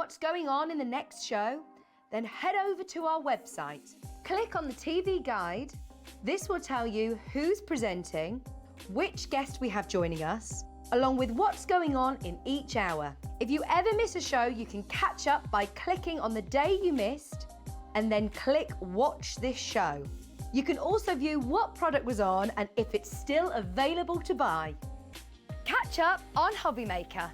what's going on in the next show? Then head over to our website. Click on the TV guide. This will tell you who's presenting, which guest we have joining us, along with what's going on in each hour. If you ever miss a show, you can catch up by clicking on the day you missed and then click Watch This Show. You can also view what product was on and if it's still available to buy. Catch up on Hobbymaker.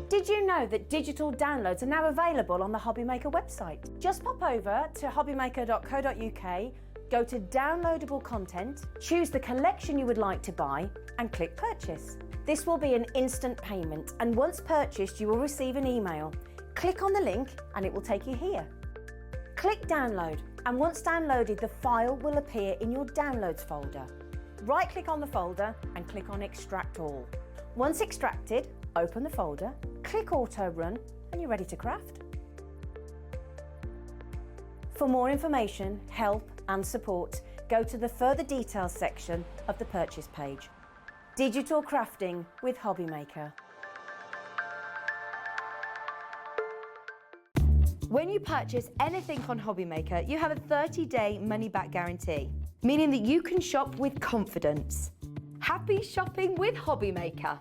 Did you know that digital downloads are now available on the Hobbymaker website? Just pop over to hobbymaker.co.uk, go to downloadable content, choose the collection you would like to buy and click purchase. This will be an instant payment, and once purchased you will receive an email. Click on the link and it will take you here. Click download, and once downloaded the file will appear in your downloads folder. Right click on the folder and click on extract all. Once extracted, open the folder, click auto run and you're ready to craft. For more information, help and support, go to the further details section of the purchase page. Digital crafting with Hobbymaker. When you purchase anything on Hobbymaker, you have a 30-day money-back guarantee, meaning that you can shop with confidence. Happy shopping with Hobbymaker.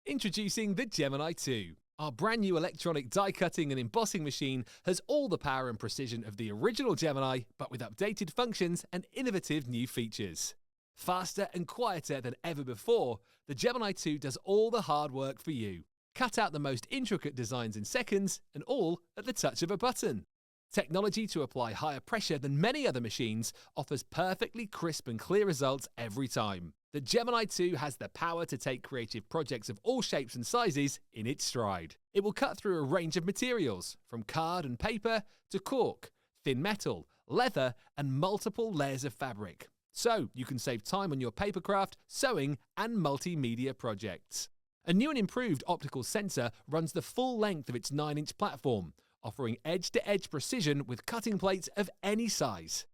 Introducing the Gemini 2. Our brand new electronic die cutting and embossing machine has all the power and precision of the original Gemini, but with updated functions and innovative new features. Faster and quieter than ever before, the Gemini 2 does all the hard work for you. Cut out the most intricate designs in seconds, and all at the touch of a button. Technology to apply higher pressure than many other machines offers perfectly crisp and clear results every time. The Gemini 2 has the power to take creative projects of all shapes and sizes in its stride. It will cut through a range of materials, from card and paper to cork, thin metal, leather, and multiple layers of fabric. So you can save time on your papercraft, sewing, and multimedia projects. A new and improved optical sensor runs the full length of its 9-inch platform, offering edge-to-edge precision with cutting plates of any size.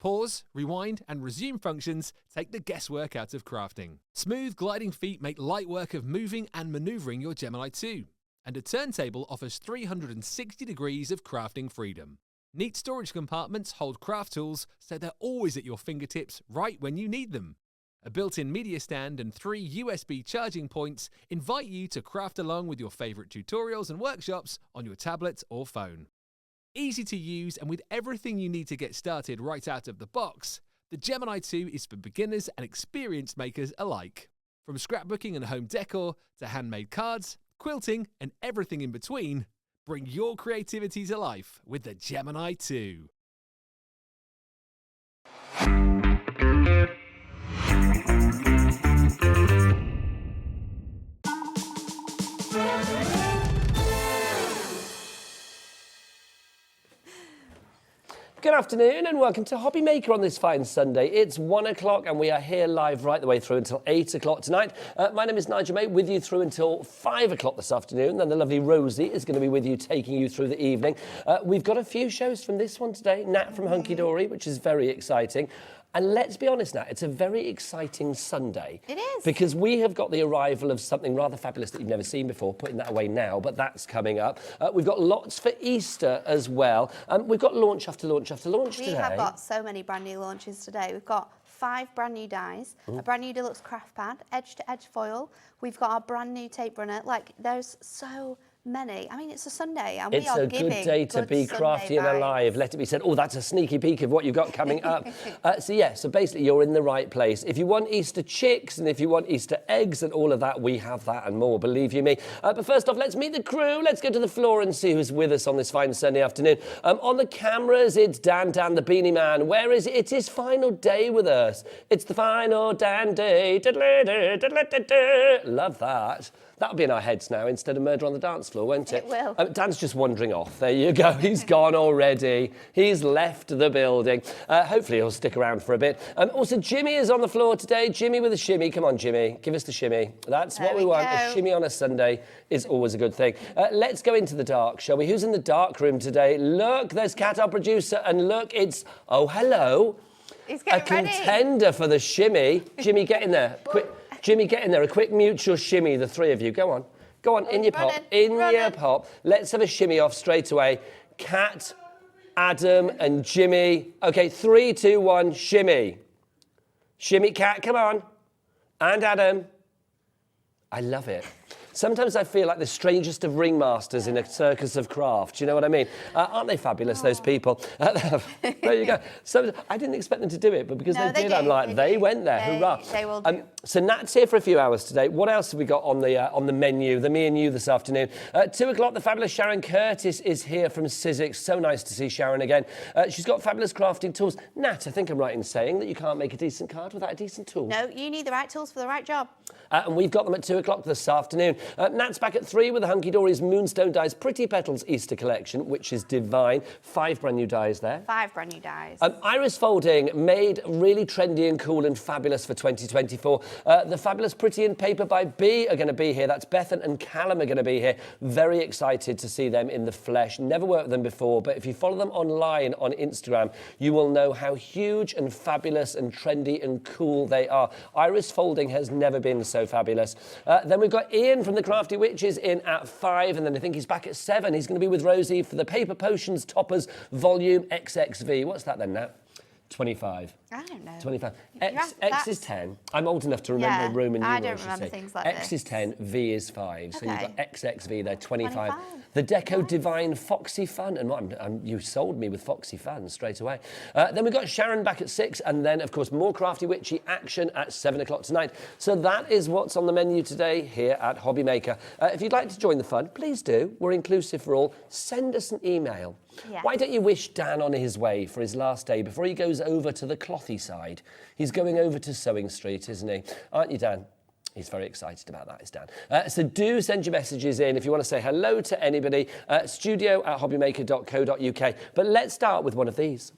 Pause, rewind, and resume functions take the guesswork out of crafting. Smooth gliding feet make light work of moving and maneuvering your Gemini 2. And a turntable offers 360 degrees of crafting freedom. Neat storage compartments hold craft tools so they're always at your fingertips right when you need them. A built-in media stand and 3 USB charging points invite you to craft along with your favourite tutorials and workshops on your tablet or phone. Easy to use and with everything you need to get started right out of the box, the Gemini 2 is for beginners and experienced makers alike. From scrapbooking and home decor to handmade cards, quilting and everything in between, bring your creativity to life with the Gemini 2. Good afternoon and welcome to Hobbymaker on this fine Sunday. It's 1 o'clock and we are here live right the way through until 8 o'clock tonight. My name is Nigel May, with you through until 5 o'clock this afternoon. Then the lovely Rosie is going to be with you, taking you through the evening. We've got a few shows from this one today. Nat from Hunkydory, which is very exciting. And let's be honest now, it's a very exciting Sunday. It is. Because we have got the arrival of something rather fabulous that you've never seen before, putting that away now, but that's coming up. We've got lots for Easter as well. We've got launch after launch after launch today. We have got so many brand new launches today. We've got 5 brand new dies, a brand new deluxe craft pad, edge-to-edge foil. We've got our brand new tape runner. Like, there's so many. I mean, it's a Sunday and we are giving It's a good day to be crafty and alive. Let it be said. Oh, that's a sneaky peek of what you've got coming up. So basically you're in the right place. If you want Easter chicks and if you want Easter eggs and all of that, we have that and more, believe you me. But first off, let's meet the crew. Let's go to the floor and see who's with us on this fine Sunday afternoon. On the cameras, it's Dan the Beanie Man. Where is it? It's his final day with us. It's the final Dan day. Love that. That'll be in our heads now instead of Murder on the Dance Floor, won't it? It will. Dan's just wandering off. There you go. He's gone already. He's left the building. Hopefully he'll stick around for a bit. Also, Jimmy is on the floor today. Jimmy with a shimmy. Come on, Jimmy. Give us the shimmy. That's what we want. A shimmy on a Sunday is always a good thing. Let's go into the dark, shall we? Who's in the dark room today? Look, there's Cat, our producer. And look, it's... Oh, hello. He's getting a contender for the shimmy. Jimmy, get in there. Quick. Jimmy, get in there. A quick mutual shimmy, the three of you. Go on. Go on, in your pop. In your pop. Let's have a shimmy off straight away. Kat, Adam and Jimmy. Okay, 3, 2, 1, shimmy. Shimmy, Kat, come on. And Adam. I love it. Sometimes I feel like the strangest of ringmasters in a circus of craft. Do you know what I mean? Aren't they fabulous, those people? There you go. So I didn't expect them to do it, but because they did, I'm like, they went there. Hurrah. They will do. So Nat's here for a few hours today. What else have we got on the menu, the me and you this afternoon? 2 o'clock, the fabulous Sharon Curtis is here from Sizzix. So nice to see Sharon again. She's got fabulous crafting tools. Nat, I think I'm right in saying that you can't make a decent card without a decent tool. No, you need the right tools for the right job. And we've got them at 2 o'clock this afternoon. Nat's back at 3 with the Hunkydory's Moonstone Dies Pretty Petals Easter collection, which is divine. 5 brand new dies there. 5 brand new dies. Iris folding, made really trendy and cool and fabulous for 2024. The fabulous Pretty in Paper by B are going to be here. That's Bethan and Callum are going to be here. Very excited to see them in the flesh. Never worked with them before, but if you follow them online on Instagram, you will know how huge and fabulous and trendy and cool they are. Iris folding has never been so fabulous. Then we've got Ian from the Crafty Witches in at 5, and then I think he's back at 7. He's going to be with Rosie for the Paper Potions Toppers Volume XXV. What's that then, Nat? 25. I don't know. 25. X is 10. I'm old enough to remember Roman numerals. I don't remember things like X this. is 10, V is 5. So you've got XXV there, 25. 25. The Deco Divine Foxy Fun. And you sold me with Foxy Fun straight away. Then we've got Sharon back at 6. And then, of course, more Crafty Witchy action at 7 o'clock tonight. So that is what's on the menu today here at Hobby Maker. If you'd like to join the fun, please do. We're inclusive for all. Send us an email. Yeah. Why don't you wish Dan on his way for his last day before he goes over to the clothy side? He's going over to Sewing Street, isn't he? Aren't you, Dan? He's very excited about that, is Dan. So do send your messages in if you want to say hello to anybody. studio@hobbymaker.co.uk. But let's start with one of these.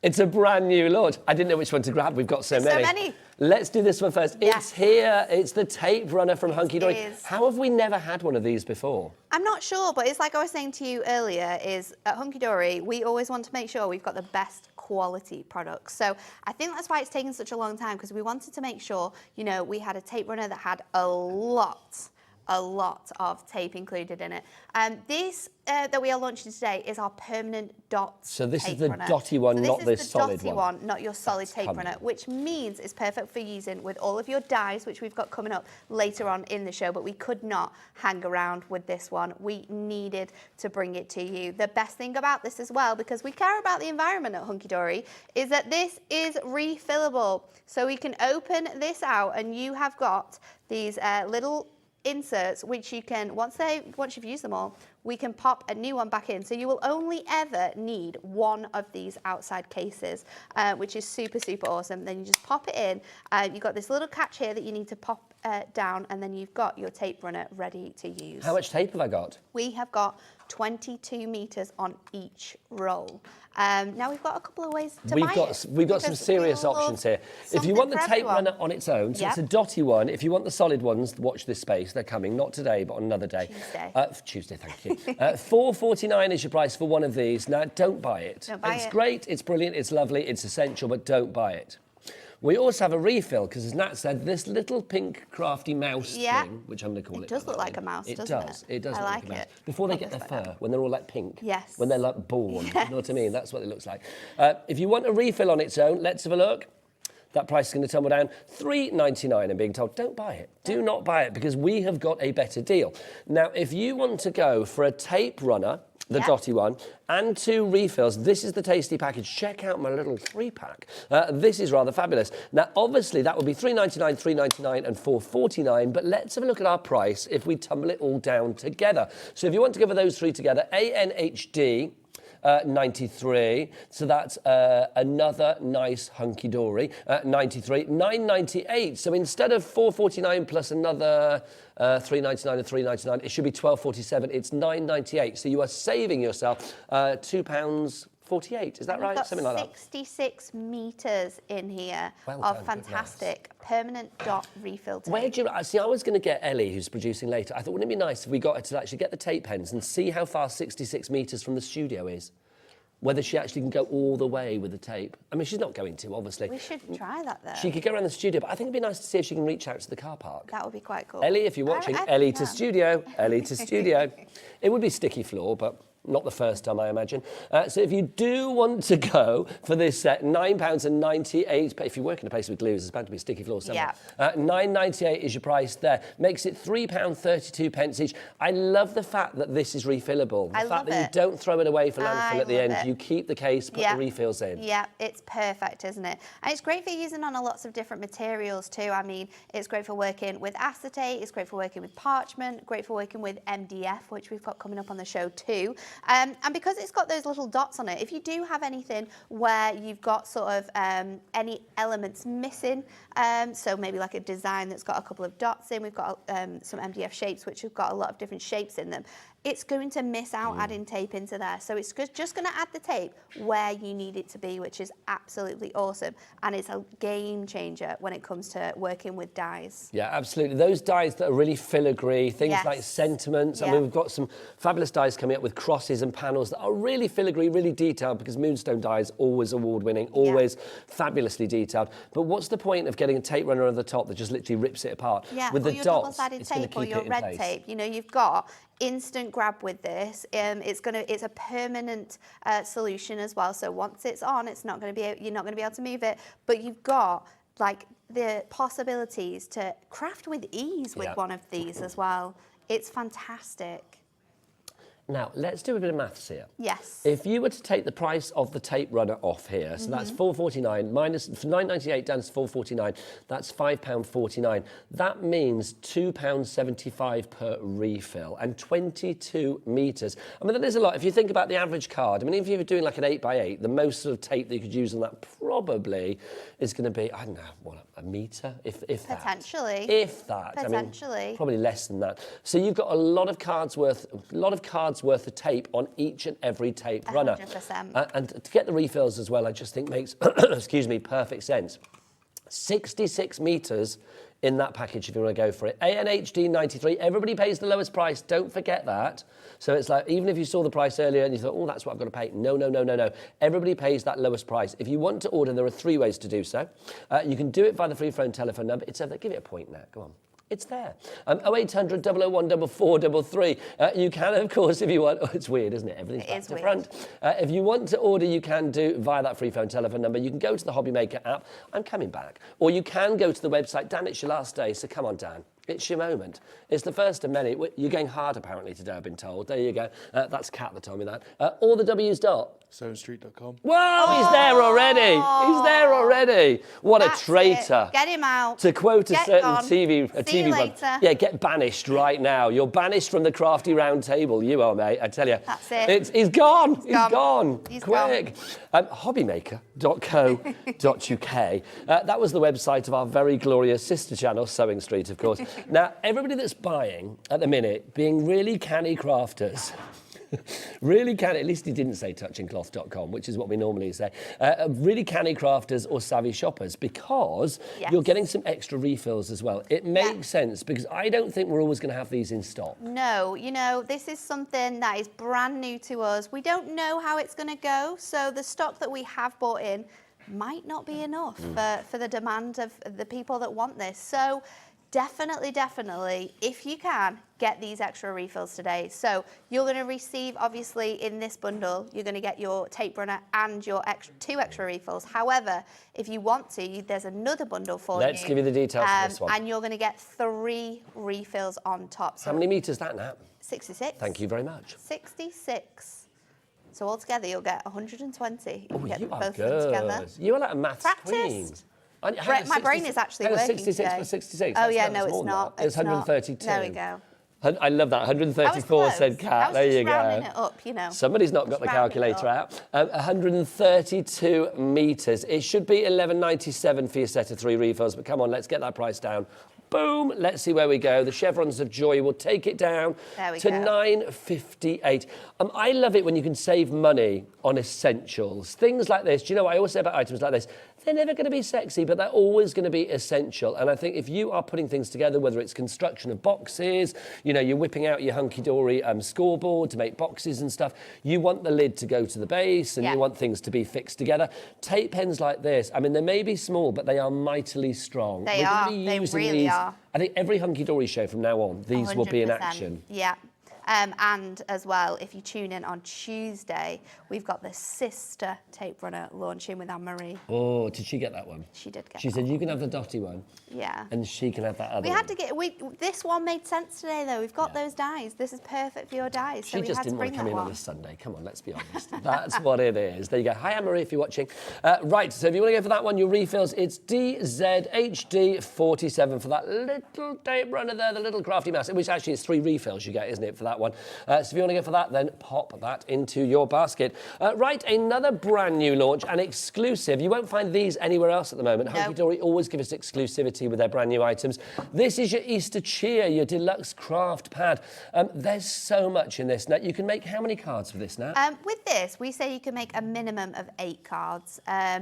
It's a brand new launch. I didn't know which one to grab. We've got so many. Let's do this one first. Yeah. It's here. It's the tape runner from Hunkydory. How have we never had one of these before? I'm not sure, but it's like I was saying to you earlier, is at Hunkydory, we always want to make sure we've got the best quality products. So I think that's why it's taken such a long time, because we wanted to make sure, you know, we had a tape runner that had a lot of tape included in it. This that we are launching today is our permanent dot. So this tape is the runner. dotty one, not the solid one. This is the dotty one, not your solid tape runner, which means it's perfect for using with all of your dies, which we've got coming up later on in the show, but we could not hang around with this one. We needed to bring it to you. The best thing about this as well, because we care about the environment at Hunkydory, is that this is refillable. So we can open this out and you have got these little inserts which you can, once you've used them all, we can pop a new one back in. So you will only ever need one of these outside cases, which is super, super awesome. Then you just pop it in. You've got this little catch here that you need to pop down, and then you've got your tape runner ready to use. How much tape have I got? We have got 22 metres on each roll. Now we've got a couple of ways to buy it. We've got some serious options here. If you want the tape runner on its own, so it's a dotty one. If you want the solid ones, watch this space. They're coming, not today, but on another day. Tuesday, thank you. $4.49 is your price for one of these. Now, don't buy it. Don't buy it. It's great, it's brilliant, it's lovely, it's essential, but don't buy it. We also have a refill, because as Nat said, this little pink crafty mouse thing, which I'm going to call it. It does look like a mouse, doesn't it? It does I look like like a mouse. it. Before they get their fur, when they're all like pink. Yes. When they're like born, you know what I mean? That's what it looks like. If you want a refill on its own, let's have a look. That price is going to tumble down $3.99 and being told, don't buy it. Do not buy it, because we have got a better deal. Now, if you want to go for a tape runner, the dotty one, and 2 refills, this is the tasty package. Check out my little 3-pack. This is rather fabulous. Now, obviously, that would be $3.99, $3.99 and $4.49, but let's have a look at our price if we tumble it all down together. So if you want to go for those 3 together, ANHD, 93, so that's another nice Hunkydory. 93, $9.98. So instead of $4.49 plus another $3.99 and $3.99, it should be $12.47. It's $9.98. So you are saving yourself £2.48. Is that right? Something like that. 66 metres in here of fantastic permanent dot refill tape. Where do you see? I was going to get Ellie, who's producing later. I thought, wouldn't it be nice if we got her to actually get the tape pens and see how far 66 metres from the studio is? whether she actually can go all the way with the tape. I mean, she's not going to, obviously. We should try that though. She could go around the studio, but I think it'd be nice to see if she can reach out to the car park. That would be quite cool. Ellie, if you're watching, I Ellie think to we can. studio, Ellie to studio. It would be sticky floor, but not the first time, I imagine. So if you do want to go for this set, £9.98. If you work in a place with glues, there's bound to be sticky floor somewhere. Yeah. £9.98 is your price there. Makes it £3.32 each. I love the fact that this is refillable. The fact that you don't throw it away for landfill at the end. You keep the case, put the refills in. Yeah, it's perfect, isn't it? And it's great for using on lots of different materials too. I mean, it's great for working with acetate, it's great for working with parchment, great for working with MDF, which we've got coming up on the show too. And because it's got those little dots on it, if you do have anything where you've got sort of any elements missing, so maybe like a design that's got a couple of dots in, we've got some MDF shapes which have got a lot of different shapes in them, it's going to miss out adding tape into there. So it's just going to add the tape where you need it to be, which is absolutely awesome. And it's a game changer when it comes to working with dies. Yeah, absolutely. Those dies that are really filigree, things like sentiments. I mean, we've got some fabulous dies coming up with crosses and panels that are really filigree, really detailed, because Moonstone dies always award-winning, always fabulously detailed. But what's the point of getting a tape runner over the top that just literally rips it apart? Yeah, with or the your dots, double-sided it's going to tape or keep your it in red place. tape. You know, you've got instant grab with this. It's a permanent solution as well. So once it's on, you're not going to be able to move it. But you've got like the possibilities to craft with ease with one of these as well. It's fantastic. Now, let's do a bit of maths here. Yes. If you were to take the price of the tape runner off here, so that's £4.49 minus £9.98 down to £4.49, that's £5.49. That means £2.75 per refill and 22 metres. I mean, that is a lot. If you think about the average card, I mean, if you were doing like an 8x8, the most sort of tape that you could use on that probably is going to be, I don't know, what, a metre, if that. Potentially. If that. Potentially. I mean, probably less than that. So you've got a lot of cards worth of tape on each and every tape runner. 100%. And to get the refills as well, I just think makes, excuse me, perfect sense. 66 metres in that package if you want to go for it. ANHD 93, everybody pays the lowest price, don't forget that. So it's like, even if you saw the price earlier and you thought, oh, that's what I've got to pay. No, no, no, no, no. Everybody pays that lowest price. If you want to order, there are 3 ways to do so. You can do it via the free phone telephone number. It's over there. Give it a point now, go on. It's there. 0800 001 4433. You can, of course, if you want. Oh, it's weird, isn't it? Everything's back to front. If you want to order, you can do via that free phone telephone number. You can go to the Hobby Maker app. I'm coming back. Or you can go to the website. Dan, it's your last day, so come on, Dan. It's your moment. It's the first of many. You're going hard, apparently, today, I've been told. There you go. That's Kat that told me that. All the W's dot. SewingStreet.com. Whoa, he's there already. He's there already. What a traitor. Get him out. To quote a certain gone. TV you run. later. Yeah, get banished right now. You're banished from the Crafty Round Table. You are, mate. I tell you. That's it. He's gone. He's gone. He's Quick. Hobbymaker.co.uk. That was the website of our very glorious sister channel, Sewing Street, of course. Now, everybody that's buying at the minute, being really canny crafters, really canny, at least he didn't say touchingcloth.com, which is what we normally say, really canny crafters or savvy shoppers, because you're getting some extra refills as well. It makes sense, because I don't think we're always going to have these in stock. No, you know, this is something that is brand new to us. We don't know how it's going to go, so the stock that we have bought in might not be enough for the demand of the people that want this. So definitely, if you can, get these extra refills today. So you're going to receive, obviously, in this bundle, you're going to get your tape runner and your 2 extra refills. However, if you want to, there's another bundle for you. Let's give you the details for this one. And you're going to get 3 refills on top. So How many metres is that now? 66. Thank you very much. 66. So altogether, you'll get 120. Oh, get you are both of them together. good. You are like a maths Practice. queen. My brain is actually working 66 today. plus 66. Oh, That's yeah, not no, more it's than not. that. It's 132. There we go. I love that. 134 said Kat. There you go. I was just rounding it up, you know. Somebody's not got the calculator out. 132 metres. It should be $11.97 for your set of 3 refills, but come on, let's get that price down. Boom, let's see where we go. The Chevrons of Joy will take it down to $9.58. I love it when you can save money on essentials. Things like this, do you know what I always say about items like this? They're never going to be sexy, but they're always going to be essential. And I think if you are putting things together, whether it's construction of boxes, you know, you're whipping out your Hunkydory scoreboard to make boxes and stuff, you want the lid to go to the base and you want things to be fixed together. Tape pens like this, I mean, they may be small, but they are mightily strong. They are. They really are. I think every Hunkydory show from now on, these will be in 100%. action. Yeah. And as well, if you tune in on Tuesday, we've got the sister tape runner launching with Anne-Marie. Oh, did she get that one? She did get She said, you can have the dotty one. Yeah. And she can have that other We one. had to get, this one made sense today though. We've got those dies. This is perfect for your dies. So She we just had to didn't want bring to come that in one. on a Sunday. Come on, let's be honest. That's what it is. There you go. Hi, Anne-Marie, if you're watching. Right, so if you want to go for that one, your refills, it's DZHD47 for that little tape runner there, the little crafty mouse, which actually is 3 refills you get, isn't it, for that one? So if you want to go for that, then pop that into your basket. Right, another brand new launch, an exclusive. You won't find these anywhere else at the moment. No. Hunkydory always give us exclusivity with their brand new items. This is your Easter cheer, your deluxe craft pad. There's so much in this. Now, you can make how many cards for this now? With this, we say you can make a minimum of 8 cards,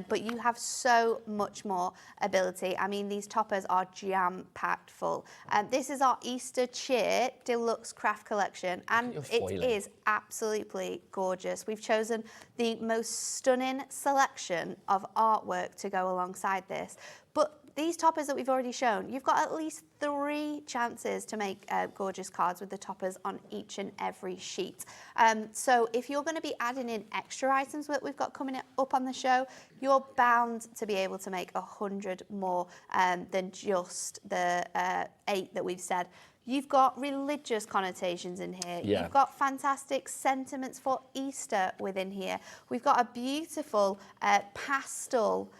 but you have so much more ability. I mean, these toppers are jam-packed full. This is our Easter cheer deluxe craft collection, and it is absolutely gorgeous. We've chosen the most stunning selection of artwork to go alongside this. But these toppers that we've already shown, you've got at least 3 chances to make gorgeous cards with the toppers on each and every sheet. So if you're going to be adding in extra items that we've got coming up on the show, you're bound to be able to make 100 more than just the 8 that we've said. You've got religious connotations in here. Yeah. You've got fantastic sentiments for Easter within here. We've got a beautiful pastel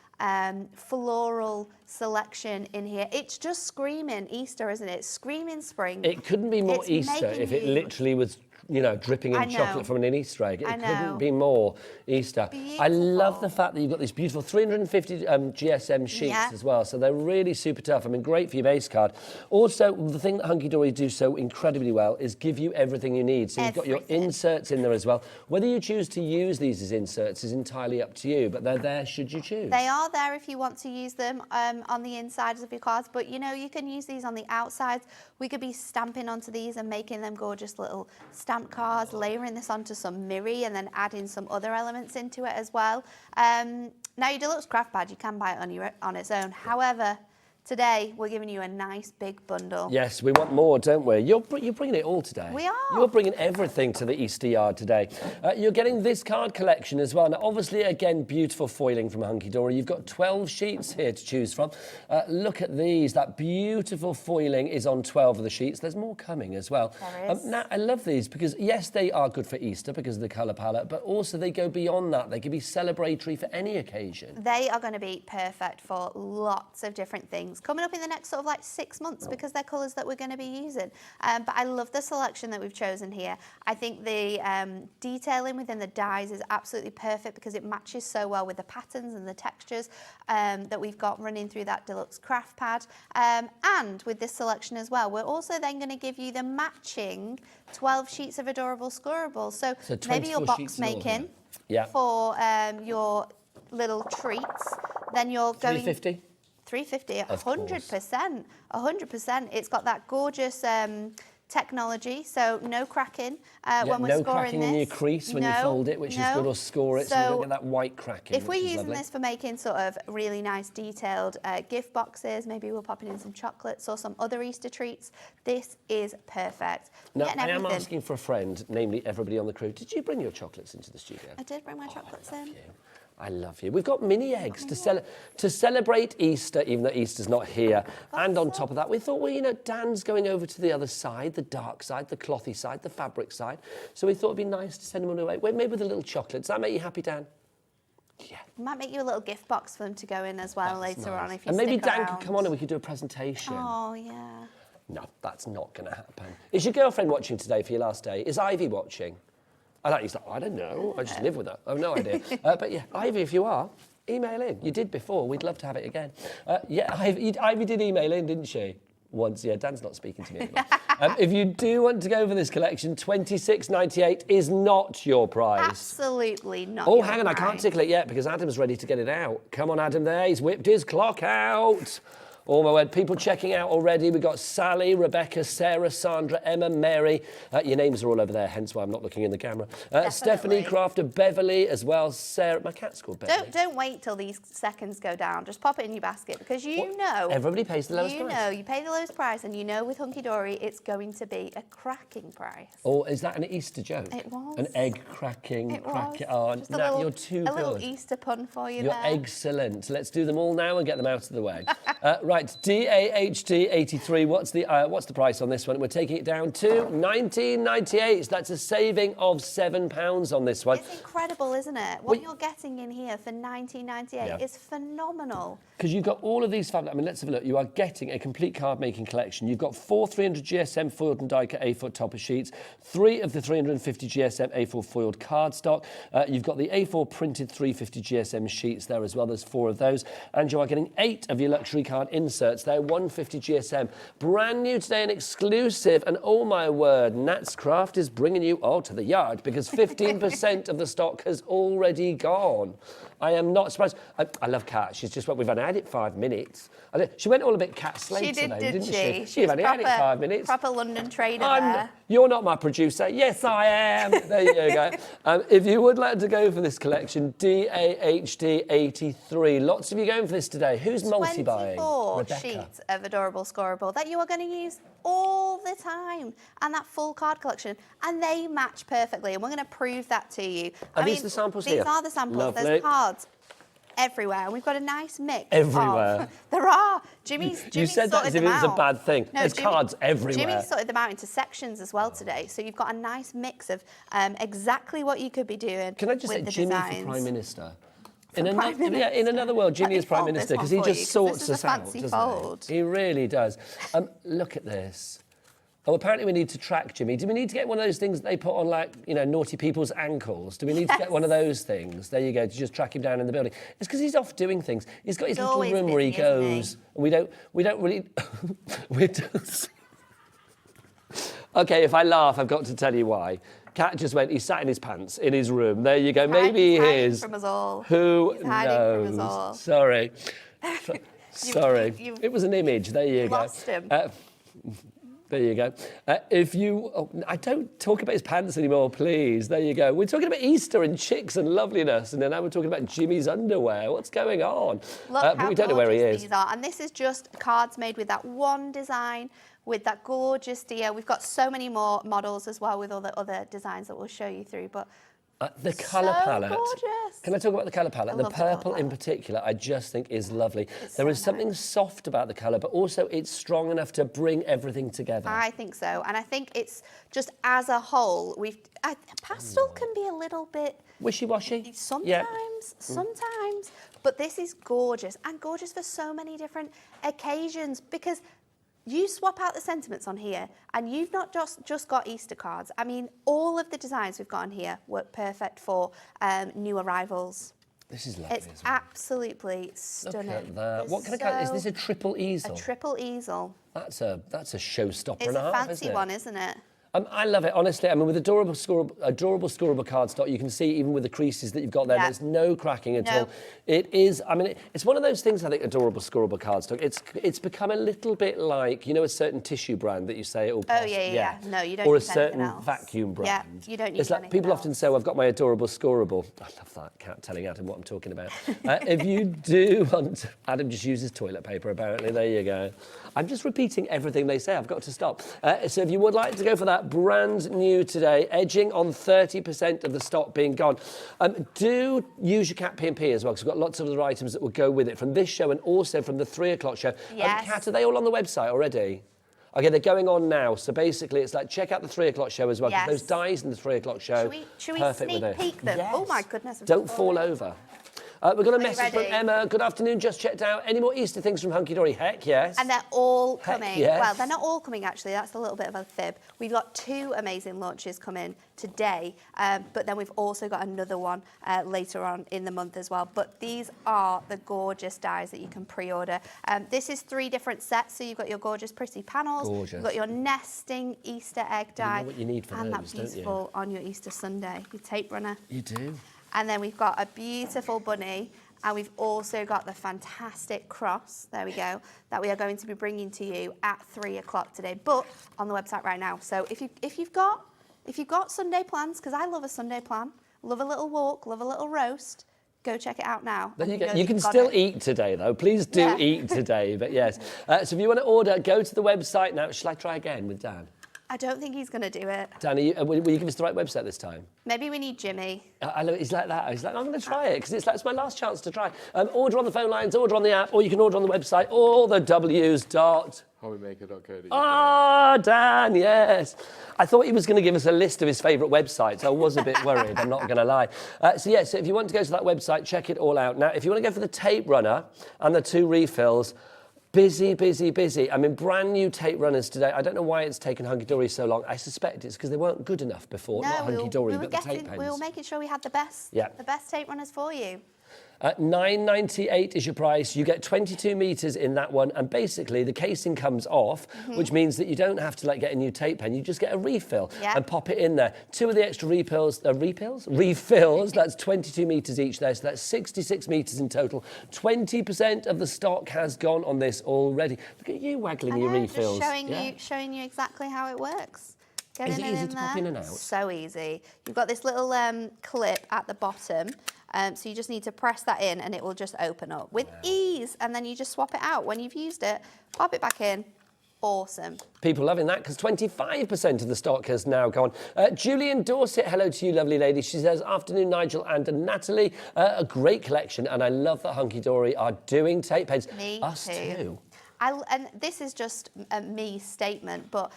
floral selection in here. It's just screaming Easter, isn't it? Screaming spring. It couldn't be more It's Easter if it literally was, you know, dripping in chocolate from an Easter egg. It couldn't be more Easter. I love the fact that you've got these beautiful 350 GSM sheets as well, so they're really super tough. I mean, great for your base card. Also, the thing that Hunkydory do so incredibly well is give you everything you need. So you've got your inserts in there as well. Whether you choose to use these as inserts is entirely up to you, but they're there should you choose. They are there if you want to use them on the insides of your cards, but you know, you can use these on the outsides. We could be stamping onto these and making them gorgeous little stamp cards, layering this onto some mirror and then adding some other elements into it as well. Now your deluxe craft pad, you can buy it on its own. However, today, we're giving you a nice big bundle. Yes, we want more, don't we? You're bringing it all today. We are. You're bringing everything to the Easter yard today. You're getting this card collection as well. Now, obviously, again, beautiful foiling from Hunkydory. You've got 12 sheets here to choose from. Look at these. That beautiful foiling is on 12 of the sheets. There's more coming as well. There is. Now, I love these because, yes, they are good for Easter because of the colour palette, but also they go beyond that. They can be celebratory for any occasion. They are going to be perfect for lots of different things coming up in the next sort of like 6 months because they're colours that we're going to be using. But I love the selection that we've chosen here. I think the detailing within the dies is absolutely perfect because it matches so well with the patterns and the textures that we've got running through that deluxe craft pad. And with this selection as well, we're also then going to give you the matching 12 sheets of adorable scorables. So maybe your box making for your little treats, then you're going... 350? 350, 100%, 100%. It's got that gorgeous technology, so no cracking when we're no scoring cracking this. in your crease when you fold it, which is good, or score it, so you don't get that white cracking. If we're using this for making sort of really nice detailed gift boxes, maybe we're popping in some chocolates or some other Easter treats, this is perfect. Now, I am asking for a friend, namely everybody on the crew. Did you bring your chocolates into the studio? I did bring my chocolates in. I love you. We've got mini eggs to celebrate Easter, even though Easter's not here. And on top of that, we thought, well, you know, Dan's going over to the other side, the dark side, the clothy side, the fabric side. So we thought it'd be nice to send him away. Wait, maybe with a little chocolate. Does that make you happy, Dan? Yeah. Might make you a little gift box for them to go in as well later on if you And maybe stick Dan around. could come on and we could do a presentation. Oh, yeah. No, that's not going to happen. Is your girlfriend watching today for your last day? Is Ivy watching? He's like, I don't know. I just live with her. I have no idea. But yeah, Ivy, if you are, email in. You did before. We'd love to have it again. Yeah, Ivy did email in, didn't she? once. Yeah, Dan's not speaking to me anymore. If you do want to go for this collection, $26.98 is not your price. Absolutely not. Oh, hang on, I can't tickle it yet because Adam's ready to get it out. Come on, Adam, there. He's whipped his clock out. Oh, my word. People checking out already. We've got Sally, Rebecca, Sarah, Sandra, Emma, Mary. Your names are all over there, hence why I'm not looking in the camera. Stephanie, Crafter, Beverly as well. Sarah. My cat's called Beverly. Don't wait till these seconds go down. Just pop it in your basket because you know... Everybody pays the lowest price. You know, you pay the lowest price and you know with Hunkydory it's going to be a cracking price. Oh, is that an Easter joke? It was. An egg cracking. It was. Oh, Just a you're too good. A little Easter pun for you You're there. excellent. Let's do them all now and get them out of the way. Right, DAHT83. What's the price on this one? We're taking it down to $19.98. That's a saving of £7 on this one. It's incredible, isn't it? What you're getting in here for $19.98 is phenomenal. Because you've got all of these fab. I mean, let's have a look. You are getting a complete card making collection. You've got 4 300 GSM foiled and die cut A4 topper sheets, 3 of the 350 GSM A4 foiled cardstock. You've got the A4 printed 350 GSM sheets there as well. There's 4 of those, and you are getting 8 of your luxury card inserts there. 150 GSM, brand new today and exclusive. And oh my word, Nat's Craft is bringing you all to the yard because 15% of the stock has already gone. I am not surprised. I love Kat. She's just what we've only had it 5 minutes. She went all a bit Cat Slate today, didn't she? She's only had it 5 minutes. Proper London trader there. You're not my producer. Yes, I am. There you go. If you would like to go for this collection, DAHT83. Lots of you going for this today. Who's multi-buying? 24 sheets of adorable scoreable that you are going to use all the time, and that full card collection, and they match perfectly, and we're going to prove that to you. Are these the samples here? These are the samples. Lovely. There's cards everywhere, and we've got a nice mix. Everywhere. There are. Jimmy's you said that as if it was a bad thing. No, There's cards everywhere. Jimmy sorted them out into sections as well today, so you've got a nice mix of exactly what you could be doing. Can I just say, Jimmy designs. for Prime Minister? In another world, Jimmy is Prime Minister because he just sorts us out, doesn't he? He really does. Look at this. Oh, apparently we need to track Jimmy. Do we need to get one of those things that they put on, like, you know, naughty people's ankles? Do we need to get one of those things? There you go, to just track him down in the building. It's because he's off doing things. He's got his little room where he goes. And we don't really... We're just... OK, if I laugh, I've got to tell you why. Kat just went, he sat in his pants in his room. There you go. Maybe he is. From us all. Who knows? From us all. Sorry. Sorry. It was an image. There you go. Lost him. There you go. I don't talk about his pants anymore, please. There you go. We're talking about Easter and chicks and loveliness, and then now we're talking about Jimmy's underwear. What's going on? Look but we don't know where he is. These are. And this is just cards made with that one design, with that gorgeous deer. We've got so many more models as well with all the other designs that we'll show you through. But the colour palette. Gorgeous. Can I talk about the colour palette? The purple in particular, I just think is lovely. There is something soft about the colour, but also it's strong enough to bring everything together. I think so, and I think it's just as a whole. Pastel can be a little bit wishy-washy. Sometimes, but this is gorgeous, and gorgeous for so many different occasions because. You swap out the sentiments on here and you've not just got Easter cards. I mean, all of the designs we've got on here work perfect for new arrivals. This is lovely. It's absolutely stunning. Look at that. What kind of card? Is this a triple easel? A triple easel. That's a showstopper it's and a half, fancy isn't it? one, isn't it? I love it, honestly. I mean, with adorable scoreable cardstock, you can see even with the creases that you've got there, there's no cracking at all. It is, I mean, it's one of those things, I think, adorable scoreable cardstock. It's become a little bit like, you know, a certain tissue brand that you say it will pass. Oh, yeah. No, you don't or a use anything certain else. vacuum brand. Yeah, you don't use It's like people often say, oh, I've got my adorable scoreable. I love that, Cat telling Adam what I'm talking about. If you do want... Adam just uses toilet paper, apparently. There you go. I'm just repeating everything they say. I've got to stop. So if you would like to go for that brand new today, edging on 30% of the stock being gone, do use your Cat P&P as well, because we've got lots of other items that will go with it from this show and also from the 3 o'clock show. Yes. Cat, are they all on the website already? Okay, they're going on now. So basically, it's like, check out the 3 o'clock show as well. Yes. Those dies in the 3 o'clock show, Should we perfect sneak with it. peek them? Yes. Oh, my goodness. Don't fall over. We've got a you message from ready? Emma. Good afternoon, just checked out. Any more Easter things from Hunkydory? Heck yes. And they're all Heck coming. yes. Well, they're not all coming, actually. That's a little bit of a fib. We've got 2 amazing launches coming today, but then we've also got another one later on in the month as well. But these are the gorgeous dies that you can pre-order. This is 3 different sets, so you've got your gorgeous, pretty panels. Gorgeous. You've got your nesting Easter egg die. You know what you need for and those, that don't you? beautiful on your Easter Sunday, your tape runner. You do. And then we've got a beautiful bunny, and we've also got the fantastic cross, there we go, that we are going to be bringing to you at 3 o'clock today, but on the website right now. So if you've got Sunday plans, because I love a Sunday plan, love a little walk, love a little roast, go check it out now. There you and go. know You you've can got still it. eat today, though. Please do Yeah. eat today, but yes. So if you want to order, go to the website now. Shall I try again with Dan? I don't think he's going to do it. Dan, will you give us the right website this time? Maybe we need Jimmy. I love it. He's like that. He's like, I'm going to try it because it's my last chance to try. Order on the phone lines, order on the app, or you can order on the website, all the W's dot. Hobbymaker.co.uk. Ah, Dan, yes. I thought he was going to give us a list of his favourite websites. I was a bit worried, I'm not going to lie. So if you want to go to that website, check it all out. Now, if you want to go for the tape runner and the 2 refills, busy, busy, busy. I mean, brand new tape runners today. I don't know why it's taken Hunkydory so long. I suspect it's because they weren't good enough before. Not Hunkydory, but the tape pens. we were making sure we had the best tape runners for you. $9.98 is your price. You get 22 metres in that one, and basically the casing comes off, which means that you don't have to get a new tape pen. You just get a refill and pop it in there. 2 of the extra refills, that's 22 metres each there, so that's 66 metres in total. 20% of the stock has gone on this already. Look at you waggling your refills. Just showing you exactly how it works. Is it easy to pop in and out? So easy. You've got this little clip at the bottom, so you just need to press that in and it will just open up with ease, and then you just swap it out. When you've used it, pop it back in. Awesome. People loving that because 25% of the stock has now gone. Julian Dorset, hello to you, lovely lady. She says, afternoon, Nigel and Natalie. A great collection, and I love that Hunkydory are doing tape pens. Me Us too. And this is just a me statement, but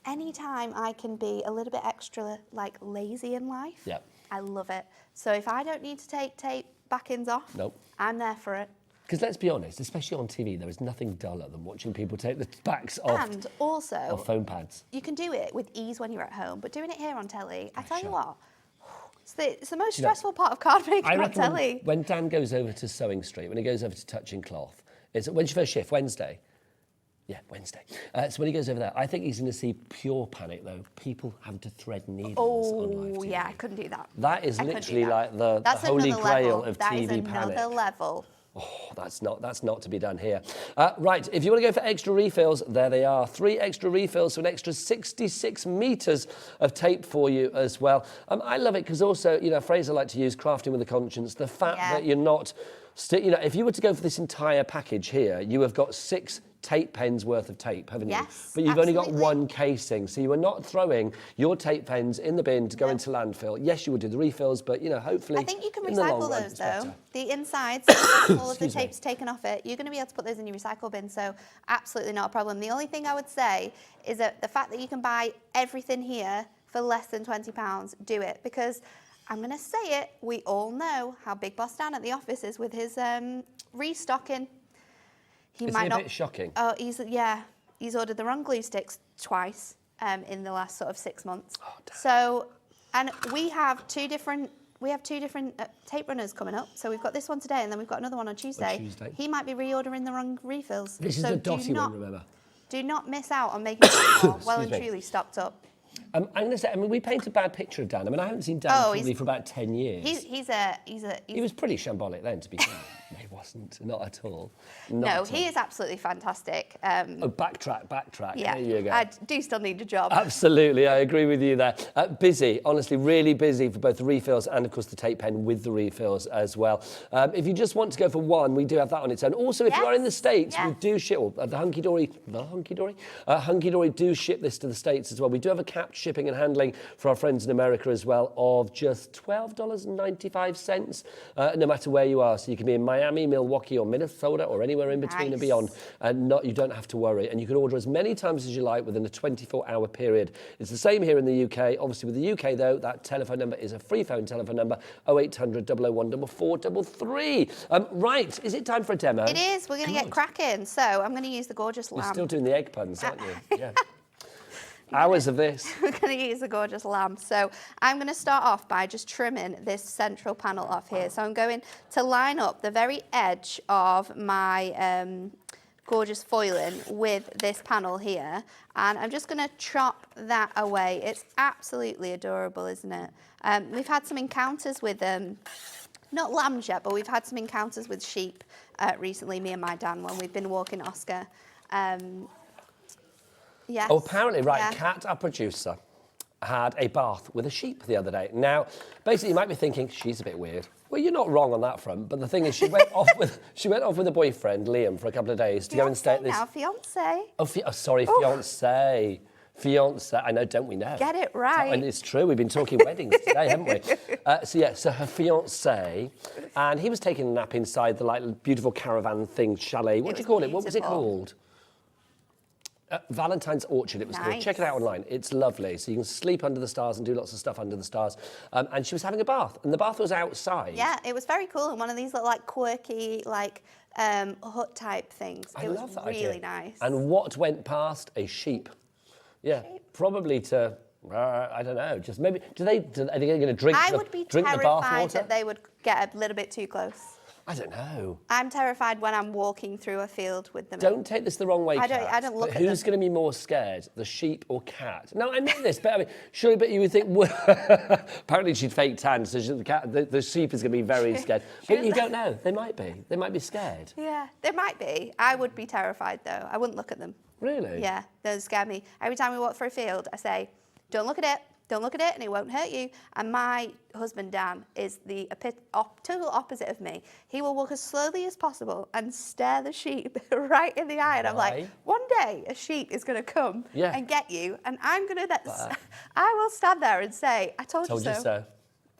anytime I can be a little bit extra lazy in life, I love it. So if I don't need to take tape back-ins off, I'm there for it. Because let's be honest, especially on TV, there is nothing duller than watching people take the backs off And also, of phone pads. You can do it with ease when you're at home, but doing it here on telly, I tell you what, it's the most stressful part of card making I on reckon telly. when Dan goes over to Sewing Street, when he goes over to Touching Cloth, when's your first shift? Wednesday? Yeah, Wednesday. So when he goes over there, I think he's going to see pure panic, though. People having to thread needles on live TV. Yeah, I couldn't do that. That is literally like the holy grail of TV panic. That's another level. Oh, that's not to be done here. Right, if you want to go for extra refills, there they are. 3 extra refills, so an extra 66 metres of tape for you as well. I love it because also, a phrase I like to use, crafting with a conscience, the fact that you're not... if you were to go for this entire package here, you have got 6 tape pens worth of tape, haven't you? Yes, but you've only got 1 casing, so you are not throwing your tape pens in the bin to go into landfill. Yes, you would do the refills, but hopefully. I think you can in the long recycle run, those it's though. better. The insides, all of the tape's taken off it. You're going to be able to put those in your recycle bin, so absolutely not a problem. The only thing I would say is that the fact that you can buy everything here for less than £20, do it, because I'm going to say it. We all know how Big Boss Dan at the office is with his restocking. Is it a bit shocking? Oh, he's ordered the wrong glue sticks twice in the last sort of 6 months. Oh, damn. So, and we have two different tape runners coming up. So we've got this one today, and then we've got another one on Tuesday. He might be reordering the wrong refills. This is the dotty one, remember? Do not miss out on making sure well and truly stocked up. I'm going to say, we paint a bad picture of Dan. I haven't seen Dan probably for about 10 years. He was pretty shambolic then, to be fair. No, he wasn't, not at all. He is absolutely fantastic. Backtrack. Yeah, there you go. I do still need a job. Absolutely, I agree with you there. Busy, honestly, really busy for both the refills and, of course, the tape pen with the refills as well. If you just want to go for one, we do have that on its own. Also, if you are in the States, we do ship, the Hunkydory do ship this to the States as well. We do have a capped shipping and handling for our friends in America as well of just $12.95, no matter where you are. So you can be in Miami, Milwaukee or Minnesota or anywhere in between and beyond, and you don't have to worry. And you can order as many times as you like within a 24-hour period. It's the same here in the UK. Obviously with the UK though, that telephone number is a free phone telephone number, 0800 001 4433. Right, is it time for a demo? It is. We're going to get cracking. So I'm going to use the gorgeous lamb. You're still doing the egg puns, aren't you? Yeah. Hours of this. We're going to use the gorgeous lamb. So I'm going to start off by just trimming this central panel off here. So I'm going to line up the very edge of my gorgeous foiling with this panel here. And I'm just going to chop that away. It's absolutely adorable, isn't it? We've had some encounters with not lambs yet, but we've had some encounters with sheep recently, me and my Dan, when we've been walking Oscar. Yes. Oh, apparently, right, Yeah. Kat, our producer, had a bath with a sheep the other day. Now, basically, you might be thinking, she's a bit weird. Well, you're not wrong on that front, but the thing is, she went off with a boyfriend, Liam, for a couple of days to go and stay at this... Now, fiancé. Sorry, fiancé. Fiancé, I know, don't we know? Get it right. And it's true, we've been talking weddings today, haven't we? So her fiancé, and he was taking a nap inside the beautiful caravan thing, chalet. What do you call it? What was it called? Valentine's Orchard, it was called. Check it out online. It's lovely. So you can sleep under the stars and do lots of stuff under the stars. And she was having a bath, and the bath was outside. Yeah, it was very cool. And one of these little, quirky, hut type things. It was really nice. And what went past? A sheep. Yeah, probably to, I don't know, just maybe, are they going to drink I the would be drink the bath terrified water? that they would get a little bit too close. I don't know. I'm terrified when I'm walking through a field with them. Don't take this the wrong way, I don't look at them. Who's going to be more scared, the sheep or Cat? No, I know this, but I mean, surely, but you would think, apparently she'd fake tan, so the sheep is going to be very scared. But you don't know. They might be. They might be scared. Yeah, they might be. I would be terrified, though. I wouldn't look at them. Really? Yeah, those scare me. Every time we walk through a field, I say, don't look at it. Don't look at it and it won't hurt you. And my husband, Dan, is the total opposite of me. He will walk as slowly as possible and stare the sheep right in the eye. And I'm like, one day a sheep is going to come and get you. And I'm going to, I will stand there and say, I told you so.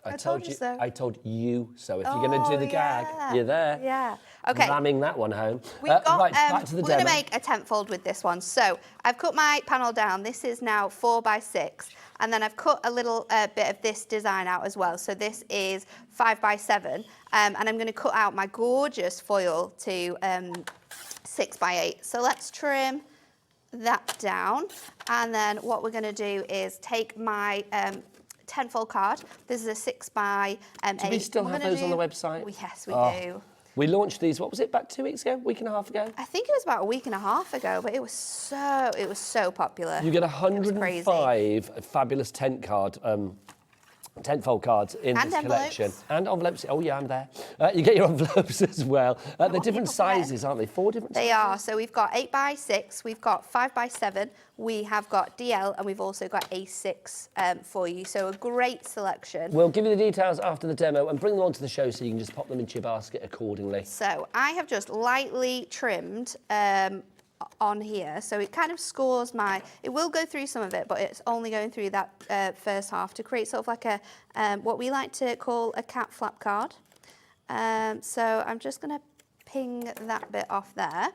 I told you so. I told you so. If you're going to do the gag, you're there. Yeah. Okay. Ramming that one home. We've got, right, back to the we're demo. going to make a tent-fold with this one. So I've cut my panel down. This is now 4 by 6. And then I've cut a little bit of this design out as well. So this is 5 by 7. And I'm going to cut out my gorgeous foil to 6 by 8. So let's trim that down. And then what we're going to do is take my... tent-fold card. This is a 6 by 8. Do we still have those on the website? Yes, we do. We launched these, what was it, about 2 weeks ago, week and a half ago? I think it was about a week and a half ago, but it was so popular. You get 105 fabulous tent-fold cards in this collection. And envelopes. Oh, yeah, I'm there. You get your envelopes as well. They're different sizes, aren't they? 4 different sizes? They are. So we've got 8 by 6, we've got 5 by 7, we have got DL, and we've also got A6 for you. So a great selection. We'll give you the details after the demo and bring them onto the show so you can just pop them into your basket accordingly. So I have just lightly trimmed on here, so it kind of scores it will go through some of it, but it's only going through that first half to create sort of like a what we like to call a cat flap card. So I'm just going to ping that bit off there,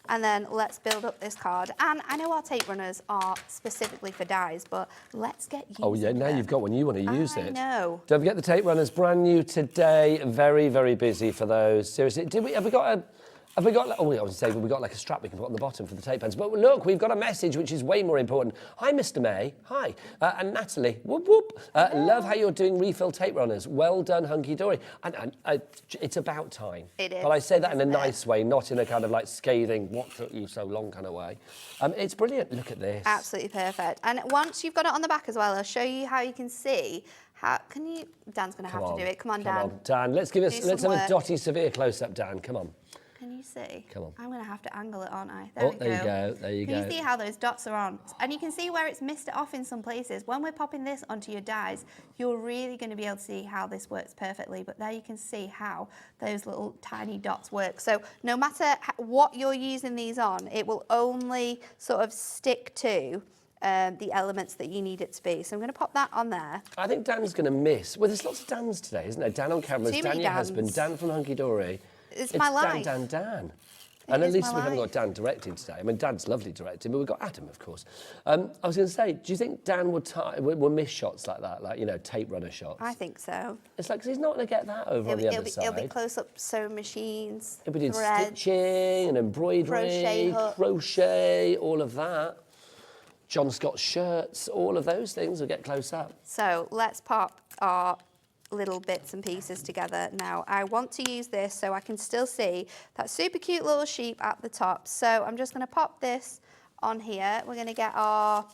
and then let's build up this card. And I know our tape runners are specifically for dies, but let's get using Oh yeah, now you've got one, you want to use it. I know. Don't forget the tape runners, brand new today, very, very busy for those. Seriously, have we got like a strap we can put on the bottom for the tape pens. But look, we've got a message which is way more important. Hi, Mr. May. Hi. And Natalie. Whoop, whoop. Love how you're doing refill tape runners. Well done, Hunkydory. And it's about time. It is. But I say that in a nice way, not in a kind of like scathing, what took you so long kind of way. It's brilliant. Look at this. Absolutely perfect. And once you've got it on the back as well, I'll show you how you can see. Dan's going to have to do it. Come on, Dan. Come on, Dan. Let's have a Dottie Severe close-up, Dan. Come on. Can you see? Come on. I'm going to have to angle it, aren't I? There you go. There you go. Can you see how those dots are on? And you can see where it's missed it off in some places. When we're popping this onto your dies, you're really going to be able to see how this works perfectly. But there you can see how those little tiny dots work. So no matter what you're using these on, it will only sort of stick to the elements that you need it to be. So I'm going to pop that on there. I think Dan's going to miss. Well, there's lots of Dans today, isn't there? Dan on cameras, Too Dan many your Dans. husband, Dan from Hunkydory. It's my life. Dan. And at is least my we haven't life. got Dan directing today. I mean, Dan's lovely directing, but we've got Adam, of course. I was going to say, do you think Dan would miss shots like that, like, you know, tape runner shots? I think so. It's like, 'cause he's not going to get that over on the other side. It'll be close-up sewing machines, He'll be doing thread, stitching and embroidery, crochet, all of that. John Scott shirts, all of those things will get close up. So let's pop our little bits and pieces together. Now I want to use this so I can still see that super cute little sheep at the top. So I'm just going to pop this on here. We're going to get our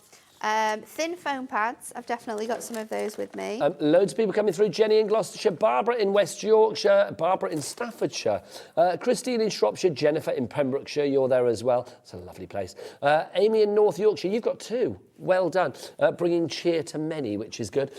thin foam pads. I've definitely got some of those with me. Loads of people coming through. Jenny in Gloucestershire, Barbara in West Yorkshire, Barbara in Staffordshire, Christine in Shropshire, Jennifer in Pembrokeshire, you're there as well. It's a lovely place. Amy in North Yorkshire, you've got 2. Well done. Bringing cheer to many, which is good.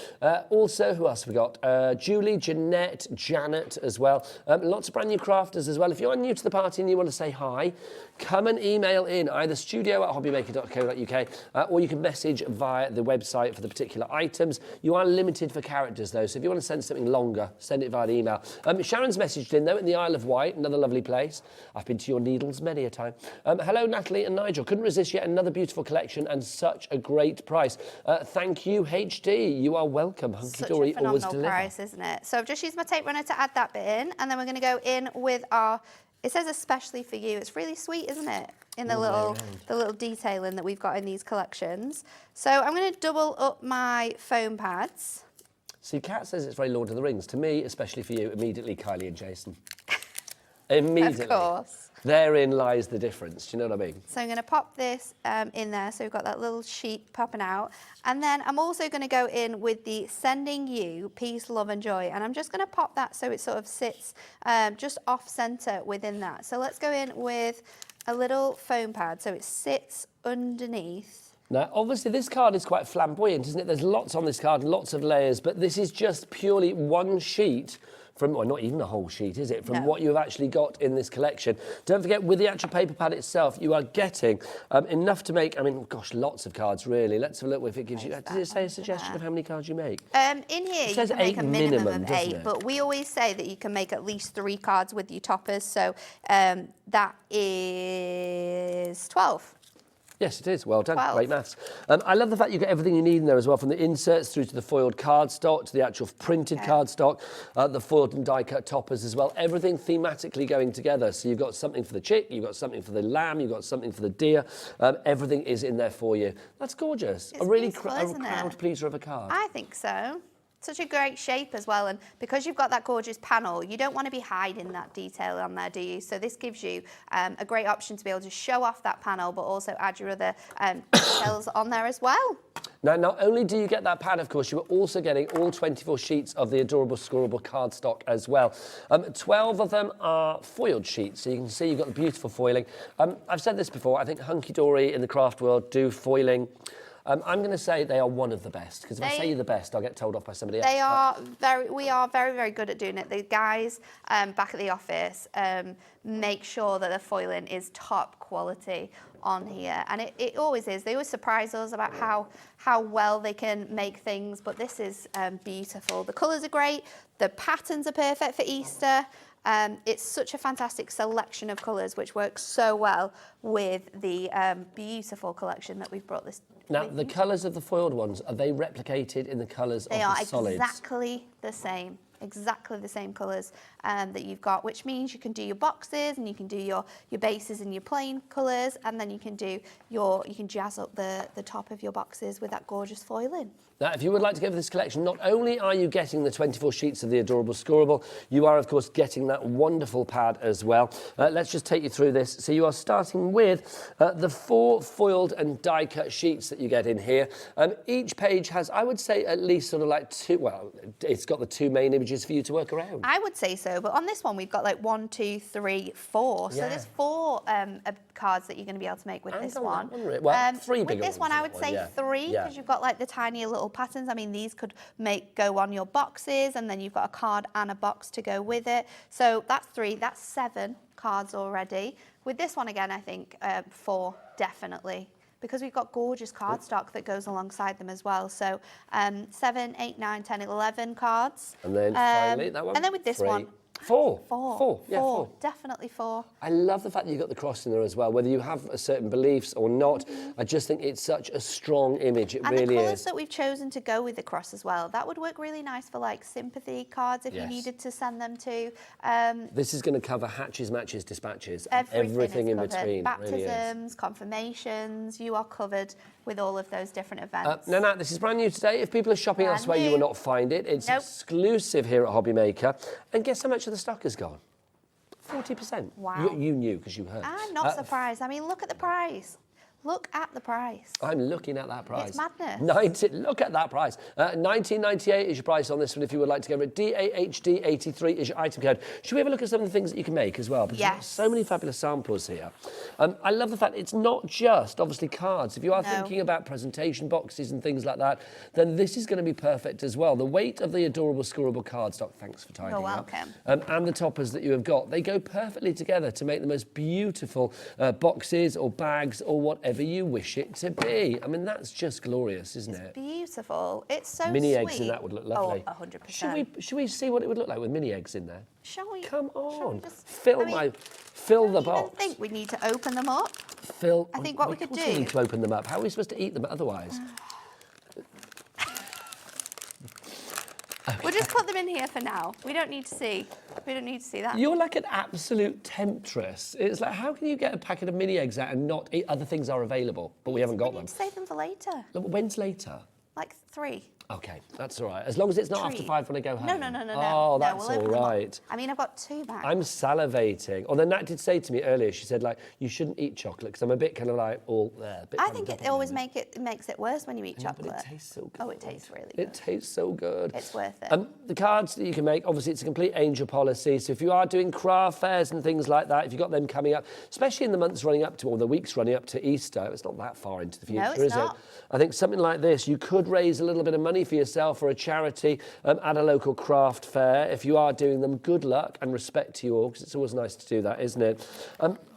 Also, who else have we got? Julie, Jeanette, Janet as well. Lots of brand new crafters as well. If you're new to the party and you want to say hi, come and email in either studio@hobbymaker.co.uk or you can message via the website for the particular items. You are limited for characters though, so if you want to send something longer, send it via the email. Sharon's messaged in though in the Isle of Wight, another lovely place. I've been to your needles many a time. Hello Natalie and Nigel. Couldn't resist yet another beautiful collection and such a great price. Thank you, HD. You are welcome. Hunkydory always delivers. Price, isn't it? So I've just used my tape runner to add that bit in, and then we're going to go in with our. It says especially for you. It's really sweet, isn't it? In the little detailing that we've got in these collections. So I'm going to double up my foam pads. See, Kat says it's very Lord of the Rings. To me, especially for you, immediately Kylie and Jason. Immediately. Of course. Therein lies the difference. Do you know what I mean? So I'm going to pop this in there. So we've got that little sheet popping out. And then I'm also going to go in with the Sending You Peace, Love and Joy. And I'm just going to pop that so it sort of sits just off center within that. So let's go in with a little foam pad so it sits underneath. Now, obviously, this card is quite flamboyant, isn't it? There's lots on this card, lots of layers, but this is just purely one sheet from, or not even a whole sheet, is it? From what you've actually got in this collection. Don't forget, with the actual paper pad itself, you are getting enough to make, I mean, gosh, lots of cards, really. Let's have a look if it gives you, does it say a suggestion of how many cards you make? In here, you can make a minimum of 8, but we always say that you can make at least 3 cards with your toppers, so that is 12. Yes, it is. Well done. 12. Great maths. I love the fact you get everything you need in there as well, from the inserts through to the foiled cardstock, to the actual printed cardstock, the foiled and die-cut toppers as well. Everything thematically going together. So you've got something for the chick, you've got something for the lamb, you've got something for the deer. Everything is in there for you. That's gorgeous. It's a really beautiful, crowd pleaser of a card. I think so. Such a great shape as well, and because you've got that gorgeous panel, you don't want to be hiding that detail on there, do you? So this gives you a great option to be able to show off that panel, but also add your other details on there as well. Now, not only do you get that pad, of course, you are also getting all 24 sheets of the adorable scoreable cardstock as well. 12 of them are foiled sheets, so you can see you've got the beautiful foiling. I've said this before, I think Hunkydory in the craft world do foiling. I'm going to say they are one of the best, because if I say you're the best, I'll get told off by somebody else. We are very, very good at doing it. The guys back at the office make sure that the foiling is top quality on here, and it always is. They always surprise us about how well they can make things, but this is beautiful. The colours are great. The patterns are perfect for Easter. It's such a fantastic selection of colours, which works so well with the beautiful collection that we've brought this. Now, the colours of the foiled ones, are they replicated in the colours of the solids? They are exactly the same. Exactly the same colours that you've got, which means you can do your boxes and you can do your bases in your plain colours, and then you can do you can jazz up the top of your boxes with that gorgeous foiling. Now, if you would like to go for this collection, not only are you getting the 24 sheets of the adorable scoreable, you are, of course, getting that wonderful pad as well. Let's just take you through this. So you are starting with the 4 foiled and die-cut sheets that you get in here. Each page has, I would say, at least sort of like 2, well, it's got the 2 main images for you to work around. I would say so, but on this one, we've got like 1, 2, 3, 4. So there's 4 cards that you're going to be able to make with this one. Well, 3 bigger with this one, I would say 3, because you've got like the tiny little patterns. I mean, these could go on your boxes, and then you've got a card and a box to go with it. So that's 3, that's 7 cards already. With this one again, I think 4 definitely, because we've got gorgeous cardstock that goes alongside them as well. So 7, 8, 9, 10, 11 cards. And then finally that one. And then with this 3. one. 4. Yeah, 4. 4. Definitely 4. I love the fact that you've got the cross in there as well, whether you have a certain beliefs or not. I just think it's such a strong image. It And really the colours is. that we've chosen to go with the cross as well, that would work really nice for like sympathy cards if you Yes. needed to send them to. This is going to cover hatches, matches, dispatches, Everything in is covered. between. It really is. Baptisms, confirmations, you are covered with all of those different events. Now, Nat, this is brand new today. If people are shopping Brand elsewhere, you new. will not find it. It's Nope. exclusive here at Hobby Maker. And guess how much of the stock has gone? 40%. Wow. You knew because you heard. I'm not surprised. I mean, look at the price. Look at the price. I'm looking at that price. It's madness. Look at that price. $19.98 is your price on this one if you would like to go over it. DAHD83 is your item code. Should we have a look at some of the things that you can make as well? Because we've got Yes. so many fabulous samples here. I love the fact it's not just, obviously, cards. If you are thinking about presentation boxes and things like that, then this is going to be perfect as well. The weight of the adorable scoreable cardstock, thanks for tidying You're up, welcome. and the toppers that you have got, they go perfectly together to make the most beautiful boxes or bags or whatever you wish it to be. I mean, that's just glorious, isn't it? Beautiful. It's so Mini sweet. eggs in that would look lovely. Oh, 100%. Should we see what it would look like with mini eggs in there? Shall we? Come shall we on, just- fill I mean, the I box. think we need to open them up. Fill. I think what we of could course do- We need to open them up. How are we supposed to eat them otherwise? We'll just put them in here for now. We don't need to see. We don't need to see that. You're like an absolute temptress. It's like, how can you get a packet of mini eggs out and not eat? Other things are available, but we haven't got We them. need to save them for later. Look, when's later? Like 3. Okay, that's all right. As long as it's not after Treat. 5 when I go home. No. Oh, No, that's we'll all open them up. right. I mean, I've got 2 bags. I'm salivating. Although Nat did say to me earlier, she said, like, you shouldn't eat chocolate because I'm a bit kind of like all there. I think it always makes it worse when you eat Yeah, chocolate. but it tastes so good. Oh, it tastes really good. It tastes so good. It's worth it. The cards that you can make, obviously, it's a complete angel policy. So if you are doing craft fairs and things like that, if you've got them coming up, especially in the months running up to, or the weeks running up to Easter, it's not that far into the future, No, it's is not. it? I think something like this, you could raise a little bit of money for yourself or a charity at a local craft fair. If you are doing them, good luck and respect to you all, because it's always nice to do that, isn't it?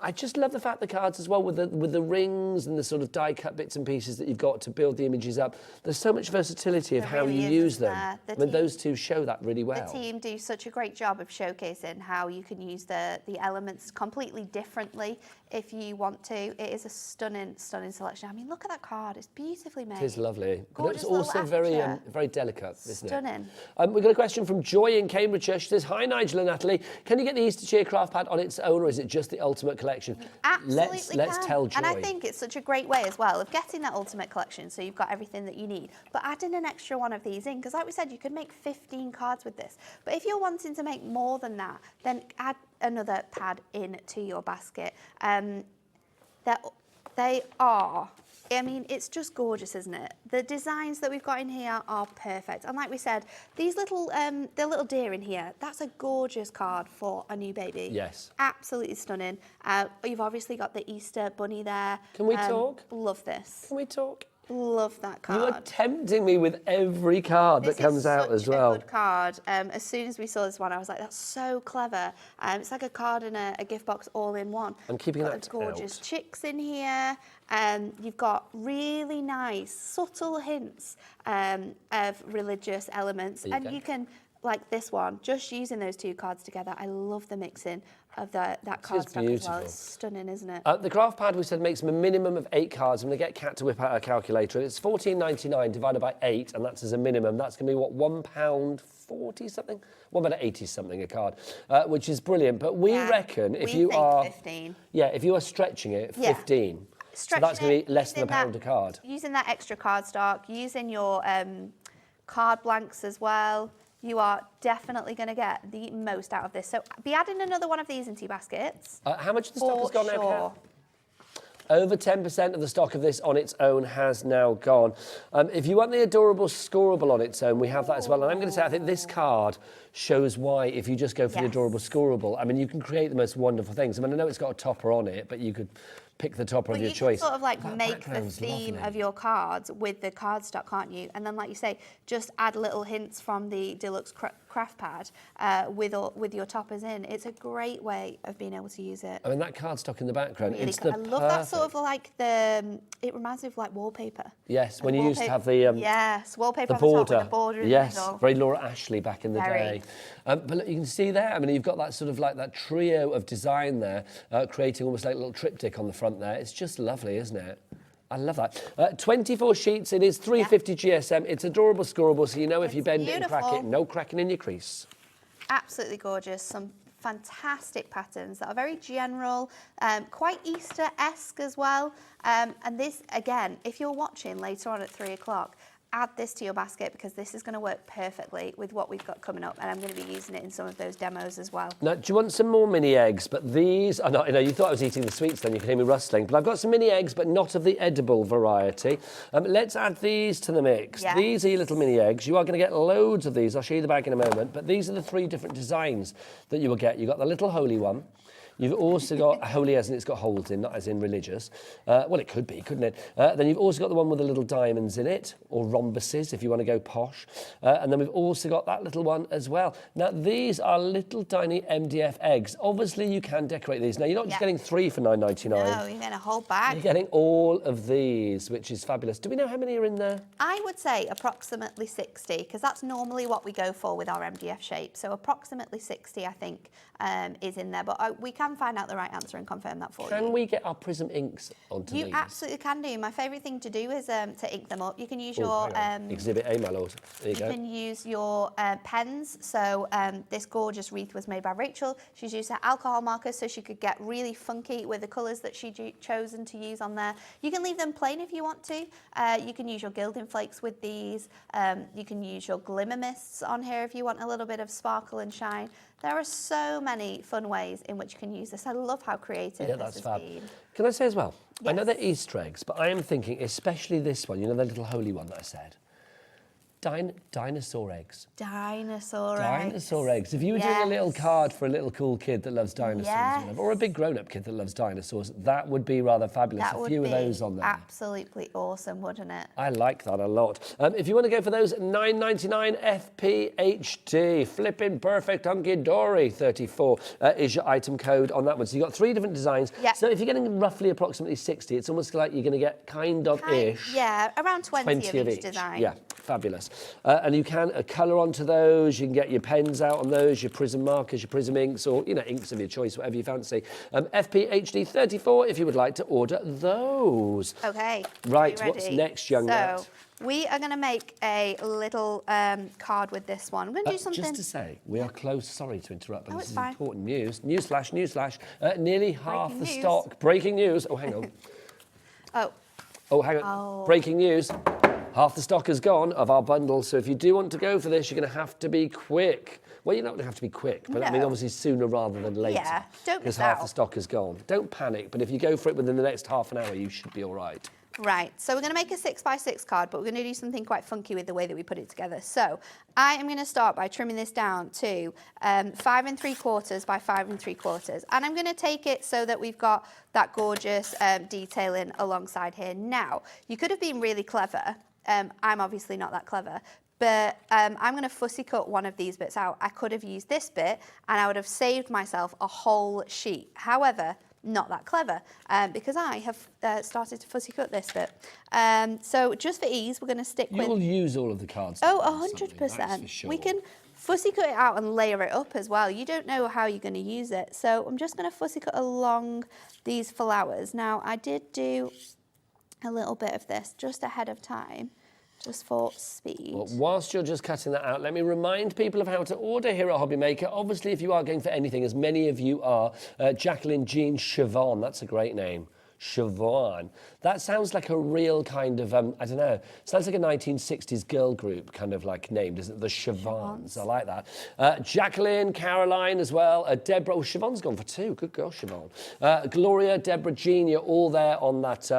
I just love the fact the cards as well, with the rings and the sort of die-cut bits and pieces that you've got to build the images up. There's so much versatility of There how really you is, use isn't them. there? I mean, those two show that really well. The team do such a great job of showcasing how you can use the elements completely differently if you want to. It is a stunning selection. I mean, look at that card. It's beautifully made. It is lovely. But Gorgeous it's also little very, aperture. very delicate, isn't Stunning. it? We've got a question from Joy in Cambridgeshire. She says, hi, Nigel and Natalie. Can you get the Easter Cheer craft pad on its own, or is it just the Ultimate Collection? Absolutely Let's can. tell Joy. And I think it's such a great way as well of getting that ultimate collection, so you've got everything that you need, but adding an extra one of these in, because like we said, you could make 15 cards with this. But if you're wanting to make more than that, then add another pad into your basket. They are, I mean, it's just gorgeous, isn't it? The designs that we've got in here are perfect. And like we said, these little, the little deer in here, that's a gorgeous card for a new baby. Yes. Absolutely stunning. You've obviously got the Easter bunny there. Can we talk? Love this. Can we talk? Love that card. You are tempting me with every card that comes out as well. This is such a good card. As soon as we saw this one, I was like, that's so clever. It's like a card and a gift box all in one. I'm keeping Got that the gorgeous out. chicks in here. You've got really nice, subtle hints of religious elements. There you go. You can, like this one, just using those 2 cards together. I love the mixing of that cardstock as well. beautiful. It's stunning, isn't it? The craft pad, we said, makes a minimum of 8 cards. I'm going to get Kat to whip out her calculator. It's £14.99 divided by 8, and that's as a minimum. That's going to be, what, £1.40 something? £1.80 something a card, which is brilliant. But we reckon if we you think are... 15. Yeah, if you are stretching it, 15. So that's going to be less than £1 a card. Using that extra cardstock, using your card blanks as well, you are definitely going to get the most out of this. So be adding another one of these into your baskets. How much of the stock has gone now, sure. Kat? Over 10% of the stock of this on its own has now gone. If you want the adorable scoreable on its own, we have that as well. And I'm going to say, I think this card shows why, if you just go for the adorable scoreable, I mean, you can create the most wonderful things. I mean, I know it's got a topper on it, but you could pick the topper of your you choice. can sort of like That make the background's theme lovely. of your cards with the cardstock, can't you? And then, like you say, just add little hints from the Deluxe Craft Pad with your toppers in. It's a great way of being able to use it. I mean, that cardstock in the background, Really it's cool. the I love that sort of perfect- like it reminds me of like wallpaper. Yes, when The you used to have the yes, wallpaper the on the top border. with the border in Yes, the middle. very Laura Ashley back in the Very. day. But look, you can see there, I mean, you've got that sort of like that trio of design there, creating almost like a little triptych on the front there. It's just lovely, isn't it? I love that. 24 sheets, it is 350 GSM. It's adorable, scoreable, so you know if you bend it and crack beautiful. it, no cracking in your crease. Absolutely gorgeous. Some fantastic patterns that are very general, quite Easter-esque as well. And this, again, if you're watching later on at 3 o'clock, add this to your basket because this is going to work perfectly with what we've got coming up, and I'm going to be using it in some of those demos as well. Now, do you want some more mini eggs? But these are not, you thought I was eating the sweets then, you could hear me rustling. But I've got some mini eggs, but not of the edible variety. Let's add these to the mix. Yeah. These are your little mini eggs. You are going to get loads of these. I'll show you the bag in a moment. But these are the 3 different designs that you will get. You've got the little holy one. You've also got holy as in it's got holes in, not as in religious. Well, it could be, couldn't it? Then you've also got the one with the little diamonds in it, or rhombuses if you want to go posh. And then we've also got that little one as well. Now, these are little tiny MDF eggs. Obviously, you can decorate these. Now, you're not just getting 3 for £9.99. No, you're getting a whole bag. You're getting all of these, which is fabulous. Do we know how many are in there? I would say approximately 60, because that's normally what we go for with our MDF shape. So approximately 60, I think, is in there. But we can find out the right answer and confirm that for you. Can we get our Prism inks onto these? You absolutely can do. My favourite thing to do is to ink them up. You can use Oh, your hang on. Exhibit A, my lord. There you go. You can use your pens. So this gorgeous wreath was made by Rachel. She's used her alcohol markers so she could get really funky with the colours that she'd chosen to use on there. You can leave them plain if you want to. You can use your gilding flakes with these. You can use your glimmer mists on here if you want a little bit of sparkle and shine. There are so many fun ways in which you can use this. I love how creative Yeah, this that's has fab. been. Can I say as well? I know Yes. they're Easter eggs, but I am thinking, especially this one, you know, the little holy one that I said. Dinosaur eggs. Dinosaur Dinosaur eggs. If you were doing a little card for a little cool kid that loves dinosaurs, Yes. or a big grown-up kid that loves dinosaurs, that would be rather fabulous. That A would few be of those on there. absolutely awesome, wouldn't it? I like that a lot. If you want to go for those $9.99 FPHD, flipping perfect Hunkydory 34 is your item code on that one. So you've got 3 different designs. Yeah. So if you're getting roughly approximately 60, it's almost like you're going to get kind of-ish. Yeah, around 20 of each design. Yeah, fabulous. And you can colour onto those. You can get your pens out on those, your Prism markers, your Prism inks, or, inks of your choice, whatever you fancy. FPHD 34 if you would like to order those. Okay. Right, you what's ready? next, young Nat? So, we are going to make a little card with this one. I'm going to do something. Just to say, we are close. Sorry to interrupt, but Oh, this it's is fine. important news. Newsflash. Nearly half Breaking the news. stock. Breaking news. Oh, hang on. Oh, Hang on. Breaking news. Half the stock is gone of our bundle, so if you do want to go for this, you're going to have to be quick. Well, you're not going to have to be quick, but I mean, No. obviously sooner rather than later. Yeah, don't because miss half the out. stock is gone. Don't panic, but if you go for it within the next half an hour, you should be all right. right. So we're going to make a 6x6 card, but we're going to do something quite funky with the way that we put it together. So I am going to start by trimming this down to 5 3/4 by 5 3/4. And I'm going to take it so that we've got that gorgeous detailing alongside here. Now, you could have been really clever. I'm obviously not that clever. But I'm going to fussy cut one of these bits out. I could have used this bit and I would have saved myself a whole sheet. However, not that clever because I have started to fussy cut this bit. So just for ease, we're going to stick with... You'll use all of the cards. Oh, on something, that's for 100%. sure. We can fussy cut it out and layer it up as well. You don't know how you're going to use it. So I'm just going to fussy cut along these flowers. Now, I did do a little bit of this just ahead of time, just for speed. Well, whilst you're just cutting that out, let me remind people of how to order here at Hobby Maker. Obviously, if you are going for anything, as many of you are, Jacqueline Jean Siobhan, that's a great name. Siobhan. That sounds like a real kind of, I don't know, sounds like a 1960s girl group kind of like name, doesn't it? The Siobhans. I like that. Jacqueline, Caroline as well, Deborah. Oh, Siobhan's gone for 2. Good girl, Siobhan. Gloria, Deborah, Jean, you're all there on that,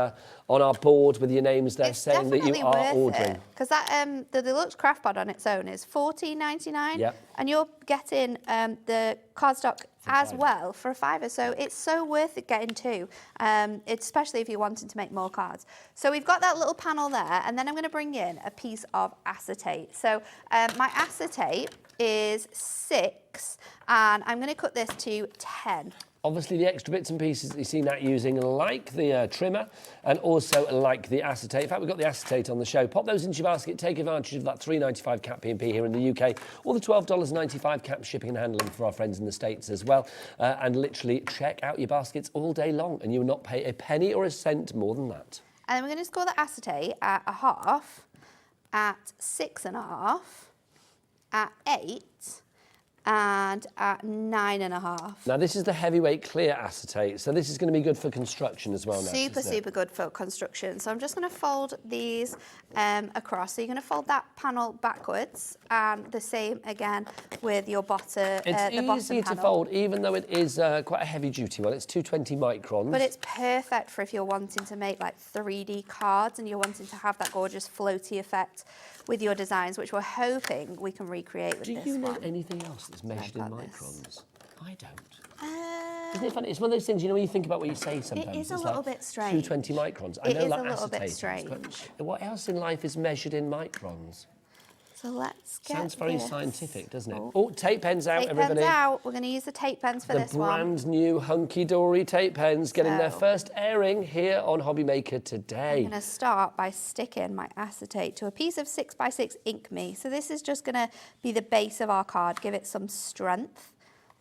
on our board with your names there saying that you are ordering. Because that the Deluxe Craft Pad on its own is $14.99. Yep. And you're getting the cardstock as well for a £5. So it's so worth it getting two, especially if you're wanting to make more cards. So we've got that little panel there, and then I'm going to bring in a piece of acetate. So my acetate is 6, and I'm going to cut this to 10. Obviously, the extra bits and pieces that you see Nat using, like the trimmer and also like the acetate. In fact, we've got the acetate on the show. Pop those into your basket. Take advantage of that $3.95 cap P&P here in the UK, or the $12.95 cap shipping and handling for our friends in the States as well. And literally check out your baskets all day long, and you will not pay a penny or a cent more than that. And then we're going to score the acetate at 1/2, at 6.5, at 8, and at 9.5. Now, this is the heavyweight clear acetate, so this is going to be good for construction as well. Super good for construction. So I'm just going to fold these across. So you're going to fold that panel backwards, and the same again with your bottom. It's easy to fold, even though it is quite a heavy-duty one. It's 220 microns. But it's perfect for if you're wanting to make like 3D cards and you're wanting to have that gorgeous floaty effect with your designs, which we're hoping we can recreate with this one. Do you know anything else that's measured in microns? I don't. Isn't it funny? It's one of those things, you know, when you think about what you say sometimes. It is a little bit strange. 220 microns. I know, like, a little bit strange. But what else in life is measured in microns? So let's get Sounds very scientific, doesn't it? Oh, tape pens out, everybody. Tape pens out. We're going to use the tape pens for this one. The brand new Hunkydory tape pens getting their first airing here on Hobby Maker today. I'm going to start by sticking my acetate to a piece of 6x6 Ink Me. So this is just going to be the base of our card, give it some strength.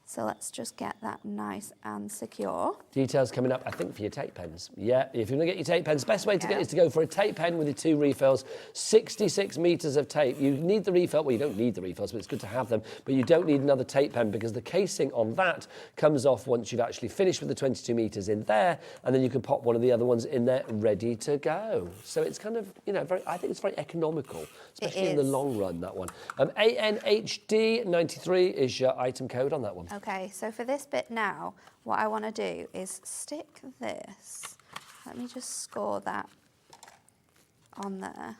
So let's just get that nice and secure. Details coming up, I think, for your tape pens. Yeah, if you're going to get your tape pens, best way to get is to go for a tape pen with your 2 refills, 66 metres of tape. You need the refill, well, you don't need the refills, but it's good to have them, but you don't need another tape pen because the casing on that comes off once you've actually finished with the 22 metres in there, and then you can pop one of the other ones in there ready to go. So it's kind of, you know, I think it's very economical, especially in the long run, that one. ANHD93 is your item code on that one. Okay, so for this bit now, what I want to do is stick this. Let me just score that on there.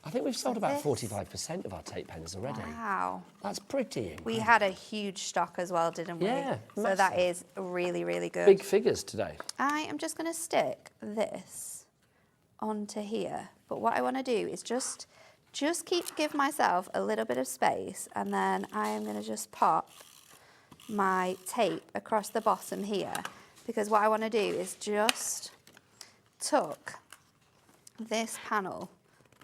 I think we've sold about 45% of our tape pens already. Wow. That's pretty incredible. We had a huge stock as well, didn't we? Yeah, so massive. that is really, really good. Big figures today. I am just going to stick this onto here. But what I want to do is just give myself a little bit of space, and then I am going to just pop my tape across the bottom here, because what I want to do is just tuck this panel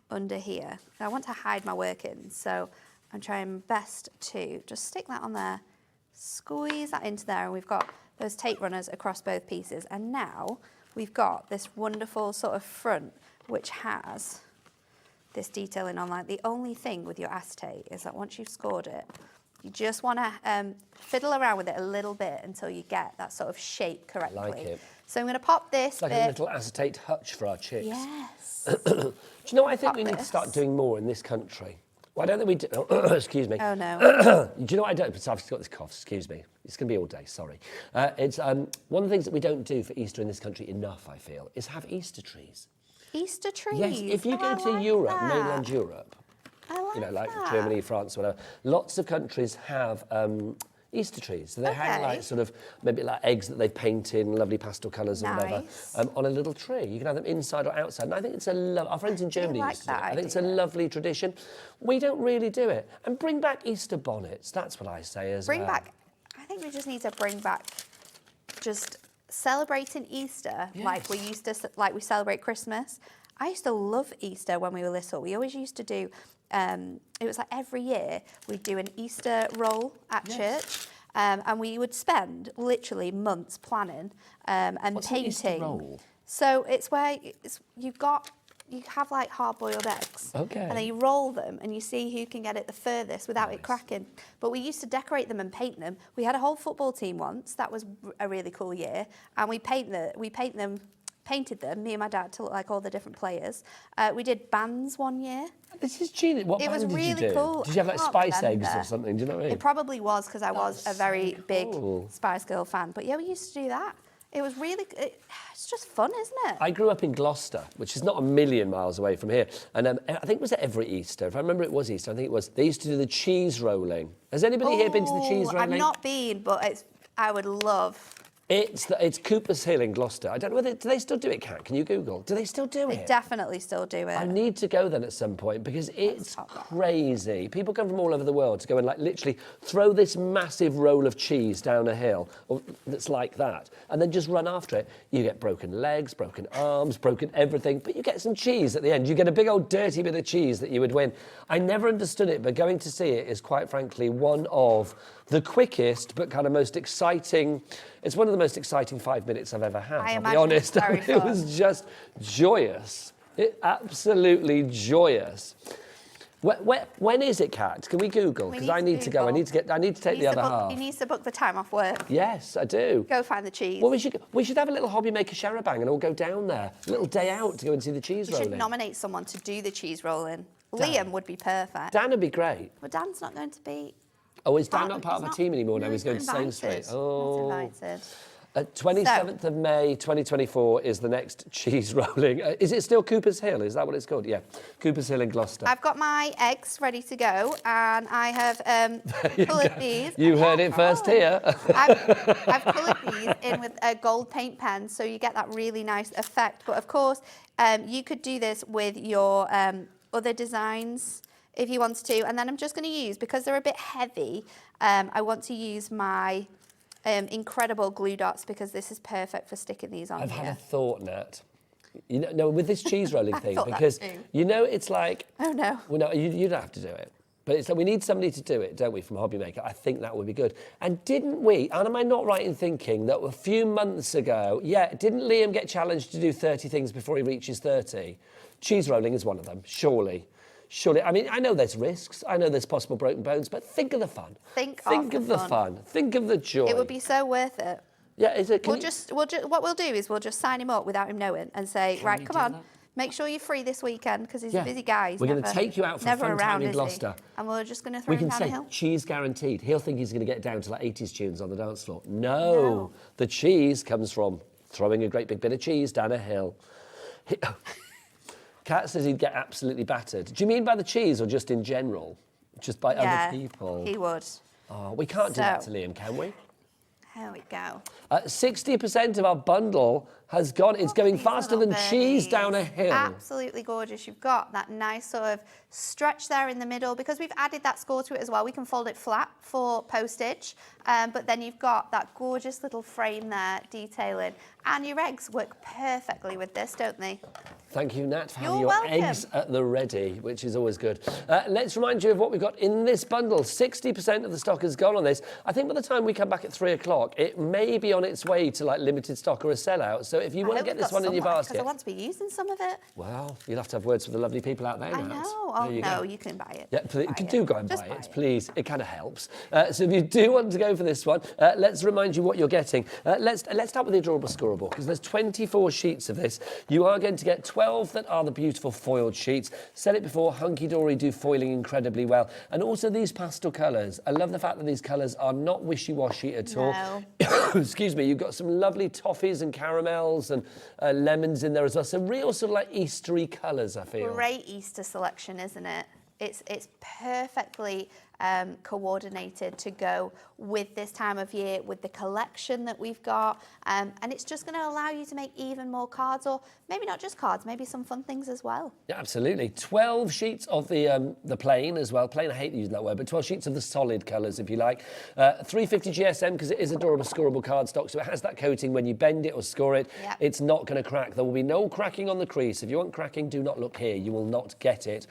under here. I want to hide my workings, so I'm trying best to just stick that on there, squeeze that into there, and we've got those tape runners across both pieces. And now we've got this wonderful sort of front which has this detailing on. Like, the only thing with your acetate is that once you've scored it, you just want to fiddle around with it a little bit until you get that sort of shape correctly. Like it. So I'm going to pop this It's like a little acetate hutch for our chicks. Yes. Do you know what I think we need to start doing more in this country? Well, I don't think we do. Excuse me. Oh, no. Do you know what I don't? I've got this cough, excuse me. It's going to be all day, sorry. It's one of the things that we don't do for Easter in this country enough, I feel, is have Easter trees. Easter trees? Yes, if you go to Europe, mainland Europe, you know, like Germany, France, whatever, lots of countries have Easter trees. So they hang like sort of maybe like eggs that they've painted in lovely pastel colours or whatever on a little tree. You can have them inside or outside. And I think it's our friends in Germany used to do it. I think it's a lovely tradition. We don't really do it. And bring back Easter bonnets. That's what I say as well. I think we just need to bring back just celebrating Easter like we used to, like we celebrate Christmas. I used to love Easter when we were little. We always used to do, it was like every year we'd do an Easter roll at church, and we would spend literally months planning and painting. An Easter roll? So it's where you have like hard-boiled eggs, and then you roll them and you see who can get it the furthest without it cracking. But we used to decorate them and paint them. We had a whole football team once. That was a really cool year, and we painted them, me and my dad, to look like all the different players. We did bands one year. This is cheating. What band did you do? It was really cool. Did you have like Spice Eggs or something? Do you know what I mean? It probably was, because I was a very big Spice Girl fan. But yeah, we used to do that. It was really, it's just fun, isn't it? I grew up in Gloucester, which is not a million miles away from here. And I think it was every Easter. If I remember it was Easter, I think it was. They used to do the cheese rolling. Has anybody here been to the cheese rolling? I've not been, but I would love. It's Cooper's Hill in Gloucester. I don't know whether, do they still do it, Kat? Can you Google? Do they still do it? They definitely still do it. I need to go then at some point because it's crazy. People come from all over the world to go and like literally throw this massive roll of cheese down a hill that's like that and then just run after it. You get broken legs, broken arms, broken everything, but you get some cheese at the end. You get a big old dirty bit of cheese that you would win. I never understood it, but going to see it is quite frankly one of the quickest but kind of most exciting. It's one of the most exciting 5 minutes I've ever had, I'll be honest. It was just joyous. Absolutely joyous. When is it, Kat? Can we Google? Because I need to go. I need to take the other half. He needs to book the time off work. Yes, I do. Go find the cheese. Well, we should have a little hobby maker sharabang and all go down there. A little day out to go and see the cheese rolling. We should nominate someone to do the cheese rolling. Liam would be perfect. Dan would be great. But Dan's not going to be. Oh, is Dan not part of our team anymore now? He's going to Sainsbury's. Oh. Not invited. 27th of May 2024 is the next cheese rolling. Is it still Cooper's Hill? Is that what it's called? Yeah, Cooper's Hill in Gloucester. I've got my eggs ready to go and I have coloured these. You heard it first here. I've coloured these in with a gold paint pen so you get that really nice effect. But of course, you could do this with your other designs if you wanted to. And then I'm just going to use, because they're a bit heavy, I want to use my incredible glue dots because this is perfect for sticking these on. I've had a thought, Nat. You know, no, with this cheese rolling thing, because you know it's like. Oh no. Well, no, you don't have to do it. But it's like we need somebody to do it, don't we, from Hobby Maker? I think that would be good. And didn't we, and am I not right in thinking that a few months ago, didn't Liam get challenged to do 30 things before he reaches 30? Cheese rolling is one of them, surely. Surely, I mean, I know there's risks, I know there's possible broken bones, but think of the fun. Think of the fun. Think of the joy. It would be so worth it. Yeah, is it? What we'll do is we'll just sign him up without him knowing and say, right, come on, make sure you're free this weekend because he's a busy guy. We're going to take you out for a fun time in Gloucester. And we're just going to throw him down the hill. We can say cheese guaranteed. He'll think he's going to get down to like 80s tunes on the dance floor. No, the cheese comes from throwing a great big bit of cheese down a hill. Kat says he'd get absolutely battered. Do you mean by the cheese or just in general? Just by other people? He would. Oh, we can't do that to Liam, can we? There we go. 60% of our bundle has gone. It's going faster than cheese down a hill. Absolutely gorgeous. You've got that nice sort of stretch there in the middle. Because we've added that score to it as well, we can fold it flat for postage. But then you've got that gorgeous little frame there detailing. And your eggs work perfectly with this, don't they? Thank you, Nat, for having your eggs at the ready, which is always good. Let's remind you of what we've got in this bundle. 60% of the stock has gone on this. I think by the time we come back at 3 o'clock, it may be on its way to like limited stock or a sellout. So if you want to get this one in your basket. Because I want to be using some of it. Well, you'll have to have words with the lovely people out there, Nat. I know. Oh, no, you can buy it. Yeah, please, do go and buy it, please. It kind of helps. So if you do want to go for this one, let's remind you what you're getting. Let's start with the adorable scorable, because there's 24 sheets of this. You are going to get 12 that are the beautiful foiled sheets. Said it before, Hunkydory do foiling incredibly well. And also these pastel colours. I love the fact that these colours are not wishy-washy at all. Excuse me, you've got some lovely toffees and caramels and lemons in there as well. So real sort of like Eastery colours, I feel. Great Easter selection, isn't it? It's perfectly coordinated to go with this time of year, with the collection that we've got, and it's just going to allow you to make even more cards, or maybe not just cards, maybe some fun things as well. Yeah, absolutely. 12 sheets of the plain as well. Plain, I hate using that word, but 12 sheets of the solid colours, if you like. 350 GSM, because it is adorable scoreable cardstock, so it has that coating when you bend it or score it. Yep. It's not going to crack. There will be no cracking on the crease. If you want cracking, do not look here. You will not get it.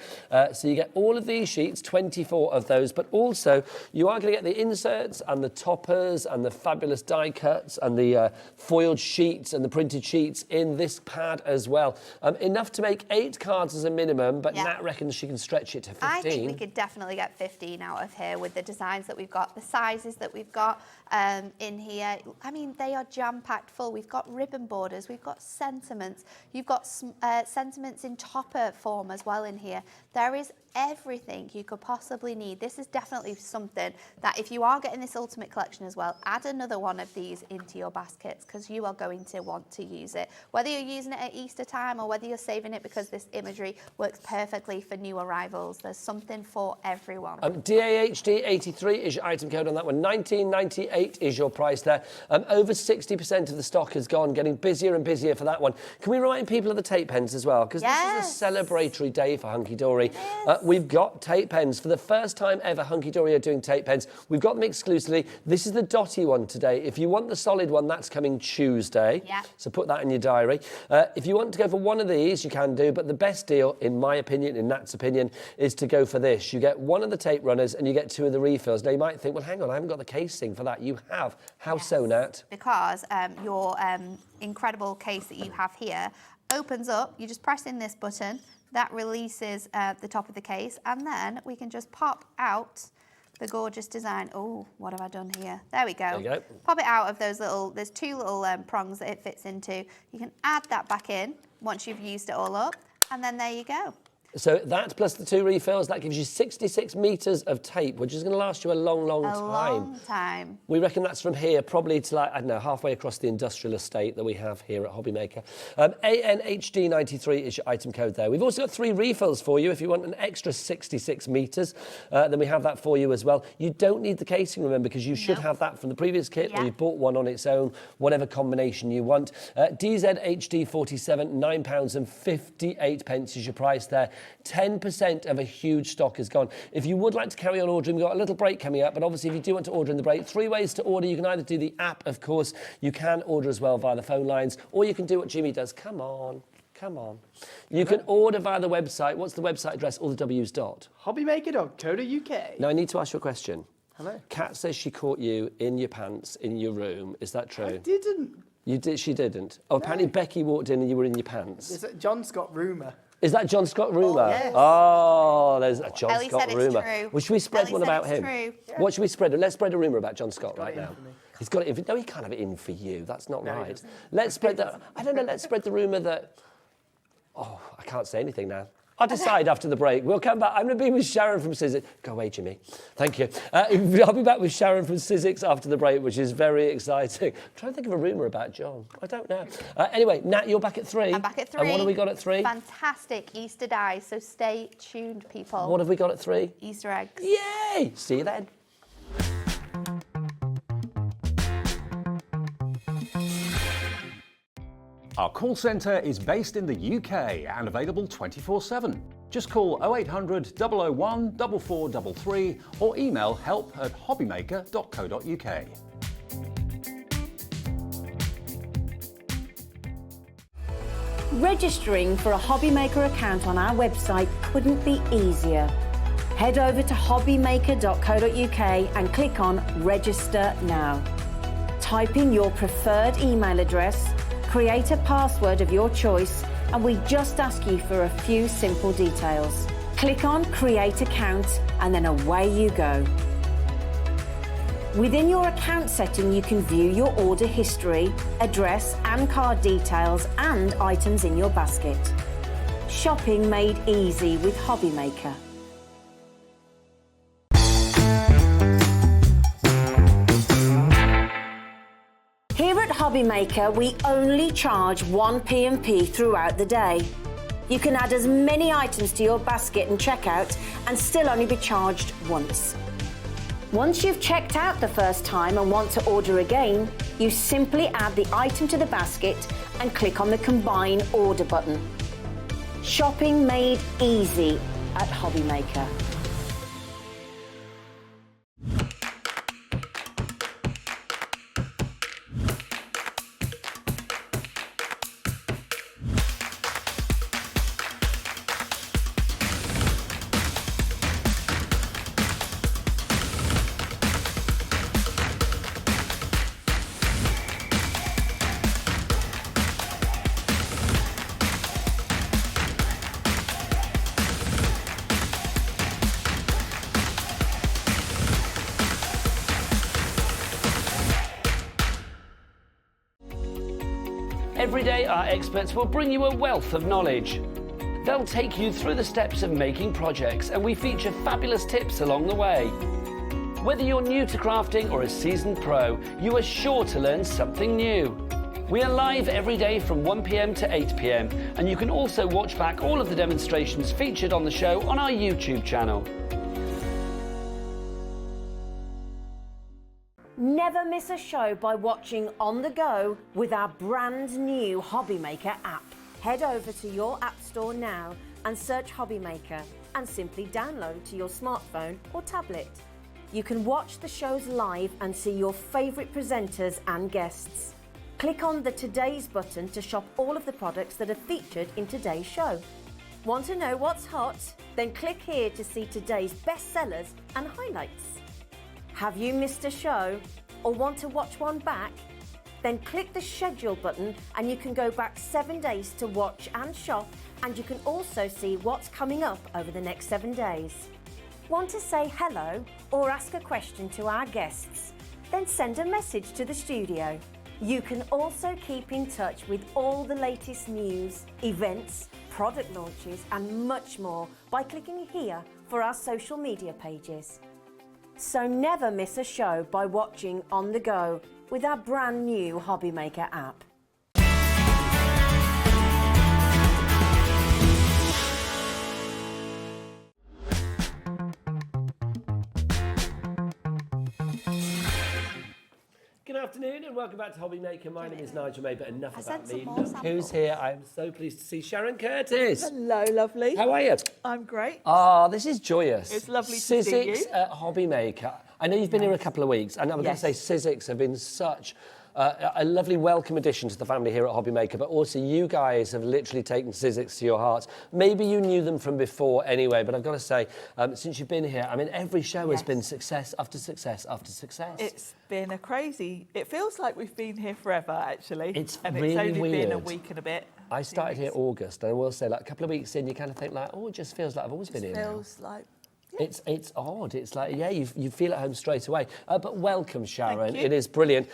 So you get all of these sheets, 24 of those, but also you are going to get the inserts and the toppers and the fabulous die cuts and the foiled sheets and the printed sheets in this pad as well. Enough to make 8 cards as a minimum, but Nat reckons she can stretch it to 15. I think we could definitely get 15 out of here with the designs that we've got, the sizes that we've got in here. I mean, they are jam-packed full. We've got ribbon borders, we've got sentiments, you've got sentiments in topper form as well in here. There is everything you could possibly need. This is definitely something that if you are getting this ultimate collection as well, add another one of these into your baskets because you are going to want to use it. Whether you're using it at Easter time or whether you're saving it because this imagery works perfectly for new arrivals, there's something for everyone. DAHD83 is your item code on that one. $19.98 is your price there. Over 60% of the stock has gone, getting busier and busier for that one. Can we remind people of the tape pens as well? Because this is a celebratory day for Hunkydory. We've got tape pens. For the first time ever, Hunkydory are doing tape pens. We've got them exclusively. This is the dotty one today. If you want the solid one, that's coming Tuesday. Yeah. So put that in your diary. If you want to go for one of these, you can do, but the best deal, in my opinion, in Nat's opinion, is to go for this. You get one of the tape runners and you get two of the refills. Now, you might think, well, hang on, I haven't got the casing for that. You have. How so, Nat? Because your incredible case that you have here opens up, you just press in this button, that releases the top of the case, and then we can just pop out the gorgeous design. Oh, what have I done here? There we go. There you go. Pop it out of those little, there's two little prongs that it fits into. You can add that back in once you've used it all up, and then there you go. So that plus the two refills, that gives you 66 metres of tape, which is going to last you a long, long time. A long time. We reckon that's from here, probably to like, I don't know, halfway across the industrial estate that we have here at Hobbymaker. ANHD93 is your item code there. We've also got 3 refills for you if you want an extra 66 metres. Then we have that for you as well. You don't need the casing, remember, because you should have that from the previous kit or you bought one on its own, whatever combination you want. DZHD47, £9.58 is your price there. 10% of a huge stock is gone. If you would like to carry on ordering, we've got a little break coming up, but obviously if you do want to order in the break, 3 ways to order. You can either do the app, of course. You can order as well via the phone lines, or you can do what Jimmy does. Come on. You can order via the website. What's the website address? All the W's dot. Hobbymaker.co.uk. Now, I need to ask you a question. Hello. Kat says she caught you in your pants in your room. Is that true? I didn't. You did? She didn't? Oh, apparently Becky walked in and you were in your pants. It's a John Scott rumour. Is that John Scott rumour? Oh, yes. Oh, there's a John Ellie Scott said it's rumour. true. Well, should we spread Ellie one said about it's him? true. Yeah. What should we spread? Let's spread a rumour about John Scott right it in now. for me. He's got it in. No, he can't have it in for you. That's not No, he right. doesn't. Let's spread that. I don't know. Let's spread the rumour that. Oh, I can't say anything now. I'll decide after the break. We'll come back. I'm going to be with Sharon from Sizzix. Go away, Jimmy. Thank you. I'll be back with Sharon from Sizzix after the break, which is very exciting. I'm trying to think of a rumour about John. I don't know. Anyway, Nat, you're back at 3. I'm back at 3. And what have we got at 3? Fantastic Easter dies, so stay tuned, people. What have we got at 3? Easter eggs. Yay! See you then. Our call centre is based in the UK and available 24/7. Just call 0800 001 4433 or email help@hobbymaker.co.uk. Registering for a Hobbymaker account on our website couldn't be easier. Head over to hobbymaker.co.uk and click on Register Now. Type in your preferred email address, create a password of your choice, and we just ask you for a few simple details. Click on Create Account and then away you go. Within your account setting, you can view your order history, address and card details and items in your basket. Shopping made easy with Hobbymaker. Here at Hobbymaker, we only charge 1 P&P throughout the day. You can add as many items to your basket and checkout and still only be charged once. Once you've checked out the first time and want to order again, you simply add the item to the basket and click on the Combine Order button. Shopping made easy at Hobbymaker. Every day, our experts will bring you a wealth of knowledge. They'll take you through the steps of making projects, and we feature fabulous tips along the way. Whether you're new to crafting or a seasoned pro, you are sure to learn something new. We are live every day from 1 p.m. to 8 p.m, and you can also watch back all of the demonstrations featured on the show on our YouTube channel. Never miss a show by watching on the go with our brand new Hobby Maker app. Head over to your app store now and search Hobby Maker and simply download to your smartphone or tablet. You can watch the shows live and see your favourite presenters and guests. Click on the Today's button to shop all of the products that are featured in today's show. Want to know what's hot? Then click here to see today's bestsellers and highlights. Have you missed a show or want to watch one back? Then click the schedule button and you can go back 7 days to watch and shop, and you can also see what's coming up over the next 7 days. Want to say hello or ask a question to our guests? Then send a message to the studio. You can also keep in touch with all the latest news, events, product launches and much more by clicking here for our social media pages. So never miss a show by watching on the go with our brand new Hobby Maker app. Good afternoon and welcome back to Hobby Maker. My name is Nigel May, but enough I about sent some me. more Look samples. who's here. I'm so pleased to see Sharon Curtis. Hello, lovely. How are you? I'm great. Ah, this is joyous. It's lovely to see Sizzix you. Hobby Maker. I know you've been here a couple of weeks, and I'm going to say Sizzix have been such a lovely welcome addition to the family here at Hobby Maker, but also you guys have literally taken Sizzix to your hearts. Maybe you knew them from before anyway, but I've got to say, since you've been here, I mean, every show has been success after success after success. It's been a crazy... It feels like we've been here forever, actually. It's and really it's only been a weird. week and a bit. I started here August, and I will say, like, a couple of weeks in, you kind of think, like, oh, it just feels like I've always been here now. Feels like... It's odd. It's like, yeah, you feel at home straight away. But welcome, Sharon. Thank you. It is brilliant.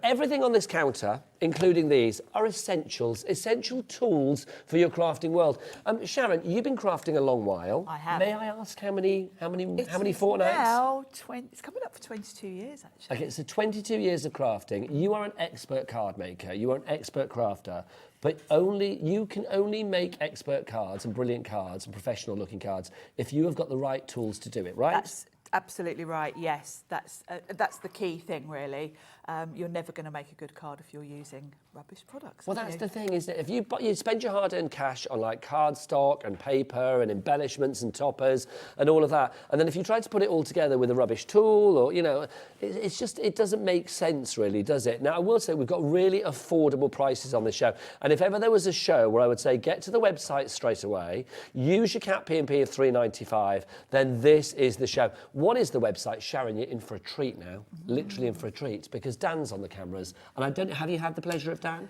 Everything on this counter, including these, are essentials, essential tools for your crafting world. Sharon, you've been crafting a long while. I have. May I ask how many It's fortnights? Now, it's coming up for 22 years, actually. Okay, so 22 years of crafting. You are an expert card maker. You are an expert crafter. But you can only make expert cards and brilliant cards and professional looking cards if you have got the right tools to do it, right? That's absolutely right, yes. That's the key thing, really. You're never going to make a good card if you're using rubbish products. Well, are that's you? the thing, is that if you spend your hard-earned cash on like cardstock and paper and embellishments and toppers and all of that, and then if you try to put it all together with a rubbish tool, or it doesn't make sense, really, does it? Now, I will say we've got really affordable prices on the show, and if ever there was a show where I would say get to the website straight away, use your Cat P&P of $3.95, then this is the show. What is the website? Sharon, you're in for a treat now, literally in for a treat, because Dan's on the cameras, and have you had the pleasure of Dan?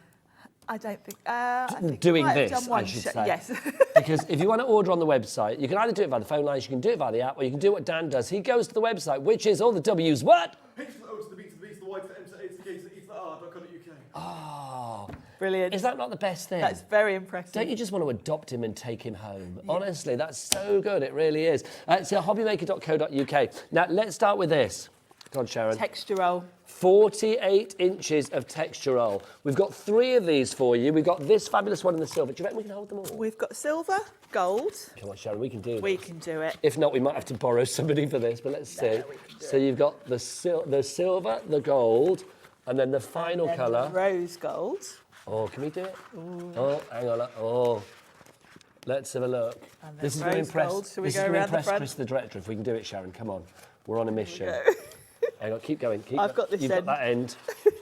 I don't think... I think Doing I might have this, done one I should say. Yes. Because if you want to order on the website, you can either do it via the phone lines, you can do it via the app, or you can do what Dan does. He goes to the website, which is all the W's, what? H to the O to the B to the B to the Y to the M to the A to the K to the E to the R.co.uk. Oh, Brilliant. is that not the best thing? That's very impressive. Don't you just want to adopt him and take him home? Yeah. Honestly, that's so good. It really is. So hobbymaker.co.uk. Now, let's start with this. Go on, Sharon. Texture roll. 48 inches of texture roll. We've got 3 of these for you. We've got this fabulous one in the silver. Do you reckon we can hold them all? We've got silver, gold. Come on, Sharon, we can do this. We can do it. If not, we might have to borrow somebody for this, but let's see. So you've got the silver, the gold, and then the final colour. Rose gold. Oh, can we do it? Ooh. Oh, hang on. Oh. Let's have a look. This is going to impress. Shall we go around the front? Chris, the director. If we can do it, Sharon, come on. We're on a mission. Hang on, keep going. I've got this You've end. got that end.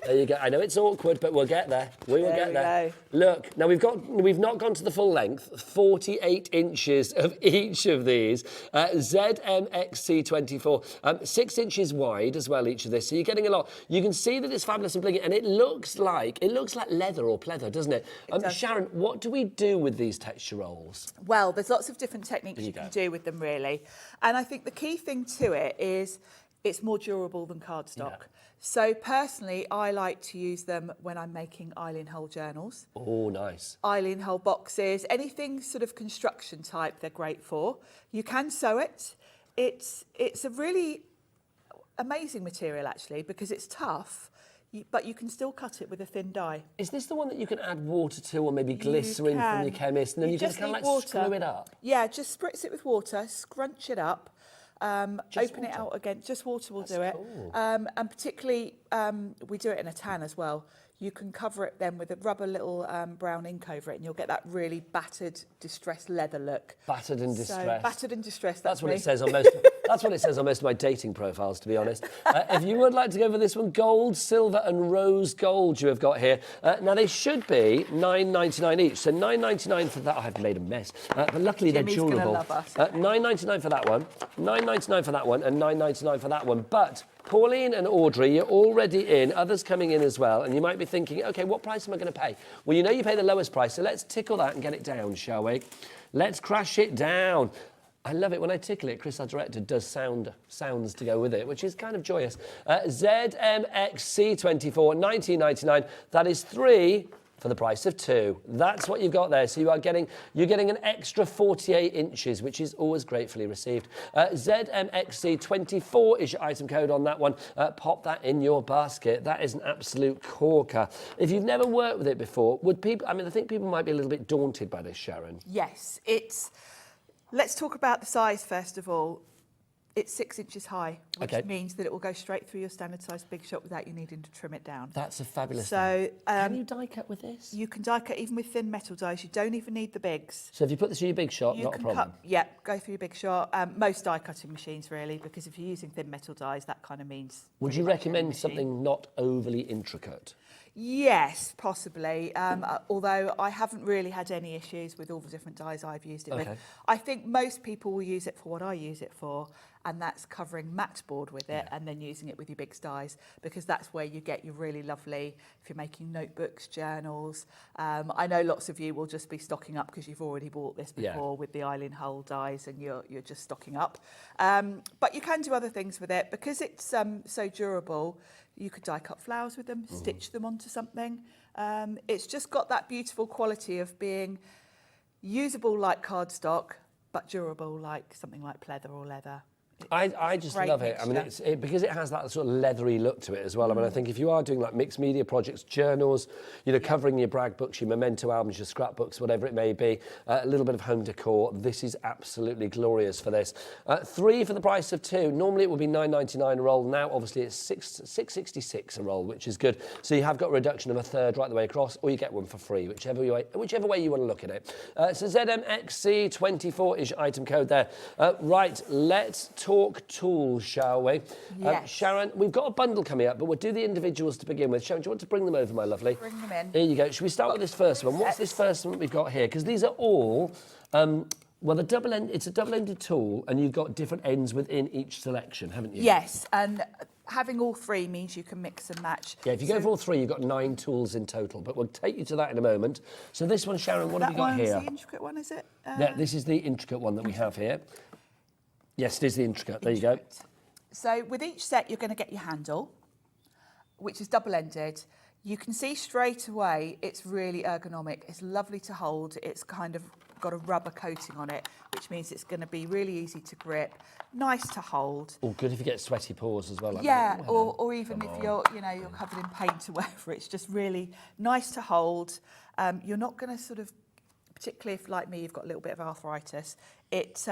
There you go. I know it's awkward, but we'll get there. We will get there. Look, now we've not gone to the full length. 48 inches of each of these. ZMXC24. 6 inches wide as well, each of this. So you're getting a lot. You can see that it's fabulous and blingy, and it looks like leather or pleather, doesn't it? Sharon, what do we do with these texture rolls? Well, there's lots of different techniques you can do with them, really. And I think the key thing to it is it's more durable than cardstock. Yeah. So personally, I like to use them when I'm making Eileen Hull journals. Oh, nice. Eileen Hull boxes, anything sort of construction type, they're great for. You can sew it. It's a really amazing material actually, because it's tough, but you can still cut it with a thin die. Is this the one that you can add water to, or maybe glycerin from your chemist, and then you can just kind of need like water. screw it up? Yeah, just spritz it with water, scrunch it up, Just open it water? out again. Just water will That's do it. cool. And particularly, we do it in a tan as well. You can cover it then with a rubber little brown ink over it, and you'll get that really battered, distressed leather look. Battered and So, distressed. battered and distressed. That's what me. it says on most. That's what it says on most of my dating profiles, to be honest. If you would like to go for this one, gold, silver, and rose gold, you have got here. Now they should be $9.99 each, so $9.99 for that. I've made a mess, but luckily Jimmy's they're gonna durable. love us. $9.99 for that one, $9.99 for that one, and $9.99 for that one. But Pauline and Audrey, you're already in. Others coming in as well, and you might be thinking, okay, what price am I going to pay? Well, you know you pay the lowest price, so let's tickle that and get it down, shall we? Let's crash it down. I love it when I tickle it. Chris, our director, does sounds to go with it, which is kind of joyous. ZMXC24, $19.99. That is 3 for the price of 2. That's what you've got there. So you're getting an extra 48 inches, which is always gratefully received. ZMXC24 is your item code on that one. Pop that in your basket. That is an absolute corker. If you've never worked with it before, I think people might be a little bit daunted by this, Sharon. Yes, let's talk about the size first of all. It's 6 inches high, which means that it will go straight through your standard size big shot without you needing to trim it down. That's a fabulous thing. So, can you die cut with this? You can die cut even with thin metal dies. You don't even need the bigs. So if you put this in your big shot, not a problem? Go through your big shot. Most die cutting machines really, because if you're using thin metal dies, that kind of means... Would you recommend something not overly intricate? Yes, possibly. Although I haven't really had any issues with all the different dies I've used it with. I think most people will use it for what I use it for, and that's covering mat board with it and then using it with your big dies, because that's where you get your really lovely, if you're making notebooks, journals. I know lots of you will just be stocking up because you've already bought this before with the Eileen Hull dies, and you're just stocking up. But you can do other things with it because it's so durable. You could die cut flowers with them, stitch them onto something. It's just got that beautiful quality of being usable like cardstock, but durable like something like pleather or leather. I just love it. I mean, because it has that sort of leathery look to it as well. I mean, I think if you are doing like mixed media projects, journals, covering your brag books, your memento albums, your scrapbooks, whatever it may be, a little bit of home decor, this is absolutely glorious for this. 3 for the price of 2. Normally it would be $9.99 a roll. Now, obviously, it's $6.66 a roll, which is good. So you have got a reduction of a third right the way across, or you get one for free, whichever way you want to look at it. So ZMXC24 is your item code there. Right, let's talk tools, shall we? Yes. Sharon, we've got a bundle coming up, but we'll do the individuals to begin with. Sharon, do you want to bring them over, my lovely? Bring them in. Here you go. Should we start with this first one? What's this first one we've got here? Because these are all, it's a double-ended tool, and you've got different ends within each selection, haven't you? Yes, and having all 3 means you can mix and match. Yeah, if you go for all 3, you've got 9 tools in total, but we'll take you to that in a moment. So this one, Sharon, what have we got here? That one's the intricate one, is it? Yeah, this is the intricate one that we have here. Yes, it is the intricate. There you go. So with each set, you're going to get your handle, which is double-ended. You can see straight away it's really ergonomic. It's lovely to hold. It's kind of got a rubber coating on it, which means it's going to be really easy to grip, nice to hold. Oh, good if you get sweaty paws as well. Yeah, or even if you're covered in paint or whatever, it's just really nice to hold. You're not going to sort of, particularly if like me, you've got a little bit of arthritis. It's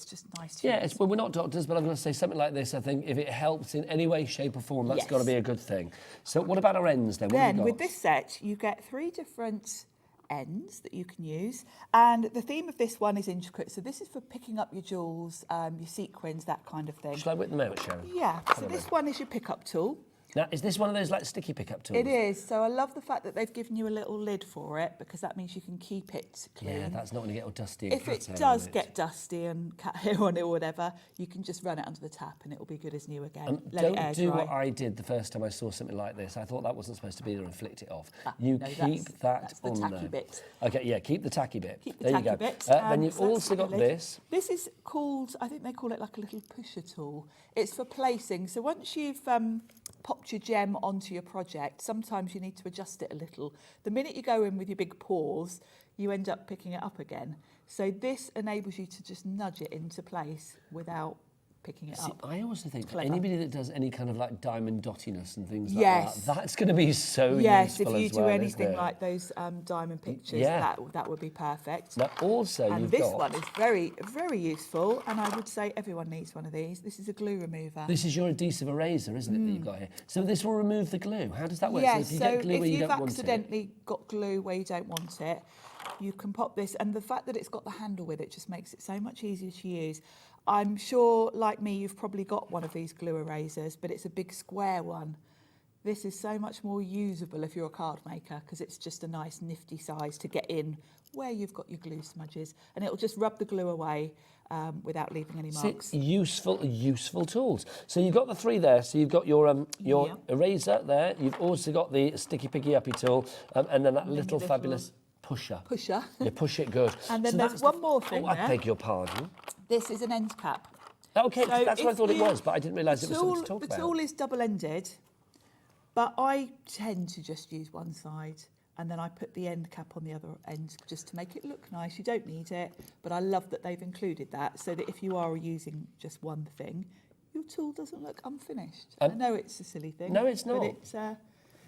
just nice to use. Well, we're not doctors, but I'm going to say something like this. I think if it helps in any way, shape or form, that's got to be a good thing. So what about our ends then? Then with this set, you get 3 different ends that you can use. And the theme of this one is intricate. So this is for picking up your jewels, your sequins, that kind of thing. Shall I whip them out, Sharon? Yeah. So this one is your pickup tool. Now, is this one of those like sticky pickup tools? It is. So I love the fact that they've given you a little lid for it, because that means you can keep it clean. Yeah, that's not going to get all dusty and If cat it hair does on it. get dusty and cat hair on it or whatever, you can just run it under the tap and it will be good as new again. Let it air Don't do dry. what I did the first time I saw something like this. I thought that wasn't supposed to be there and flicked it off. No, keep that's that the on tacky there. bit. Okay, yeah, keep the tacky bit. Keep the there tacky you go. bit. Then you've So that's also the got lid. this. This is called, I think they call it like a little pusher tool. It's for placing. So once you've popped your gem onto your project, sometimes you need to adjust it a little. The minute you go in with your big paws, you end up picking it up again. So this enables you to just nudge it into place without picking it See, up. I also think for Clever. anybody that does any kind of like diamond dottiness and things like Yes. that, that's going to be so Yes, if useful you as do well, anything isn't it? like those diamond pictures, Yeah. that would be perfect. Now also And you've this got... one is very, very useful, and I would say everyone needs one of these. This is a glue remover. This is your adhesive eraser, isn't it, that you've got here? So this will remove the glue. How does that work? Yes, so if you so get glue if where you you've don't want it... accidentally got glue where you don't want it, you can pop this, and the fact that it's got the handle with it just makes it so much easier to use. I'm sure, like me, you've probably got one of these glue erasers, but it's a big square one. This is so much more usable if you're a card maker, because it's just a nice nifty size to get in where you've got your glue smudges, and it'll just rub the glue away without leaving any marks. Useful tools. So you've got the three there. So you've got your Yeah. eraser there. You've also got the sticky picky uppy tool, and then that then little your fabulous pusher. Pusher. You push it good. And then So there's that's one more thing Oh, I there. beg your pardon. This is an end cap. Okay, So that's what I if thought it you- was, but I didn't realise it was something to talk The about. tool is double-ended, but I tend to just use one side, and then I put the end cap on the other end just to make it look nice. You don't need it, but I love that they've included that, so that if you are using just one thing, your tool doesn't look unfinished. I know it's a silly thing. No, it's not. But it's,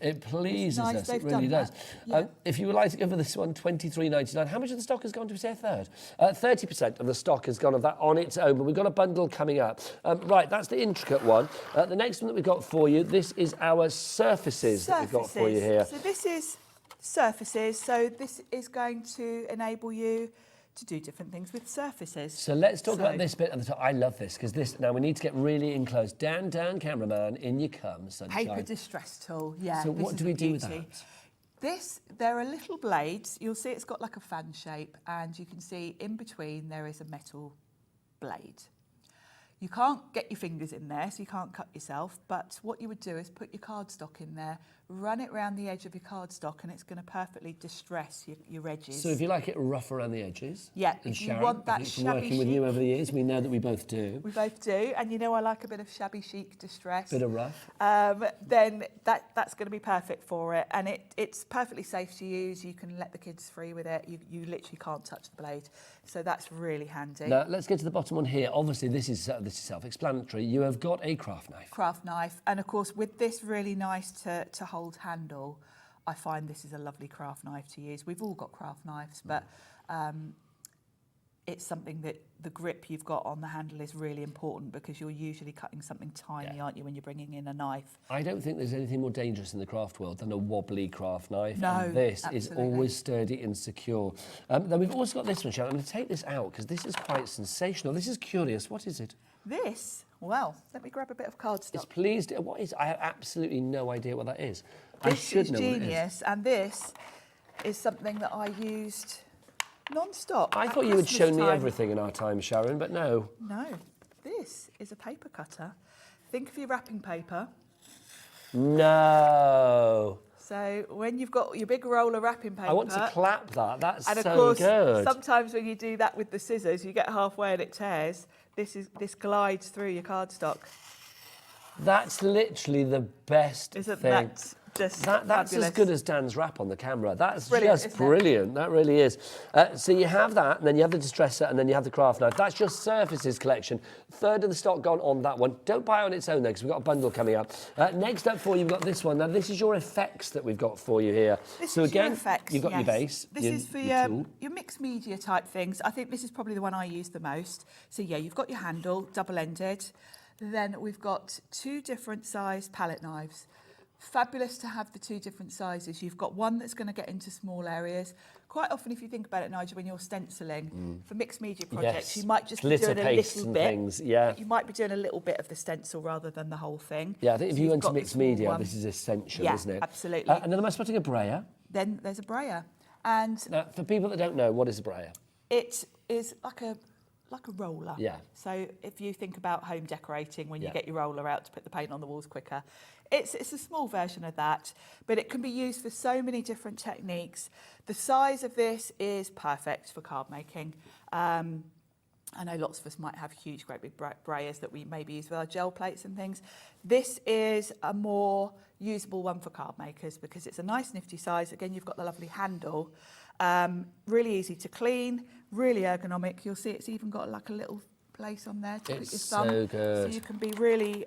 It pleases nice us, it they've really done does. that. Yeah. If you would like to go for this one, $23.99. How much of the stock has gone to, say, a third? 30% of the stock has gone of that on its own, but we've got a bundle coming up. Right, that's the intricate one. The next one that we've got for you, this is our surfaces that we've got for you here. So this is surfaces, so this is going to enable you to do different things with surfaces. So let's talk about this bit at the top. I love this, because this, now we need to get really in close. Down, cameraman, in you come, sunshine. Paper distress tool, yeah. So this what is do we a do with beauty. that? There are little blades. You'll see it's got like a fan shape, and you can see in between there is a metal blade. You can't get your fingers in there, so you can't cut yourself, but what you would do is put your cardstock in there, run it round the edge of your cardstock, and it's going to perfectly distress your edges. So if you like it rough around the edges, Yeah, and if you Sharon, want that I think from shabby working with you chic- over the years, we know that we both do. We both do, and you know I like a bit of shabby chic distress. Bit of rough. Then that's going to be perfect for it, and it's perfectly safe to use. You can let the kids free with it. You literally can't touch the blade, so that's really handy. Now let's get to the bottom one here. Obviously, this is self-explanatory. You have got a craft knife. Craft knife, and of course with this really nice to hold handle, I find this is a lovely craft knife to use. We've all got craft knives, but it's something that the grip you've got on the handle is really important, because you're usually cutting something tiny, aren't you, when you're bringing in a knife? I don't think there's anything more dangerous in the craft world than a wobbly craft knife. No, and this is absolutely. always sturdy and secure. Then we've also got this one, Sharon. I'm going to take this out because this is quite sensational. This is curious. What is it? This, well, let me grab a bit of cardstock. It's pleased. What is? I have absolutely no idea what that is. I This should is know what it is. genius, and this is something that I used non-stop. I at thought you had Christmas shown me time. everything in our time, Sharon, but no. No, this is a paper cutter. Think of your wrapping paper. No. So when you've got your big roll of wrapping paper, I want to clap that. That's and of so course, good. sometimes when you do that with the scissors, you get halfway and it tears. This glides through your cardstock. That's literally the best Isn't thing. that just That's fabulous? as good as Dan's wrap on the camera. That's Brilliant, just isn't it? brilliant. That really is. So you have that, and then you have the distresser, and then you have the craft knife. That's your surfaces collection. Third of the stock gone on that one. Don't buy it on its own, though, because we've got a bundle coming up. Next up for you, we've got this one. Now, this is your effects that we've got for you here. This so is again, your effects, you've got your yes. base. This is for tool. your mixed media type things. I think this is probably the one I use the most. So yeah, you've got your handle, double-ended. Then we've got two different size palette knives. Fabulous to have the two different sizes. You've got one that's going to get into small areas. Quite often, if you think about it, Nigel, when you're stenciling for mixed media projects, you might just be doing a little bit. Things, yeah. You might be doing a little bit of the stencil rather than the whole thing. Yeah, I think if you you've went to got the mixed small media, one. this is essential, Yeah, isn't it? absolutely. And then am I spotting a brayer? Then there's a brayer. And Now, for people that don't know, what is a brayer? it is like a roller. Yeah. So if you think about home decorating, when you Yeah. get your roller out to put the paint on the walls quicker, it's a small version of that, but it can be used for so many different techniques. The size of this is perfect for card making. I know lots of us might have huge, great big brayers that we maybe use with our gel plates and things. This is a more usable one for card makers because it's a nice nifty size. Again, you've got the lovely handle. Really easy to clean, really ergonomic. You'll see it's even got like a little place on there to put your thumb. So good. So you can be really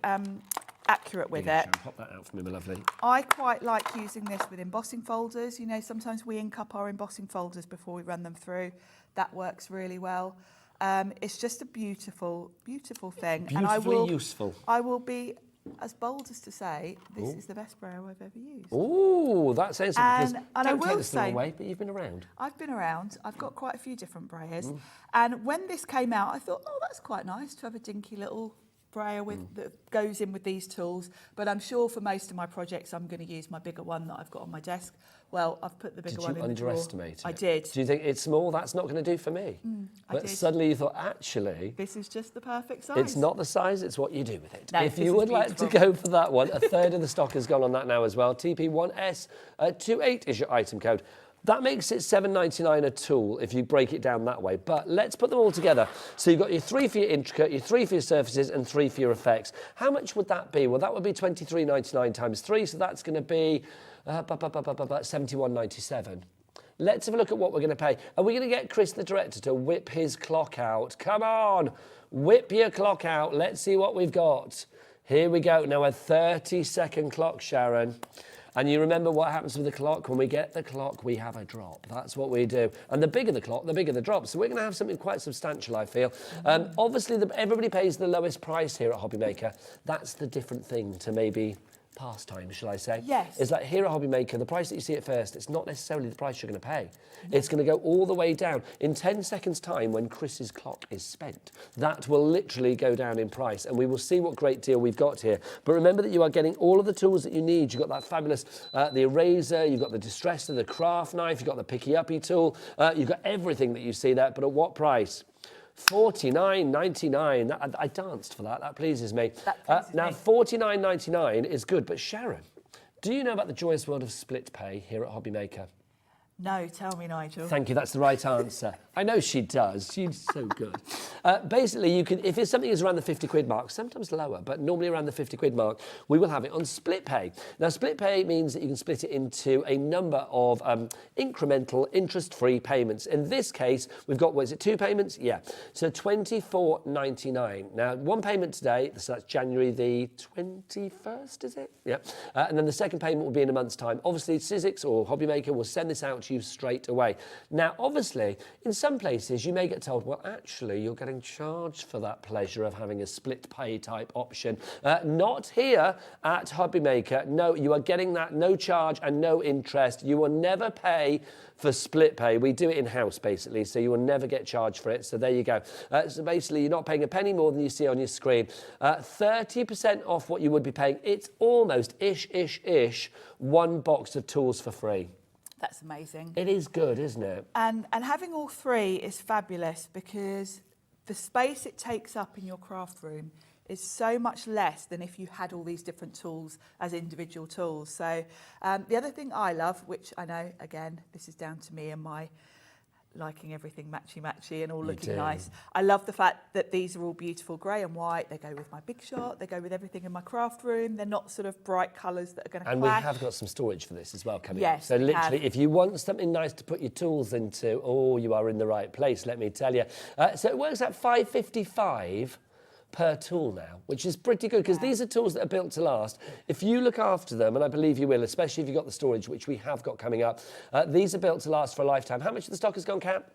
accurate with it. Pop that out for me, my lovely. I quite like using this with embossing folders. You know, sometimes we ink up our embossing folders before we run them through. That works really well. It's just a beautiful, beautiful thing. Beautifully useful. I will be as bold as to say this is the best brayer I've ever used. Oh, that sounds because And I don't will take this the wrong say- way, but you've been around. I've been around. I've got quite a few different brayers. And when this came out, I thought, oh, that's quite nice to have a dinky little brayer that goes in with these tools. But I'm sure for most of my projects, I'm going to use my bigger one that I've got on my desk. Well, I've put the bigger one in Did the you drawer. underestimate it? I did. Do you think it's small? That's not going to do for me. But did. suddenly you thought, actually, This is just the perfect size. it's not the size, it's what you do with it. No, if this you is would like to beautiful. go for that one, a third of the stock has gone on that now as well. TP1S28 is your item code. That makes it $7.99 a tool if you break it down that way. But let's put them all together. So you've got your 3 for your intricate, your 3 for your surfaces, and 3 for your effects. How much would that be? Well, that would be $23.99 times 3, so that's going to be $71.97. Let's have a look at what we're going to pay. Are we going to get Chris, the director, to whip his clock out? Come on, whip your clock out. Let's see what we've got. Here we go. Now a 30-second clock, Sharon. And you remember what happens with the clock? When we get the clock, we have a drop. That's what we do. And the bigger the clock, the bigger the drop. So we're going to have something quite substantial, I feel. Obviously, everybody pays the lowest price here at Hobbymaker. That's the different thing to maybe pastime, shall I say? Yes. Is that here at Hobbymaker, the price that you see at first, it's not necessarily the price you're going to pay. It's going to go all the way down. In 10 seconds' time, when Chris's clock is spent, that will literally go down in price, and we will see what great deal we've got here. But remember that you are getting all of the tools that you need. You've got that fabulous, the eraser, you've got the distresser, the craft knife, you've got the picky-uppy tool, you've got everything that you see there, but at what price? $49.99. I danced for that. That pleases me. Now, $49.99 is good, but Sharon, do you know about the joyous world of split pay here at Hobbymaker? No, tell me, Nigel. Thank you, that's the right answer. I know she does, she's so good. Basically, you can, if it's something that's around the 50 quid mark, sometimes lower, but normally around the 50 quid mark, we will have it on split pay. Now, split pay means that you can split it into a number of incremental interest-free payments. In this case, we've got, what is it, 2 payments? Yeah, so $24.99. Now, 1 payment today, so that's January the 21st, is it? Yeah, and then the second payment will be in a month's time. Obviously, Sizzix or Hobbymaker will send this out to you straight away. Now, obviously, in some places, you may get told, well, actually, you're getting charged for that pleasure of having a split pay type option. Not here at Hobbymaker. No, you are getting that no charge and no interest. You will never pay for split pay. We do it in-house, basically, so you will never get charged for it. So there you go. So basically, you're not paying a penny more than you see on your screen. 30% off what you would be paying. It's almost ish, 1 box of tools for free. That's amazing. It is good, isn't it? And having all 3 is fabulous because the space it takes up in your craft room is so much less than if you had all these different tools as individual tools. So the other thing I love, which I know, again, this is down to me and my liking everything matchy-matchy and all looking nice. I love the fact that these are all beautiful grey and white. They go with my big shot. They go with everything in my craft room. They're not sort of bright colours that are going to clash. And we have got some storage for this as well coming Yes, up. So we literally, have. if you want something nice to put your tools into, oh, you are in the right place, let me tell you. So it works out $5.55 per tool now, which is pretty good because these are tools that are built to last. If you look after them, and I believe you will, especially if you've got the storage, which we have got coming up, these are built to last for a lifetime. How much of the stock has gone, Kat?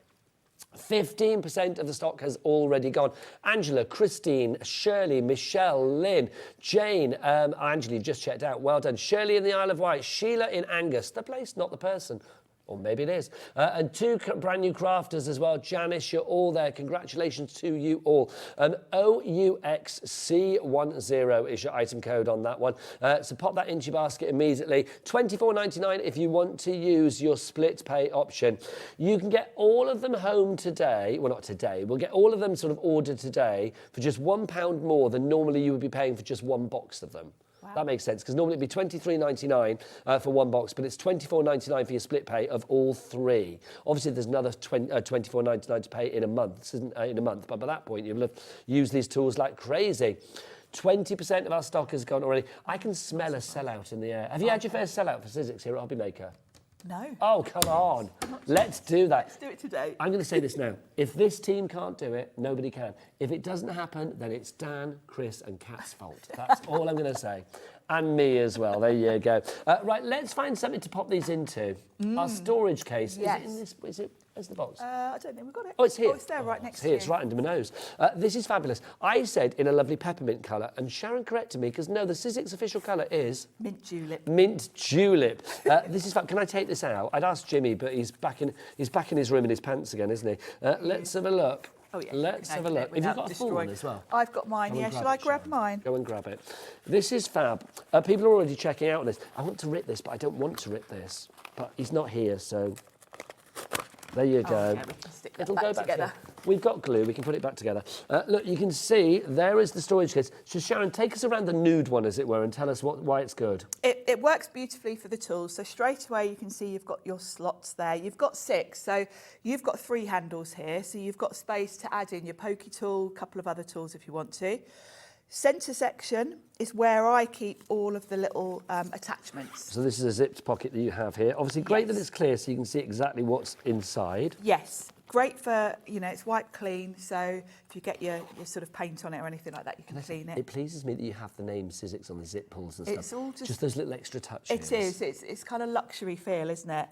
15% of the stock has already gone. Angela, Christine, Shirley, Michelle, Lynn, Jane, Angela, you just checked out. Well done. Shirley in the Isle of Wight, Sheila in Angus, the place, not the person. Or maybe it is. And 2 brand new crafters as well. Janice, you're all there. Congratulations to you all. OUXC10 is your item code on that one. So pop that into your basket immediately. £24.99 if you want to use your split pay option. You can get all of them home today. Well, not today. We'll get all of them sort of ordered today for just £1 more than normally you would be paying for just 1 box of them. Wow. That makes sense, because normally it'd be £23.99 for 1 box, but it's £24.99 for your split pay of all 3. Obviously, there's another £24.99 to pay in a month, but by that point, you'll have used these tools like crazy. 20% of our stock has gone already. I can smell a sellout in the air. Have you had your first sellout for Sizzix here at Hobby Maker? No. Oh, come on. Let's do that. Let's do it today. I'm going to say this now. If this team can't do it, nobody can. If it doesn't happen, then it's Dan, Chris and Kat's fault. That's all I'm going to say. And me as well. There you go. Right, let's find something to pop these into. Our storage case. Yes. Is it in this? Is it? Where's the box? I don't think we've got it. Oh, it's here. Oh, it's there, right next to you. you. It's right under my nose. This is fabulous. I said in a lovely peppermint colour, and Sharon corrected me, because no, the Sizzix official colour is... Mint julep. Mint julep. This is fun. Can I take this out? I'd asked Jimmy, but he's back in his room in his pants again, isn't he? Let's have a look. Oh, yeah. Let's have a look. Have you got a full one as well? I've got mine, yeah. Shall I grab mine? Go and grab it. This is fab. People are already checking out on this. I want to rip this, but I don't want to rip this. But he's not here, so... There you go. Yeah, we can stick that It'll back go back together. We've got glue, we can put it back together. Look, you can see there is the storage case. So Sharon, take us around the nude one, as it were, and tell us why it's good. It works beautifully for the tools. So straight away you can see you've got your slots there. You've got 6, so you've got 3 handles here. So you've got space to add in your pokey tool, a couple of other tools if you want to. Centre section is where I keep all of the little attachments. So this is a zipped pocket that you have here. Obviously great that it's clear so you can see exactly what's inside. Yes, great for, it's wiped clean, so if you get your sort of paint on it or anything like that, you can clean it. It pleases me that you have the name Sizzix on the zip pulls and It's stuff. all just those little extra touches. It is, it's kind of luxury feel, isn't it?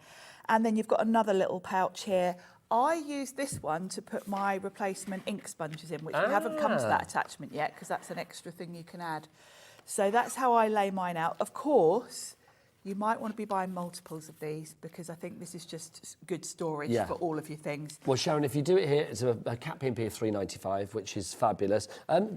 And then you've got another little pouch here. I use this one to put my replacement ink sponges in, which we haven't come to that attachment yet, because that's an extra thing you can add. So that's how I lay mine out. Of course, you might want to be buying multiples of these, because I think this is just good storage for all of your things. Well, Sharon, if you do it here, it's a cat PMP of £3.95, which is fabulous.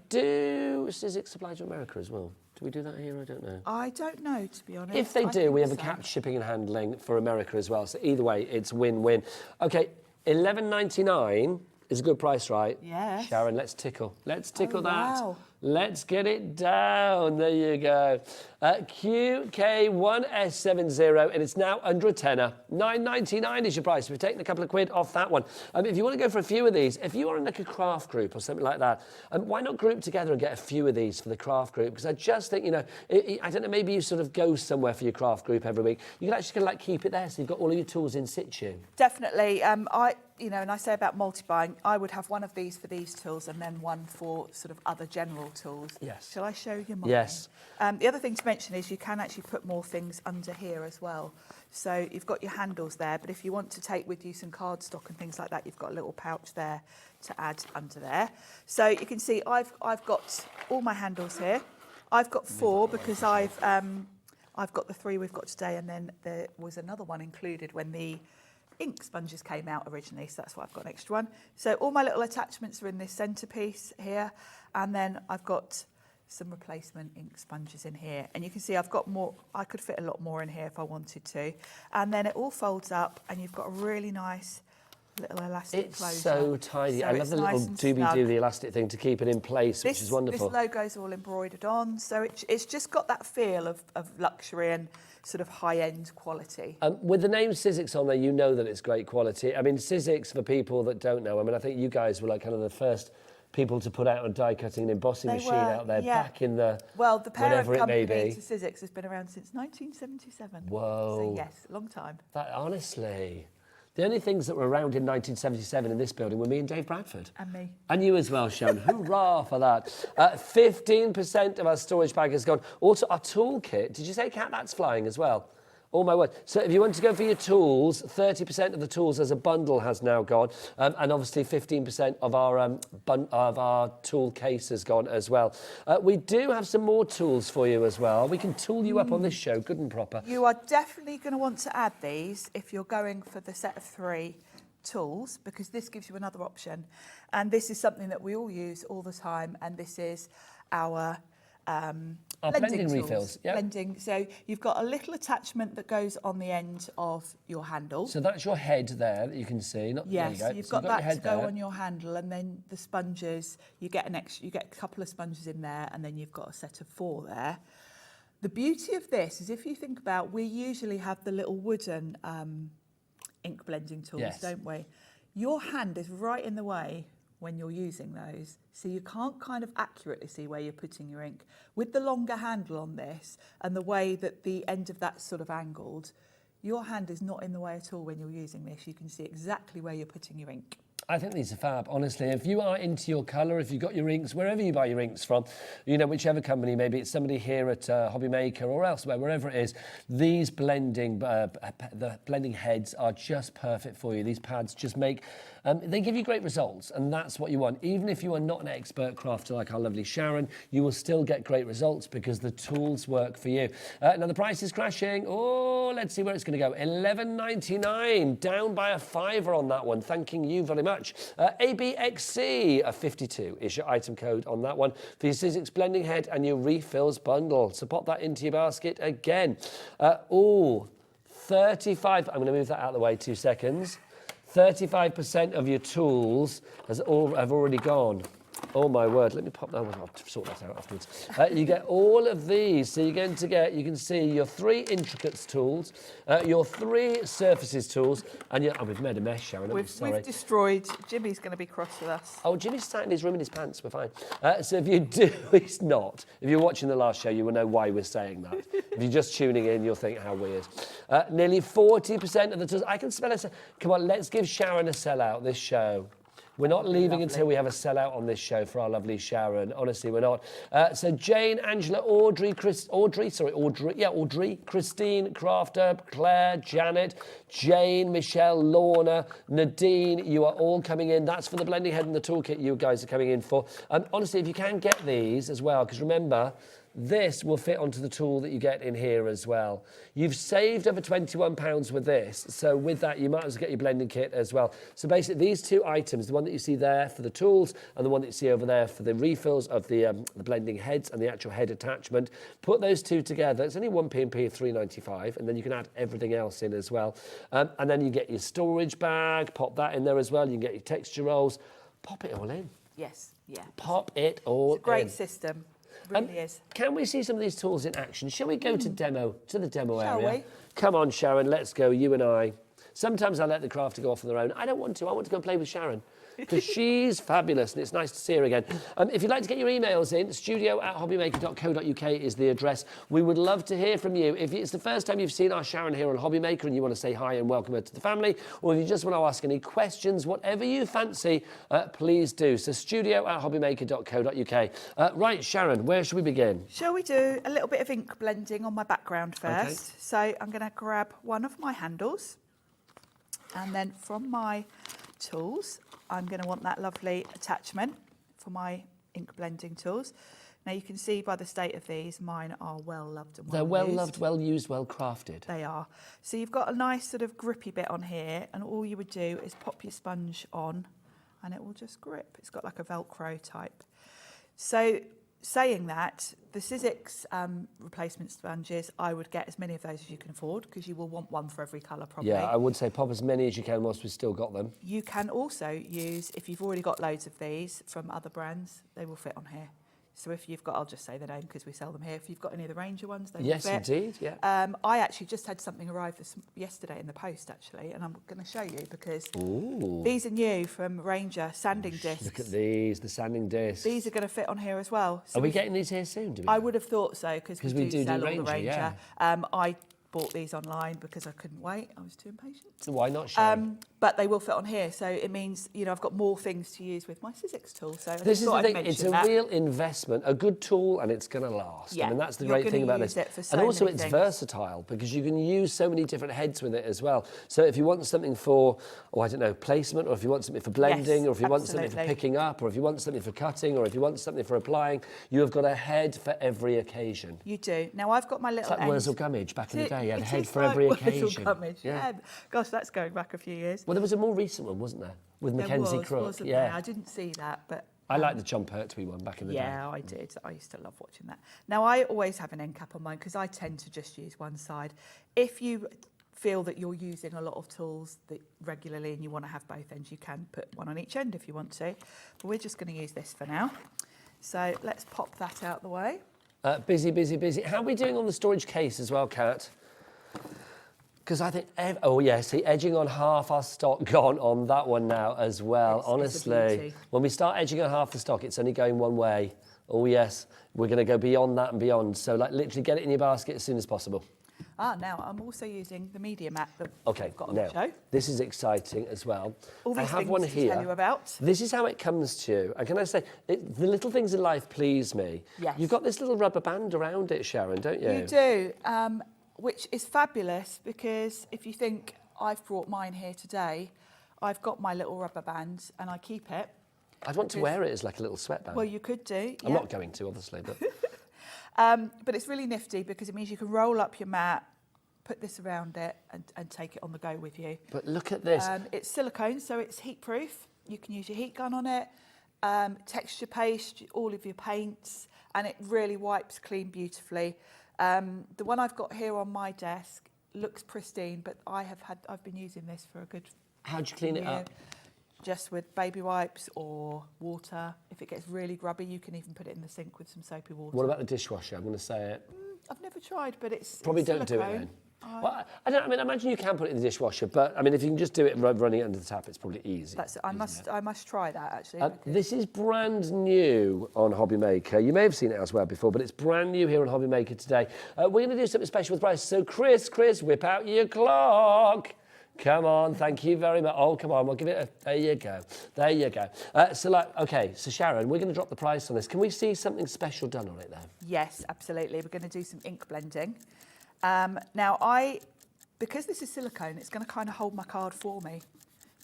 Do Sizzix supply to America as well? Do we do that here? I don't know. I don't know, to be honest. If they do, we have a capped shipping and handling for America as well. So either way, it's win-win. Okay, $11.99 is a good price, right? Yes. Sharon, let's tickle. Let's tickle that. Wow. Let's get it down. There you go. QK1S70, and it's now under a tenner. $9.99 is your price. We've taken a couple of quid off that one. If you want to go for a few of these, if you are in like a craft group or something like that, why not group together and get a few of these for the craft group? Because I just think, I don't know, maybe you sort of go somewhere for your craft group every week. You can actually kind of like keep it there, so you've got all of your tools in situ. Definitely. And I say about multi-buying, I would have one of these for these tools and then one for sort of other general tools. Yes. Shall I show you mine? Yes. The other thing to mention is you can actually put more things under here as well. So you've got your handles there, but if you want to take with you some cardstock and things like that, you've got a little pouch there to add under there. So you can see I've got all my handles here. I've got 4 because I've got the 3 we've got today, and then there was another one included when the ink sponges came out originally, so that's why I've got an extra one. So all my little attachments are in this centerpiece here, and then I've got some replacement ink sponges in here, and you can see I've got more. I could fit a lot more in here if I wanted to, and then it all folds up and you've got a really nice little elastic closure. It's so tidy. So I love the little doobie-doo, the elastic thing to keep it in place, which is wonderful. This logo's all embroidered on, so it's just got that feel of luxury and sort of high-end quality. With the name Sizzix on there, you know that it's great quality. I mean, Sizzix, for people that don't know, I think you guys were like kind of the first people to put out a die cutting and embossing machine out there back in the the parent company to Sizzix has been around since 1977. Whoa. So yes, long time. Honestly, the only things that were around in 1977 in this building were me and Dave Bradford. And me. And you as well, Sharon. Hurrah for that. 15% of our storage bag has gone. Also, our toolkit. Did you say, Kat, that's flying as well? Oh my word. So if you want to go for your tools, 30% of the tools as a bundle has now gone. And obviously 15% of our tool case has gone as well. We do have some more tools for you as well. We can tool you up on this show, good and proper. You are definitely going to want to add these if you're going for the set of 3 tools, because this gives you another option. And this is something that we all use all the time, and this is our blending tools. Refills. Yep. Blending. So you've got a little attachment that goes on the end of your handle. So that's your head there that you can see. Yes, there you go. you've So got that to go there. on your handle, and then the sponges. You get a couple of sponges in there, and then you've got a set of 4 there. The beauty of this is, if you think about, we usually have the little wooden ink blending tools, Yes. don't we? Your hand is right in the way when you're using those, so you can't kind of accurately see where you're putting your ink. With the longer handle on this and the way that the end of that's sort of angled, your hand is not in the way at all when you're using this. You can see exactly where you're putting your ink. I think these are fab, honestly. If you are into your colour, if you've got your inks, wherever you buy your inks from, you know, whichever company, maybe it's somebody here at Hobby Maker or elsewhere, wherever it is, these blending, the blending heads are just perfect for you. These pads just make, they give you great results, and that's what you want. Even if you are not an expert crafter like our lovely Sharon, you will still get great results because the tools work for you. Now the price is crashing. Oh, let's see where it's going to go. $11.99, down by a £5 on that one. Thanking you very much. ABXC, a 52 is your item code on that one for your Sizzix blending head and your refills bundle. So pop that into your basket again. 35, I'm going to move that out of the way 2 seconds. 35% of your tools have already gone. Oh my word, let me pop that. I'll sort that out afterwards. You get all of these. So you're going to get, you can see your 3 intricates tools, your 3 surfaces tools, and your, we've made a mess, Sharon. We've destroyed. Jimmy's going to be cross with us. Oh, Jimmy's sat in his room in his pants. We're fine. So if you do, he's not. If you're watching the last show, you will know why we're saying that. If you're just tuning in, you'll think, how weird. Nearly 40% of the tools. I can smell it. Come on, let's give Sharon a sellout this show. We're not leaving until we have a sellout on this show for our lovely Sharon. Honestly, we're not. So Jane, Angela, Audrey, Christine, Crafter, Claire, Janet, Jane, Michelle, Lorna, Nadine, you are all coming in. That's for the blending head and the toolkit you guys are coming in for. Honestly, if you can get these as well, because remember, this will fit onto the tool that you get in here as well. You've saved over £21 with this, so with that you might as well get your blending kit as well. So basically these 2 items, the one that you see there for the tools and the one that you see over there for the refills of the blending heads and the actual head attachment, put those 2 together. It's only 1p&p of £3.95, and then you can add everything else in as well. And then you get your storage bag, pop that in there as well. You can get your texture rolls, pop it all in. Yes, yeah. Pop it all in. It's a great system. Really is. Can we see some of these tools in action? Shall we go to the demo Shall area? we? Come on, Sharon, let's go, you and I. Sometimes I let the crafter go off on their own. I don't want to. I want to go and play with Sharon because she's fabulous and it's nice to see her again. If you'd like to get your emails in, studio@hobbymaker.co.uk is the address. We would love to hear from you. If it's the first time you've seen our Sharon here on Hobby Maker and you want to say hi and welcome her to the family, or if you just want to ask any questions, whatever you fancy, please do. So studio@hobbymaker.co.uk. Right, Sharon, where should we begin? Shall we do a little bit of ink blending on my background first? Okay. So I'm going to grab one of my handles, and then from my tools, I'm going to want that lovely attachment for my ink blending tools. Now you can see by the state of these, mine are well loved and They're well loved, well used, well crafted. They are. So you've got a nice sort of grippy bit on here, and all you would do is pop your sponge on and it will just grip. It's got like a Velcro type. So saying that, the Sizzix replacement sponges, I would get as many of those as you can afford, because you will want one for every colour probably. Yeah, I would say pop as many as you can whilst we've still got them. You can also use, if you've already got loads of these from other brands, they will fit on here. So if you've got, I'll just say the name because we sell them here. If you've got any of the Ranger ones, they will fit. Yes, indeed, yeah. I actually just had something arrive yesterday in the post, actually, and I'm going to show you because these are new from Ranger sanding discs. Look at these, the sanding discs. These are going to fit on here as well. So are we getting these here soon? Do we? I would have thought so because we do sell all Ranger, the Ranger. yeah. I bought these online because I couldn't wait. I was too impatient. So why not, Sharon? But they will fit on here, so it means, you know, I've got more things to use with my Sizzix tool. So This is the thing, it's a real investment, a good tool, and it's going to last. Yeah, I mean, that's the you're great thing gonna about use this. it for so And also many it's things. versatile, because you can use so many different heads with it as well. So if you want something for, oh, I don't know, placement, or if you want something for blending, Yes, or if you want something for absolutely. picking up, or if you want something for cutting, or if you want something for applying, you have got a head for every occasion. You do. Now I've got my little It's like end. Wurzel Gummidge back in the day. You had a It head is for like every Wurzel occasion. Gummidge, yeah. Gosh, that's going back a few years. Well, there was a more recent one, wasn't there? With Mackenzie Crook. Wasn't Yeah. there? I didn't see that, but I like the John Pertwee one back in the day. yeah, I did. I used to love watching that. Now I always have an end cap on mine because I tend to just use one side. If you feel that you're using a lot of tools that regularly and you want to have both ends, you can put one on each end if you want to. But we're just going to use this for now. So let's pop that out the way. Busy, busy, busy. How are we doing on the storage case as well, Kat? Because I think, oh yeah, see, edging on half our stock gone on that one now as well. It's a Honestly, beauty. when we start edging on half the stock, it's only going one way. Oh yes, we're going to go beyond that and beyond. So like literally get it in your basket as soon as possible. Now I'm also using the media mat that Okay, I've got on now, the show. this is exciting as well. All I these have things one to here. tell you about. This is how it comes to you. And can I say, the little things in life please me. Yes. You've got this little rubber band around it, Sharon, don't you? You do, which is fabulous because if you think I've brought mine here today, I've got my little rubber band and I keep it. I'd want to because- wear it as like a little sweatband. Well, you could do. I'm yeah. not going to, obviously, but... But it's really nifty because it means you can roll up your mat, put this around it and take it on the go with you. But look at this. It's silicone, so it's heat proof. You can use your heat gun on it, texture paste, all of your paints, and it really wipes clean beautifully. The one I've got here on my desk looks pristine, but I've been using this for a good How'd you clean it year. up? Just with baby wipes or water. If it gets really grubby, you can even put it in the sink with some soapy water. What about the dishwasher? I'm going to say it. I've never tried, but it's Probably it's don't do it silicone. then. Well, I mean, I imagine you can put it in the dishwasher, but I mean, if you can just do it running it under the tap, it's probably easy. I must try that actually. This is brand new on Hobby Maker. You may have seen it elsewhere before, but it's brand new here on Hobby Maker today. We're going to do something special with price. So, Chris, whip out your clock. Come on, thank you very much. Oh, come on, we'll give it a... There you go. There you go. Okay, so Sharon, we're going to drop the price on this. Can we see something special done on it, though? Yes, absolutely. We're going to do some ink blending. Now, because this is silicone, it's going to kind of hold my card for me,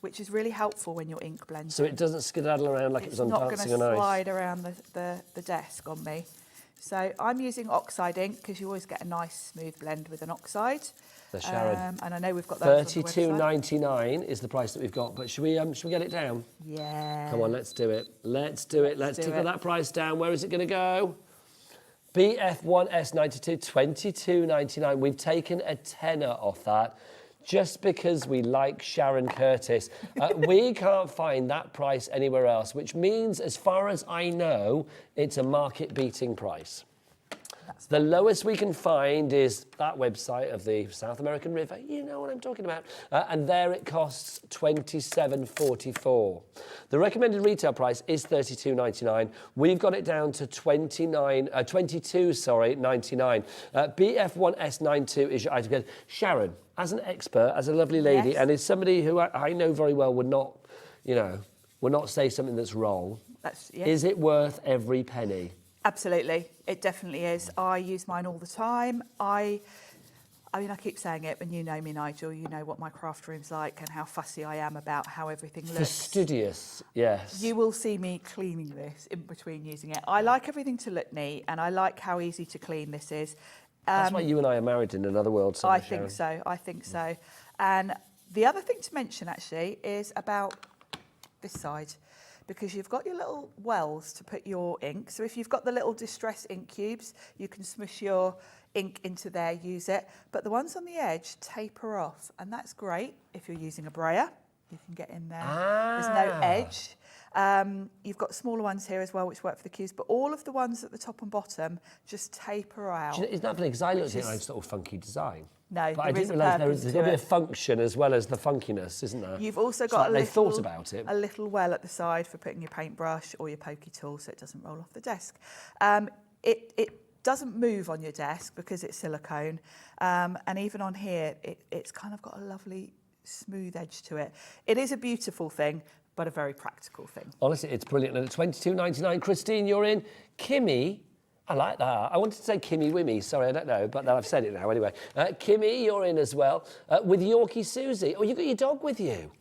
which is really helpful when you're ink blending. So it doesn't skedaddle around like it was on It's not Dancing going on to Ice. slide around the desk on me. So I'm using oxide ink because you always get a nice smooth blend with an oxide. So Sharon, And I know we've got those on the website. $32.99 is the price that we've got. But should we get it down? Yeah. Come on, let's do it. Let's do it. Let's do tickle it. that price down. Where is it going to go? BF1S92, $22.99. We've taken a tenner off that just because we like Sharon Curtis. We can't find that price anywhere else, which means, as far as I know, it's a market-beating price. The lowest we can find is that website of the South American River. You know what I'm talking about. And there it costs $27.44. The recommended retail price is $32.99. We've got it down to $22.99. BF1S92 is your item code. Sharon, as an expert, as a lovely lady, Yes. and as somebody who I know very well would not say something that's wrong. Is it worth every penny? Absolutely, it definitely is. I use mine all the time. I mean, I keep saying it, and you know me, Nigel. You know what my craft room's like and how fussy I am about how everything looks. Fastidious, yes. You will see me cleaning this in between using it. I like everything to look neat, and I like how easy to clean this is. That's why you and I are married in another world. I think so. I think so. And the other thing to mention actually is about this side, because you've got your little wells to put your ink. So if you've got the little distress ink cubes, you can smush your ink into there, use it. But the ones on the edge taper off, and that's great if you're using a brayer. You can get in there. There's no edge. You've got smaller ones here as well, which work for the cubes, but all of the ones at the top and bottom just taper out. Isn't that funny? Because I looked at it and I just thought, funky design. No, but I there is didn't a realise purpose there's to got a bit it. of function as well as the funkiness, isn't there? You've also It's got like they thought about it. a little well at the side for putting your paintbrush or your pokey tool so it doesn't roll off the desk. It doesn't move on your desk because it's silicone. And even on here, it's kind of got a lovely smooth edge to it. It is a beautiful thing, but a very practical thing. Honestly, it's brilliant. And at $22.99, Christine, you're in. Kimmy, I like that. I wanted to say Kimmy Wimmy. Sorry, I don't know, but I've said it now anyway. Kimmy, you're in as well with Yorkie Susie. Oh, you got your dog with you.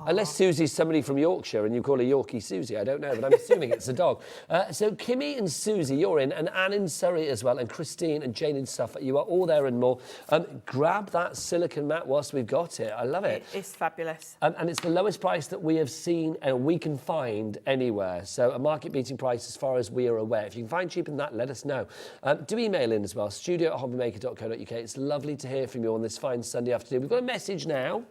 Unless Susie's somebody from Yorkshire and you call her Yorkie Susie, I don't know, but I'm assuming it's a dog. So Kimmy and Susie, you're in, and Anne in Surrey as well, and Christine and Jane in Suffolk. You are all there and more. Grab that silicone mat whilst we've got it. I love it. It's fabulous. And it's the lowest price that we have seen and we can find anywhere. So a market-beating price as far as we are aware. If you can find cheaper than that, let us know. Do email in as well, studio@hobbymaker.co.uk. It's lovely to hear from you on this fine Sunday afternoon. We've got a message now.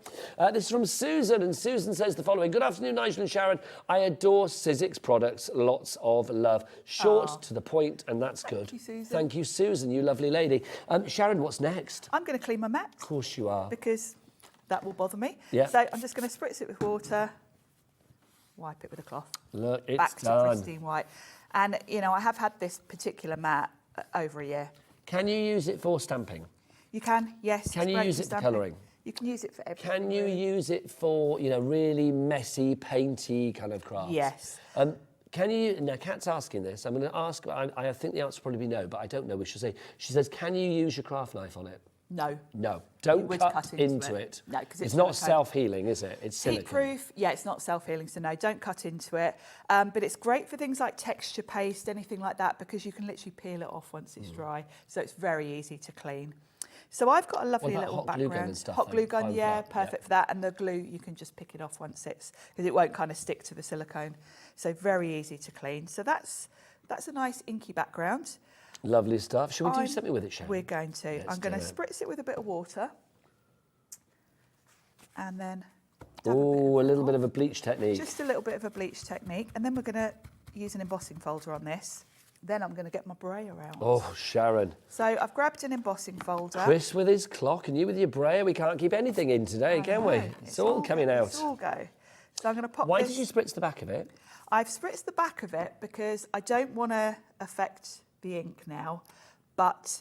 This is from Susan, and Susan says the following. Good afternoon, Nigel and Sharon. I adore Sizzix products. Lots of love. Short, to the point, and that's good. Thank you, Susan. Thank you, Susan, you lovely lady. Sharon, what's next? I'm going to clean my mat. Of course you are. Because that will bother me. Yeah. So I'm just going to spritz it with water, wipe it with a cloth. Look, it's back done. to pristine white. And, you know, I have had this particular mat over a year. Can you use it for stamping? You can, yes. Can you use it for colouring? You can use it for everything. Can you use it for, you know, really messy, painty kind of crafts? Yes. Can you, now Kat's asking this, I'm going to ask, I think the answer will probably be no, but I don't know, we should say. She says, can you use your craft knife on it? No. No. Don't cut into it. No, because it's not self-healing, is it? It's silicone. Heat-proof, yeah, it's not self-healing, so no, don't cut into it. But it's great for things like texture paste, anything like that, because you can literally peel it off once it's dry. So it's very easy to clean. So I've got a lovely little hot background. glue gun and stuff, hot glue gun, yeah, that, perfect for that. And the glue, you can just pick it off once it's, because it won't kind of stick to the silicone. So very easy to clean. So that's a nice inky background. Lovely stuff. Should we do something with it, Sharon? We're going to. I'm going to spritz it with a bit of water. And then... Oh, a little bit of a bleach technique. Just a little bit of a bleach technique. And then we're going to use an embossing folder on this. Then I'm going to get my brayer out. Oh, Sharon. So I've grabbed an embossing folder. Chris with his clock and you with your brayer. We can't keep anything in today, can we? It's all coming out. It's all go. So I'm going to pop Why this... did you spritz the back of it? I've spritzed the back of it because I don't want to affect the ink now, but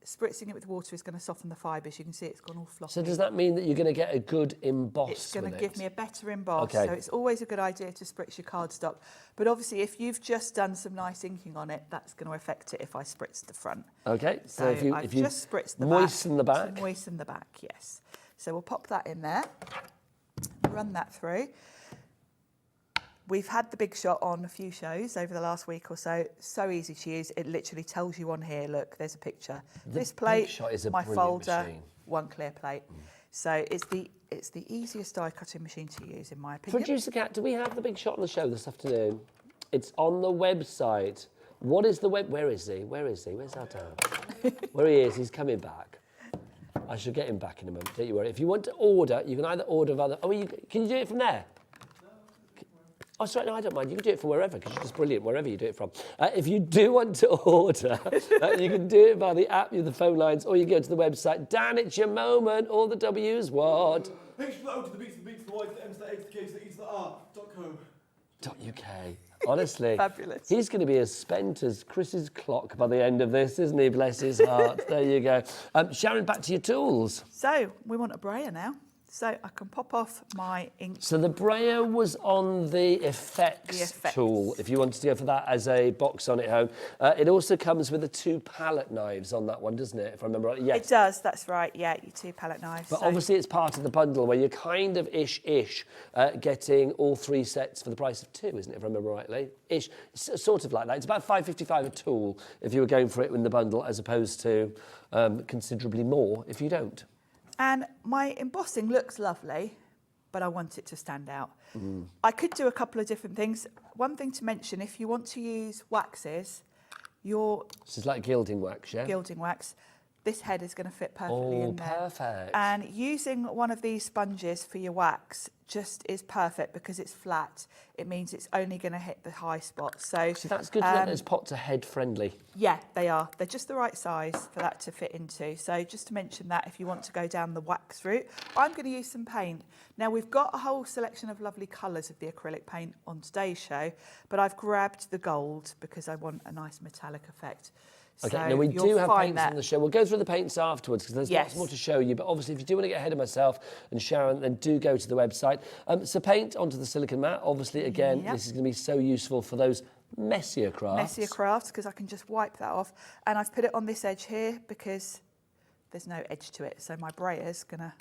spritzing it with water is going to soften the fibres. You can see it's gone all floppy. So does that mean that you're going to get a good emboss It's going with to it? give me a better emboss. Okay. So it's always a good idea to spritz your cardstock. But obviously, if you've just done some nice inking on it, that's going to affect it if I spritz the front. Okay. So if you just spritzed the moisten the back. To moisten the back, yes. So we'll pop that in there, run that through. We've had the Big Shot on a few shows over the last week or so. So easy to use. It literally tells you on here, look, there's a picture. This plate, Big Shot is a my brilliant folder, machine. one clear plate. So it's the easiest die cutting machine to use, in my opinion. Producer Kat, do we have the Big Shot on the show this afternoon? It's on the website. What is the web? Where is he? Where is he? Where's our dad? Where he is, he's coming back. I shall get him back in a moment, don't you worry. If you want to order, you can either order other... Oh, can you do it from there? Oh, sorry, no, I don't mind. You can do it from wherever, because you're just brilliant, wherever you do it from. If you do want to order, you can do it via the app, the phone lines, or you go to the website. Dan, it's your moment. All the W's, what? H to the O to the B to the B to the Y to the M to the A to the K to the E to the .uk. Honestly, Fabulous. He's going to be as spent as Chris's clock by the end of this, isn't he? Bless his heart. There you go. Sharon, back to your tools. So we want a brayer now. So I can pop off my ink. So the brayer was on the effects tool, if you wanted to go for that as a box on it home. It also comes with the 2 palette knives on that one, doesn't it? If I remember right. Yes. It does, that's right. Yeah, your 2 palette knives. But obviously it's part of the bundle where you're kind of ish getting all 3 sets for the price of 2, isn't it? If I remember rightly. Ish, sort of like that. It's about £5.55 a tool if you were going for it in the bundle, as opposed to considerably more if you don't. And my embossing looks lovely, but I want it to stand out. I could do a couple of different things. One thing to mention, if you want to use waxes, This is like gilding wax, yeah? Gilding wax. This head is going to fit perfectly in there. Oh, perfect. And using one of these sponges for your wax just is perfect because it's flat. It means it's only going to hit the high spots. So that's good to know those pots are head friendly. Yeah, they are. They're just the right size for that to fit into. So just to mention that if you want to go down the wax route, I'm going to use some paint. Now we've got a whole selection of lovely colours of the acrylic paint on today's show, but I've grabbed the gold because I want a nice metallic effect. Okay, So now we you'll do have find paints on the show. We'll go through the paints afterwards because there's lots more to show you. But obviously, if you do want to get ahead of myself and Sharon, then do go to the website. So paint onto the silicone mat. Obviously, again, this is going to be so useful for those messier crafts. Messier crafts, because I can just wipe that off. And I've put it on this edge here because there's no edge to it. So my brayer's going to...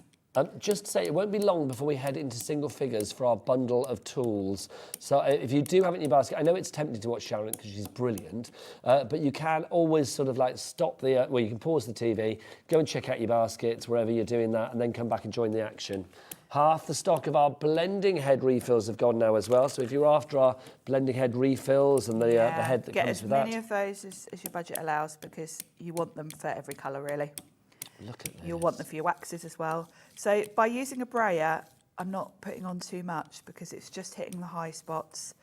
Just to say, it won't be long before we head into single figures for our bundle of tools. So if you do have it in your basket, I know it's tempting to watch Sharon because she's brilliant, but you can always sort of like stop the, well, you can pause the TV, go and check out your baskets wherever you're doing that, and then come back and join the action. Half the stock of our blending head refills have gone now as well. So if you're after our blending head refills and the head that comes with that. Get as many of those as your budget allows, because you want them for every colour, really. Look at this. You'll want them for your waxes as well. So by using a brayer, I'm not putting on too much because it's just hitting the high spots.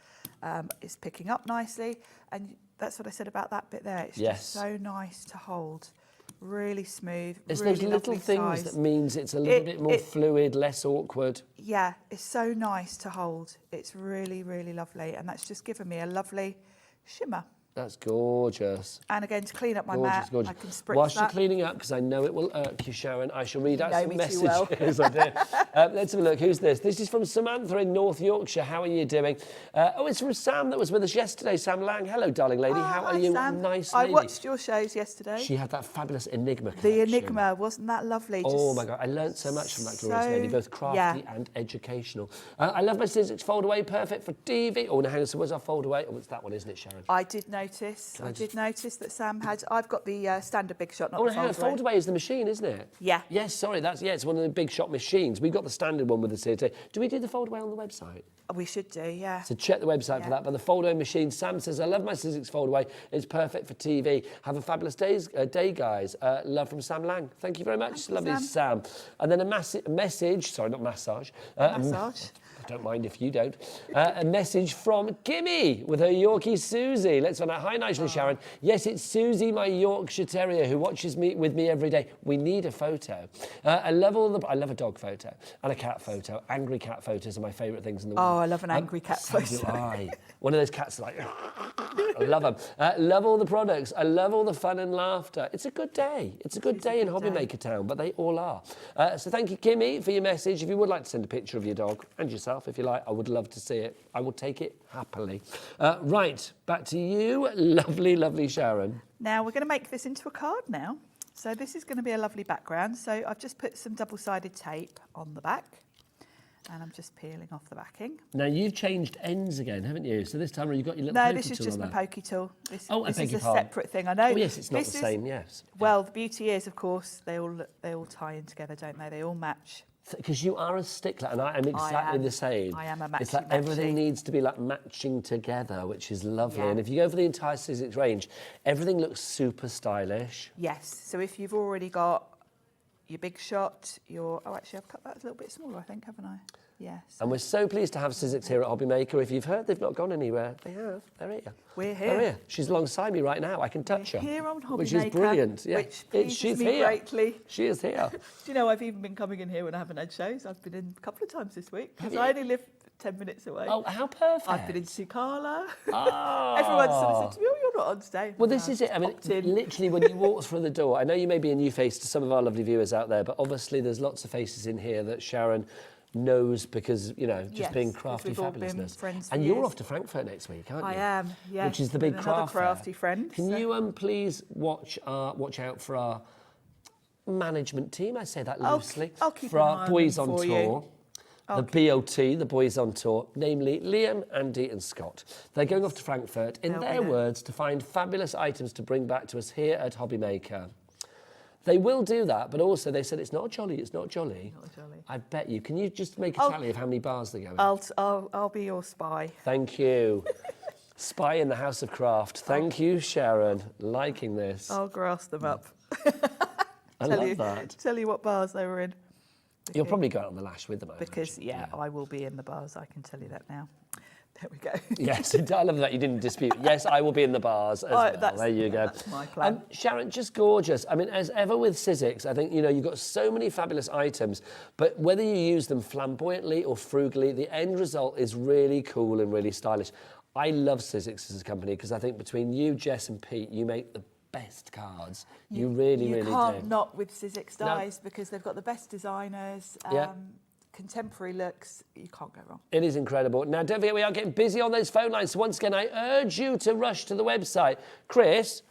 It's picking up nicely. And that's what I said about that bit there. It's just so nice to hold. Really smooth, it's really those little things size. that means it's a little bit more fluid, less awkward. Yeah, it's so nice to hold. It's really, really lovely. And that's just given me a lovely shimmer. That's gorgeous. And again, to clean up my mat, I can spritz Whilst that. you're cleaning up, because I know it will irk you, Sharon, I shall read out some messages. Well. I do. Let's have a look. Who's this? This is from Samantha in North Yorkshire. How are you doing? It's from Sam that was with us yesterday, Sam Lang. Hello, darling lady. How are you? Sam. Nice I lady. watched your shows yesterday. She had that fabulous Enigma collection. The Enigma, wasn't that lovely? Oh my God, I learned so much from that glorious lady, both crafty and educational. I love my Sizzix fold away, perfect for TV. Oh, no, hang on, so where's our fold away? Oh, it's that one, isn't it, Sharon? I did notice. I did notice that Sam had. I've got the standard Big Shot, not the hang on, fold away is the machine, isn't it? Yeah. Yes, sorry, it's one of the Big Shot machines. We've got the standard one with us here today. Do we do the fold away on the website? We should do, yeah. So check the website for that. But the fold-away machine, Sam says, I love my Sizzix fold-away. It's perfect for TV. Have a fabulous day, guys. Love from Sam Lang. Thank you very much. Lovely, Sam. And then a message, sorry, not massage. Massage. I don't mind if you don't. A message from Kimmy with her Yorkie Susie. Let's find out. Hi, Nigel and Sharon. Yes, it's Susie, my Yorkshire Terrier, who watches with me every day. We need a photo. I love a dog photo and a cat photo. Angry cat photos are my favourite things in the world. Oh, I love an angry cat photo. So do I. One of those cats like, I love them. Love all the products. I love all the fun and laughter. It's a good day. It's a good day in Hobbymaker Town, but they all are. So thank you, Kimmy, for your message. If you would like to send a picture of your dog and yourself, if you like, I would love to see it. I will take it happily. Right, back to you, lovely, lovely Sharon. Now we're going to make this into a card now. So this is going to be a lovely background. So I've just put some double-sided tape on the back. And I'm just peeling off the backing. Now, you've changed ends again, haven't you? So this time you've got your little pokey tool. No, this is just my pokey tool. This is a separate thing, I know. Oh, yes, it's not the same, yes. Well, the beauty is, of course, they all tie in together, don't they? They all match. Because you are a stickler, and I am exactly the same. I am a matchy. It's like everything needs to be like matching together, which is lovely. Yeah. And if you go for the entire Sizzix range, everything looks super stylish. Yes, so if you've already got your Big Shot, oh, actually, I've cut that a little bit smaller, I think, haven't I? Yes. And we're so pleased to have Sizzix here at Hobbymaker. If you've heard they've not gone anywhere, they have. They're here. We're here. They're here. She's alongside me right now. I can touch her. Here on Hobbymaker. Which is brilliant. Yeah. Which pleases me here. greatly. She is here. Do you know, I've even been coming in here when I haven't had shows. I've been in a couple of times this week because I only live 10 minutes away. Oh, how perfect. I've been in Sukala. Oh. Everyone sort of said to me, oh, you're not on today. Well, this is it. I mean, literally, when you walk through the door, I know you may be a new face to some of our lovely viewers out there, but obviously there's lots of faces in here that Sharon knows because, you know, just being crafty fabulousness. And you're off to Frankfurt next week, aren't you? I am, yes. Which is the big craft fair. Crafty friend. Can you please watch out for our management team? I say that loosely. I'll keep for an our eye boys on on them tour. for The BOT, the boys on tour, namely Liam, Andy and Scott. They're going off to Frankfurt, in their words, to find fabulous items to bring back to us here at Hobbymaker. They will do that, but also they said it's not jolly, it's not jolly. Not jolly. I bet you. Can you just make a tally of how many bars they're going? I'll be your spy. Thank you. Spy in the House of Craft. Thank you, Sharon. Liking this. I'll grass them up. I love that. Tell you what bars they were in. You'll probably go out on the lash with them, Because, I will be in the bars, I can tell you that now. There we go. Yes, I love that you didn't dispute. Yes, I will be in the bars as well. There you go. That's my plan. Sharon, just gorgeous. I mean, as ever with Sizzix, I think, you know, you've got so many fabulous items, but whether you use them flamboyantly or frugally, the end result is really cool and really stylish. I love Sizzix as a company because I think between you, Jess and Pete, you make the best cards. You really, really do. You can't not with Sizzix dies because they've got the best designers, contemporary looks. You can't go wrong. It is incredible. Now, don't forget, we are getting busy on those phone lines. So once again, I urge you to rush to the website. Chris,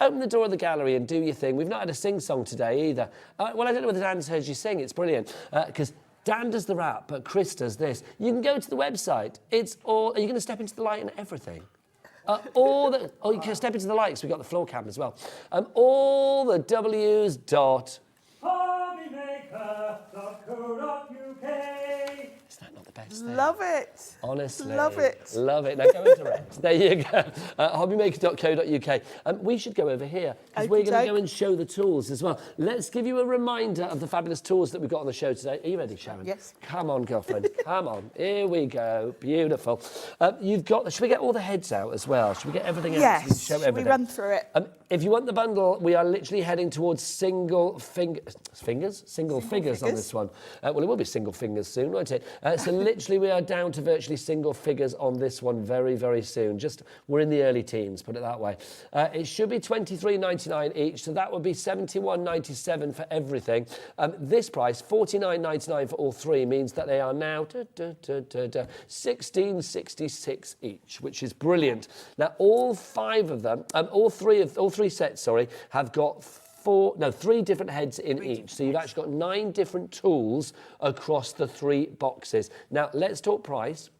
open the door of the gallery and do your thing. We've not had a sing-song today either. Well, I don't know whether Dan's heard you sing. It's brilliant because Dan does the rap, but Chris does this. You can go to the website. It's all... Are you going to step into the light and everything? You can step into the light because we've got the floor cam as well. All the W's dot... Is that not the best thing? Love it. Honestly. Love it. Love it. Now go and direct. There you go. hobbymaker.co.uk. We should go over here because we're going to go and show the tools as well. Let's give you a reminder of the fabulous tools that we've got on the show today. Are you ready, Sharon? Yes. Come on, girlfriend. Come on. Here we go. Beautiful. You've got... Should we get all the heads out as well? Should we get everything out? Yes. Show everything? We run through it. If you want the bundle, we are literally heading towards single figures on this one. Well, it will be single fingers soon, won't it? So literally we are down to virtually single figures on this one very, very soon. We're in the early teens, put it that way. It should be $23.99 each, so that would be $71.97 for everything. This price, $49.99 for all three, means that they are now $16.66 each, which is brilliant. Now, all five of them, all three sets, have got three different heads in each. So you've actually got 9 different tools across the 3 boxes. Now, let's talk price.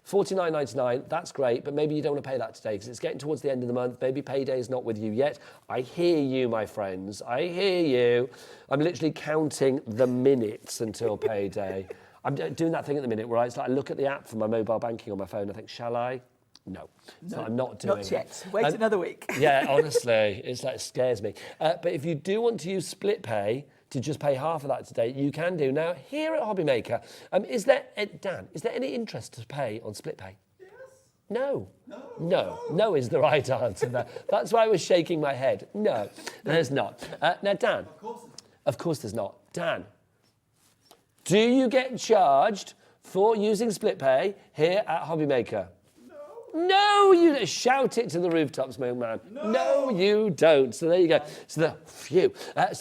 $49.99, that's great, but maybe you don't want to pay that today because it's getting towards the end of the month. Maybe payday is not with you yet. I hear you, my friends. I hear you. I'm literally counting the minutes until payday. I'm doing that thing at the minute where I look at the app for my mobile banking on my phone. I think, shall I? No. So I'm not doing Not yet. Wait another week. Yeah, honestly, it scares me. But if you do want to use split pay to just pay half of that today, you can do. Now, here at Hobby Maker, Dan, is there any interest to pay on split pay? Yes. No. No is the right answer there. That's why I was shaking my head. No, there's not. Now, Dan. Of course there's not. Dan, do you get charged for using split pay here at Hobby Maker? No, you shout it to the rooftops, my old man. No, you don't. So there you go. So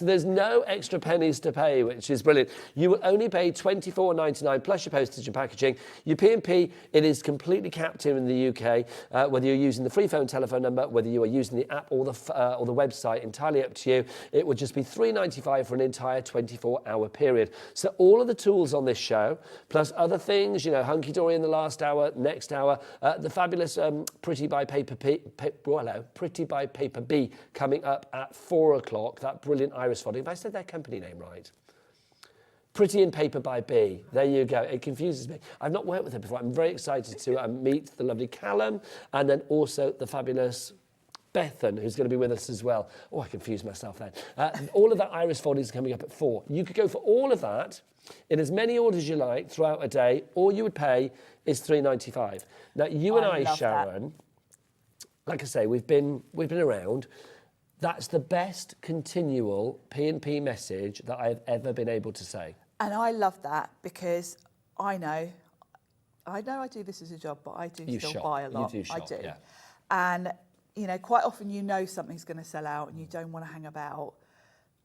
there's no extra pennies to pay, which is brilliant. You will only pay $24.99 plus your postage and packaging. Your P&P, it is completely capped here in the UK. Whether you're using the free phone telephone number, whether you are using the app or the website, entirely up to you. It would just be $3.95 for an entire 24-hour period. So all of the tools on this show, plus other things, Hunkydory in the last hour, next hour, the fabulous Pretty by Paper B coming up at 4 o'clock. That brilliant iris folding. Have I said their company name right? Pretty in Paper by B. There you go. It confuses me. I've not worked with her before. I'm very excited to meet the lovely Callum and then also the fabulous Bethan, who's going to be with us as well. Oh, I confused myself then. All of that iris folding is coming up at 4. You could go for all of that in as many orders as you like throughout a day. All you would pay is $3.95. Now, you and I, Sharon, like I say, we've been around. That's the best continual P&P message that I have ever been able to say. And I love that because I know I do this as a job, but I do still buy a lot. You do shop, I do. Yeah. And, quite often something's going to sell out and you don't want to hang about.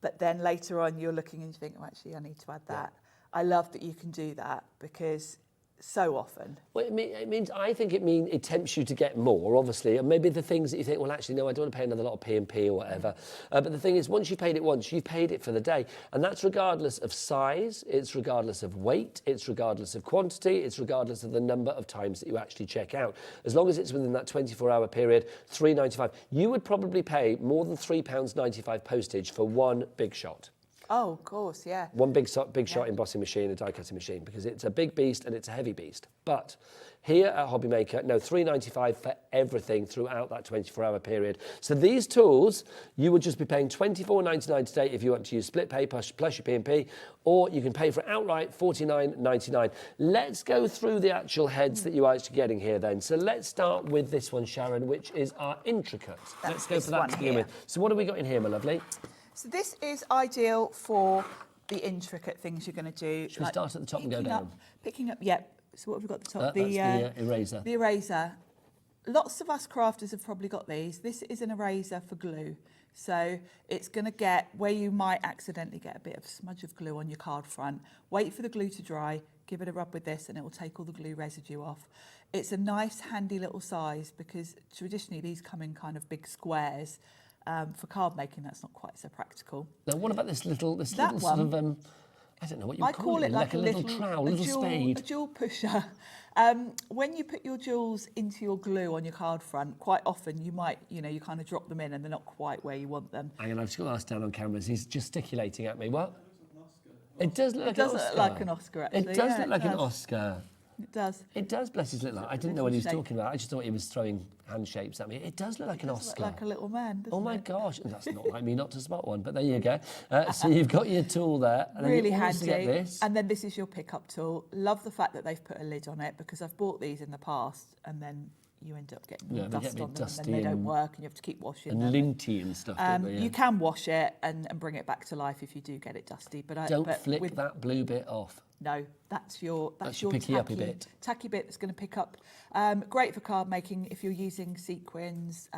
But then later on you're looking and you think, actually, I need to add that. Yeah. I love that you can do that because so often. Well, it tempts you to get more, obviously, and maybe the things that you think, well, actually, no, I don't want to pay another lot of P&P or whatever. But the thing is, once you've paid it once, you've paid it for the day. And that's regardless of size, it's regardless of weight, it's regardless of quantity, it's regardless of the number of times that you actually check out. As long as it's within that 24-hour period, $3.95. You would probably pay more than £3.95 postage for one big shot. Oh, of course, yeah. One big shot embossing machine, a die cutting machine, because it's a big beast and it's a heavy beast. But here at Hobby Maker, no, $3.95 for everything throughout that 24-hour period. So these tools, you would just be paying $24.99 today if you want to use split pay plus your P&P, or you can pay for it outright, $49.99. Let's go through the actual heads that you are actually getting here then. So let's start with this one, Sharon, which is our intricate. Let's go for that to begin with. So what have we got in here, my lovely? So this is ideal for the intricate things you're going to do. Should we start at the top and go down? Picking up, yeah. So what have we got at the top? That's the eraser. The eraser. Lots of us crafters have probably got these. This is an eraser for glue. So it's going to get where you might accidentally get a bit of smudge of glue on your card front. Wait for the glue to dry, give it a rub with this, and it will take all the glue residue off. It's a nice, handy little size because traditionally these come in kind of big squares. For card making, that's not quite so practical. Now, what about this little sort of, I don't know what you call it like a little trowel, a little spade. A jewel pusher. When you put your jewels into your glue on your card front, quite often you might, you kind of drop them in and they're not quite where you want them. Hang on, I've just got to ask Dan on cameras. He's gesticulating at me. What? It does look like an an Oscar. It does look like an Oscar, actually. It does look like an Oscar. It does. It does, bless his little heart. I didn't know what he was talking about. I just thought he was throwing hand shapes at me. It does look like an Oscar. Look like a little man, doesn't it? Oh my gosh, that's not like me not to spot one, but there you go. So you've got your tool there. And really then you handy. get this. And then this is your pickup tool. Love the fact that they've put a lid on it because I've bought these in the past and then you end up getting dust on them and then they don't work and you have to keep washing them. And linty and stuff. Don't they? You can wash it and bring it back to life if you do get it dusty. But don't flick that blue bit off. No, that's your picky-uppy bit. Tacky bit that's going to pick up. Great for card making if you're using sequins,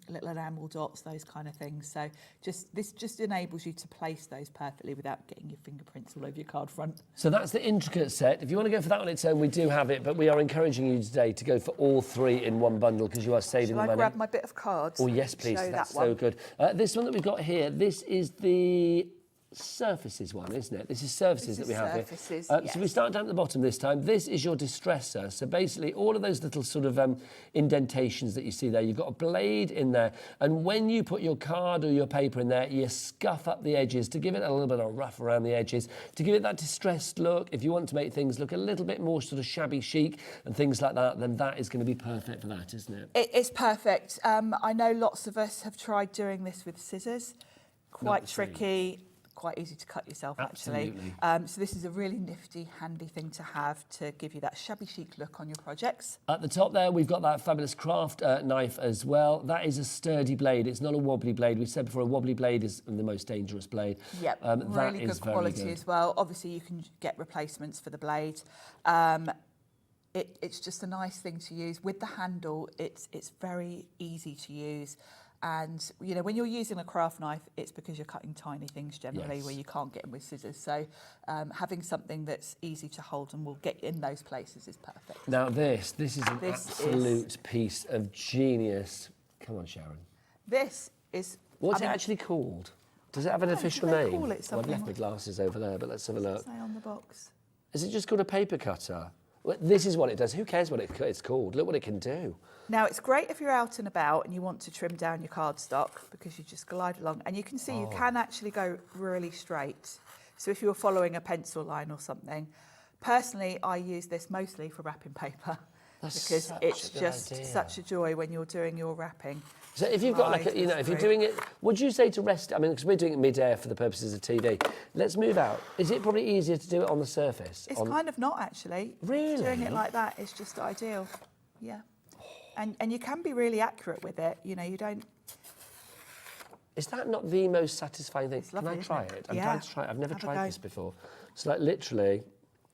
little enamel dots, those kind of things. So this just enables you to place those perfectly without getting your fingerprints all over your card front. So that's the intricate set. If you want to go for that on its own, we do have it, but we are encouraging you today to go for all three in one bundle because you are saving the money. Shall I grab my bit of cards? Oh yes, please. That's so good. This one that we've got here, this is the surfaces one, isn't it? This is surfaces that we have surfaces, here. yes. So we start down at the bottom this time. This is your distresser. So basically all of those little sort of indentations that you see there, you've got a blade in there. And when you put your card or your paper in there, you scuff up the edges to give it a little bit of rough around the edges, to give it that distressed look. If you want to make things look a little bit more sort of shabby chic and things like that, then that is going to be perfect for that, isn't it? It's perfect. I know lots of us have tried doing this with scissors. Quite tricky. Quite easy to cut yourself, actually. So this is a really nifty, handy thing to have to give you that shabby chic look on your projects. At the top there, we've got that fabulous craft knife as well. That is a sturdy blade. It's not a wobbly blade. We said before, a wobbly blade is the most dangerous blade. Yep, really good quality as well. Obviously, you can get replacements for the blade. It's just a nice thing to use. With the handle, it's very easy to use. And, when you're using a craft knife, it's because you're cutting tiny things generally where you can't get them with scissors. So having something that's easy to hold and will get in those places is perfect. Now this is an absolute piece of genius. Come on, Sharon. This is... What's it actually called? Does it have an official name? Call it something. I've left my glasses over there, but let's have a look. Say on the box. Is it just called a paper cutter? Well, this is what it does. Who cares what it's called? Look what it can do. Now, it's great if you're out and about and you want to trim down your cardstock because you just glide along. And you can see you can actually go really straight. So if you were following a pencil line or something. Personally, I use this mostly for wrapping paper because it's just such a joy when you're doing your wrapping. So if you've got like, if you're doing it, would you say to rest, because we're doing it mid-air for the purposes of TV, let's move out. Is it probably easier to do it on the surface? It's kind of not, actually. Really? Doing it like that is just ideal. Yeah. And you can be really accurate with it. You don't... Is that not the most satisfying thing? It's lovely, Can I try it? I'm Yeah. trying to try it. I've never Have a tried go. this before. So like literally...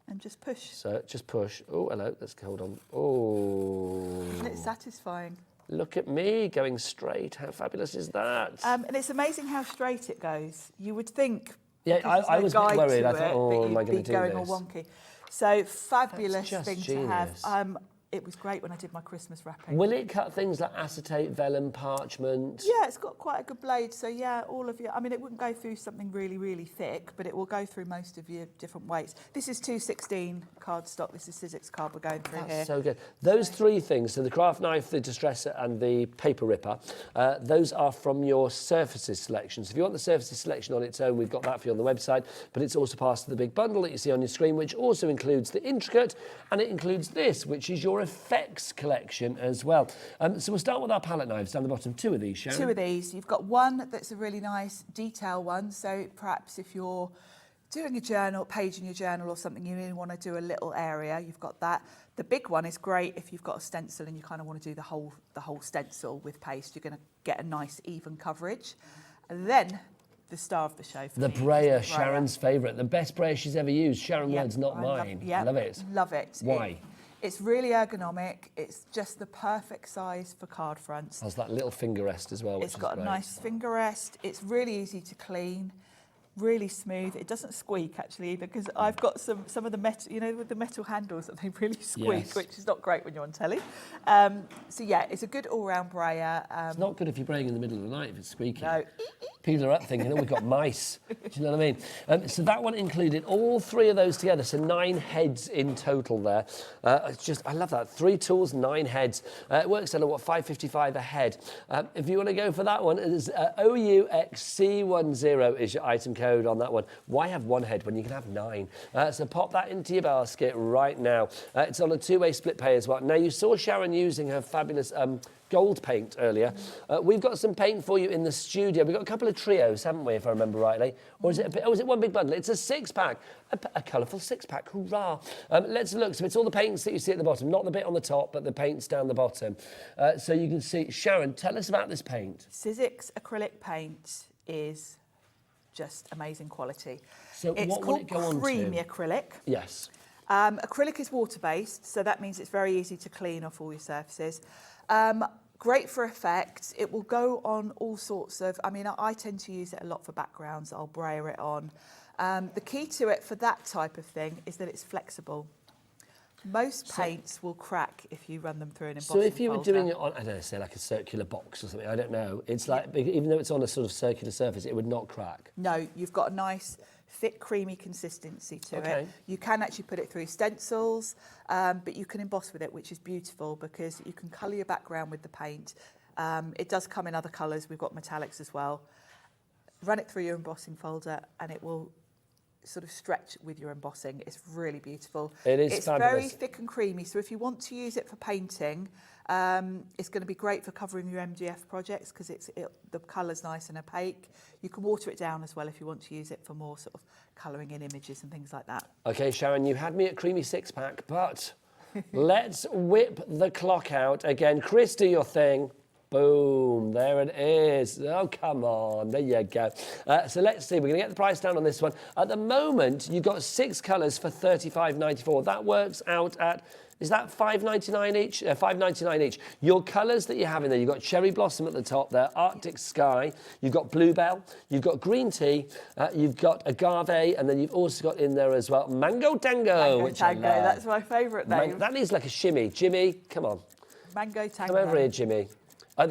And just push. So just push. Oh, hello. Let's hold on. Oh. Isn't it satisfying? Look at me going straight. How fabulous is that? And it's amazing how straight it goes. You would think... Yeah, because I there's was no guide worried. to I thought, it, oh, that am I you'd going be to do going this? all wonky. So fabulous That's thing just to have. genius. It was great when I did my Christmas wrapping. Will it cut things like acetate, vellum, parchment? Yeah, it's got quite a good blade. So yeah, all of your... it wouldn't go through something really, really thick, but it will go through most of your different weights. This is 216 cardstock. This is Sizzix card we're going through here. That's so good. Those three things, so the craft knife, the distresser and the paper ripper, those are from your surfaces selection. So if you want the surfaces selection on its own, we've got that for you on the website, but it's also part of the big bundle that you see on your screen, which also includes the intricate, and it includes this, which is your effects collection as well. So we'll start with our palette knives down the bottom. Two of these, Sharon. Two of these. You've got one that's a really nice detail one. So perhaps if you're doing a journal, page in your journal or something, you really want to do a little area, you've got that. The big one is great if you've got a stencil and you kind of want to do the whole stencil with paste. You're going to get a nice even coverage. And then the star of the show for the me brayer, is the Sharon's favourite. The best brayer she's ever used. Sharon Yep, Words, not mine. Yep, Love it. Love it. Why? It's really ergonomic. It's just the perfect size for card fronts. Has that little finger rest as well, which It's got is a great. nice finger rest. It's really easy to clean, really smooth. It doesn't squeak actually either, because I've got some of the metal, you know, with the metal handles that they really squeak, Yes. which is not great when you're on telly. So yeah, it's a good all-round brayer. It's not good if you're braying in the middle of the night if it's squeaky. No. People are up thinking, oh, we've got mice. Do you know what I mean? So that one included all 3 of those together, so 9 heads in total there. It's just, I love that. 3 tools, 9 heads. It works out at, what, $5.55 a head. If you want to go for that one, it is OUXC10 is your item code on that one. Why have 1 head when you can have 9? So pop that into your basket right now. It's on a 2-way split pay as well. Now, you saw Sharon using her fabulous gold paint earlier. We've got some paint for you in the studio. We've got a couple of trios, haven't we, if I remember rightly? Or is it, is it one big bundle? It's a 6-pack, a colourful 6-pack, hurrah. Let's look. So it's all the paints that you see at the bottom, not the bit on the top, but the paints down the bottom. So you can see, Sharon, tell us about this paint. Sizzix acrylic paint is just amazing quality. So It's what will called it go on to? creamy acrylic. Yes. Acrylic is water-based, so that means it's very easy to clean off all your surfaces. Great for effect. It will go on all sorts of, I mean, I tend to use it a lot for backgrounds. I'll brayer it on. The key to it for that type of thing is that it's flexible. Most paints will crack if you run them through an embossing So if you were folder. doing it on, I don't know, say like a circular box or something, I don't know, it's like, even though it's on a sort of circular surface, it would not crack. No, you've got a nice, thick, creamy consistency to Okay. it. You can actually put it through stencils, but you can emboss with it, which is beautiful because you can colour your background with the paint. It does come in other colours. We've got metallics as well. Run it through your embossing folder and it will sort of stretch with your embossing. It's really beautiful. It is It's fabulous. very thick and creamy, so if you want to use it for painting, it's going to be great for covering your MDF projects because the colour's nice and opaque. You can water it down as well if you want to use it for more sort of colouring in images and things like that. Okay, Sharon, you had me at creamy 6-pack, but let's whip the clock out again. Chris, do your thing. Boom, there it is. Oh, come on, there you go. So let's see, we're going to get the price down on this one. At the moment, you've got 6 colours for $35.94. That works out at, is that $5.99 each? $5.99 each. Your colours that you have in there, you've got Cherry Blossom at the top there, Arctic Sky, you've got Bluebell, you've got Green Tea, you've got Agave, and then you've also got in there as well Mango Tango. Mango which I Tango, love. that's my favourite name. That needs like a shimmy. Jimmy, come on. Mango Tango. Come over here, Jimmy.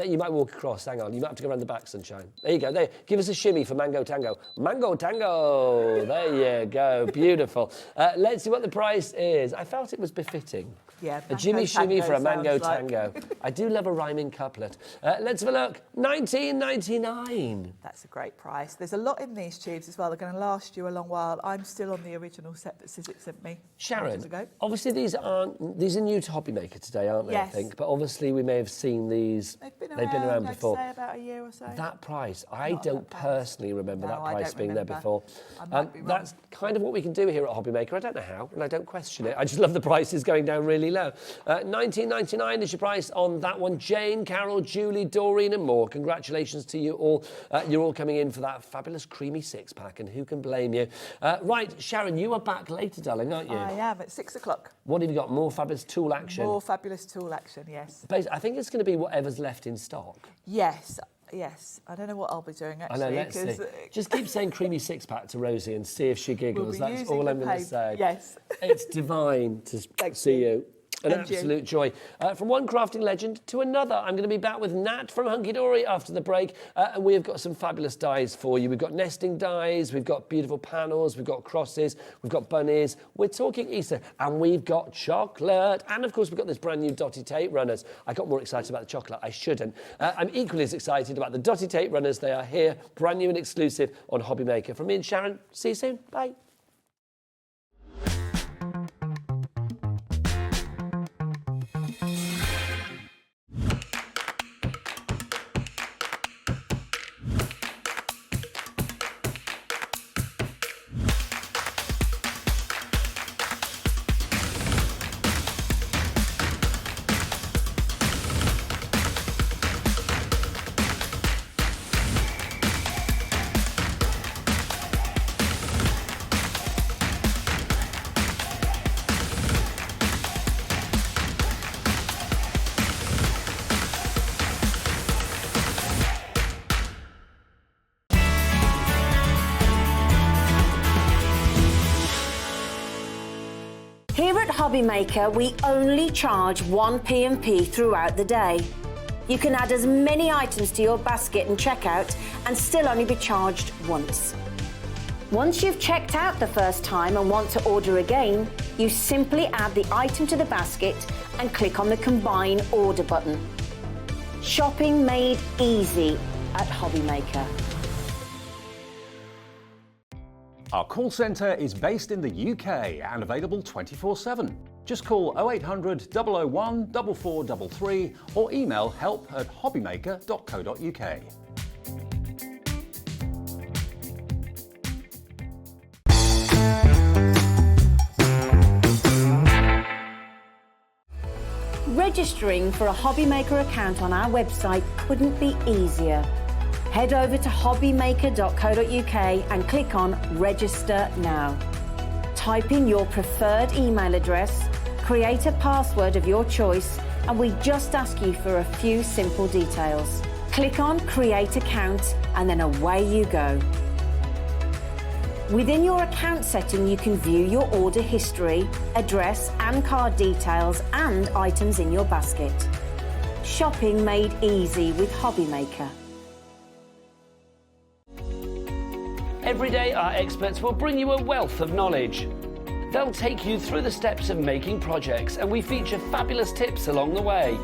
You might walk across. Hang on. You might have to go around the back, Sunshine. There you go. There. Give us a shimmy for Mango Tango. Mango Tango. There you go. Beautiful. Let's see what the price is. I felt it was befitting. Yeah, A Jimmy shimmy Tango for a Mango sounds like- Tango. I do love a rhyming couplet. Let's have a look. $19.99. That's a great price. There's a lot in these tubes as well. They're going to last you a long while. I'm still on the original set that Sizzix sent me Sharon, ages ago. obviously these are new to Hobby Maker today, aren't they? Yes. I think, but obviously we may have seen these. They've been around before. I'd say about a year or so. That price, I Not don't that price. personally remember No, that I price don't being there remember. before. I might be wrong. That's kind of what we can do here at Hobby Maker. I don't know how, and I don't question it. I just love the prices going down really low. $19.99 is your price on that one. Jane, Carol, Julie, Doreen, and more. Congratulations to you all. You're all coming in for that fabulous creamy 6-pack, and who can blame you? Right, Sharon, you are back later, darling, aren't you? I am at 6 o'clock. What have you got? More fabulous tool action? More fabulous tool action, yes. I think it's going to be whatever's left in stock. Yes. I don't know what I'll be doing I actually. know, let's see. 'cause, Just keep saying creamy 6-pack to Rosie and see if she giggles. We'll be That's using all the I'm going to paint. say. Yes. It's divine to Thank see you. An And you. absolute joy. From one crafting legend to another, I'm going to be back with Nat from Hunkydory after the break, and we have got some fabulous dies for you. We've got nesting dies, we've got beautiful panels, we've got crosses, we've got bunnies, we're talking Easter, and we've got chocolate, and of course we've got this brand new dotty tape runners. I got more excited about the chocolate, I shouldn't. I'm equally as excited about the dotty tape runners. They are here, brand new and exclusive on Hobby Maker. From me and Sharon, see you soon, bye. Here at Hobbymaker, we only charge 1 P&P throughout the day. You can add as many items to your basket and checkout and still only be charged once. Once you've checked out the first time and want to order again, you simply add the item to the basket and click on the Combine Order button. Shopping made easy at Hobbymaker. Our call centre is based in the UK and available 24/7. Just call 0800 001 4433 or email help@hobbymaker.co.uk. Registering for a Hobbymaker account on our website couldn't be easier. Head over to hobbymaker.co.uk and click on Register Now. Type in your preferred email address, create a password of your choice, and we just ask you for a few simple details. Click on Create Account and then away you go. Within your account setting, you can view your order history, address and card details and items in your basket. Shopping made easy with Hobbymaker. Every day, our experts will bring you a wealth of knowledge. They'll take you through the steps of making projects, and we feature fabulous tips along the way.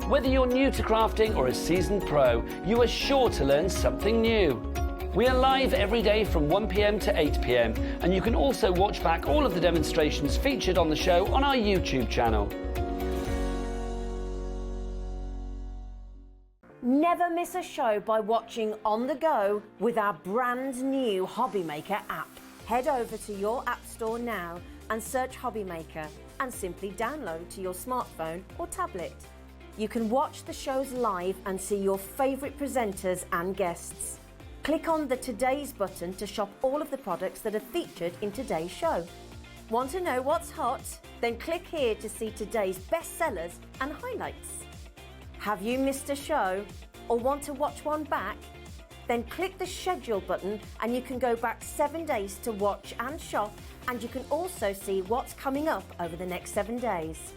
Whether you're new to crafting or a seasoned pro, you are sure to learn something new. We are live every day from 1 p.m. to 8 p.m, and you can also watch back all of the demonstrations featured on the show on our YouTube channel. Never miss a show by watching on the go with our brand new Hobbymaker app. Head over to your app store now and search Hobbymaker and simply download to your smartphone or tablet. You can watch the shows live and see your favourite presenters and guests. Click on the Today's button to shop all of the products that are featured in today's show. Want to know what's hot? Then click here to see today's bestsellers and highlights. Have you missed a show or want to watch one back? Then click the schedule button and you can go back 7 days to watch and shop, and you can also see what's coming up over the next 7 days.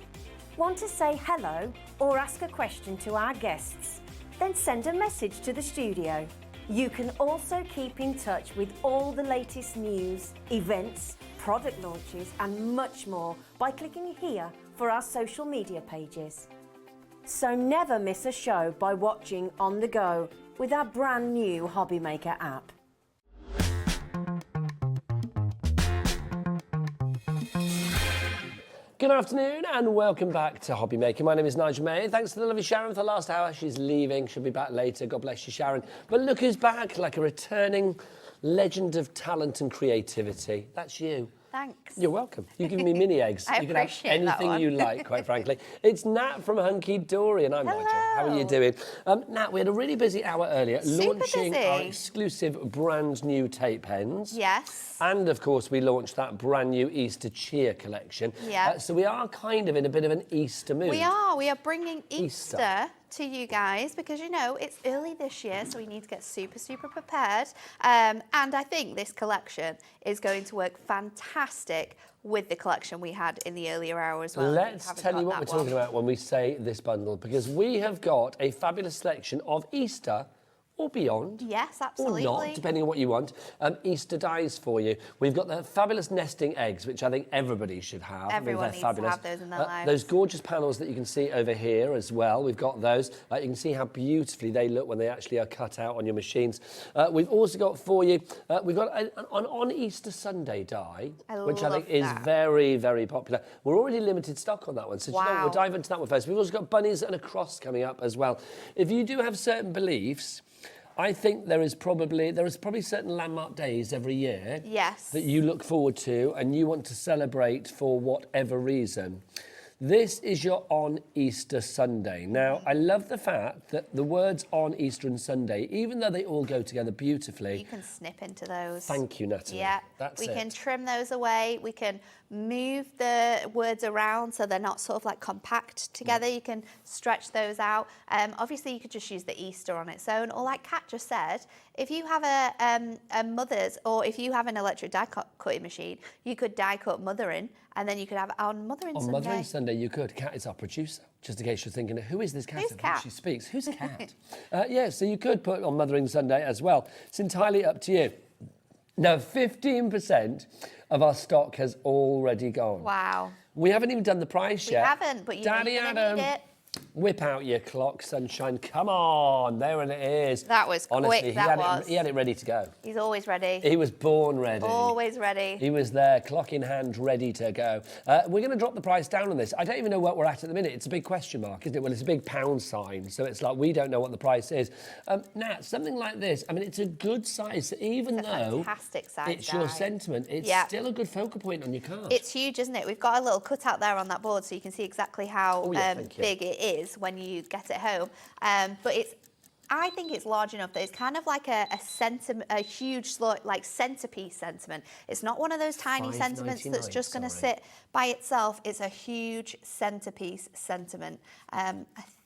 Want to say hello or ask a question to our guests? Then send a message to the studio. You can also keep in touch with all the latest news, events, product launches and much more by clicking here for our social media pages. So never miss a show by watching on the go with our brand new Hobbymaker app. Good afternoon and welcome back to Hobbymaker. My name is Nigel May. Thanks to the lovely Sharon for the last hour. She's leaving. She'll be back later. God bless you, Sharon. But look who's back, like a returning legend of talent and creativity. That's you. Thanks. You're welcome. You give me mini eggs. I you can have appreciate anything that one. you like, quite frankly. It's Nat from Hunkydory, and I'm Nigel. How are you doing? Nat, we had a really busy hour earlier launching busy. our exclusive brand new tape pens. Yes. And of course, we launched that brand new Easter cheer collection. Yeah. So we are kind of in a bit of an Easter mood. We are bringing Easter to you guys because, you know, it's early this year, so we need to get super, super prepared. And I think this collection is going to work fantastic with the collection we had in the earlier hour as well. Let's tell you what we're talking about when we say this bundle, because we have got a fabulous selection of Easter or beyond. Yes, absolutely. Or not, depending on what you want. Easter dies for you. We've got the fabulous nesting eggs, which I think everybody should have. Everyone they're needs fabulous. to have those in their lives. Those gorgeous panels that you can see over here as well. We've got those. You can see how beautifully they look when they actually are cut out on your machines. We've also got for you, we've got an on Easter Sunday die, which I think is very, very popular. We're already limited stock on that one, so you know, we'll dive into that one first. We've also got bunnies and a cross coming up as well. If you do have certain beliefs, I think there is probably certain landmark days every year that you look forward to and you want to celebrate for whatever reason. This is your on Easter Sunday. Now, I love the fact that the words on Easter and Sunday, even though they all go together beautifully. You can snip into those. Thank you, Natalie. Yeah, we can trim those away. We can move the words around so they're not sort of like compact together. You can stretch those out. Obviously, you could just use the Easter on its own, or like Kat just said, if you have a mother's, or if you have an electric die cutting machine, you could die cut mother in and then you could have it on Mothering Sunday. On Mothering Sunday, you could. Kat is our producer, just in case you're thinking, who is this Kat? Who's Kat? She speaks. Who's Kat? Yeah, so you could put it on Mothering Sunday as well. It's entirely up to you. Now, 15% of our stock has already gone. Wow. We haven't even done the price yet. We haven't, but you know Daddy you're gonna Adam, need it. whip out your clock, sunshine. Come on, there it is. That was Honestly, quick, that was. he had it ready to go. He's always ready. He was born ready. Always ready. He was there, clock in hand, ready to go. We're going to drop the price down on this. I don't even know what we're at the minute. It's a big question mark, isn't it? Well, it's a big pound sign, so it's like we don't know what the price is. Nat, something like this, I mean, it's a good size, even though fantastic size it's your sentiment, it's still a good focal point on your card. It's huge, isn't it? We've got a little cutout there on that board so you can see exactly how big it is when you get it home. But I think it's large enough that it's kind of like a huge like centerpiece sentiment. It's not one of those tiny sentiments that's just going to sit by itself. It's a huge centerpiece sentiment. I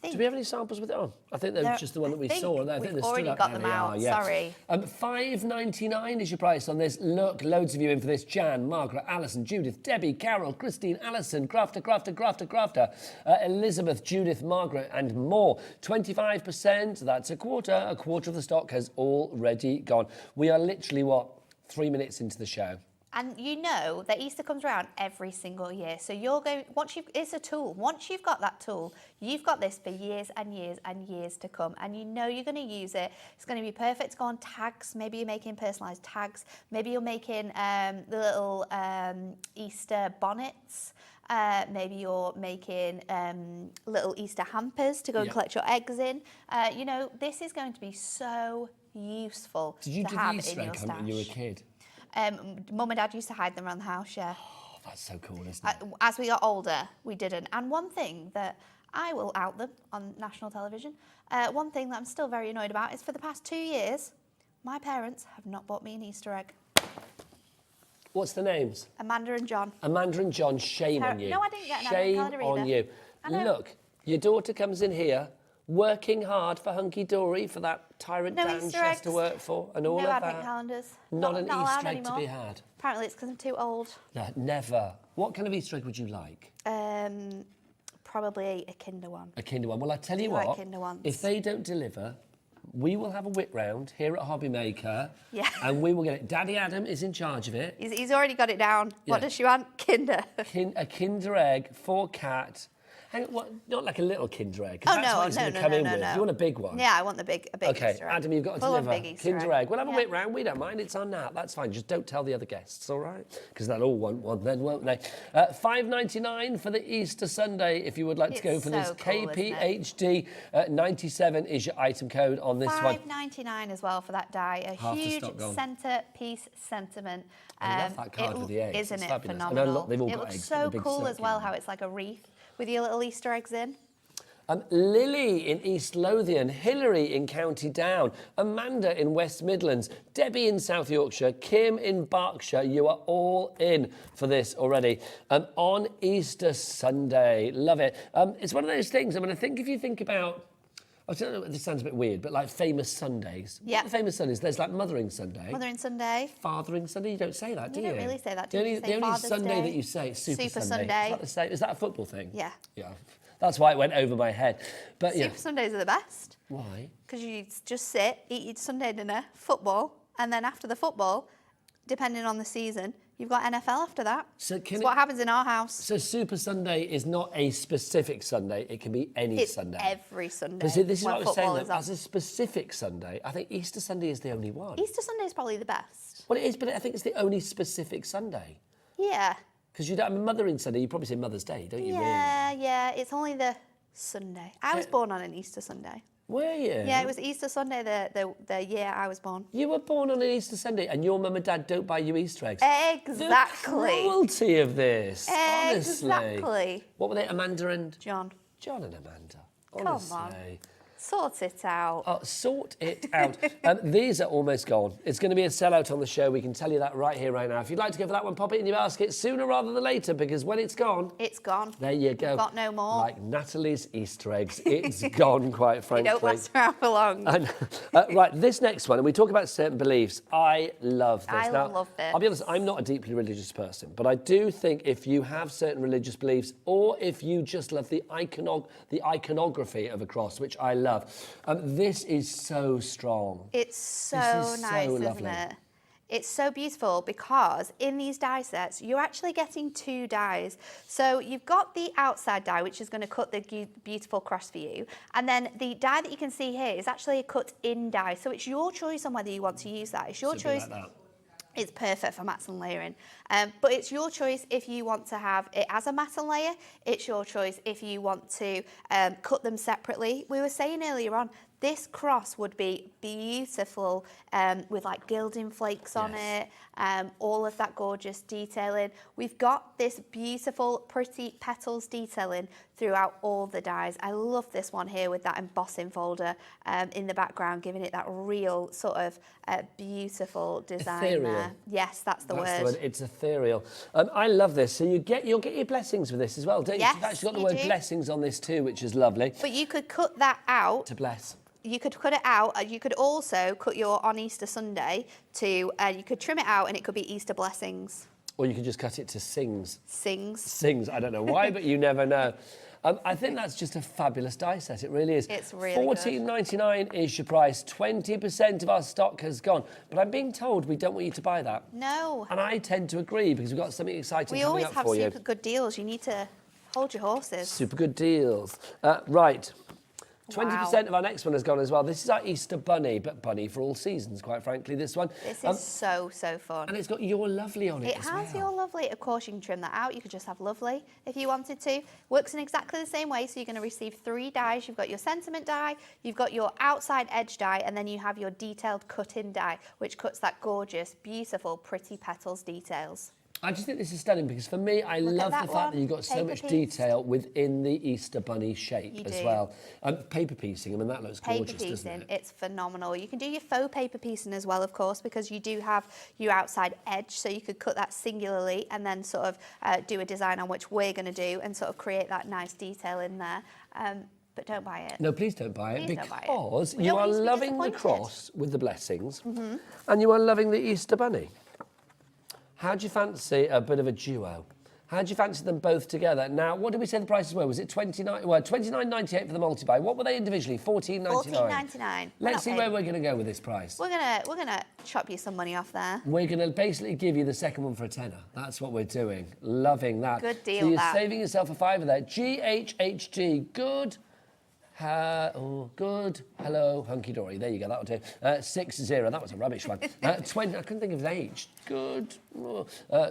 think. Do we have any samples with it on? I think they're just the one that we saw. I think we've already got them out. Sorry. $5.99 is your price on this. Look, loads of you in for this. Jan, Margaret, Alison, Judith, Debbie, Carol, Christine, Alison, Crafter, Elizabeth, Judith, Margaret, and more. 25%. That's a quarter. A quarter of the stock has already gone. We are literally, 3 minutes into the show. And you know that Easter comes around every single year. So you're going, it's a tool. Once you've got that tool, you've got this for years and years and years to come. And you know you're going to use it. It's going to be perfect to go on tags. Maybe you're making personalised tags. Maybe you're making the little Easter bonnets. Maybe you're making little Easter hampers to go and collect your eggs in. You know, this is going to be so useful to have in your stash. Did you do the Easter egg hunt when you were a kid? Mum and Dad used to hide them around the house, yeah. Oh, that's so cool, isn't it? As we got older, we didn't. And one thing that I will out them on national television, one thing that I'm still very annoyed about is for the past 2 years, my parents have not bought me an Easter egg. What's the names? Amanda and John. Amanda and John, shame on you. No, I didn't get an Shame calendar on either. you. Look, your daughter comes in here working hard for Hunkydory, for that tyrant Dan she has to work for, and all no of advent that. calendars. Not an Easter egg anymore. to be had. Apparently it's because I'm too old. No, never. What kind of Easter egg would you like? Probably a Kinder one. A Kinder one. Well, I tell you like what, Kinder ones. if they don't deliver, we will have a whip round here at Hobby Maker. Yeah. And we will get it. Daddy Adam is in charge of it. He's already got it down. Yeah. What does she want? Kinder. A Kinder egg for Kat. Hang on, what? Not like a little Kinder egg. Oh, that's what it's going to come in with. You want a big one? Yeah, I want a big okay, Easter egg. Adam, you've got to Full deliver big Easter Kinder egg. We'll have a whip round. We don't mind. It's on now. That's fine. Just don't tell the other guests, all right? Because they'll all want one then, won't they? $5.99 for the Easter Sunday. If you would like to go for this, cool, KPHD 97 is your item code on this one. $5.99 as well for that die. Half the huge stock gone. centerpiece sentiment. I love that card with the eggs. Isn't it's it fabulous. phenomenal? And look, they've all it got looks eggs, so big cool as well, circle. how it's like a wreath with your little Easter eggs in. Lily in East Lothian, Hilary in County Down, Amanda in West Midlands, Debbie in South Yorkshire, Kim in Berkshire. You are all in for this already. On Easter Sunday. Love it. It's one of those things, I mean, I think if you think about, I don't know, this sounds a bit weird, but like famous Sundays. Yeah. What are the famous Sundays? There's like Mothering Sunday. Mothering Sunday. Fathering Sunday. You don't say that, do you? You don't really say that, do the you? only, the only Father's Sunday Day. that you say is Super Sunday. Sunday. Is that the same? Is that a football thing? Yeah. Yeah. That's why it went over my head. But yeah. Super Sundays are the best. Why? Because you just sit, eat your Sunday dinner, football, and then after the football, depending on the season, you've got NFL after that. So It's what happens in our house. So Super Sunday is not a specific Sunday. It can be any It's Sunday. every Sunday. But see, this is when what I was saying, football is though, on. as a specific Sunday, I think Easter Sunday is the only one. Easter Sunday is probably the best. Well, it is, but I think it's the only specific Sunday. Yeah. Because you don't, I mean, Mothering Sunday, you probably say Mother's Day, don't you Yeah, it's only the Sunday. I was born on an Easter Sunday. Were you? Yeah, it was Easter Sunday the year I was born. You were born on an Easter Sunday and your mum and dad don't buy you Easter eggs. Exactly. The cruelty of this, honestly. Exactly. What were they, Amanda and? John. John and Amanda. Come Honestly. on. Sort it out. Oh, sort it out. These are almost gone. It's going to be a sellout on the show. We can tell you that right here, right now. If you'd like to go for that one, pop it in your basket sooner rather than later, because when it's gone... It's gone. There you go. We've got no more. Like Natalie's Easter eggs. It's gone, quite frankly. They don't last around for long. And, right, this next one, and we talk about certain beliefs. I love this. I now, love this. I'll be honest, I'm not a deeply religious person, but I do think if you have certain religious beliefs, or if you just love the iconography of a cross, which I love, this is so strong. It's so This is nice, so isn't lovely. it? It's so beautiful because in these die sets, you're actually getting 2 dies. So you've got the outside die, which is going to cut the beautiful cross for you. And then the die that you can see here is actually a cut-in die. So it's your choice on whether you want to use that. It's your choice. Like that. It's perfect for mats and layering. But it's your choice if you want to have it as a mat and layer. It's your choice if you want to cut them separately. We were saying earlier on, this cross would be beautiful with like gilding flakes on it, all of that gorgeous detailing. We've got this beautiful, pretty petals detailing throughout all the dies. I love this one here with that embossing folder in the background, giving it that real sort of beautiful design Ethereal. there. Yes, that's the That's word. It's ethereal. I love this. So you'll get your blessings with this as well, don't you? Yes, You've actually got the you word do. blessings on this too, which is lovely. But you could cut that out. To bless. You could cut it out. You could also cut your on Easter Sunday to, you could trim it out and it could be Easter blessings. Or you could just cut it to sings. Sings. Sings. I don't know why, but you never know. I think that's just a fabulous die set. It really is. It's really good. $14.99 is your price. 20% of our stock has gone. But I'm being told we don't want you to buy that. No. And I tend to agree because we've got something exciting We coming always up have for you. super good deals. You need to hold your horses. Super good deals. Right. 20% Wow. of our next one has gone as well. This is our Easter bunny, but bunny for all seasons, quite frankly, this one. This is so fun. And it's got Your Lovely on it It as has well. your lovely. Of course, you can trim that out. You could just have lovely if you wanted to. Works in exactly the same way. So you're going to receive 3 dies. You've got your sentiment die, you've got your outside edge die, and then you have your detailed cut-in die, which cuts that gorgeous, beautiful, pretty petals details. I just think this is stunning because for me, I Look at love that the fact one. that you've got so Paper much piece. detail within the Easter bunny shape You as do. well. Paper piecing, I mean, that looks Paper gorgeous, doesn't piecing, it? it's phenomenal. You can do your faux paper piecing as well, of course, because you do have your outside edge, so you could cut that singularly and then sort of do a design on which we're going to do and sort of create that nice detail in there. But don't buy it. No, please don't buy it Please don't buy it. because We you don't are want you to be loving the disappointed. cross with the blessings and you are loving the Easter bunny. How do you fancy a bit of a duo? How do you fancy them both together? Now, what did we say the prices were? Was it $29.98 for the multi-buy? What were they individually? $14.99. $14.99. Let's see where we're going to go with this price. We're gonna chop you some money off there. We're going to basically give you the second one for a tenner. That's what we're doing. Loving that. Good deal, So you're that. saving yourself a fiver there. GHHG. Good. Good. Hello, Hunkydory. There you go. That'll do. 60. That was a rubbish one. 20. I couldn't think of his age. Good. Don't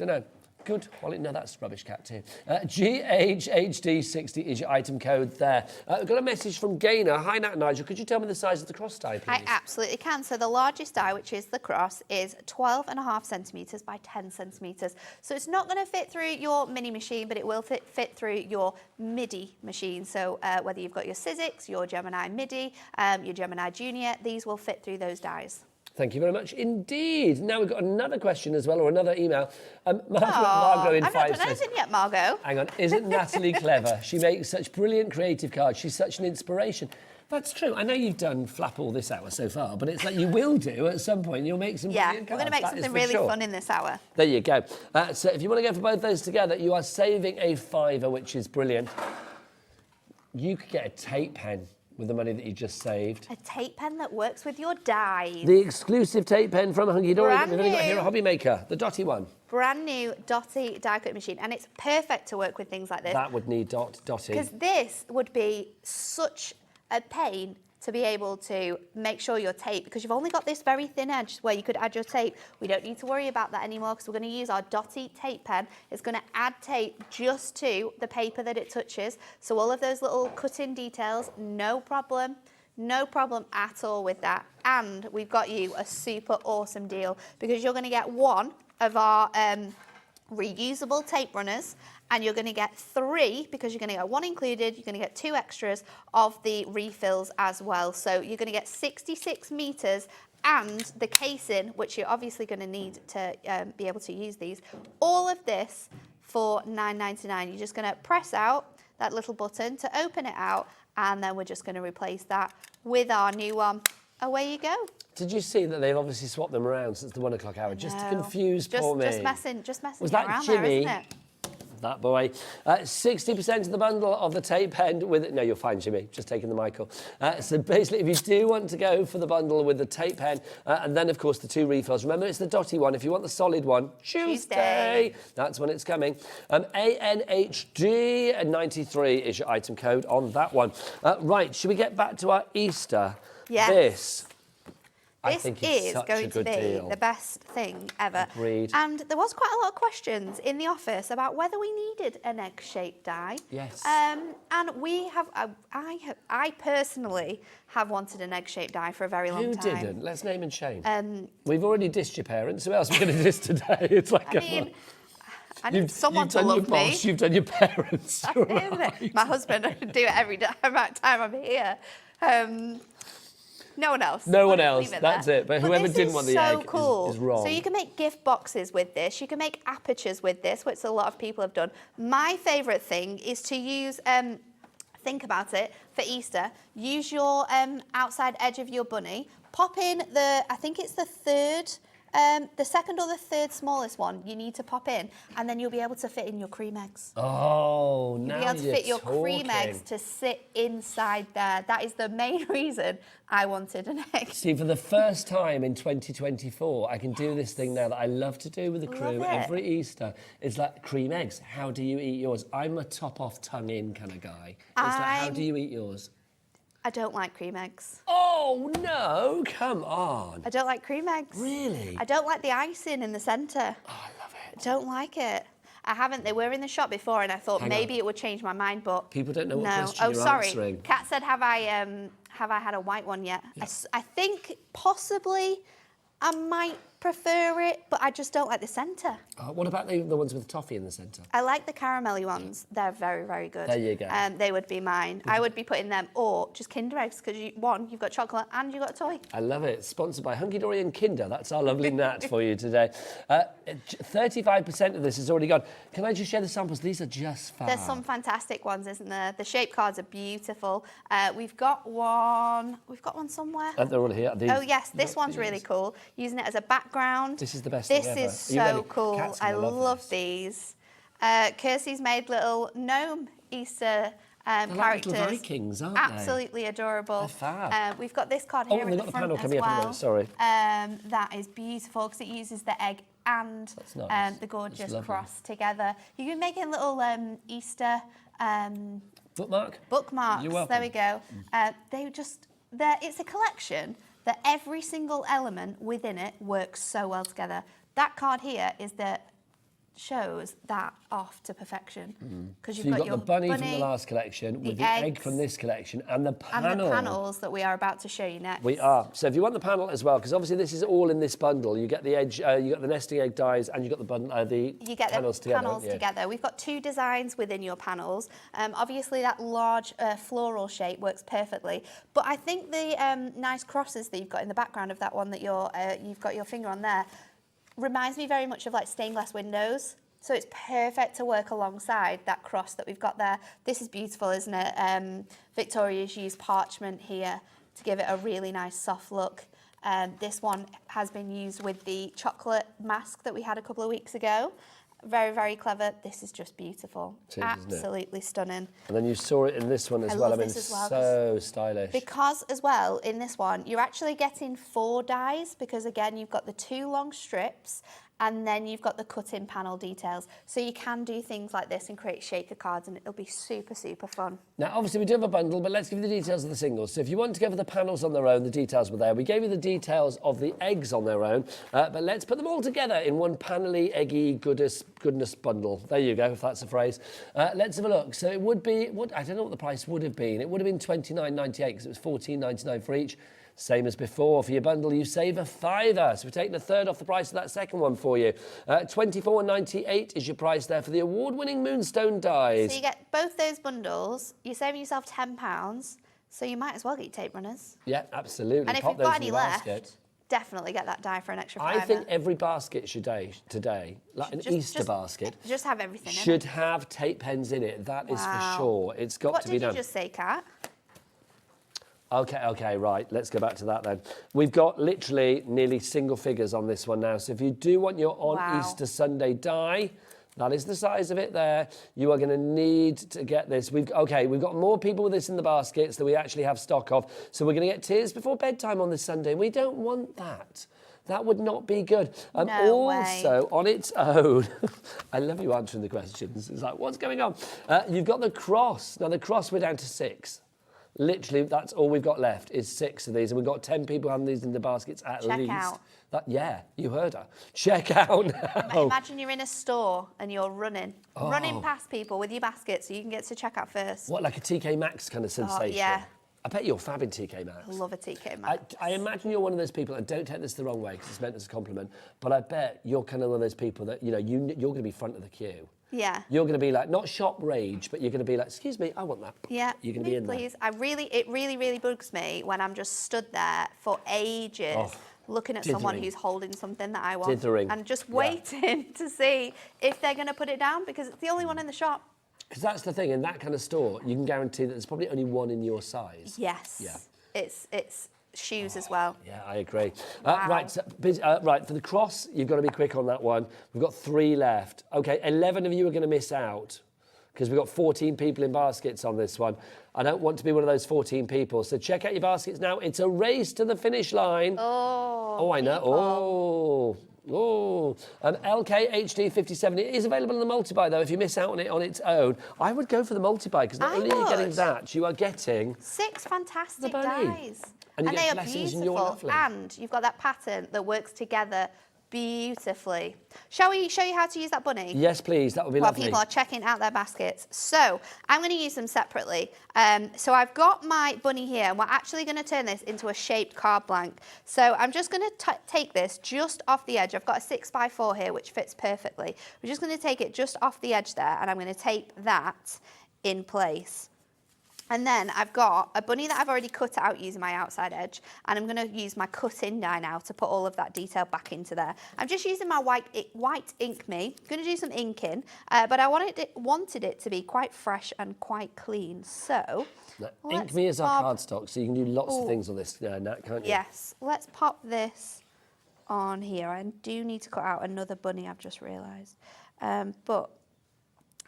know. Good. Holly. No, that's rubbish cat too. GHHD60 is your item code there. We've got a message from Gaynor. Hi, Nat and Nigel. Could you tell me the size of the cross die, please? I absolutely can. So the largest die, which is the cross, is 12.5 centimetres by 10 centimetres. So it's not going to fit through your mini machine, but it will fit through your MIDI machine. So whether you've got your Sizzix, your Gemini MIDI, your Gemini Junior, these will fit through those dies. Thank you very much indeed. Now we've got another question as well, or another email. Margot in I've not 5 done says, anything yet, Margot. hang on, isn't Natalie clever? She makes such brilliant creative cards. She's such an inspiration. That's true. I know you've done flap all this hour so far, but it's like you will do at some point. You'll make some Yeah, brilliant we're cards. going to make That is something for really sure. fun in this hour. There you go. So if you want to go for both those together, you are saving a fiver, which is brilliant. You could get a tape pen with the money that you just saved. A tape pen that works with your dies. The exclusive tape pen from Hunkydory that Brand we've only got here new. at Hobby Maker, the dotty one. Brand new dotty die cut machine, and it's perfect to work with things like this. That would need dotty. Because this would be such a pain to be able to make sure your tape, because you've only got this very thin edge where you could add your tape. We don't need to worry about that anymore because we're going to use our dotty tape pen. It's going to add tape just to the paper that it touches. So all of those little cut-in details, no problem. No problem at all with that. And we've got you a super awesome deal because you're going to get one of our reusable tape runners, and you're going to get 3 because you're going to get 1 included. You're going to get 2 extras of the refills as well. So you're going to get 66 meters and the casing, which you're obviously going to need to be able to use these. All of this for $9.99. You're just going to press out that little button to open it out, and then we're just going to replace that with our new one. Away you go. Did you see that they've obviously swapped them around since the 1 o'clock hour, just to confuse poor me? Just messing Was around that Jimmy? there, isn't it? That boy. 60% of the bundle of the tape pen with it. No, you're fine, Jimmy. Just taking the mic off. So basically, if you do want to go for the bundle with the tape pen, and then, of course, the 2 refills. Remember, it's the dotty one. If you want the solid one, Tuesday. That's when it's coming. ANHD93 is your item code on that one. Right, should we get back to our Easter? Yes. I think This it's is going to be deal. the best thing ever. Agreed. And there was quite a lot of questions in the office about whether we needed an egg-shaped die. Yes. And we have, I personally have wanted an egg-shaped die for a very long time. Who didn't? Let's name and shame. We've already dissed your parents. Who else are we going to diss today? It's like, I mean, I need someone to love me. You've done your parents. That's it, isn't it? My husband would do it every amount of time I'm here. No one else. No one I'll else. leave it That's there. it. But whoever this didn't is want the so egg cool. is wrong. So you can make gift boxes with this. You can make apertures with this, which a lot of people have done. My favourite thing is to use, think about it, for Easter, use your outside edge of your bunny, pop in I think it's the second or the third smallest one you need to pop in, and then you'll be able to fit in your cream eggs. Oh, now You'll be able to fit your cream eggs to sit inside there. That is the main reason I wanted an egg. See, for the first time in 2024, I can do this thing now that I love to do with the crew every Easter. It's like cream eggs. How do you eat yours? I'm a top-off, tongue-in kind of guy. It's like, how do you eat yours? I don't like cream eggs. Oh, no, come on. I don't like cream eggs. Really? I don't like the icing in the centre. Oh, I love it. I don't like it. I haven't. They were in the shop before, and I thought maybe it would change my mind, but people don't know what question Oh, you're sorry. answering. Kat said, "Have I had a white one yet?" Yeah. I think possibly I might prefer it, but I just don't like the centre. What about the ones with toffee in the centre? I like the caramelly ones. They're very, very good. There you go. They would be mine. I would be putting them, or just Kinder Eggs, because you've got chocolate and you've got a toy. I love it. Sponsored by Hunkydory and Kinder. That's our lovely Nat for you today. 35% of this is already gone. Can I just share the samples? These are just fab. There's some fantastic ones, isn't there? The shape cards are beautiful. We've got one somewhere. They're all here. Oh yes, this one's really cool. Using it as a background. This is the best thing ever. This is so cool. Cat's I gonna love these. Kirsty's made little gnome Easter characters. Like little Vikings, aren't they? Absolutely adorable. They're fab. We've got this card here and in they've the got the front panel as coming up in a well. minute, sorry. That is beautiful because it uses the egg and nice. the gorgeous lovely. cross together. You can make a little Easter bookmarks. You're welcome. There we go. It's a collection that every single element within it works so well together. That card here shows that off to perfection. Because So you've got the bunny from the last collection, with the egg from this collection, and the panel. And the panels that we are about to show you next. We are. So if you want the panel as well, because obviously this is all in this bundle. You get the edge, you got the nesting egg dies, and you got the panels together. We've got 2 designs within your panels. Obviously that large floral shape works perfectly, but I think the nice crosses that you've got in the background of that one that you've got your finger on there reminds me very much of like stained glass windows. So it's perfect to work alongside that cross that we've got there. This is beautiful, isn't it? Victoria's used parchment here to give it a really nice soft look. This one has been used with the chocolate mask that we had a couple of weeks ago. Very, very clever. This is just beautiful. Absolutely stunning. And then you saw it in this one as well. I mean, so stylish. Because as well, in this one, you're actually getting 4 dies because again, you've got the 2 long strips and then you've got the cut-in panel details. So you can do things like this and create shaker cards and it'll be super, super fun. Now, obviously, we do have a bundle, but let's give you the details of the singles. So if you want to go for the panels on their own, the details were there. We gave you the details of the eggs on their own, but let's put them all together in one panelly, eggy, goodness bundle. There you go, if that's a phrase. Let's have a look. So it would be, I don't know what the price would have been. It would have been $29.98 because it was $14.99 for each. Same as before. For your bundle, you save a £5. So we're taking a third off the price of that second one for you. £24.98 is your price there for the award-winning Moonstone dies. So you get both those bundles. You're saving yourself £10. So you might as well get your tape runners. Yeah, absolutely. And if Pop you've those got in any your left, basket. definitely get that die for an extra £5. I think every basket today, like an Easter basket, just have everything in it. should have tape pens in it. That is for sure. It's got to be done. What did you just say, Kat? Okay, right. Let's go back to that then. We've got literally nearly single figures on this one now. So if you do want your on Easter Sunday die, that is the size of it there. You are going to need to get this. We've got more people with this in the baskets than we actually have stock of. So we're going to get tears before bedtime on this Sunday. We don't want that. That would not be good. No also, way. on its own, I love you answering the questions. It's like, what's going on? You've got the cross. Now, the cross, we're down to 6. Literally, that's all we've got left is 6 of these. And we've got 10 people having these in the baskets at least. Check out. Yeah, you heard her. Check out now. Imagine you're in a store and you're running past people with your basket so you can get to checkout first. What, like a TK Maxx kind of sensation? Yeah. I bet you're fab in TK Maxx. I love a TK Maxx. I imagine you're one of those people, and don't take this the wrong way because it's meant as a compliment, but I bet you're kind of one of those people that, you're going to be front of the queue. Yeah. You're going to be like, not shop rage, but you're going to be like, excuse me, I want that. Yeah. You're going to be in please. there. It really bugs me when I'm just stood there for ages looking at someone who's holding something that I want. Dithering. And just waiting to see if they're going to put it down because it's the only one in the shop. Because that's the thing, in that kind of store, you can guarantee that there's probably only one in your size. Yes. Yeah. It's shoes as well. Yeah, I agree. Wow. Right, for the cross, you've got to be quick on that one. We've got 3 left. Okay, 11 of you are going to miss out because we've got 14 people in baskets on this one. I don't want to be one of those 14 people. So check out your baskets now. It's a race to the finish line. Oh, I know. LKHD57. It is available in the multi-buy, though, if you miss out on it on its own. I would go for the multi-buy, because not only are you getting that, you are getting 6 fantastic bunny. dies. And you get they are blessings and you're beautiful. lovely. And you've got that pattern that works together beautifully. Shall we show you how to use that bunny? Yes, please. That would be While lovely. people are checking out their baskets. So I'm going to use them separately. So I've got my bunny here, and we're actually going to turn this into a shaped card blank. So I'm just going to take this just off the edge. I've got a 6x4 here, which fits perfectly. We're just going to take it just off the edge there, and I'm going to tape that in place. And then I've got a bunny that I've already cut out using my outside edge, and I'm going to use my cut-in die now to put all of that detail back into there. I'm just using my white ink me. I'm going to do some inking, but I wanted it to be quite fresh and quite clean. So Ink me is our cardstock, so you can do lots of things on this, Nat, can't you? Yes. Let's pop this on here. I do need to cut out another bunny, I've just realised. But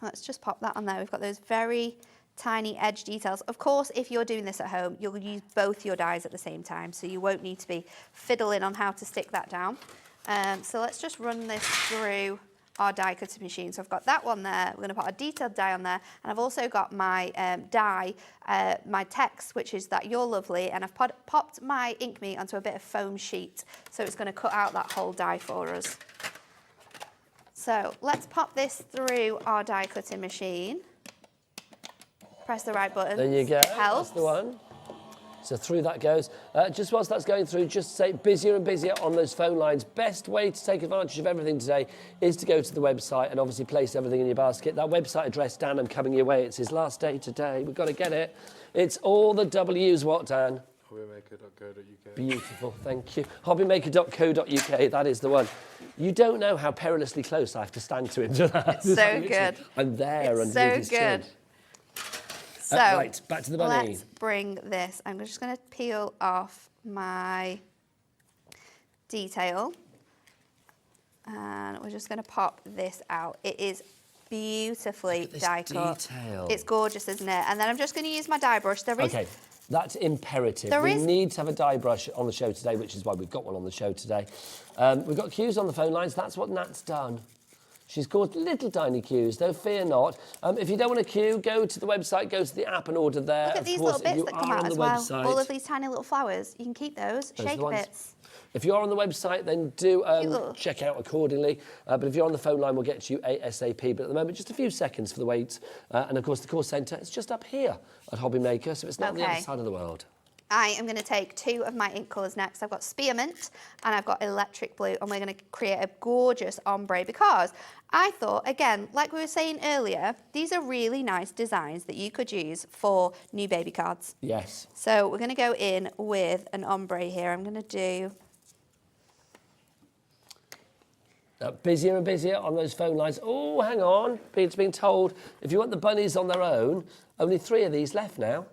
let's just pop that on there. We've got those very tiny edge details. Of course, if you're doing this at home, you'll use both your dies at the same time, so you won't need to be fiddling on how to stick that down. So let's just run this through our die cutting machine. So I've got that one there. We're going to put a detailed die on there, and I've also got my die, my text, which is that you're lovely, and I've popped my ink me onto a bit of foam sheet, so it's going to cut out that whole die for us. So let's pop this through our die cutting machine. Press the right button. There you go. Helps. That's the one. So through that goes. Just whilst that's going through, just say busier and busier on those phone lines. Best way to take advantage of everything today is to go to the website and obviously place everything in your basket. That website address, Dan, I'm coming your way. It's his last day today. We've got to get it. It's all the W's, what, Dan? Hobbymaker.co.uk. Beautiful, thank you. Hobbymaker.co.uk, that is the one. You don't know how perilously close I have to stand to him to that. It's so good. I'm there It's underneath his so good. chin. So right, back to the bunny. Let's bring this. I'm just going to peel off my detail, and we're just going to pop this out. It is beautifully die cut. Detail. It's gorgeous, isn't it? And then I'm just going to use my die brush. Okay, that's imperative. We need to have a die brush on the show today, which is why we've got one on the show today. We've got cues on the phone lines. That's what Nat's done. She's called little tiny cues, though, fear not. If you don't want a cue, go to the website, go to the app and order there. Look at these little bits that come out as well. All of these tiny little flowers. You can keep those. Shaker bits. If you're on the website, then do check out accordingly. But if you're on the phone line, we'll get to you ASAP. But at the moment, just a few seconds for the wait. And of course, the call centre is just up here at Hobbymaker, so it's not on the other side of the world. I am going to take 2 of my ink colours next. I've got spearmint and I've got electric blue, and we're going to create a gorgeous ombre because I thought, again, like we were saying earlier, these are really nice designs that you could use for new baby cards. Yes. So we're going to go in with an ombre here. I'm going to do... Busier and busier on those phone lines. Oh, hang on. It's been told if you want the bunnies on their own, only 3 of these left now.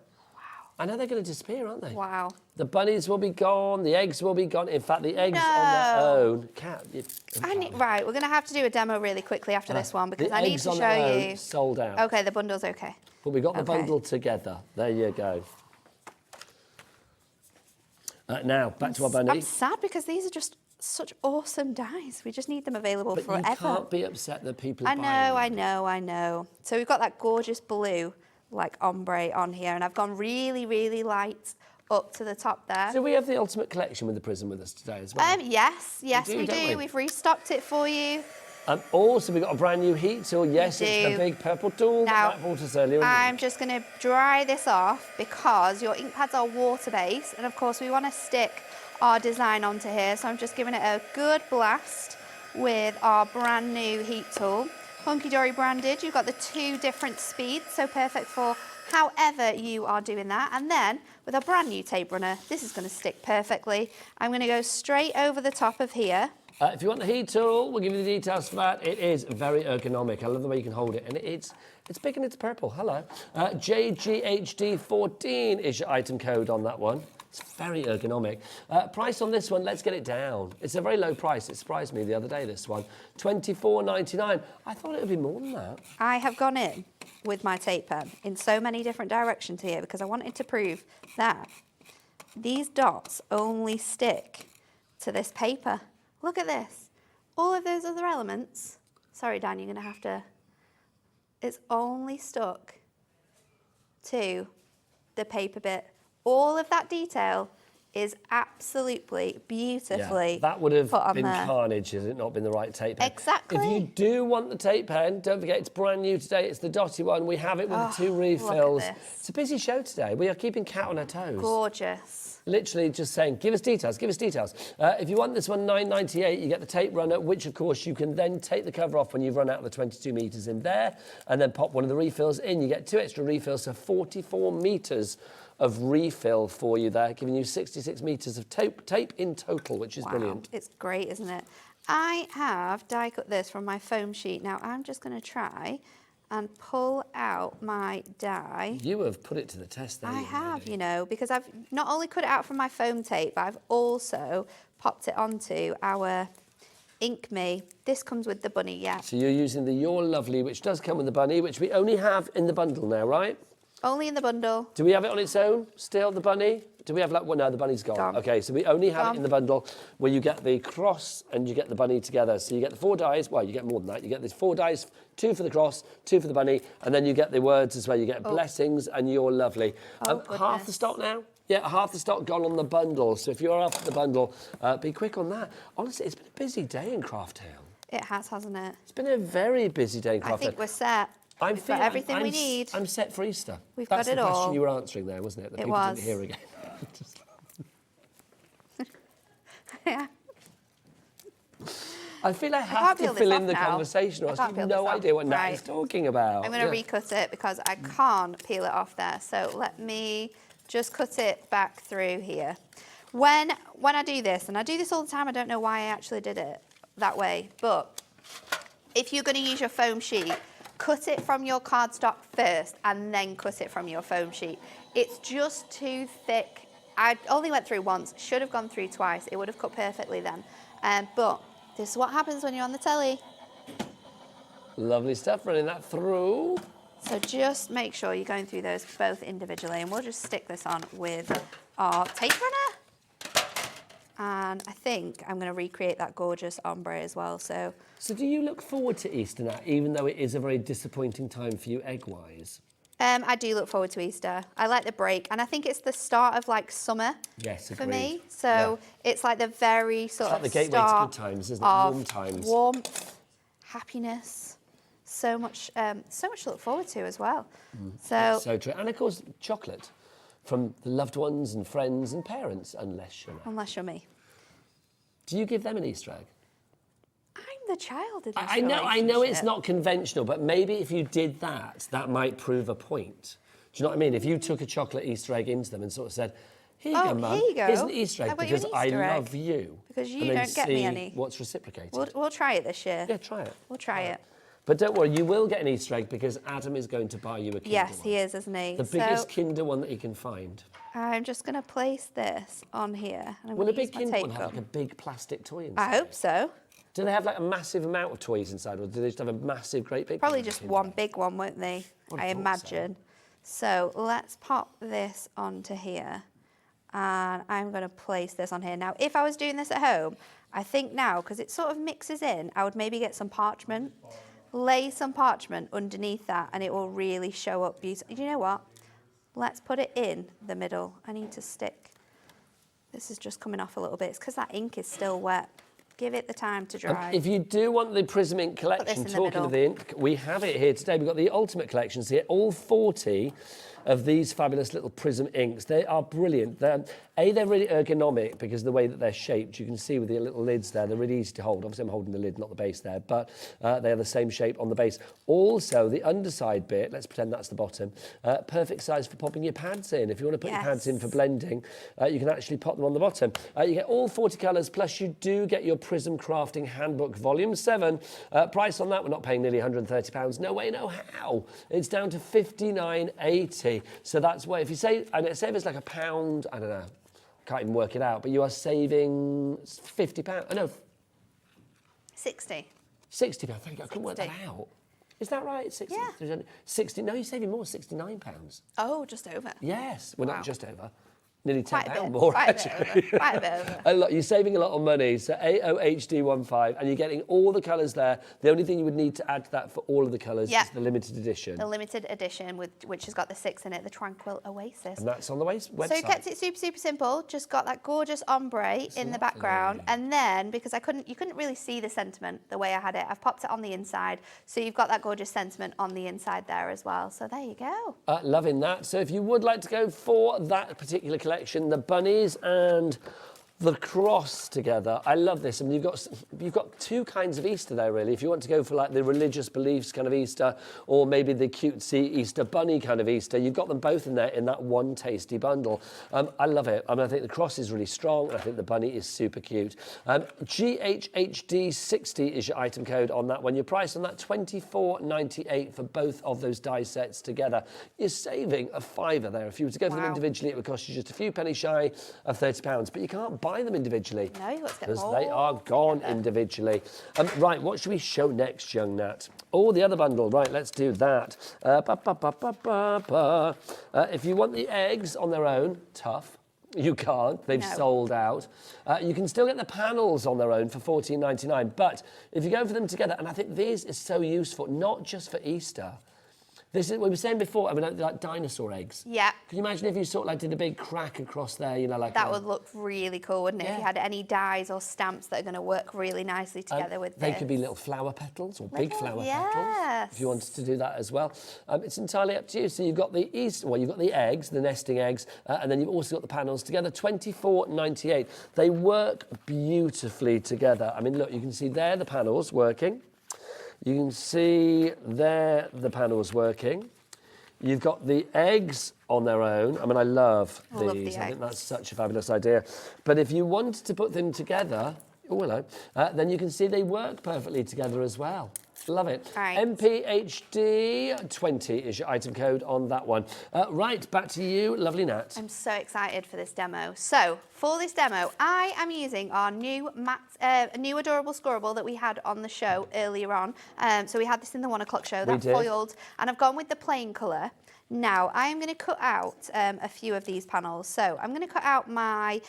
I know they're going to disappear, aren't they? Wow. The bunnies will be gone, the eggs will be gone. In fact, the eggs on their own. Right, we're going to have to do a demo really quickly after this one because I need to show you. Sold out. Okay, the bundle's okay. But we got the bundle together. There you go. Now, back to our bunny. I'm sad because these are just such awesome dies. We just need them available forever. But you can't be upset that people are buying them. I know. So we've got that gorgeous blue, like ombre on here, and I've gone really, really light up to the top there. So we have the ultimate collection with the prism with us today as well. Yes, we do. We've restocked it for you. Also, we've got a brand new heat tool. Yes, it's the big purple tool now, that Matt bought us earlier. I'm just going to dry this off because your ink pads are water-based, and of course we want to stick our design onto here. So I'm just giving it a good blast with our brand new heat tool. Hunkydory branded, you've got the 2 different speeds, so perfect for however you are doing that. And then with our brand new tape runner, this is going to stick perfectly. I'm going to go straight over the top of here. If you want the heat tool, we'll give you the details for that. It is very ergonomic. I love the way you can hold it. And it's big and it's purple. Hello. JGHD14 is your item code on that one. It's very ergonomic. Price on this one, let's get it down. It's a very low price. It surprised me the other day, this one. $24.99. I thought it would be more than that. I have gone in with my tape pen in so many different directions here because I wanted to prove that these dots only stick to this paper. Look at this. All of those other elements, sorry Dan, you're going to have to, it's only stuck to the paper bit. All of that detail is absolutely beautifully that would have put on been there. Carnage had it not been the right tape pen. Exactly. If you do want the tape pen, don't forget it's brand new today. It's the dotty one. We have it with the 2 refills. Look at this. It's a busy show today. We are keeping Kat on her toes. Gorgeous. Literally just saying, give us details, give us details. If you want this one, $9.98, you get the tape runner, which of course you can then take the cover off when you've run out of the 22 metres in there, and then pop one of the refills in. You get 2 extra refills, so 44 metres of refill for you there, giving you 66 metres of tape in total, which is brilliant. It's great, isn't it? I have die cut this from my foam sheet. Now I'm just going to try and pull out my die. You have put it to the test there. I have, you know, because I've not only cut it out from my foam tape, but I've also popped it onto our Ink Me. This comes with the bunny, yeah. So you're using the You're Lovely, which does come with the bunny, which we only have in the bundle now, right? Only in the bundle. Do we have it on its own still, the bunny? Do we have like, well, no, the bunny's gone. Okay, so we only have it in the bundle where you get the cross and you get the bunny together. So you get the 4 dies, well, you get more than that. You get these 4 dies, 2 for the cross, 2 for the bunny, and then you get the words as well. You get blessings and You're Lovely. Half the stock now? Yeah, half the stock gone on the bundle. So if you're after the bundle, be quick on that. Honestly, it's been a busy day in Craft Hill. It has, hasn't it? It's been a very busy day in Craft Hill. I think we're set. We've got everything we need. I'm set for Easter. We've got it all. That's the question you were answering there, wasn't it? That people didn't hear again. Yeah. I feel I have to fill in the conversation, or else I have no idea what Nat is talking about. I'm going to recut it because I can't peel it off there. So let me just cut it back through here. When I do this, and I do this all the time, I don't know why I actually did it that way, but if you're going to use your foam sheet, cut it from your cardstock first and then cut it from your foam sheet. It's just too thick. I only went through once, should have gone through twice. It would have cut perfectly then. But this is what happens when you're on the telly. Lovely stuff, running that through. So just make sure you're going through those both individually, and we'll just stick this on with our tape runner. And I think I'm going to recreate that gorgeous ombre as well. So do you look forward to Easter, Nat, even though it is a very disappointing time for you egg-wise? I do look forward to Easter. I like the break, and I think it's the start of like summer for me. So it's like the very sort of the gateway to good times, isn't it? Warm times. Warmth, happiness, so much to look forward to as well. So true, and of course chocolate. from the loved ones and friends and parents, unless you're not. Unless you're me. Do you give them an Easter egg? I'm the child in this I know it's relationship. not conventional, but maybe if you did that, that might prove a point. Do you know what I mean? If you took a chocolate Easter egg into them and sort of said, here you go, Mum, here you go. here's an Easter egg I've got you an because I Easter egg. love you. Because you and then don't get me see any. what's reciprocated. We'll try it this year. Yeah, try it. We'll try it. But don't worry, you will get an Easter egg because Adam is going to buy you a Kinder Yes, one. he is, isn't he? The biggest Kinder one that he can find. I'm just going to place this on here. And I'm Will a gonna big use my Kinder tape one have like gun. a big plastic toy inside? I hope so. Do they have like a massive amount of toys inside, or do they just have a massive, great big Probably one? just one big one, won't they? Would I have thought imagine. So let's pop this onto here. And I'm going to place this on here. Now, if I was doing this at home, I think now, because it sort of mixes in, I would maybe get some parchment, lay some parchment underneath that, and it will really show up beautifully. Do you know what? Let's put it in the middle. I need to stick. This is just coming off a little bit. It's because that ink is still wet. Give it the time to dry. If you do want the Prism Ink this collection, in the talking middle. of the ink, we have it here today. We've got the Ultimate collections here, all 40 of these fabulous little Prism inks. They are brilliant. They're really ergonomic because of the way that they're shaped. You can see with the little lids there, they're really easy to hold. Obviously, I'm holding the lid, not the base there, but they are the same shape on the base. Also, the underside bit, let's pretend that's the bottom, perfect size for popping your pads in. If you want to put your pads in for blending, you can actually pop them on the bottom. You get all 40 colours, plus you do get your Prism Crafting Handbook Volume 7. Price on that, we're not paying nearly £130. No way, no how. It's down to £59.80. So that's where, if you say, and say if it's like £1, I don't know, can't even work it out, but you are saving £50. Oh, no. 60. £60. Thank you. I couldn't work that out. Is that right? 60? Yeah. 60. No, you're saving more. £69. Oh, just over. Yes. Well, not just over. Nearly Quite a £10 bit, more, quite a bit actually. over, quite a bit over. A lot. You're saving a lot of money. So AOHD15, and you're getting all the colours there. The only thing you would need to add to that for all of the colours is the limited edition. The limited edition, which has got the 6 in it, the Tranquil Oasis. And that's on the website. So you kept it super, super simple. Just got that gorgeous ombre in the background. And then, because you couldn't really see the sentiment the way I had it, I've popped it on the inside. So you've got that gorgeous sentiment on the inside there as well. So there you go. Loving that. So if you would like to go for that particular collection, the bunnies and the cross together. I love this. I mean, you've got two kinds of Easter there, really. If you want to go for like the religious beliefs kind of Easter, or maybe the cutesy Easter bunny kind of Easter, you've got them both in there in that one tasty bundle. I love it. I mean, I think the cross is really strong, and I think the bunny is super cute. GHHD60 is your item code on that one. Your price on that £24.98 for both of those die sets together. You're saving a £5 there. If you were to go for them individually, it would cost you just a few pennies shy of £30, but you can't buy them individually. No, you've got to get because them all they are gone individually. Right, what should we show next, young Nat? Oh, the other bundle. Right, let's do that. If you want the eggs on their own, tough. You can't. They've sold out. You can still get the panels on their own for £14.99. But if you go for them together, and I think this is so useful, not just for Easter. This is, we were saying before, I mean, like dinosaur eggs. Yeah. Can you imagine if you sort of like did a big crack across there, you know, like that would look really cool, wouldn't it? If you had any dies or stamps that are going to work really nicely together with they this. could be little flower petals or big flower petals, if you wanted to do that as well. It's entirely up to you. So you've got the you've got the eggs, the nesting eggs, and then you've also got the panels together. £24.98. They work beautifully together. I mean, look, you can see there the panels working. You can see there the panels working. You've got the eggs on their own. I mean, I love these. I think that's such a fabulous idea. But if you wanted to put them together, then you can see they work perfectly together as well. Love it. Right. MPHD20 is your item code on that one. Right, back to you, lovely Nat. I'm so excited for this demo. So, for this demo, I am using our new new adorable scorable that we had on the show earlier on. So we had this in the 1 o'clock show, that foiled, and I've gone with the plain colour. Now, I am going to cut out a few of these panels. So I'm going to cut out my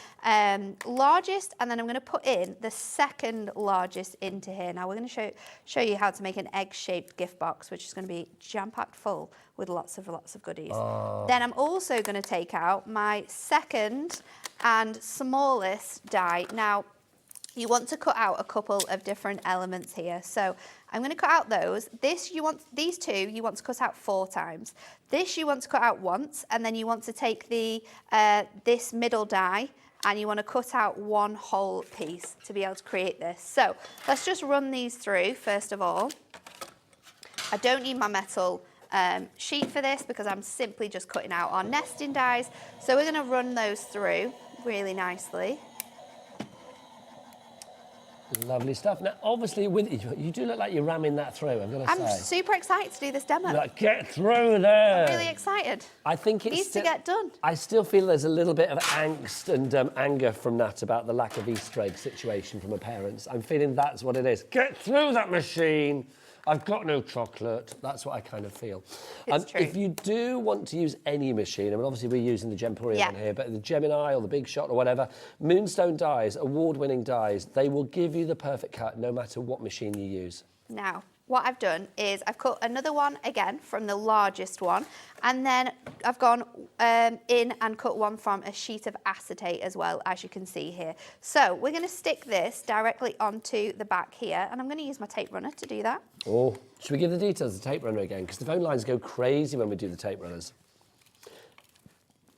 largest, and then I'm going to put in the second largest into here. Now, we're going to show you how to make an egg-shaped gift box, which is going to be jam-packed full with lots of goodies. Then I'm also going to take out my second and smallest die. Now, you want to cut out a couple of different elements here. So I'm going to cut out those. These two you want to cut out 4 times. This you want to cut out once, and then you want to take the this middle die and you want to cut out 1 whole piece to be able to create this. So let's just run these through first of all. I don't need my metal sheet for this because I'm simply just cutting out our nesting dies. So we're going to run those through really nicely. Lovely stuff. Now, obviously, you do look like you're ramming that through, I'm going to say. I'm super excited to do this demo. Like, get through there. I'm really excited. I think it needs to get done. I still feel there's a little bit of angst and anger from that about the lack of Easter egg situation from her parents. I'm feeling that's what it is. Get through that machine. I've got no chocolate. That's what I kind of feel. It's true. If you do want to use any machine, I mean, obviously we're using the Gemporium on here, but the Gemini or the Big Shot or whatever, Moonstone dies, award-winning dies, they will give you the perfect cut no matter what machine you use. Now, what I've done is I've cut another one again from the largest one, and then I've gone in and cut one from a sheet of acetate as well, as you can see here. So we're going to stick this directly onto the back here, and I'm going to use my tape runner to do that. Oh, should we give the details of the tape runner again? Because the phone lines go crazy when we do the tape runners.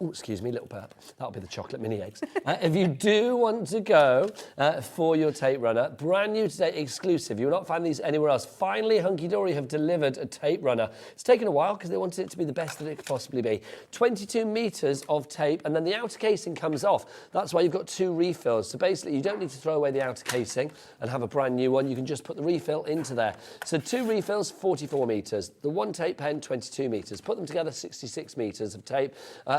Oh, excuse me, little burp. That'll be the chocolate mini eggs. If you do want to go for your tape runner, brand new today, exclusive. You will not find these anywhere else. Finally, Hunkydory have delivered a tape runner. It's taken a while because they wanted it to be the best that it could possibly be. 22 metres of tape, and then the outer casing comes off. That's why you've got 2 refills. So basically, you don't need to throw away the outer casing and have a brand new one. You can just put the refill into there. So 2 refills, 44 metres. The 1 tape pen, 22 metres. Put them together, 66 metres of tape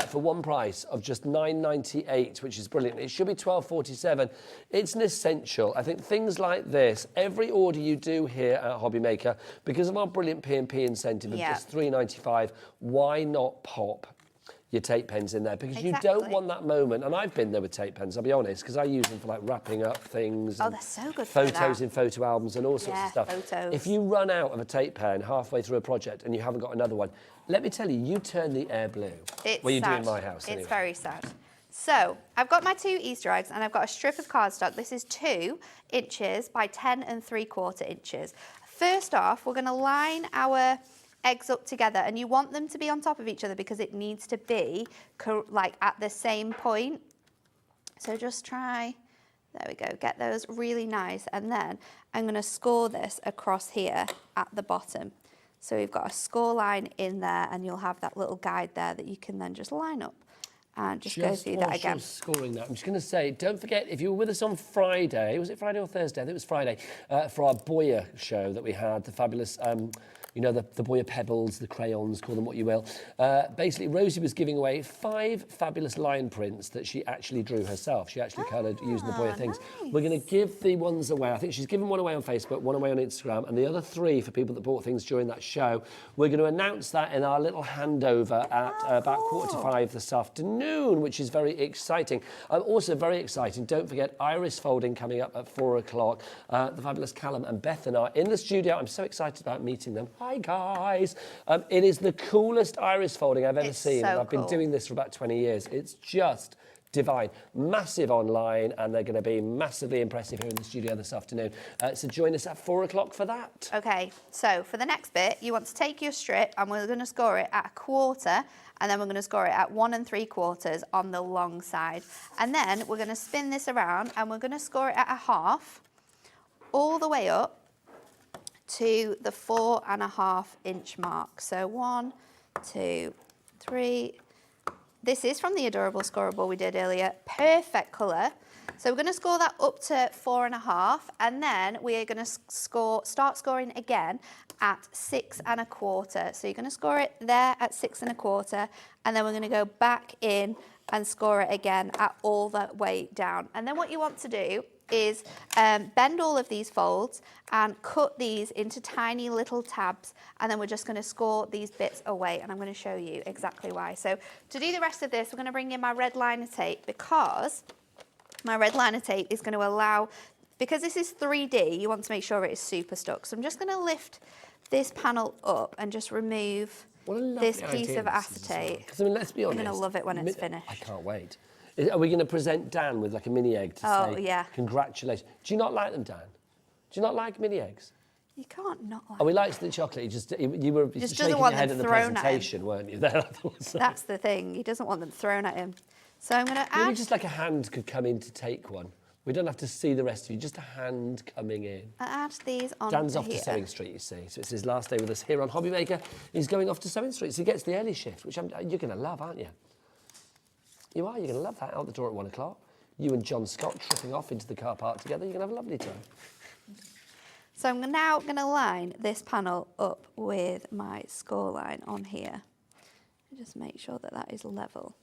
for one price of just £9.98, which is brilliant. It should be £12.47. It's an essential. I think things like this, every order you do here at Hobby Maker, because of our brilliant P&P incentive of just £3.95, why not pop your tape pens in there? Because you don't want that moment, and I've been there with tape pens, I'll be honest, because I use them for like wrapping up things. Oh, they're so good for that. Photos in photo albums and all sorts of stuff. Photos. If you run out of a tape pen halfway through a project and you haven't got another one, let me tell you, you turn the air blue. It's well, you do sad. in my house anyway. It's very sad. So I've got my 2 Easter eggs and I've got a strip of cardstock. This is 2 inches by 10 3/4 inches. First off, we're going to line our eggs up together, and you want them to be on top of each other because it needs to be like at the same point. So just try, there we go, get those really nice, and then I'm going to score this across here at the bottom. So we've got a score line in there, and you'll have that little guide there that you can then just line up and just go through that again. Scoring that, I'm just going to say, don't forget, if you were with us on Friday, was it Friday or Thursday? I think it was Friday, for our Boyer show that we had, the fabulous you know, the Boyer pebbles, the crayons, call them what you will. Basically, Rosie was giving away 5 fabulous line prints that she actually drew herself. She actually coloured using the Boyer things. Nice. We're going to give the ones away. I think she's given one away on Facebook, one away on Instagram, and the other 3 for people that bought things during that show. We're going to announce that in our little handover at about 4:45 this afternoon, which is very exciting. Also very exciting, don't forget, Iris Folding coming up at 4 o'clock. The fabulous Callum and Bethan are in the studio. I'm so excited about meeting them. Hi guys. It is the coolest iris folding I've ever seen. So I've been doing this for about 20 years. It's just divine. Massive online, and they're going to be massively impressive here in the studio this afternoon. So join us at 4 o'clock for that. Okay, so for the next bit, you want to take your strip, and we're going to score it at 1/4, and then we're going to score it at 1 3/4 on the long side. And then we're going to spin this around, and we're going to score it at 1/2 all the way up to the 4.5 inch mark. So 1, 2, 3. This is from the adorable scoreable we did earlier. Perfect colour. So we're going to score that up to 4.5, and then we are going to start scoring again at 6 1/4. So you're going to score it there at 6 1/4, and then we're going to go back in and score it again at all the way down. And then what you want to do is bend all of these folds and cut these into tiny little tabs, and then we're just going to score these bits away, and I'm going to show you exactly why. So to do the rest of this, we're going to bring in my red liner tape, because my red liner tape is going to allow, because this is 3D, you want to make sure it is super stuck. So I'm just going to lift this panel up and just remove this piece of acetate. Because I mean, let's be honest, I'm going to love it when it's finished. I can't wait. Are we going to present Dan with like a mini egg to say, yeah, congratulations? Do you not like them, Dan? Do you not like mini eggs? You can't not like Oh, we liked the chocolate. You were Just shaking doesn't your want head them at the thrown at him. presentation, weren't you? There, I thought so. That's the thing. He doesn't want them thrown at him. So I'm going to Maybe add... just like a hand could come in to take one. We don't have to see the rest of you, just a hand coming in. I'll add these on Dan's to off here. to Sewing Street, you see. So it's his last day with us here on Hobbymaker. He's going off to Sewing Street, so he gets the early shift, which you're going to love, aren't you? You are. You're going to love that. Out the door at 1 o'clock. You and John Scott tripping off into the car park together. You're going to have a lovely time. So I'm now going to line this panel up with my score line on here. Just make sure that that is level.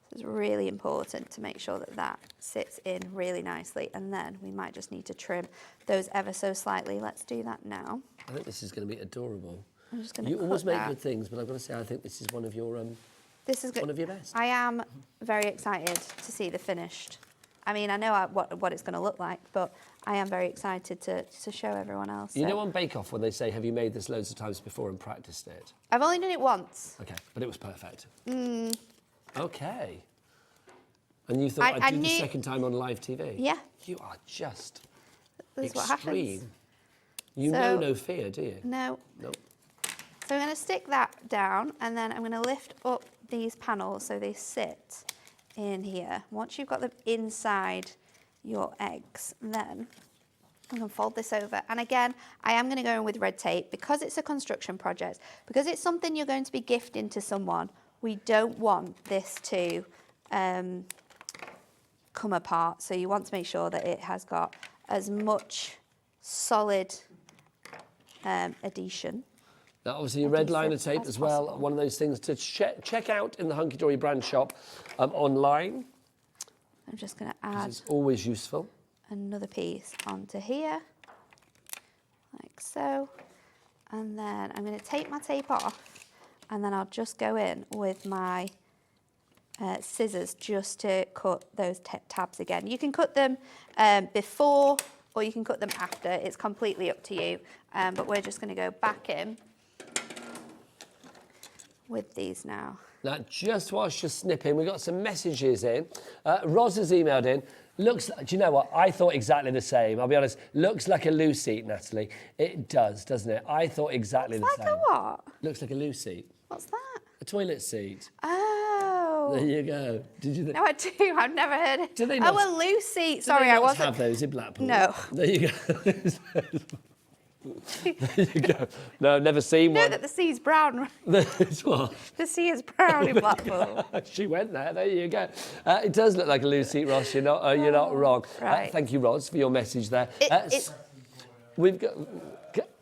So it's really important to make sure that that sits in really nicely, and then we might just need to trim those ever so slightly. Let's do that now. I think this is going to be adorable. I'm just going to You always cut make that. good things, but I've got to say, I think this is one of your This is good. one of your best. I am very excited to see the finished. I mean, I know what it's going to look like, but I am very excited to show everyone else. You So know on Bake Off when they say, have you made this loads of times before and practiced it? I've only done it once. Okay, but it was perfect. Okay. And you thought I'd do the second time on live TV? Yeah. You are just This is what extreme. happens. You So- know no fear, do you? No. Nope. So I'm going to stick that down, and then I'm going to lift up these panels so they sit in here. Once you've got them inside your eggs, then I'm going to fold this over. And again, I am going to go in with red tape because it's a construction project, because it's something you're going to be gifting to someone. We don't want this to come apart. So you want to make sure that it has got as much solid adhesion. Now, obviously, your red liner tape as well, possible. one of those things to check out in the Hunkydory brand shop online. I'm just going to add It's always useful. another piece onto here, like so. And then I'm going to take my tape off, and then I'll just go in with my scissors just to cut those tabs again. You can cut them before or you can cut them after. It's completely up to you. But we're just going to go back in with these now. Now, just whilst you're snipping, we got some messages in. Roz has emailed in. Looks, do you know what? I thought exactly the same. I'll be honest. Looks like a loo seat, Natalie. It does, doesn't it? I thought exactly the same. Like a what? Looks like a loo seat. What's that? A toilet seat. Oh. There you go. Did you? No, I do. I've never heard it. Do they not? Oh, a loose seat. Do Sorry, they I not wasn't. have those in Blackpool? No. There you go. There you go. No, I've never seen You know one. that the sea's brown. There's what? The sea is brown in Blackpool. She went there. There you go. It does look like a loose seat, Ross. You're not wrong. Right. Thank you, Roz, for your message there. It- We've got.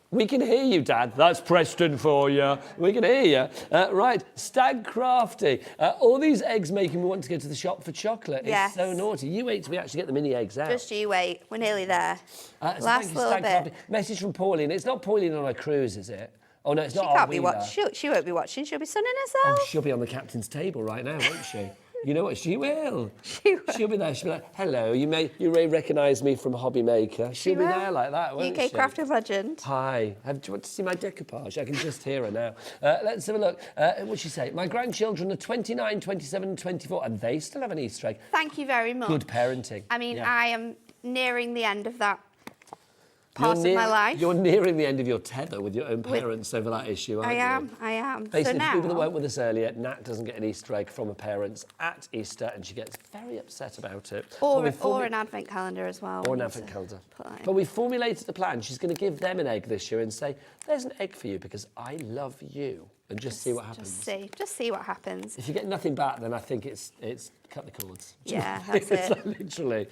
We can hear you, Dad. That's Preston for you. We can hear you. Right, Stag Crafty. All these eggs making me want to go to the shop for chocolate. Yes. It's so naughty. You wait till we actually get the mini eggs out. Just you wait. We're nearly there. So thank Last you, little Stag bit. Crafty. Message from Pauline. It's not Pauline on a cruise, is it? Oh no, it's She not. can't be Arwina. watching. She won't be watching. She'll be sunning herself. Oh, she'll be on the captain's table right now, won't she? You know what? She will. She will. She'll be there. She'll be like, "Hello, you may recognise me from Hobbymaker." She'll be will. there like that, won't UK she? crafting legend. Hi. Do you want to see my decoupage? I can just hear her now. Let's have a look. What'd she say? My grandchildren are 29, 27 and 24 and they still have an Easter egg. Thank you very much. Good parenting. I mean, Yeah. I am nearing the end of that part of my life. You're nearing the end of your tether with your own parents over that issue, aren't you? I am. Basically, So for now, people that weren't with us earlier, Nat doesn't get an Easter egg from her parents at Easter and she gets very upset about it. or But we an advent calendar as well. Or We an need advent to calendar. put that in. But we formulated a plan. She's going to give them an egg this year and say, there's an egg for you because I love you. And just see what happens. Just see what happens. If you get nothing back, then I think it's cut the cords. Yeah, that's It's it. like literally.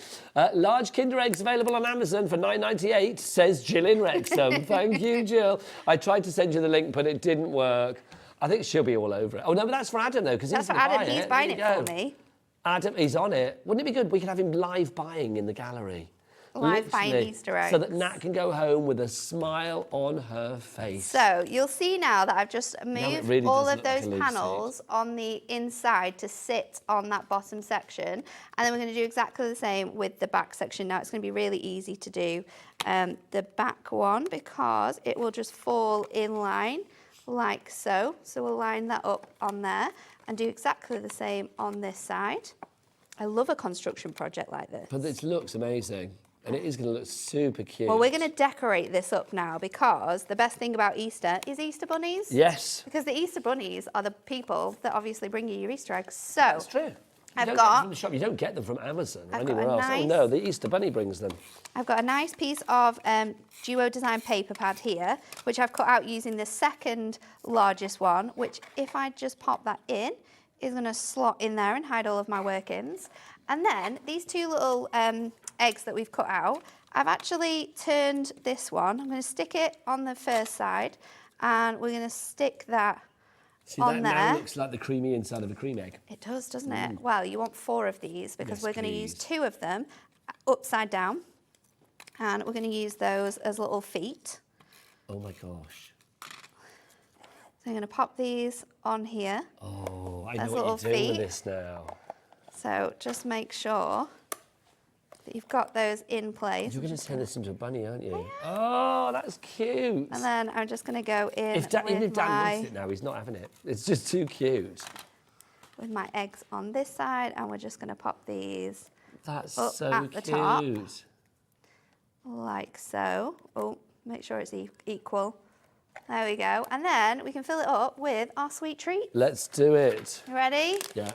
Large Kinder eggs available on Amazon for $9.98, says Jill in Wrexham. Thank you, Jill. I tried to send you the link, but it didn't work. I think she'll be all over it. Oh, no, but that's for Adam, though, because That's he's for going to buy Adam. it. He's buying it There you for go. me. Adam, he's on it. Wouldn't it be good? We could have him live buying in the gallery. Live buying Literally, Easter eggs. So that Nat can go home with a smile on her face. So you'll see now that I've just moved really all does of look like those a loose panels on the inside to sit on that bottom section. And then we're going to do exactly the same with the back section. Now it's going to be really easy to do the back one because it will just fall in line like so. So we'll line that up on there and do exactly the same on this side. I love a construction project like this. But it looks amazing. And it is going to look super cute. Well, we're going to decorate this up now because the best thing about Easter is Easter bunnies. Yes. Because the Easter bunnies are the people that obviously bring you your Easter eggs. So That's true. I've Get them got from the shop. You don't get them from Amazon or I've got anywhere a else. nice- Oh no, the Easter Bunny brings them. I've got a nice piece of duo design paper pad here, which I've cut out using the second largest one, which if I just pop that in, is going to slot in there and hide all of my workings. And then these two little eggs that we've cut out, I've actually turned this one. I'm going to stick it on the first side, and we're going to stick that See, on that there. now looks like the creamy inside of a cream egg. It does, doesn't it? Well, you want 4 of these because Yes, we're going to use please. 2 of them upside down, and we're going to use those as little feet. Oh my gosh. So I'm going to pop these on here. Oh, I As know what little you're doing with feet. this now. So just make sure that you've got those in place. You're going to turn this into a bunny, aren't you? Oh, that's cute. And then I'm just going to go in Even if with, Dan my, wants it now, he's not having it. It's just too cute. with my eggs on this side, and we're just going to pop these That's up so at the cute. top. like so. Oh, make sure it's equal. There we go. And then we can fill it up with our sweet treat. Let's do it. You ready? Yeah.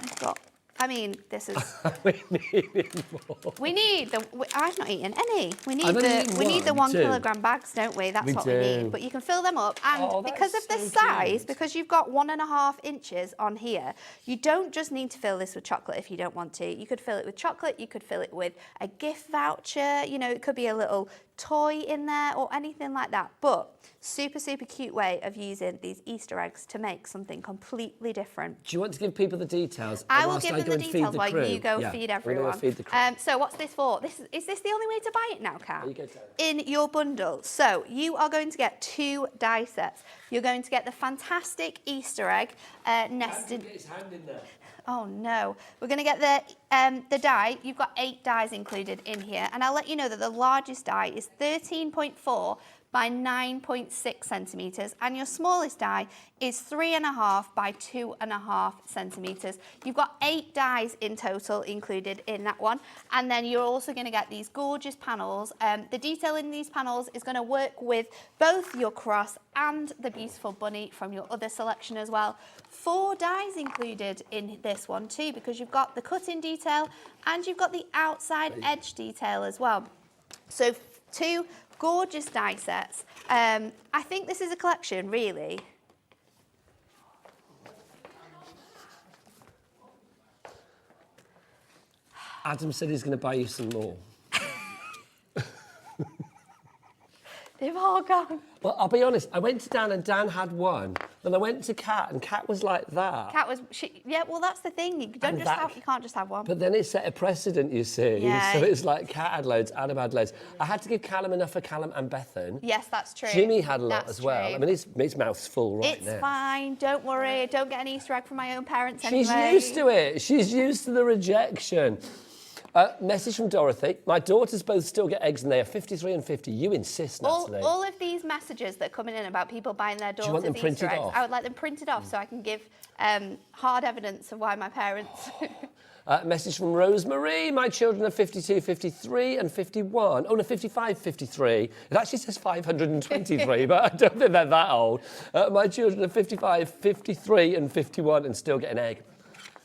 I've got, I mean, this is... We need more. We need the... I've not eaten any. We need I've only the eaten we need the one, 1 two. kilogram bags, don't we? That's We what we do. need. But you can fill them up, and Oh, because of that's the so size, cute. because you've got 1.5 inches on here, you don't just need to fill this with chocolate if you don't want to. You could fill it with chocolate. You could fill it with a gift voucher. You know, it could be a little toy in there or anything like that. But super, super cute way of using these Easter eggs to make something completely different. Do you want to give people the details? I will whilst give I them go the and feed details the while crew? you go Yeah, feed we're everyone. gonna go feed the crew. So what's this for? Is this the only way to buy it now, Kat? There you go, Tara. In your bundle. So you are going to get 2 die sets. You're going to get the fantastic Easter egg nested. Get his hand in there. Oh no. We're going to get the die. You've got 8 dies included in here. And I'll let you know that the largest die is 13.4 by 9.6 centimetres, and your smallest die is 3.5 by 2.5 centimetres. You've got 8 dies in total included in that one, and then you're also going to get these gorgeous panels. The detail in these panels is going to work with both your cross and the beautiful bunny from your other selection as well. 4 dies included in this one too, because you've got the cut-in detail and you've got the outside edge detail as well. So 2 gorgeous die sets. I think this is a collection, really. Adam said he's going to buy you some more. They've all gone. Well, I'll be honest, I went to Dan and Dan had one. Then I went to Kat and Kat was like that. Kat was, yeah, well, that's the thing. You don't And just that- have, you can't just have one. But then it set a precedent, you see. Yeah. So it's like Kat had loads, Adam had loads. I had to give Callum enough for Callum and Bethan. Yes, that's true. Jimmy had a lot That's as well. true. I mean, his mouth's full right It's now. fine. Don't worry. Don't get an Easter egg from my own parents She's anyway. used to it. She's used to the rejection. Message from Dorothy. My daughters both still get eggs and they are 53 and 50. You insist, Natalie. All of these messages that are coming in about people buying their you want daughters them printed Easter eggs, off? I would like them printed off so I can give hard evidence of why my parents... Message from Rosemarie. My children are 52, 53 and 51. Oh, no, 55, 53. It actually says 523, but I don't think they're that old. My children are 55, 53 and 51 and still get an egg.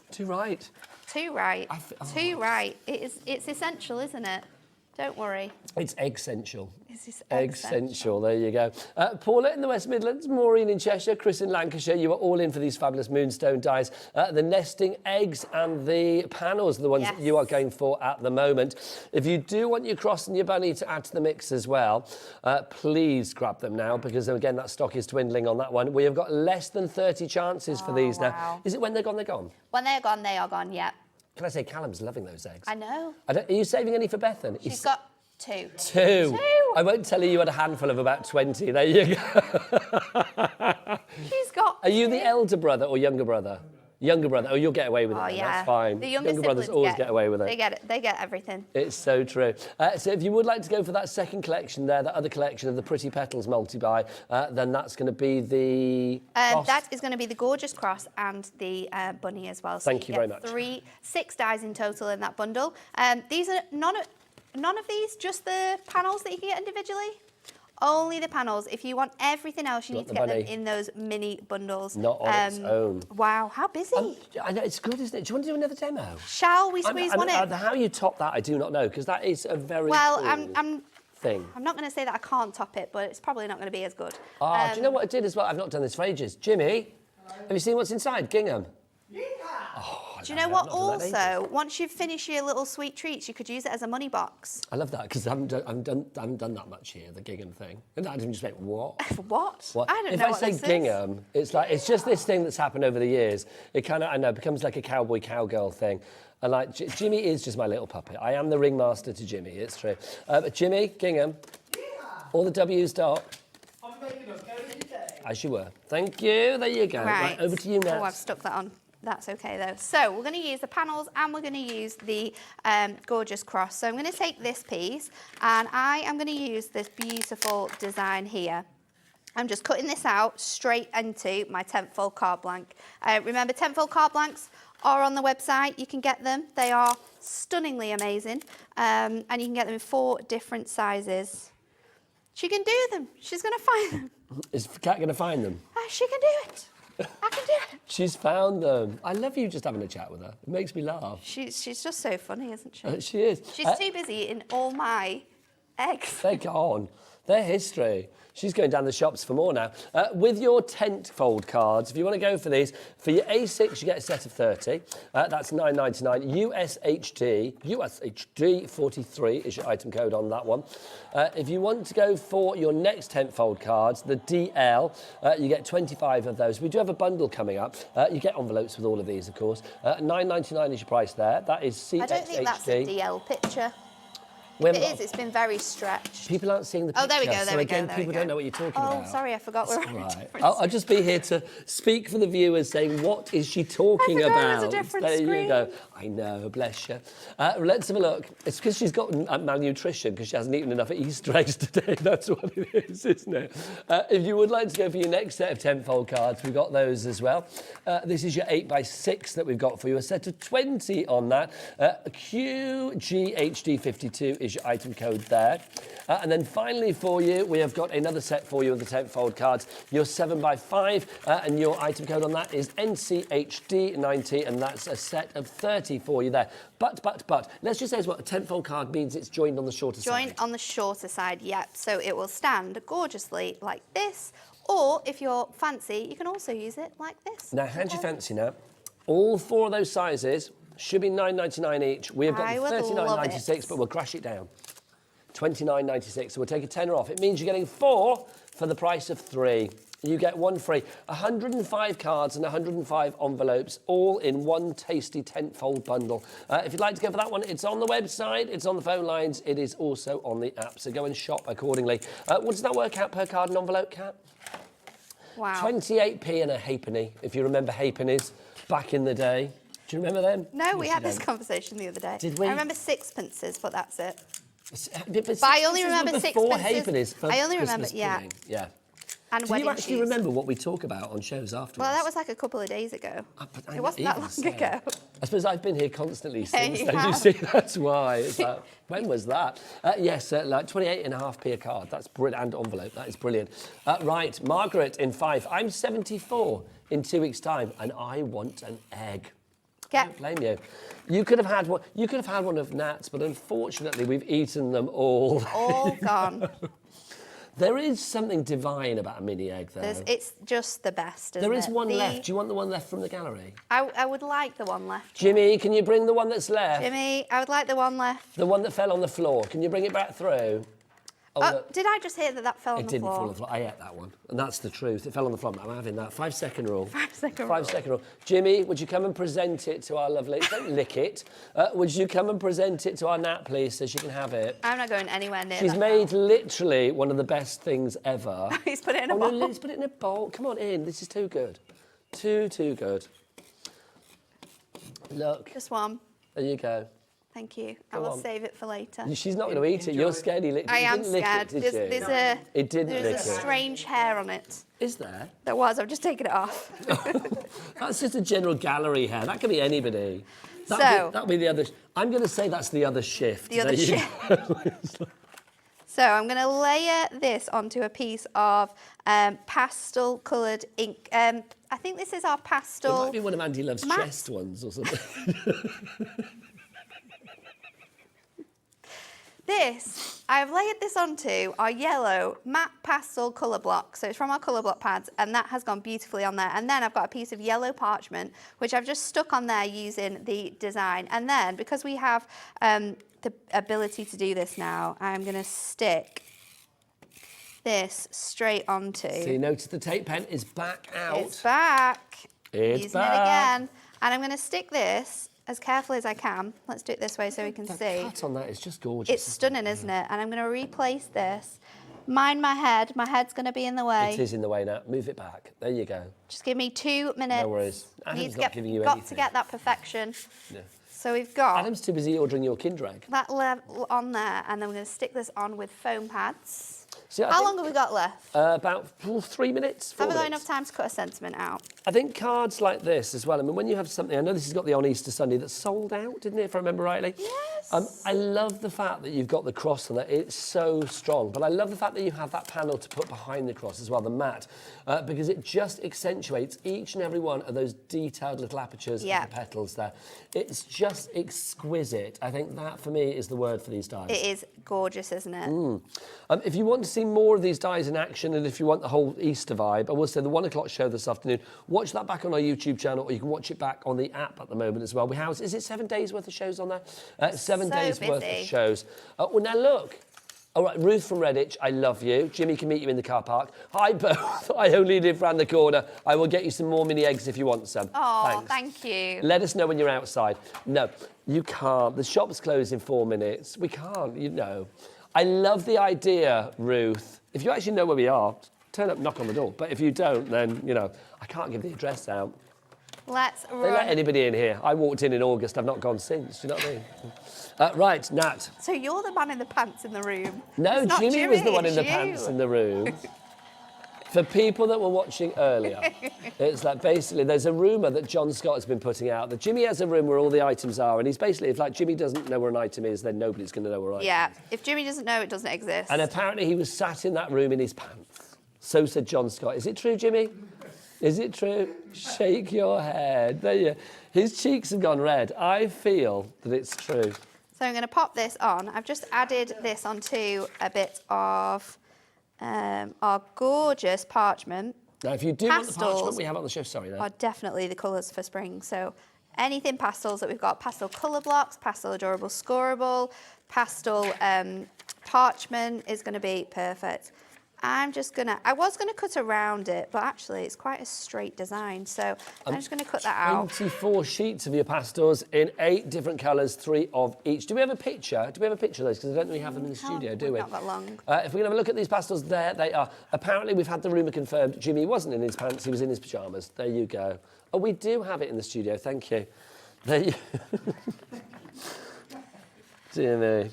Too right. Too right. Too right. It's essential, isn't it? Don't worry. It's egg-essential. It's Egg-essential, there you go. Paula in the West Midlands, Maureen in Cheshire, Chris in Lancashire, you are all in for these fabulous Moonstone dies. The nesting eggs and the panels are the ones that you are going for at the moment. If you do want your cross and your bunny to add to the mix as well, please grab them now, because again, that stock is dwindling on that one. We have got less than 30 chances for these now. Is it when they're gone, they're gone? When they are gone, yeah. Can I say Callum's loving those eggs? I know. Are you saving any for Bethan? She's got 2. 2. I won't tell you had a handful of about 20. There you go. She's got Are you the elder brother or younger brother? Younger brother, oh, you'll get away with it. Oh, Then. yeah. That's fine. The younger brothers siblings always get away with it. They get it. They get everything. It's so true. So if you would like to go for that second collection there, that other collection of the Pretty Petals multi-buy, then that's going to be the that is going to be the gorgeous cross and the bunny as well. So Thank you very much. 6 dies in total in that bundle. These are none of these, just the panels that you can get individually. Only the panels. If you want everything else, you need to get them in those mini bundles. Not on its own. Wow, how busy. I know, it's good, isn't it? Do you want to do another demo? Shall we squeeze one in? How you top that, I do not know, because that is a very Well, cool thing. I'm not going to say that I can't top it, but it's probably not going to be as good. Do you know what I did as well? I've not done this for ages. Jimmy, have you seen what's inside? Gingham. Do you know what? Also, once you've finished your little sweet treats, you could use it as a money box. I love that because I haven't done that much here, the gingham thing. And I didn't just like, what? What? I don't if know I what say this gingham, it's like it's just this thing that's happened over the years. It kind of, I know, becomes like a cowboy cowgirl thing. And like Jimmy is just my little puppet. I am the ringmaster to Jimmy. It's true. But Jimmy, gingham. All the W's dot. I'm making a very day. As you were. Thank you. There you go. Right, over to you now. Oh, I've stuck that on. That's okay though. So we're going to use the panels and we're going to use the gorgeous cross. So I'm going to take this piece and I am going to use this beautiful design here. I'm just cutting this out straight into my 10-fold card blank. Remember, 10-fold card blanks are on the website. You can get them. They are stunningly amazing. And you can get them in 4 different sizes. She can do them. She's going to find them. Is Kat going to find them? She can do it. I can do it. She's found them. I love you just having a chat with her. It makes me laugh. She's just so funny, isn't she? She is. She's too busy eating all my eggs. They're gone. They're history. She's going down the shops for more now. With your tent-fold cards, if you want to go for these, for your A6, you get a set of 30. That's $9.99. USHD 43 is your item code on that one. If you want to go for your next tent-fold cards, the DL, you get 25 of those. We do have a bundle coming up. You get envelopes with all of these, of course. $9.99 is your price there. That is CXHD. I don't think that's a DL picture. If it is, it's been very stretched. People aren't seeing the picture. Oh, there we go, there we go. People don't know what you're talking about. Oh, sorry, I forgot we're on a different I'll just be here to speak for the viewers saying, what is she talking about? It was a different there screen. You go. I know, bless you. Let's have a look. It's because she's got malnutrition because she hasn't eaten enough Easter eggs today. That's what it is, isn't it? If you would like to go for your next set of 10-fold cards, we've got those as well. This is your 8x6 that we've got for you. A set of 20 on that. QGHD52 is your item code there. And then finally for you, we have got another set for you of the 10-fold cards. Your 7x5 and your item code on that is NCHD90 and that's a set of 30 for you there. But, let's just say as well, a 10-fold card means it's joined on the shorter side. Joined on the shorter side, yep. So it will stand gorgeously like this, or if you're fancy, you can also use it like this. Now, how'd you fancy now? All 4 of those sizes should be $9.99 each. We've got $39.96, but we'll crash it down. $29.96, so we'll take a tenner off. It means you're getting 4 for the price of 3. You get 1 free. 105 cards and 105 envelopes, all in one tasty 10-fold bundle. If you'd like to go for that one, it's on the website, it's on the phone lines, it is also on the app, so go and shop accordingly. What does that work out per card and envelope, Kat? Wow. 28p and a halfpenny, if you remember halfpennies back in the day. Do you remember them? No, we had this conversation the other day. Did we? I remember sixpences, but that's it. But I only remember sixpences. I only remember, yeah. And do you actually remember what we talk about on shows afterwards? Well, that was like a couple of days ago. It wasn't that long ago. I suppose I've been here constantly since you then. have. You see, that's why. It's like, when was that? Yes, like 28.5p a card. That's brilliant. And envelope. That is brilliant. Right, Margaret in 5. I'm 74 in 2 weeks' time, and I want an egg. Don't blame you. You could have had one. You could have had one of Nat's, but unfortunately, we've eaten them all. All gone. There is something divine about a mini egg, though. It's just the best, isn't There is it? one left. Do you want the one left from the gallery? I would like the one left. Jimmy, can you bring the one that's left? Jimmy, I would like the one left. The one that fell on the floor. Can you bring it back through? Did I just hear that fell on the floor? It didn't fall on the floor. I ate that one. And that's the truth. It fell on the floor. I'm having that. 5-second rule. 5-second rule. 5-second rule. Jimmy, would you come and present it to our lovely... Don't lick it. Would you come and present it to our Nat, please, so she can have it? I'm not going anywhere near She's that made literally one of the best things ever. He's put it in a bowl. No, let's put it in a bowl. Come on in. This is too good. Too good. Look. Just one. There you go. Thank you. I Go will on. save it for later. She's not going to eat it. You're scared he licked it. I You am didn't lick scared. It, did you? It didn't lick There's a it. strange hair on it. Is there? There was. I've just taken it off. That's just a general gallery hair. That could be anybody. That'll be the other. I'm going to say that's the other shift. The other shift. So I'm going to layer this onto a piece of pastel coloured ink. I think this is our pastel. It might be one of Andy Love's chest ones or something. I've layered this onto our yellow matte pastel colour block. So it's from our colour block pads, and that has gone beautifully on there. And then I've got a piece of yellow parchment, which I've just stuck on there using the design. And then, because we have the ability to do this now, I'm going to stick this straight onto. So you notice the tape pen is back out. It's back. It's Using back. it again. And I'm going to stick this as carefully as I can. Let's do it this way so we can That see. cut on that is just gorgeous. It's stunning, isn't it? And I'm going to replace this. Mind my head. My head's going to be in the way. It is in the way now. Move it back. There you go. Just give me 2 minutes. No worries. Adam's not giving you got anything. to get that perfection. No. So we've got Adam's too busy ordering your Kinder Egg. that level on there, and then we're going to stick this on with foam pads. See, How long have we got left? About 3 minutes, 4 Have we got minutes. enough time to cut a sentiment out? I think cards like this as well. I mean, when you have something, I know this has got the on Easter Sunday that sold out, didn't it, if I remember rightly? Yes. I love the fact that you've got the cross on there. It's so strong. But I love the fact that you have that panel to put behind the cross as well, the mat, because it just accentuates each and every one of those detailed little apertures of the petals there. It's just exquisite. I think that, for me, is the word for these dies. It is gorgeous, isn't it? If you want to see more of these dies in action, and if you want the whole Easter vibe, I will say the 1 o'clock show this afternoon, watch that back on our YouTube channel, or you can watch it back on the app at the moment as well. We have, is it 7 days worth of shows on there? 7 days worth of shows. Well, now look. All right, Ruth from Redditch, I love you. Jimmy can meet you in the car park. Hi, both. I only live round the corner. I will get you some more mini eggs if you want some. Oh, thank you. Let us know when you're outside. No, you can't. The shop's closed in 4 minutes. We can't, you know. I love the idea, Ruth. If you actually know where we are, turn up, knock on the door. But if you don't, then, you know, I can't give the address out. Let's They let anybody in here. I walked in August. I've not gone since. Do you know what I mean? Right, Nat. So you're the man in the pants in the room. No, It's not Jimmy was the one in it's the you. pants in the room. For people that were watching earlier, it's like basically there's a rumour that John Scott has been putting out that Jimmy has a room where all the items are, and he's basically, if like Jimmy doesn't know where an item is, then nobody's going to know where an item is. Yeah, if Jimmy doesn't know, it doesn't exist. And apparently he was sat in that room in his pants. So said John Scott. Is it true, Jimmy? Is it true? Shake your head. There you. His cheeks have gone red. I feel that it's true. So I'm going to pop this on. I've just added this onto a bit of our gorgeous parchment. Now, if you do want the Pastels parchment we have on the show, sorry. No. are definitely the colours for spring. So anything pastels that we've got, pastel colour blocks, pastel adorable scoreable, pastel parchment is going to be perfect. I was going to cut around it, but actually it's quite a straight design. So I'm just going to cut that out. 24 sheets of your pastels in 8 different colours, 3 of each. Do we have a picture? Do we have a picture of those? Because I don't think we have them in the studio, do we? Not that long. If we're going to have a look at these pastels, there they are. Apparently we've had the rumour confirmed. Jimmy wasn't in his pants, he was in his pyjamas. There you go. Oh, we do have it in the studio, thank you. There you... Jimmy.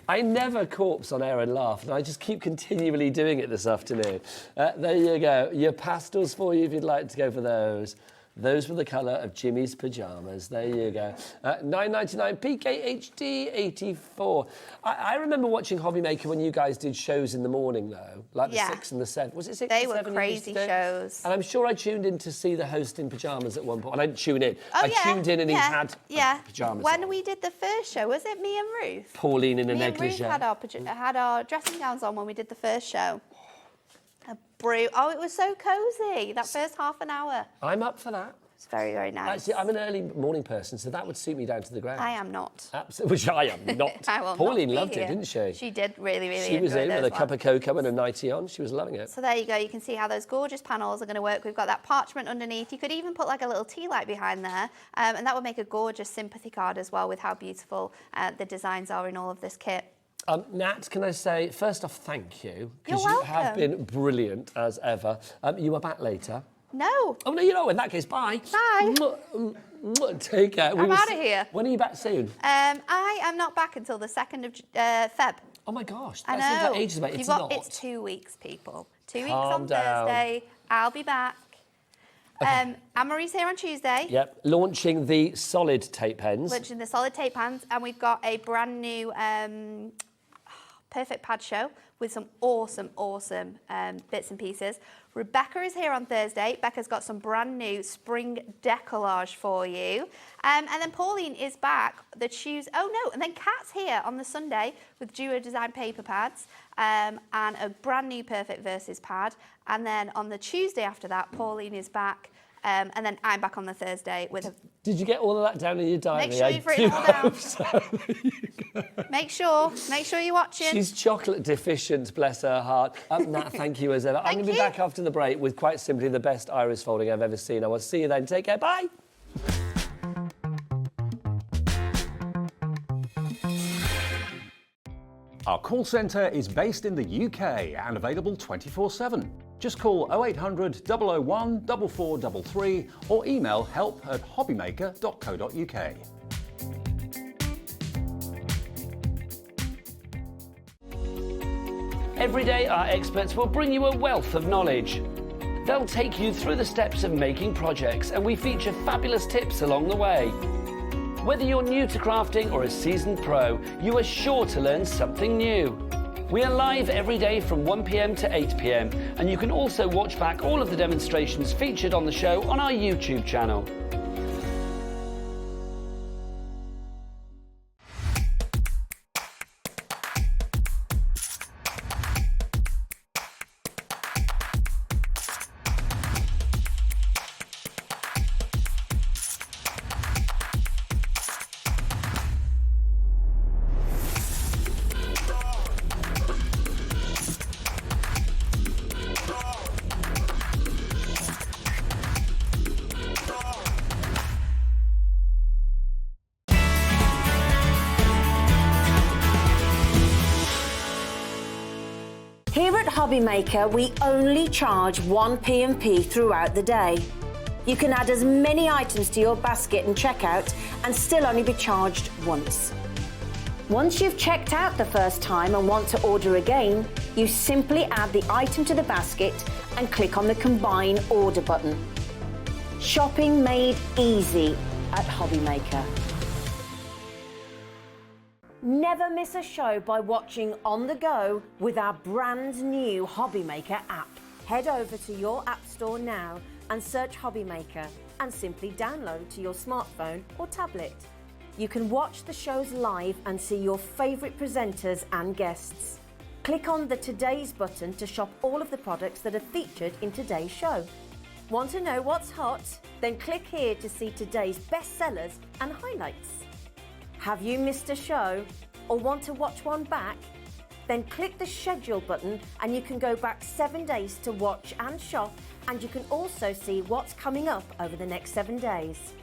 I never corpse on air and laugh, and I just keep continually doing it this afternoon. There you go. Your pastels for you if you'd like to go for those. Those were the colour of Jimmy's pyjamas. There you go. $9.99 PKHD 84. I remember watching Hobby Maker when you guys did shows in the morning, though, like the 6 and the 7. Was it 6 They and were 7 you used to crazy do? shows. And I'm sure I tuned in to see the host in pyjamas at one point. I didn't tune in. I tuned in and he had pyjamas When on. we did the first show, was it me and Ruth? Pauline in a Me and Ruth negligee. had our dressing gowns on when we did the first show. Oh, it was so cosy, that first half an hour. I'm up for that. It's very, very nice. Actually, I'm an early morning person, so that would suit me down to the ground. I am not. Absolutely, which I am not. I will Pauline not be loved here. it, didn't she? She did really, really She was enjoy in with those a cup of ones. cocoa and a nightie on. She was loving it. So there you go. You can see how those gorgeous panels are going to work. We've got that parchment underneath. You could even put like a little tea light behind there, and that would make a gorgeous sympathy card as well with how beautiful the designs are in all of this kit. Nat, can I say, first off, thank you. You're Because you have welcome. been brilliant as ever. You are back later. No. Oh, no, you know, in that case, bye. Bye. Take care. I'm out of here. When are you back soon? I am not back until the 2nd of Feb. Oh my gosh, I that seems know. like ages away. It's not. It's 2 weeks, people. 2 weeks Calm on down. Thursday. I'll be back. Anne-Marie's here on Tuesday. Yep, launching the solid tape pens. Launching the solid tape pens, and we've got a brand new perfect pad show with some awesome bits and pieces. Rebecca is here on Thursday. Becca's got some brand new spring decollage for you. And then Pauline is back the Tuesday. Oh no, and then Kat's here on the Sunday with duo design paper pads and a brand new Perfect Verses pad. And then on the Tuesday after that, Pauline is back. And then I'm back on the Thursday with a... Did you get all of that down in your diary? Make sure you've written it all down. Make sure you're watching. She's chocolate deficient, bless her heart. Nat, thank you as ever. I'm going to be back after the break with quite simply the best iris folding I've ever seen. I will see you then. Take care. Bye. Our call centre is based in the UK and available 24/7. Just call 0800 001 4433 or email help@hobbymaker.co.uk. Every day, our experts will bring you a wealth of knowledge. They'll take you through the steps of making projects, and we feature fabulous tips along the way. Whether you're new to crafting or a seasoned pro, you are sure to learn something new. We are live every day from 1 p.m. to 8 p.m, and you can also watch back all of the demonstrations featured on the show on our YouTube channel. Here at Hobbymaker, we only charge one P&P throughout the day. You can add as many items to your basket and checkout and still only be charged once. Once you've checked out the first time and want to order again, you simply add the item to the basket and click on the Combine Order button. Shopping made easy at Hobbymaker. Never miss a show by watching on the go with our brand new Hobbymaker app. Head over to your app store now and search Hobbymaker and simply download to your smartphone or tablet. You can watch the shows live and see your favourite presenters and guests. Click on the Today's button to shop all of the products that are featured in today's show. Want to know what's hot? Then click here to see today's bestsellers and highlights. Have you missed a show or want to watch one back? Then click the schedule button and you can go back 7 days to watch and shop, and you can also see what's coming up over the next 7 days.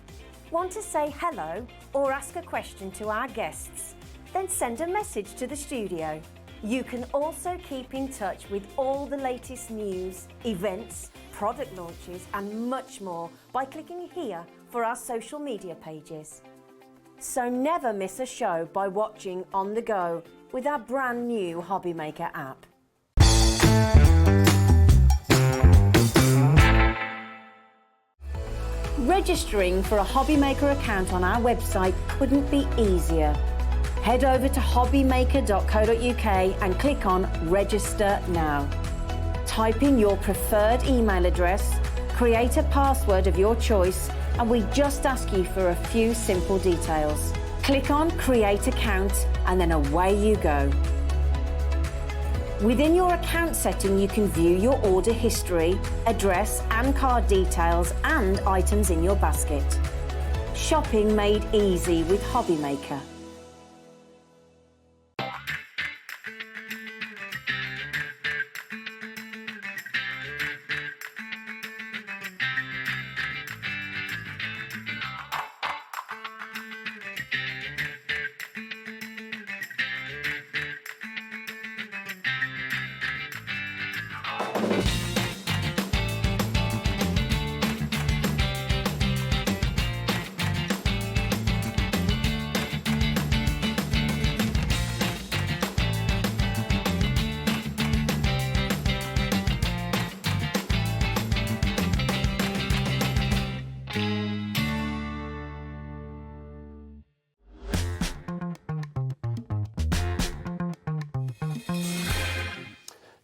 Want to say hello or ask a question to our guests? Then send a message to the studio. You can also keep in touch with all the latest news, events, product launches and much more by clicking here for our social media pages. So never miss a show by watching on the go with our brand new Hobbymaker app. Registering for a Hobbymaker account on our website couldn't be easier. Head over to hobbymaker.co.uk and click on Register Now. Type in your preferred email address, create a password of your choice, and we just ask you for a few simple details. Click on Create Account and then away you go. Within your account setting, you can view your order history, address and card details and items in your basket. Shopping made easy with Hobbymaker.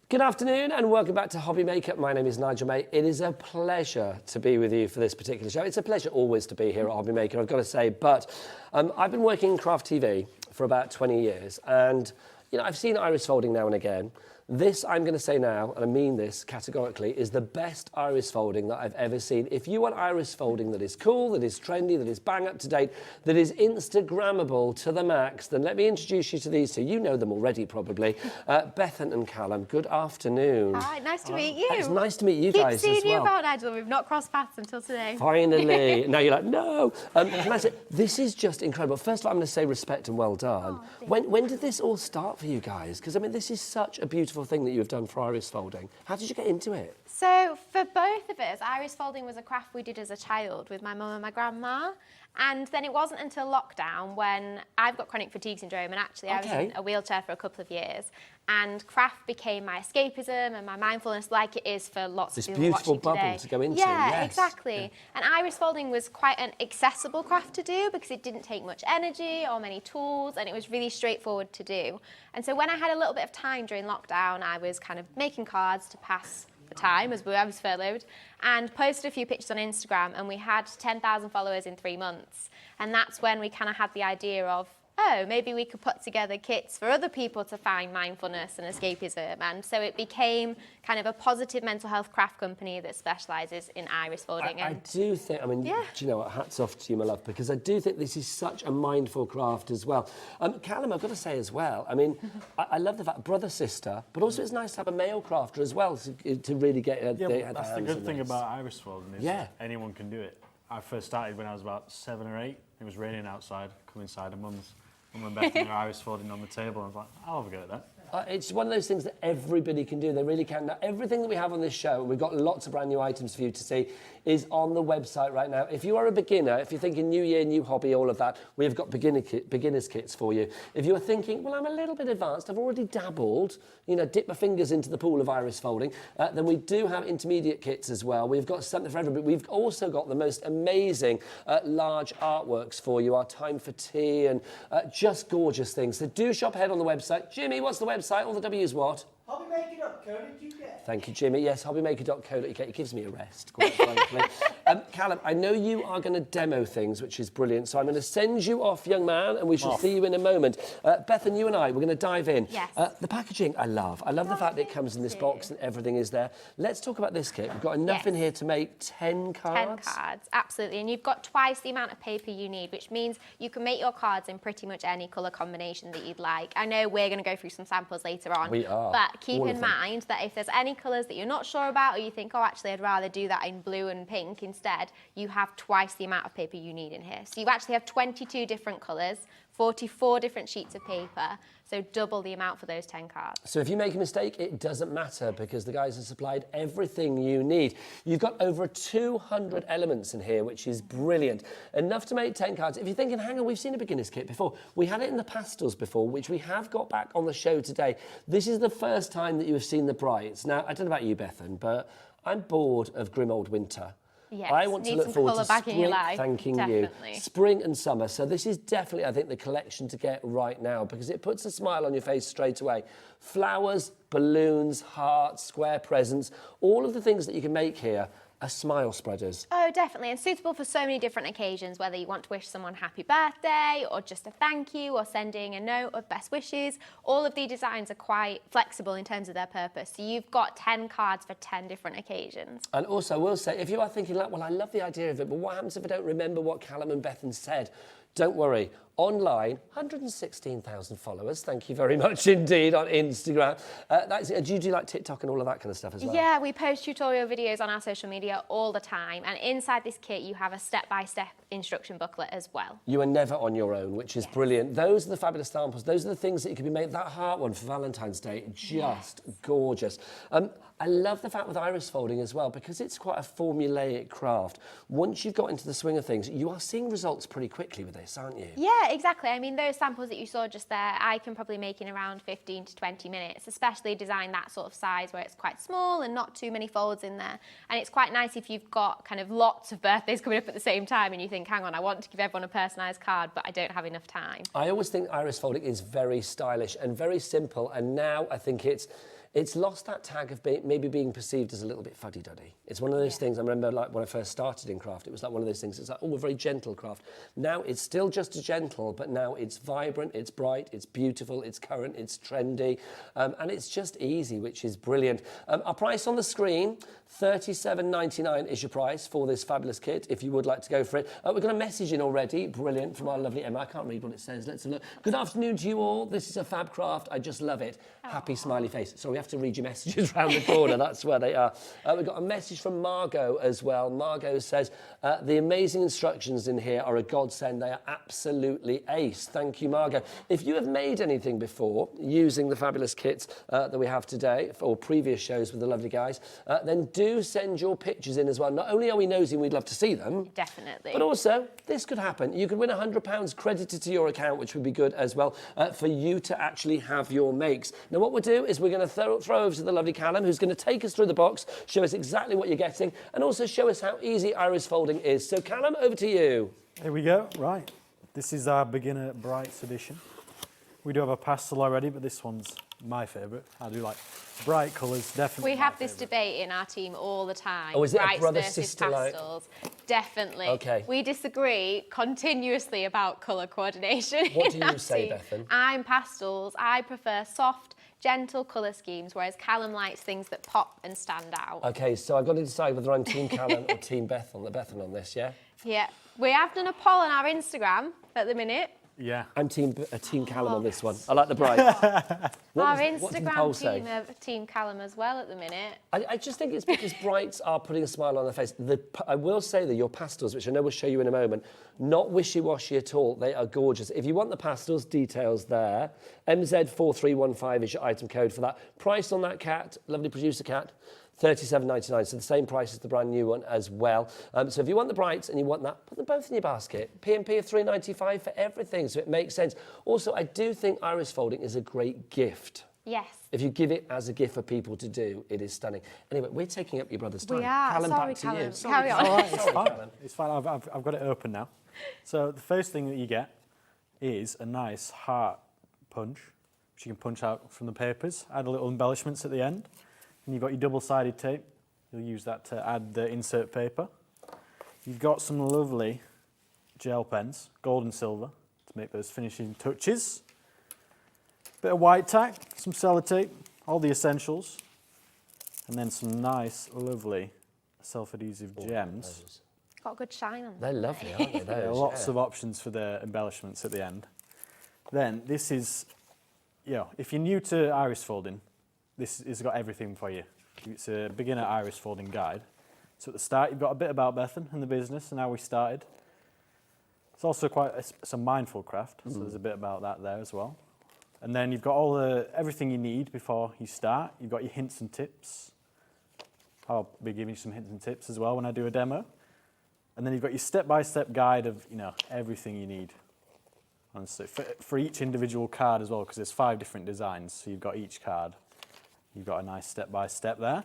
Good afternoon and welcome back to Hobby Maker. My name is Nigel May. It is a pleasure to be with you for this particular show. It's a pleasure always to be here at Hobby Maker, I've got to say, but I've been working in craft TV for about 20 years and, you know, I've seen iris folding now and again. This, I'm going to say now, and I mean this categorically, is the best iris folding that I've ever seen. If you want iris folding that is cool, that is trendy, that is bang up to date, that is Instagrammable to the max, then let me introduce you to these two. You know them already, probably. Bethan and Callum, good afternoon. Hi, nice to meet you. It's nice to meet you guys as well. Keep seeing you about, Nigel. We've not crossed paths until today. Finally. Now you're like, no. Can I say, this is just incredible. First of all, I'm going to say respect and well done. Oh, when did this all start for you guys? Because, I mean, this is such a beautiful thing that you have done for iris folding. How did you get into it? So for both of us, iris folding was a craft we did as a child with my mum and my grandma. And then it wasn't until lockdown when I've got chronic fatigue syndrome and actually I was in a wheelchair for a couple of years. And craft became my escapism and my mindfulness, like it is for lots of people beautiful watching bubble today. to go into. Yeah, yes. exactly. Yeah. And iris folding was quite an accessible craft to do because it didn't take much energy or many tools and it was really straightforward to do. And so when I had a little bit of time during lockdown, I was kind of making cards to pass the time as I was furloughed and posted a few pictures on Instagram and we had 10,000 followers in 3 months. And that's when we kind of had the idea of, oh, maybe we could put together kits for other people to find mindfulness and escapism. And so it became kind of a positive mental health craft company that specialises in iris folding. I do think, I mean, do you know what, hats off to you, my love, because I do think this is such a mindful craft as well. Callum, I've got to say as well, I mean, I love the fact, brother, sister, but also it's nice to have a male crafter as well to really get that's the good thing about iris folding is anyone can do it. I first started when I was about 7 or 8. It was raining outside, come inside and Mum and Beth and her iris folding on the table. I was like, I'll have a go at that. It's one of those things that everybody can do. They really can. Now, everything that we have on this show, and we've got lots of brand new items for you to see, is on the website right now. If you are a beginner, if you're thinking new year, new hobby, all of that, we've got beginner's kits for you. If you're thinking, well, I'm a little bit advanced, I've already dabbled, you know, dip my fingers into the pool of iris folding, then we do have intermediate kits as well. We've got something for everybody. We've also got the most amazing large artworks for you, our time for tea, and just gorgeous things. So do shop ahead on the website. Jimmy, what's the website? All the W's what? Hobbymaker.co.uk. Thank you, Jimmy. Yes, hobbymaker.co.uk. It gives me a rest, quite frankly. Callum, I know you are going to demo things, which is brilliant, so I'm going to send you off, young man, and we shall see you in a moment. Beth and you and I, we're going to dive in. Yes. The packaging, I love. I love the fact that it comes in this box and everything is there. Let's talk about this kit. We've got enough in here to make 10 cards. 10 cards, absolutely. And you've got twice the amount of paper you need, which means you can make your cards in pretty much any colour combination that you'd like. I know we're going to go through some samples later on. We are. But keep in mind that if there's any colours that you're not sure about or you think, oh, actually, I'd rather do that in blue and pink instead, you have twice the amount of paper you need in here. So you actually have 22 different colours, 44 different sheets of paper, so double the amount for those 10 cards. So if you make a mistake, it doesn't matter because the guys have supplied everything you need. You've got over 200 elements in here, which is brilliant. Enough to make 10 cards. If you're thinking, hang on, we've seen a beginner's kit before. We had it in the pastels before, which we have got back on the show today. This is the first time that you have seen the brights. Now, I don't know about you, Bethan, but I'm bored of grim old winter. Yes, I want to look forward to back in your spring, life. thanking Definitely. you. Spring and summer. So this is definitely, I think, the collection to get right now because it puts a smile on your face straight away. Flowers, balloons, hearts, square presents, all of the things that you can make here are smile spreaders. Oh, definitely, and suitable for so many different occasions, whether you want to wish someone happy birthday or just a thank you or sending a note of best wishes. All of the designs are quite flexible in terms of their purpose. So you've got 10 cards for 10 different occasions. And also, I will say, if you are thinking like, well, I love the idea of it, but what happens if I don't remember what Callum and Bethan said? Don't worry. Online, 116,000 followers. Thank you very much indeed on Instagram. Do you do like TikTok and all of that kind of stuff as well? Yeah, we post tutorial videos on our social media all the time. And inside this kit, you have a step-by-step instruction booklet as well. You are never on your own, which is brilliant. Those are the fabulous samples. Those are the things that you can be made. That heart one for Valentine's Day, just gorgeous. I love the fact with iris folding as well, because it's quite a formulaic craft. Once you've got into the swing of things, you are seeing results pretty quickly with this, aren't you? Yeah, exactly. I mean, those samples that you saw just there, I can probably make in around 15 to 20 minutes, especially design that sort of size where it's quite small and not too many folds in there. And it's quite nice if you've got kind of lots of birthdays coming up at the same time and you think, hang on, I want to give everyone a personalised card, but I don't have enough time. I always think iris folding is very stylish and very simple, and now I think it's it's lost that tag of maybe being perceived as a little bit fuddy-duddy. It's one of those things, I remember like when I first started in craft, it was like one of those things, it's like, oh, a very gentle craft. Now it's still just as gentle, but now it's vibrant, it's bright, it's beautiful, it's current, it's trendy, and it's just easy, which is brilliant. Our price on the screen, $37.99 is your price for this fabulous kit, if you would like to go for it. We've got a message in already, brilliant, from our lovely Emma. I can't read what it says, let's have a look. Good afternoon to you all, this is a fab craft, I just love it. Happy smiley face. So we have to read your messages round the corner, that's where they are. We've got a message from Margot as well. Margot says, the amazing instructions in here are a godsend, they are absolutely ace. Thank you, Margot. If you have made anything before using the fabulous kits that we have today, or previous shows with the lovely guys, then do send your pictures in as well. Not only are we nosy and we'd love to see them, Definitely. but also this could happen. You could win £100 credited to your account, which would be good as well for you to actually have your makes. Now what we'll do is we're going to throw over to the lovely Callum, who's going to take us through the box, show us exactly what you're getting, and also show us how easy iris folding is. So Callum, over to you. Here we go. Right. This is our beginner brights edition. We do have a pastel already, but this one's my favourite. I do like bright colours, definitely. We have this debate in our team all the time. Oh, is it a brights brother, versus sister, like- pastels. Definitely. Okay. We disagree continuously about colour coordination. What do in our you say, team. Bethan? I'm pastels. I prefer soft, gentle colour schemes, whereas Callum likes things that pop and stand out. Okay, so I've got to decide whether I'm Team Callum or Team Bethan on this, yeah? Yeah. We have done a poll on our Instagram at the minute. Yeah. I'm Team Callum on this one. I like the bright. Our what did the Instagram poll say? team are Team Callum as well at the minute. I just think it's because brights are putting a smile on their face. I will say that your pastels, which I know we'll show you in a moment, not wishy-washy at all. They are gorgeous. If you want the pastels, details there. MZ4315 is your item code for that. Price on that cat, lovely producer cat, $37.99, so the same price as the brand new one as well. So if you want the brights and you want that, put them both in your basket. P&P of $3.95 for everything, so it makes sense. Also, I do think iris folding is a great gift. Yes. If you give it as a gift for people to do, it is stunning. Anyway, we're taking up your brother's time. We are. Callum, Sorry, back to Callum. you. Carry on. All right, it's Sorry, fine. Callum. It's fine. I've got it open now. So the first thing that you get is a nice heart punch, which you can punch out from the papers. Add a little embellishments at the end. And you've got your double-sided tape. You'll use that to add the insert paper. You've got some lovely gel pens, gold and silver, to make those finishing touches. Bit of white tack, some sellotape, all the essentials, and then some nice, lovely self-adhesive gems. Got a good shine on them. They're lovely, aren't they? There are Those, lots yeah. of options for the embellishments at the end. Then this is, if you're new to iris folding, this has got everything for you. It's a beginner iris folding guide. So at the start, you've got a bit about Bethan and the business and how we started. It's also it's a mindful craft, so there's a bit about that there as well. And then you've got everything you need before you start. You've got your hints and tips. I'll be giving you some hints and tips as well when I do a demo. And then you've got your step-by-step guide of everything you need. Honestly, for each individual card as well, because there's 5 different designs, so you've got each card. You've got a nice step-by-step there.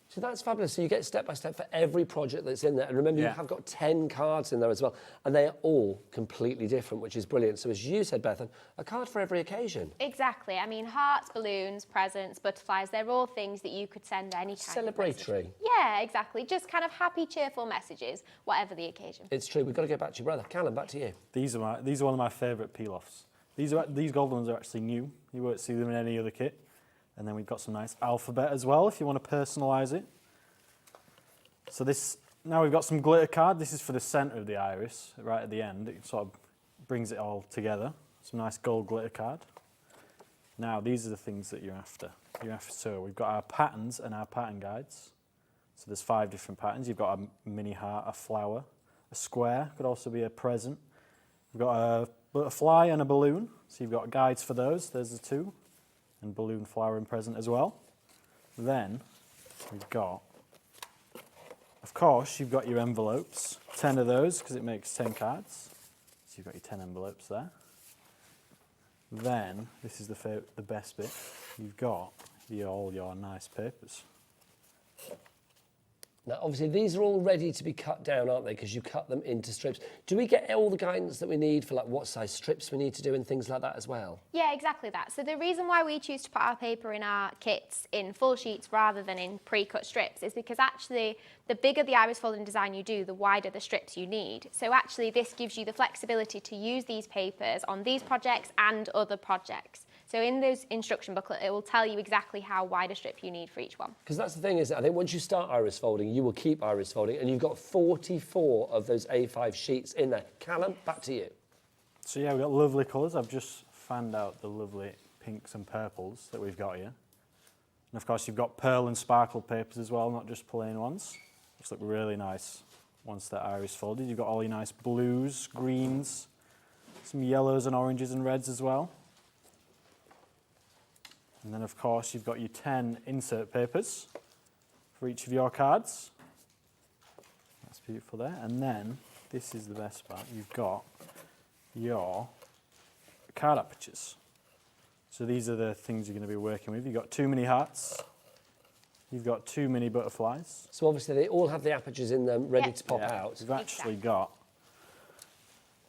So that's fabulous. So you get step-by-step for every project that's in there. And remember, you have got 10 cards in there as well. And they are all completely different, which is brilliant. So as you said, Bethan, a card for every occasion. Exactly. I mean, hearts, balloons, presents, butterflies, they're all things that you could send any kind of Celebratory. message. Yeah, exactly. Just kind of happy, cheerful messages, whatever the occasion. It's true. We've got to go back to your brother. Callum, back to you. These are one of my favourite peel-offs. These gold ones are actually new. You won't see them in any other kit. And then we've got some nice alphabet as well, if you want to personalise it. So now we've got some glitter card. This is for the centre of the iris, right at the end. It sort of brings it all together. Some nice gold glitter card. Now, these are the things that you're after. So we've got our patterns and our pattern guides. So there's 5 different patterns. You've got a mini heart, a flower, a square, could also be a present. We've got a butterfly and a balloon. So you've got guides for those. There's the 2. And balloon, flower and present as well. Then we've got, of course, you've got your envelopes, 10 of those because it makes 10 cards. So you've got your 10 envelopes there. Then, this is the best bit, you've got all your nice papers. Now, obviously, these are all ready to be cut down, aren't they? Because you cut them into strips. Do we get all the guidance that we need for like what size strips we need to do and things like that as well? Yeah, exactly that. So the reason why we choose to put our paper in our kits in full sheets rather than in pre-cut strips is because actually the bigger the iris folding design you do, the wider the strips you need. So actually this gives you the flexibility to use these papers on these projects and other projects. So in those instruction booklet, it will tell you exactly how wide a strip you need for each one. Because that's the thing, isn't it? I think once you start iris folding, you will keep iris folding, and you've got 44 of those A5 sheets in there. Callum, back to you. So yeah, we've got lovely colours. I've just fanned out the lovely pinks and purples that we've got here. And of course, you've got pearl and sparkle papers as well, not just plain ones. Which look really nice once they're iris folded. You've got all your nice blues, greens, some yellows and oranges and reds as well. And then, of course, you've got your 10 insert papers for each of your cards. That's beautiful there. And then, this is the best part, you've got your card apertures. So these are the things you're going to be working with. You've got 2 mini hearts. You've got 2 mini butterflies. So obviously they all have the apertures in them ready to pop out. You've actually got,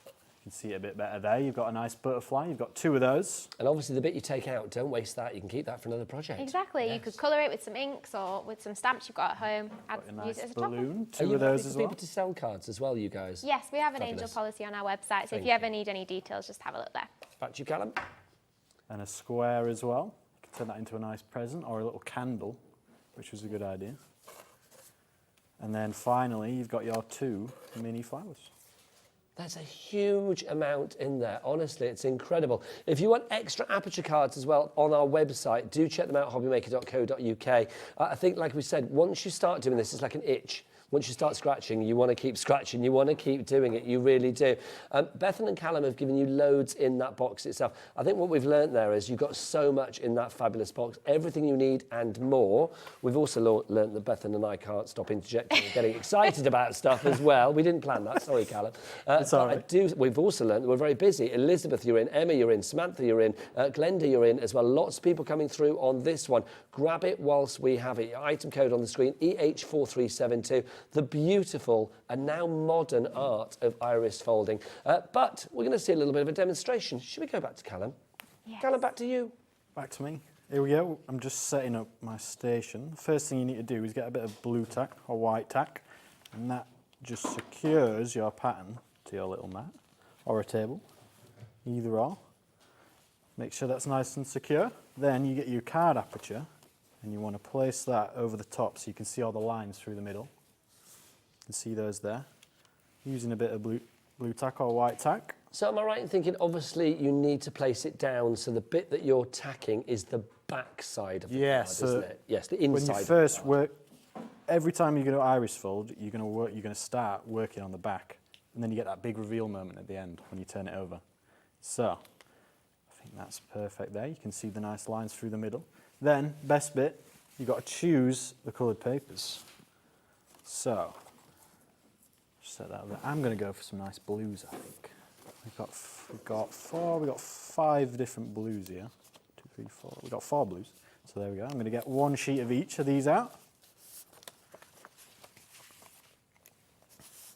you can see it a bit better there, you've got a nice butterfly, you've got 2 of those. And obviously the bit you take out, don't waste that, you can keep that for another project. Exactly, Yes. you could colour it with some inks or with some stamps you've got at home. Got a nice Use it as a topper. balloon, Are 2 you of those happy as for well. people to sell cards as well, you guys? Yes, we have an Fabulous. angel policy on our website, so Thank if you ever need any details, just have a look there. Back to you, Callum. And a square as well. You can turn that into a nice present or a little candle, which was a good idea. And then finally, you've got your 2 mini flowers. That's a huge amount in there. Honestly, it's incredible. If you want extra aperture cards as well on our website, do check them out, hobbymaker.co.uk. I think, like we said, once you start doing this, it's like an itch. Once you start scratching, you want to keep scratching, you want to keep doing it, you really do. Bethan and Callum have given you loads in that box itself. I think what we've learned there is you've got so much in that fabulous box, everything you need and more. We've also learned that Bethan and I can't stop interjecting and getting excited about stuff as well. We didn't plan that, sorry, Callum. It's all right. We've also learned that we're very busy. Elizabeth, you're in, Emma, you're in, Samantha, you're in, Glenda, you're in as well. Lots of people coming through on this one. Grab it whilst we have it. Your item code on the screen, EH4372. The beautiful and now modern art of iris folding. But we're going to see a little bit of a demonstration. Should we go back to Callum? Yes. Callum, back to you. Back to me. Here we go. I'm just setting up my station. The first thing you need to do is get a bit of blue tack or white tack, and that just secures your pattern to your little mat or a table, either or. Make sure that's nice and secure. Then you get your card aperture, and you want to place that over the top so you can see all the lines through the middle. You can see those there. Using a bit of blue tack or white tack. So am I right in thinking, obviously, you need to place it down so the bit that you're tacking is the back side of the card, isn't it? Yes, the inside. When you first work, every time you're going to iris fold, you're going to start working on the back, and then you get that big reveal moment at the end when you turn it over. So, I think that's perfect there. You can see the nice lines through the middle. Then, best bit, you've got to choose the coloured papers. So, set that there. I'm going to go for some nice blues, I think. We've got 5 different blues here. 2, 3, 4. We've got 4 blues. So there we go. I'm going to get 1 sheet of each of these out.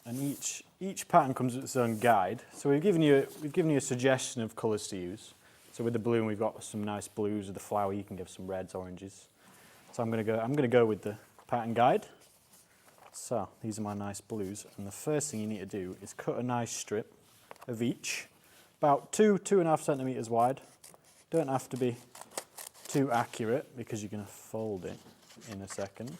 And each pattern comes with its own guide. So we've given you a suggestion of colours to use. So with the blue, we've got some nice blues. With the flower, you can give some reds, oranges. So I'm going to go with the pattern guide. So these are my nice blues, and the first thing you need to do is cut a nice strip of each, about 2.5 centimetres wide. Don't have to be too accurate because you're going to fold it in a second.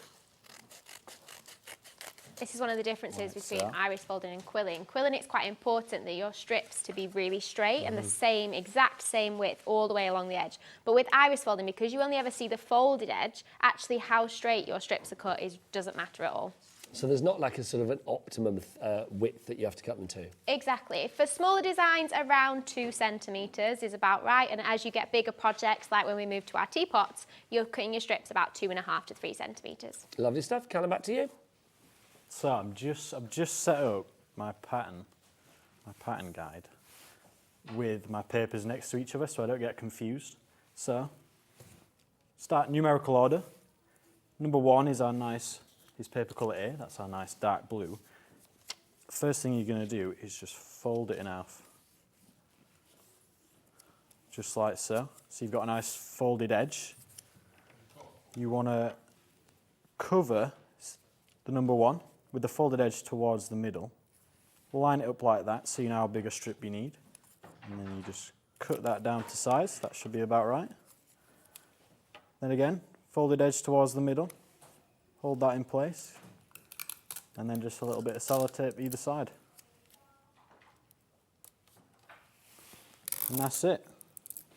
This is one of the differences Like between so. iris folding and quilling. Quilling, it's quite important that your strips to be really straight and the exact same width all the way along the edge. But with iris folding, because you only ever see the folded edge, actually how straight your strips are cut doesn't matter at all. So there's not like a sort of an optimum width that you have to cut them to? Exactly. For smaller designs, around 2 centimetres is about right. And as you get bigger projects, like when we move to our teapots, you're cutting your strips about 2.5 to 3 centimetres. Lovely stuff. Callum, back to you. So I've just set up my pattern guide with my papers next to each other so I don't get confused. So, start numerical order. Number 1 is our nice is paper colour A, that's our nice dark blue. First thing you're going to do is just fold it in half. Just like so. So you've got a nice folded edge. You want to cover the number 1 with the folded edge towards the middle. Line it up like that so you know how big a strip you need. And then you just cut that down to size. That should be about right. Then again, folded edge towards the middle. Hold that in place. And then just a little bit of sellotape either side. And that's it.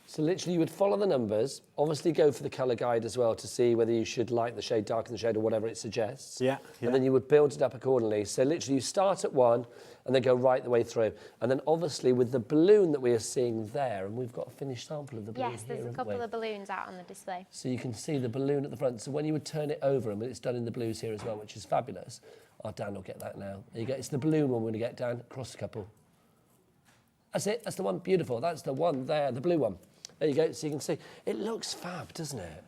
So literally you would follow the numbers, obviously go for the colour guide as well to see whether you should lighten the shade, darken the shade or whatever it suggests. Yeah. And then you would build it up accordingly. So literally you start at 1 and then go right the way through. And then obviously with the balloon that we are seeing there, and we've got a finished sample of the balloon Yes, here, there's a couple of balloons out on the display. So you can see the balloon at the front. So when you would turn it over, and it's done in the blues here as well, which is fabulous. Oh, Dan will get that now. There you go. It's the balloon one we're going to get, Dan. Cross a couple. That's it. That's the one. Beautiful. That's the one there, the blue one. There you go, so you can see. It looks fab, doesn't it?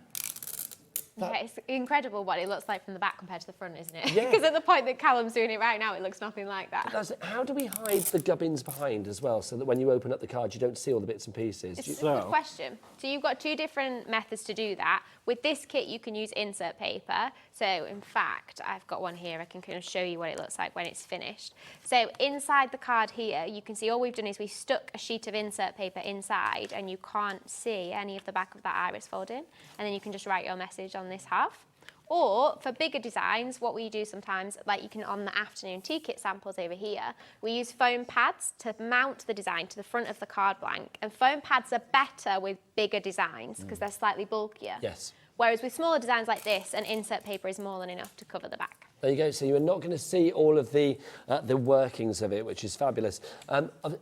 Yeah, it's incredible what it looks like from the back compared to the front, isn't it? Yeah. Because at the point that Callum's doing it right now, it looks nothing like that. That's it. How do we hide the gubbins behind as well, so that when you open up the card, you don't see all the bits and pieces? It's a good question. So you've got 2 different methods to do that. With this kit, you can use insert paper. So in fact, I've got one here. I can kind of show you what it looks like when it's finished. So inside the card here, you can see all we've done is we stuck a sheet of insert paper inside, and you can't see any of the back of that iris folding. And then you can just write your message on this half. Or for bigger designs, what we do sometimes, like you can on the afternoon tea kit samples over here, we use foam pads to mount the design to the front of the card blank. And foam pads are better with bigger designs because they're slightly bulkier. Yes. Whereas with smaller designs like this, an insert paper is more than enough to cover the back. There you go. So you're not going to see all of the workings of it, which is fabulous.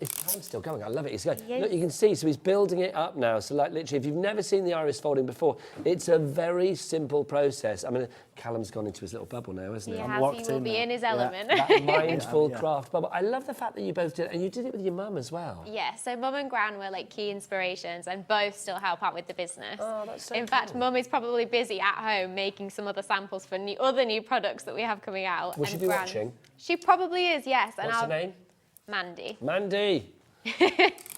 It's still going. I love it. It's going. Yes. Look, you can see. So he's building it up now. So like literally, if you've never seen the iris folding before, it's a very simple process. I mean, Callum's gone into his little bubble now, hasn't he? He has. He will be in his element. That mindful craft bubble. I love the fact that you both did it, and you did it with your mum as well. Yeah. So Mum and Gran were like key inspirations, and both still help out with the business. Oh, that's so In fact, Mum is probably busy at home making some other samples for other new products that we have coming out. Will she be watching? She probably is, yes. What's her name? Mandy. Mandy.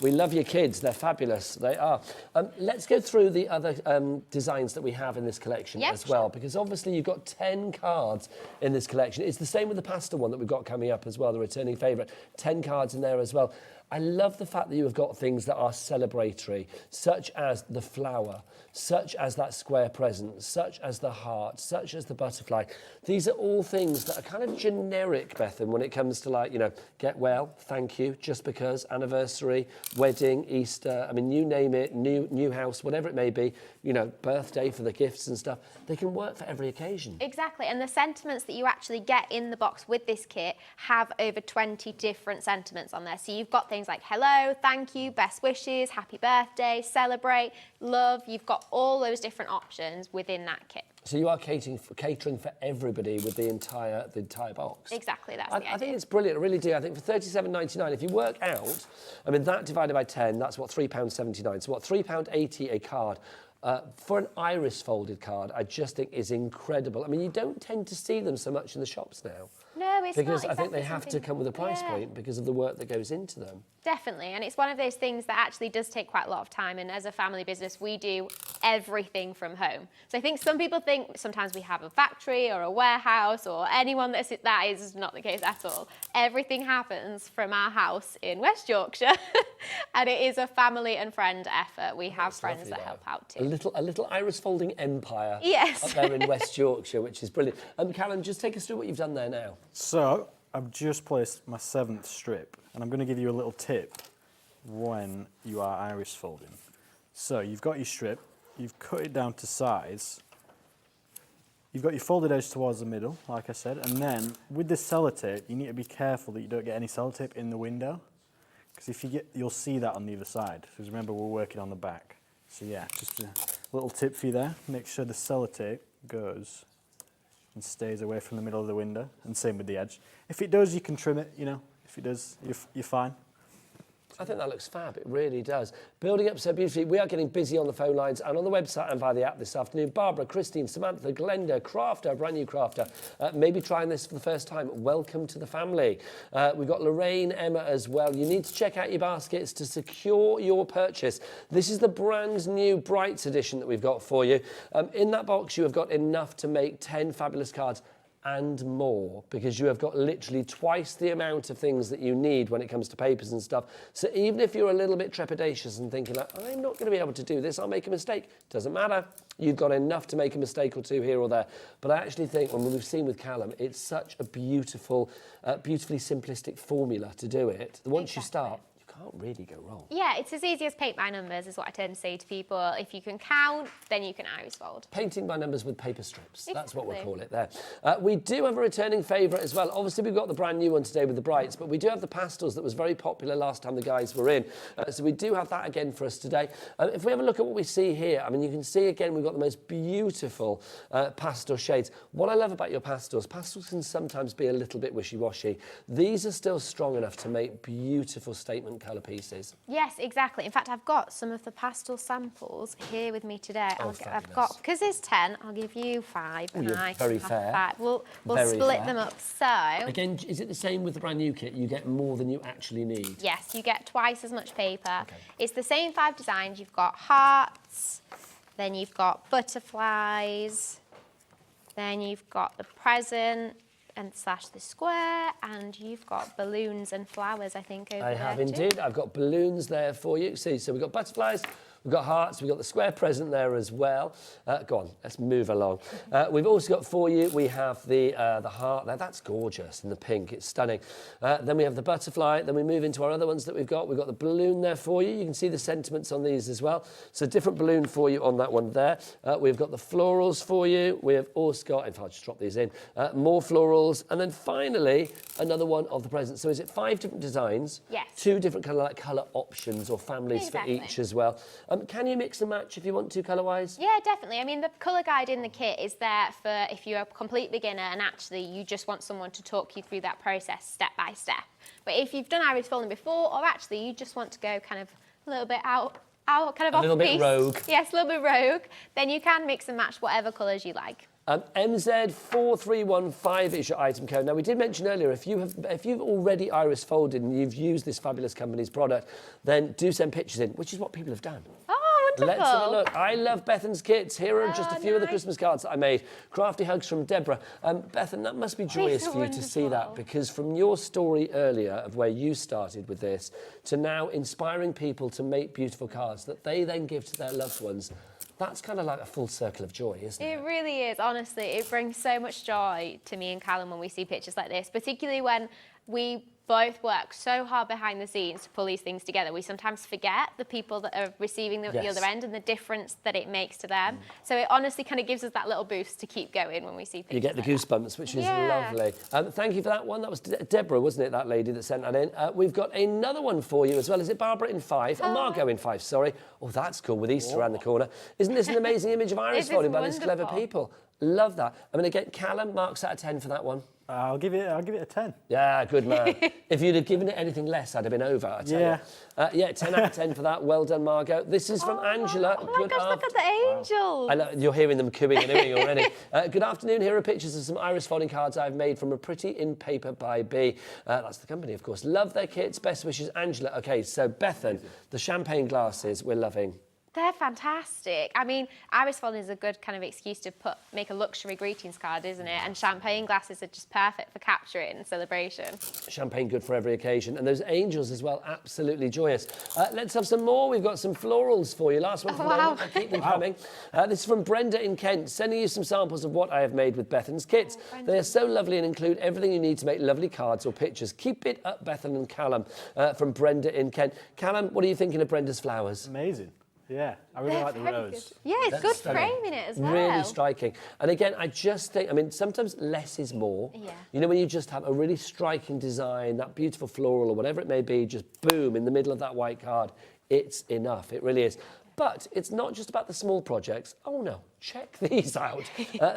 We love your kids. They're fabulous. They are. Let's go through the other designs that we have in this collection as well, because obviously you've got 10 cards in this collection. It's the same with the pasta one that we've got coming up as well, the returning favourite. 10 cards in there as well. I love the fact that you have got things that are celebratory, such as the flower, such as that square present, such as the heart, such as the butterfly. These are all things that are kind of generic, Bethan, when it comes to, like, you know, get well, thank you, just because, anniversary, wedding, Easter, I mean, you name it, new house, whatever it may be, you know, birthday for the gifts and stuff. They can work for every occasion. Exactly, and the sentiments that you actually get in the box with this kit have over 20 different sentiments on there. So you've got things like hello, thank you, best wishes, happy birthday, celebrate, love. You've got all those different options within that kit. So you are catering for everybody with the entire box. Exactly, that's the idea. I think it's brilliant, I really do. I think for £37.99, if you work out, I mean, that divided by 10, that's what, £3.79. So what, £3.80 a card. For an iris folded card, I just think is incredible. I mean, you don't tend to see them so much in the shops now. No, it's because not I think they exactly have to something- come with a price Yeah. point because of the work that goes into them. Definitely, and it's one of those things that actually does take quite a lot of time, and as a family business, we do everything from home. So I think some people think sometimes we have a factory or a warehouse or anyone that is not the case at all. Everything happens from our house in West Yorkshire, and it is a family and friend effort. We have friends that help out too. A little iris folding empire Yes. up there in West Yorkshire, which is brilliant. Callum, just take us through what you've done there now. So I've just placed my 7th strip, and I'm going to give you a little tip when you are iris folding. So you've got your strip, you've cut it down to size, you've got your folded edge towards the middle, like I said, and then with the sellotape, you need to be careful that you don't get any sellotape in the window, because if you get, you'll see that on the other side. Because remember, we're working on the back. So yeah, just a little tip for you there. Make sure the sellotape goes and stays away from the middle of the window, and same with the edge. If it does, you can trim it, you know. If it does, you're fine. I think that looks fab, it really does. Building up so beautifully. We are getting busy on the phone lines and on the website and via the app this afternoon. Barbara, Christine, Samantha, Glenda, Crafter, brand new Crafter, maybe trying this for the first time. Welcome to the family. We've got Lorraine, Emma as well. You need to check out your baskets to secure your purchase. This is the brand new Brights edition that we've got for you. In that box, you have got enough to make 10 fabulous cards and more, because you have got literally twice the amount of things that you need when it comes to papers and stuff. So even if you're a little bit trepidatious and thinking like, I'm not going to be able to do this, I'll make a mistake, doesn't matter. You've got enough to make a mistake or two here or there. But I actually think, when we've seen with Callum, it's such a beautiful, beautifully simplistic formula to do it. Once you start, can't really go wrong. Yeah, it's as easy as paint by numbers is what I tend to say to people. If you can count, then you can iris fold. Painting by numbers with paper strips. Exactly. That's what we'll call it there. We do have a returning favourite as well. Obviously, we've got the brand new one today with the Brights, but we do have the pastels that was very popular last time the guys were in. So we do have that again for us today. If we have a look at what we see here, I mean, you can see again, we've got the most beautiful pastel shades. What I love about your pastels can sometimes be a little bit wishy-washy. These are still strong enough to make beautiful statement colour pieces. Yes, exactly. In fact, I've got some of the pastel samples here with me today. I've got, because there's 10, I'll give you 5. And you're very fair. 5. We'll split them up. So again, is it the same with the brand new kit? You get more than you actually need. Yes, you get twice as much paper. Okay. It's the same 5 designs. You've got hearts, then you've got butterflies, then you've got the present and / the square, and you've got balloons and flowers, I think, over there. I have indeed. I've got balloons there for you. See, so we've got butterflies, we've got hearts, we've got the square present there as well. Go on, let's move along. We've also got for you, we have the heart there. That's gorgeous in the pink, it's stunning. Then we have the butterfly, then we move into our other ones that we've got. We've got the balloon there for you. You can see the sentiments on these as well. So different balloon for you on that one there. We've got the florals for you. We have also got, in fact, I'll just drop these in, more florals. And then finally, another one of the presents. So is it 5 different designs? Yes. 2 different colour options or families for each as well. Can you mix and match if you want to colour-wise? Yeah, definitely. I mean, the colour guide in the kit is there for if you're a complete beginner and actually you just want someone to talk you through that process step by step. But if you've done iris folding before, or actually you just want to go kind of a little bit out kind of off a little bit rogue. Yes, a little bit rogue. Then you can mix and match whatever colours you like. MZ4315 is your item code. Now, we did mention earlier, if you've already iris folded and you've used this fabulous company's product, then do send pictures in, which is what people have done. Oh, wonderful. Let's have a look. I love Bethan's kits. Here are just a few of the Christmas cards that I made. Crafty hugs from Deborah. Bethan, that must be joyous for you to see that, because from your story earlier of where you started with this to now inspiring people to make beautiful cards that they then give to their loved ones, that's kind of like a full circle of joy, isn't it? It really is, honestly. It brings so much joy to me and Callum when we see pictures like this, particularly when we both work so hard behind the scenes to pull these things together. We sometimes forget the people that are receiving them at the other end and the difference that it makes to them. So it honestly kind of gives us that little boost to keep going when we see things. You get the goosebumps, which is lovely. Thank you for that one. That was Deborah, wasn't it, that lady that sent that in? We've got another one for you as well. Is it Barbara in 5? Oh, Margot in 5, sorry. Oh, that's cool, with Easter around the corner. Isn't this an amazing image of iris folding by these clever people? Love that. I'm going to get Callum marks out of 10 for that one. I'll give it a 10. Yeah, good man. If you'd have given it anything less, I'd have been over, I tell you. Yeah, 10 out of 10 for that. Well done, Margot. This is from Angela. Oh my gosh, look at the angels. I know, you're hearing them cooing and oohing already. Good afternoon. Here are pictures of some iris folding cards I've made from A Pretty in Paper by B. That's the company, of course. Love their kits. Best wishes, Angela. Okay, so Bethan, the champagne glasses we're loving. They're fantastic. I mean, iris folding is a good kind of excuse to make a luxury greetings card, isn't it? And champagne glasses are just perfect for capturing celebration. Champagne good for every occasion. And those angels as well, absolutely joyous. Let's have some more. We've got some florals for you. Last one from them. Keep them coming. This is from Brenda in Kent, sending you some samples of what I have made with Bethan's kits. They are so lovely and include everything you need to make lovely cards or pictures. Keep it up, Bethan and Callum, from Brenda in Kent. Callum, what are you thinking of Brenda's flowers? Amazing. Yeah, I really like the rose. Yeah, it's good framing it as well. Really striking. And again, I just think, I mean, sometimes less is more. Yeah. You know, when you just have a really striking design, that beautiful floral or whatever it may be, just boom, in the middle of that white card, it's enough. It really is. But it's not just about the small projects. Oh, no. check these out.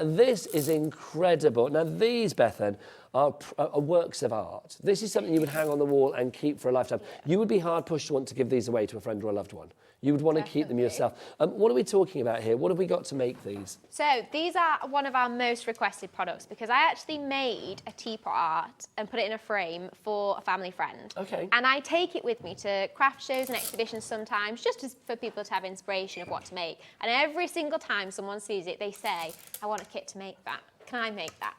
This is incredible. Now these, Bethan, are works of art. This is something you would hang on the wall and keep for a lifetime. You would be hard pushed to want to give these away to a friend or a loved one. You would want to keep them yourself. What are we talking about here? What have we got to make these? So these are one of our most requested products because I actually made a teapot art and put it in a frame for a family friend. Okay. And I take it with me to craft shows and exhibitions sometimes just for people to have inspiration of what to make. And every single time someone sees it, they say, I want a kit to make that. Can I make that?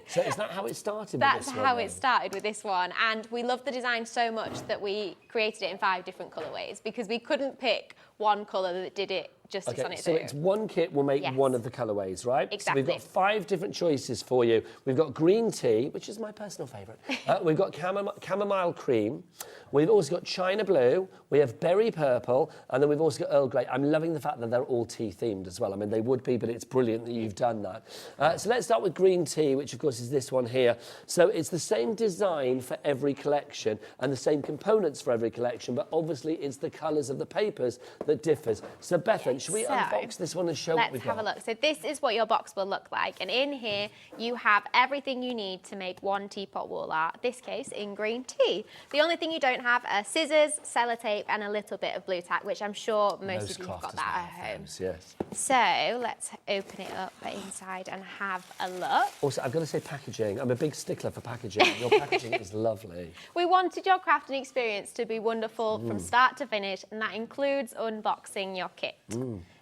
So is that how it started? That's how it started with this one. And we loved the design so much that we created it in 5 different colourways because we couldn't pick one colour that did it justice on its own. So it's one kit will make one of the colourways, right? Exactly. So we've got 5 different choices for you. We've got green tea, which is my personal favourite. We've got chamomile cream. We've also got china blue. We have berry purple. And then we've also got Earl Grey. I'm loving the fact that they're all tea themed as well. I mean, they would be, but it's brilliant that you've done that. So let's start with green tea, which of course is this one here. So it's the same design for every collection and the same components for every collection, but obviously it's the colours of the papers that differs. So Bethan, should we unbox this one and show what we've got? Let's have a look. So this is what your box will look like. And in here, you have everything you need to make one teapot wall art, this case in green tea. The only thing you don't have are scissors, sellotape, and a little bit of blue tack, which I'm sure most of you have got that at home. Yes. So let's open it up inside and have a look. Also, I've got to say packaging. I'm a big stickler for packaging. Your packaging is lovely. We wanted your crafting experience to be wonderful from start to finish, and that includes unboxing your kit.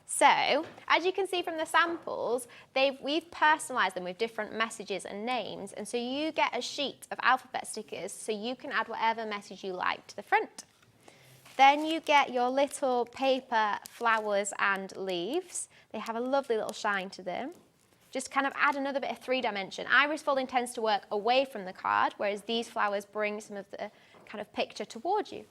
So, as you can see from the samples, we've personalised them with different messages and names, and so you get a sheet of alphabet stickers so you can add whatever message you like to the front. Then you get your little paper flowers and leaves. They have a lovely little shine to them. Just kind of add another bit of 3-dimension. Iris folding tends to work away from the card, whereas these flowers bring some of the kind of picture towards you.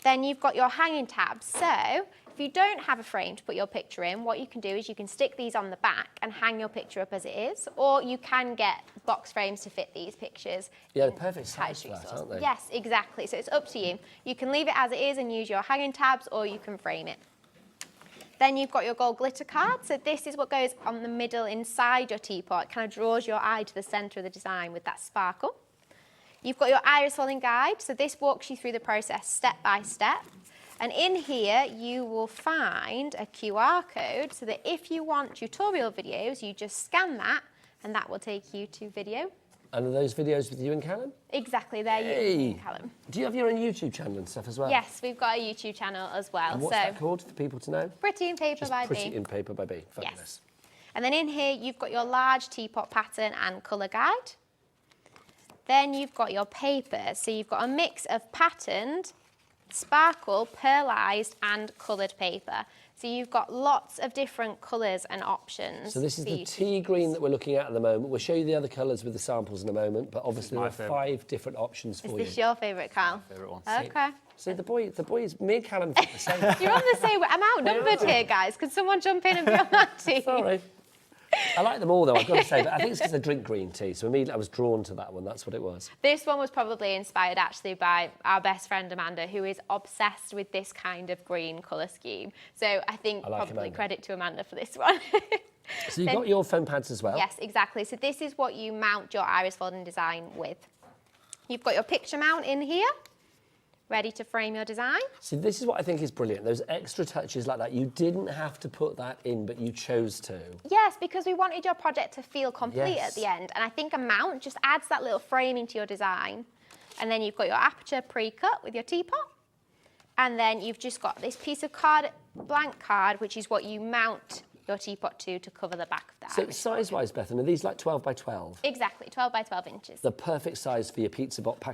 Then you've got your hanging tabs. So if you don't have a frame to put your picture in, what you can do is you can stick these on the back and hang your picture up as it is, or you can get box frames to fit these pictures. Yeah, the perfect size for that, aren't they? Yes, exactly. So it's up to you. You can leave it as it is and use your hanging tabs, or you can frame it. Then you've got your gold glitter card. So this is what goes on the middle inside your teapot. It kind of draws your eye to the centre of the design with that sparkle. You've got your iris folding guide. So this walks you through the process step by step. And in here, you will find a QR code so that if you want tutorial videos, you just scan that and that will take you to video. And are those videos with you and Callum? Exactly, they're you and Callum. Do you have your own YouTube channel and stuff as well? Yes, we've got a YouTube channel as well. And what's that called for people to know? Pretty in Paper Just by B. Pretty in Paper by B. Fabulous. Yes. And then in here, you've got your large teapot pattern and colour guide. Then you've got your papers. So you've got a mix of patterned, sparkle, pearlised and coloured paper. So you've got lots of different colours and options. So this is the tea green that we're looking at the moment. We'll show you the other colours with the samples in a moment, but obviously there are 5 different options for you. Is this your favourite, Carl? My favourite one. Okay. So the boys, me and Callum think the same. You're on the same. I'm outnumbered here, guys. Could someone jump in and be on that team? Sorry. I like them all though, I've got to say, but I think it's because I drink green tea, so immediately I was drawn to that one, that's what it was. This one was probably inspired actually by our best friend Amanda, who is obsessed with this kind of green colour scheme. So I think probably credit to Amanda for this one. So you've got your foam pads as well? Yes, exactly. So this is what you mount your iris folding design with. You've got your picture mount in here, ready to frame your design. See, this is what I think is brilliant. Those extra touches like that. You didn't have to put that in, but you chose to. Yes, because we wanted your project to feel complete at the end. And I think a mount just adds that little framing to your design. And then you've got your aperture pre-cut with your teapot. And then you've just got this piece of card, blank card, which is what you mount your teapot to cover the back of the iris. So size-wise, Bethan, are these like 12 by 12? Exactly, 12 by 12 inches. The perfect size for your pizza box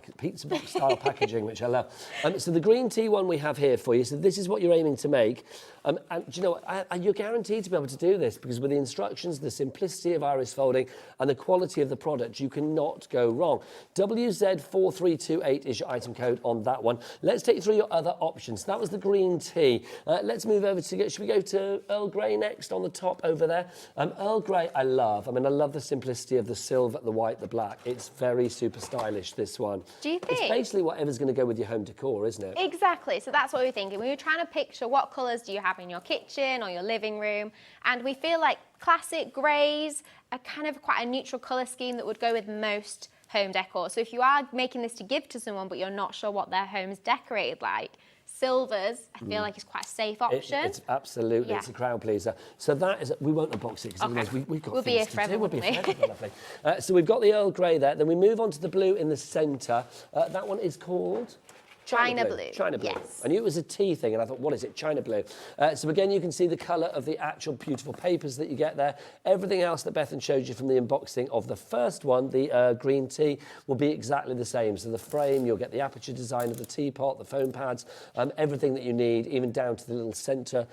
style packaging, which I love. So the green tea one we have here for you, so this is what you're aiming to make. And do you know what, you're guaranteed to be able to do this because with the instructions, the simplicity of iris folding and the quality of the product, you cannot go wrong. WZ4328 is your item code on that one. Let's take you through your other options. That was the green tea. Let's move over to, should we go to Earl Grey next on the top over there? Earl Grey I love. I mean, I love the simplicity of the silver, the white, the black. It's very super stylish, this one. Do you think? It's basically whatever's going to go with your home decor, isn't it? Exactly, so that's what we were thinking. We were trying to picture what colours do you have in your kitchen or your living room, and we feel like classic greys are kind of quite a neutral colour scheme that would go with most home decor. So if you are making this to give to someone but you're not sure what their home's decorated like, silvers, I feel like, is quite a safe option. It's absolutely, it's a crowd pleaser. So that is, we won't unbox it because otherwise we've got things to do. We'll be here forever, lovely. So we've got the Earl Grey there, then we move on to the blue in the centre. That one is called? China blue. China blue. Yes. I knew it was a tea thing and I thought, what is it? China blue. So again, you can see the colour of the actual beautiful papers that you get there. Everything else that Bethan showed you from the unboxing of the first one, the green tea, will be exactly the same. So the frame, you'll get the aperture design of the teapot, the foam pads, everything that you need, even down to the little centre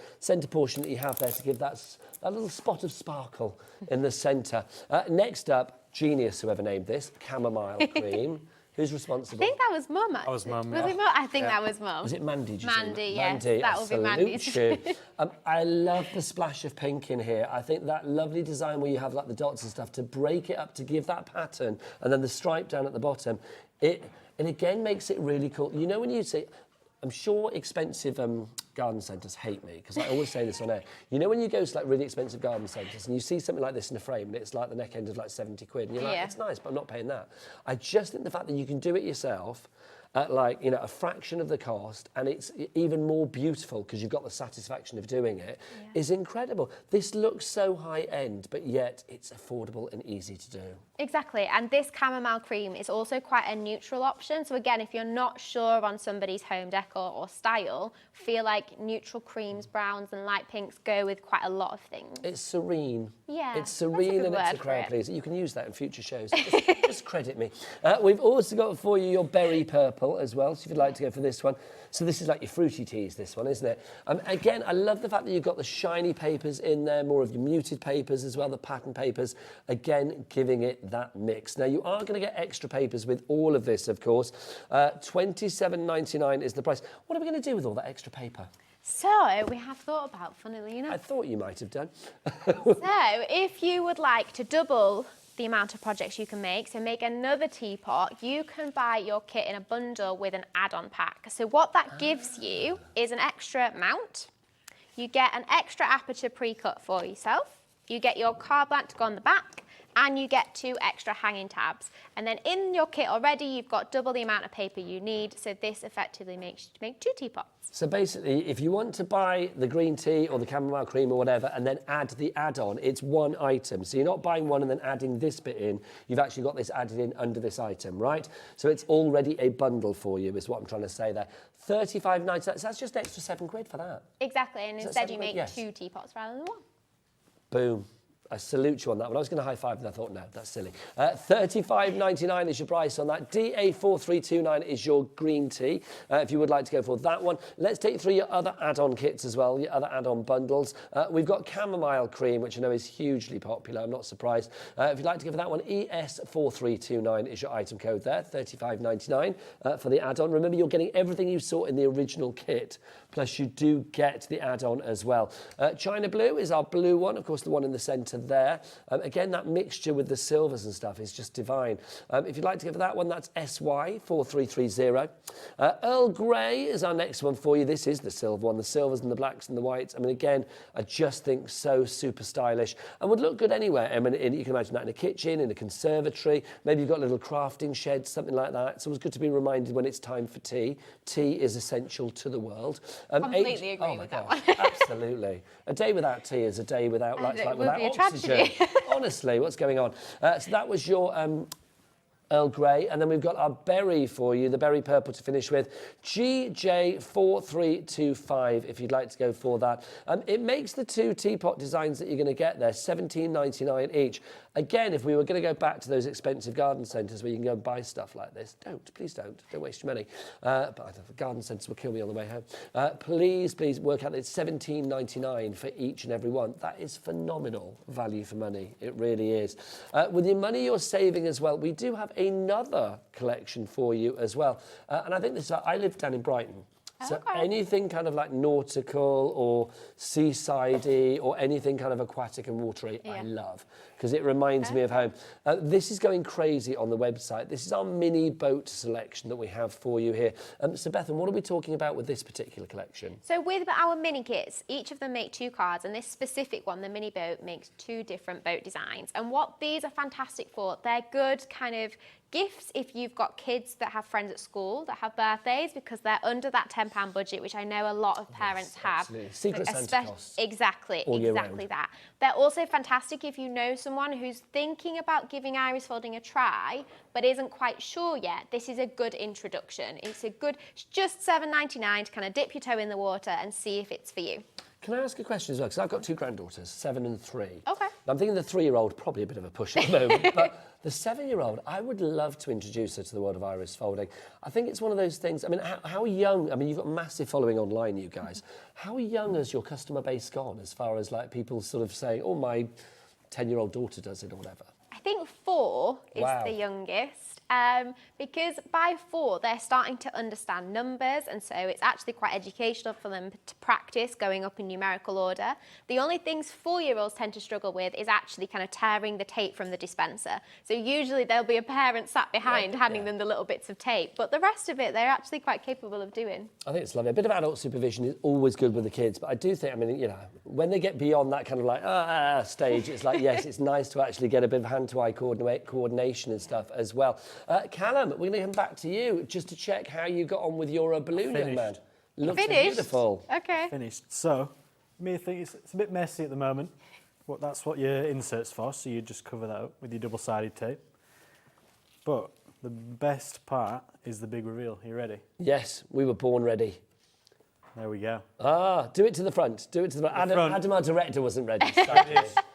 portion that you have there to give that little spot of sparkle in the centre. Next up, genius, whoever named this, chamomile cream. Who's responsible? I think that was Mum. That was Mum. Was it Mum? I think that was Mum. Was it Mandy? Did you Mandy, say? yes. Mandy, That will be Mandy's. I love the splash of pink in here. I think that lovely design where you have like the dots and stuff to break it up to give that pattern, and then the stripe down at the bottom. It again makes it really cool. You know when you see. I'm sure expensive garden centres hate me because I always say this on air. You know when you go to like really expensive garden centres and you see something like this in a frame and it's like the neck end of like 70 quid and you're like, it's nice, but I'm not paying that. I just think the fact that you can do it yourself at like, you know, a fraction of the cost and it's even more beautiful because you've got the satisfaction of doing it is incredible. This looks so high end, but yet it's affordable and easy to do. Exactly, and this chamomile cream is also quite a neutral option. So again, if you're not sure on somebody's home decor or style, feel like neutral creams, browns and light pinks go with quite a lot of things. It's serene. Yeah, it's serene and it's a crowd pleaser. You can use that in future shows. Just credit me. We've also got for you your berry purple as well, so if you'd like to go for this one. So this is like your fruity teas, this one, isn't it? Again, I love the fact that you've got the shiny papers in there, more of your muted papers as well, the pattern papers, again, giving it that mix. Now, you are going to get extra papers with all of this, of course. $27.99 is the price. What are we going to do with all that extra paper? So, we have thought about, funnily enough. I thought you might have done. So, if you would like to double the amount of projects you can make, so make another teapot, you can buy your kit in a bundle with an add-on pack. So what that gives you is an extra mount, you get an extra aperture pre-cut for yourself, you get your card blank to go on the back, and you get 2 extra hanging tabs. And then in your kit already, you've got double the amount of paper you need, so this effectively makes you to make 2 teapots. So basically, if you want to buy the green tea or the chamomile cream or whatever, and then add the add-on, it's one item. So you're not buying one and then adding this bit in, you've actually got this added in under this item, right? So it's already a bundle for you, is what I'm trying to say there. $35.99, so that's just extra £7 for that. Exactly, and instead you make 2 teapots rather than 1. Boom. I salute you on that one. I was going to high five and I thought, no, that's silly. $35.99 is your price on that. DA4329 is your green tea, if you would like to go for that one. Let's take you through your other add-on kits as well, your other add-on bundles. We've got chamomile cream, which I know is hugely popular. I'm not surprised. If you'd like to go for that one, ES4329 is your item code there, $35.99 for the add-on. Remember, you're getting everything you saw in the original kit, plus you do get the add-on as well. China blue is our blue one, of course, the one in the centre there. Again, that mixture with the silvers and stuff is just divine. If you'd like to go for that one, that's SY4330. Earl Grey is our next one for you. This is the silver one, the silvers and the blacks and the whites. I mean, again, I just think so super stylish and would look good anywhere. I mean, you can imagine that in a kitchen, in a conservatory, maybe you've got a little crafting shed, something like that. So it's good to be reminded when it's time for tea. Tea is essential to the world. Completely agree with that one. Absolutely. A day without tea is a day without lights, like without oxygen. Honestly, what's going on? So that was your Earl Grey, and then we've got our berry for you, the berry purple to finish with. GJ4325, if you'd like to go for that. It makes the 2 teapot designs that you're going to get there, $17.99 each. Again, if we were going to go back to those expensive garden centres where you can go and buy stuff like this, please don't waste your money. But I don't know, garden centres will kill me on the way home. Please work out that it's $17.99 for each and every one. That is phenomenal value for money. It really is. With your money you're saving as well, we do have another collection for you as well. And I think this, I live down in Brighton. So anything kind of like nautical or seasidey or anything kind of aquatic and watery, I love, because it reminds me of home. This is going crazy on the website. This is our mini boat selection that we have for you here. So Bethan, what are we talking about with this particular collection? So with our mini kits, each of them make 2 cards, and this specific one, the mini boat, makes 2 different boat designs. And what these are fantastic for, they're good kind of gifts if you've got kids that have friends at school that have birthdays, because they're under that £10 budget, which I know a lot of parents have. Absolutely. Secret Santa costs. Exactly, exactly that. They're also fantastic if you know someone who's thinking about giving iris folding a try, but isn't quite sure yet. This is a good introduction. It's just £7.99 to kind of dip your toe in the water and see if it's for you. Can I ask a question as well? Because I've got 2 granddaughters, 7 and 3. Okay. I'm thinking the 3-year-old, probably a bit of a push at the moment, but the 7-year-old, I would love to introduce her to the world of iris folding. I think it's one of those things, I mean, how young, I mean, you've got a massive following online, you guys. How young has your customer base gone as far as like people sort of saying, oh, my 10-year-old daughter does it or whatever? I think 4 is the youngest. Because by 4, they're starting to understand numbers, and so it's actually quite educational for them to practice going up in numerical order. The only things 4-year-olds tend to struggle with is actually kind of tearing the tape from the dispenser. So usually there'll be a parent sat behind handing them the little bits of tape, but the rest of it they're actually quite capable of doing. I think it's lovely. A bit of adult supervision is always good with the kids, but I do think, I mean, you know, when they get beyond that kind of like stage, it's like, yes, it's nice to actually get a bit of hand-to-eye coordination and stuff as well. Callum, we're going to come back to you just to check how you got on with your balloon, young man. Looks beautiful. Okay. Finished. So, me think it's a bit messy at the moment. That's what your insert's for, so you just cover that up with your double-sided tape. But the best part is the big reveal. Are you ready? Yes, we were born ready. There we go. Do it to the front. Do it to the front. Adam, our director, wasn't ready.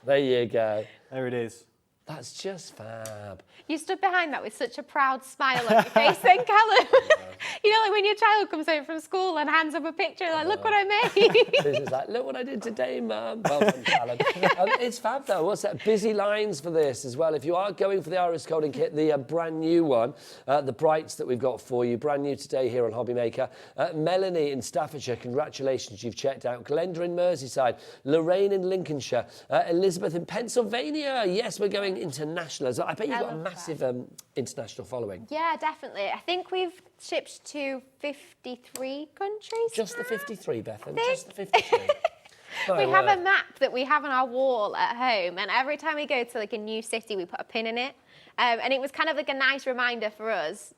There you go. There it is. That's just fab. You stood behind that with such a proud smile on your face then, Callum. You know, like when your child comes home from school and hands up a picture, like, look what I made. It's like, look what I did today, Mum. Well done, Callum. It's fab, though. What's that? Busy lines for this as well. If you are going for the iris coding kit, the brand new one, the Brights that we've got for you, brand new today here on Hobby Maker. Melanie in Staffordshire, congratulations, you've checked out. Glenda in Merseyside, Lorraine in Lincolnshire, Elizabeth in Pennsylvania. Yes, we're going international as well. I bet you've got a massive international following. Yeah, definitely. I think we've shipped to 53 countries. Just the 53, Bethan? Just the 53? We have a map that we have on our wall at home, and every time we go to like a new city, we put a pin in it. And it was kind of like a nice reminder for us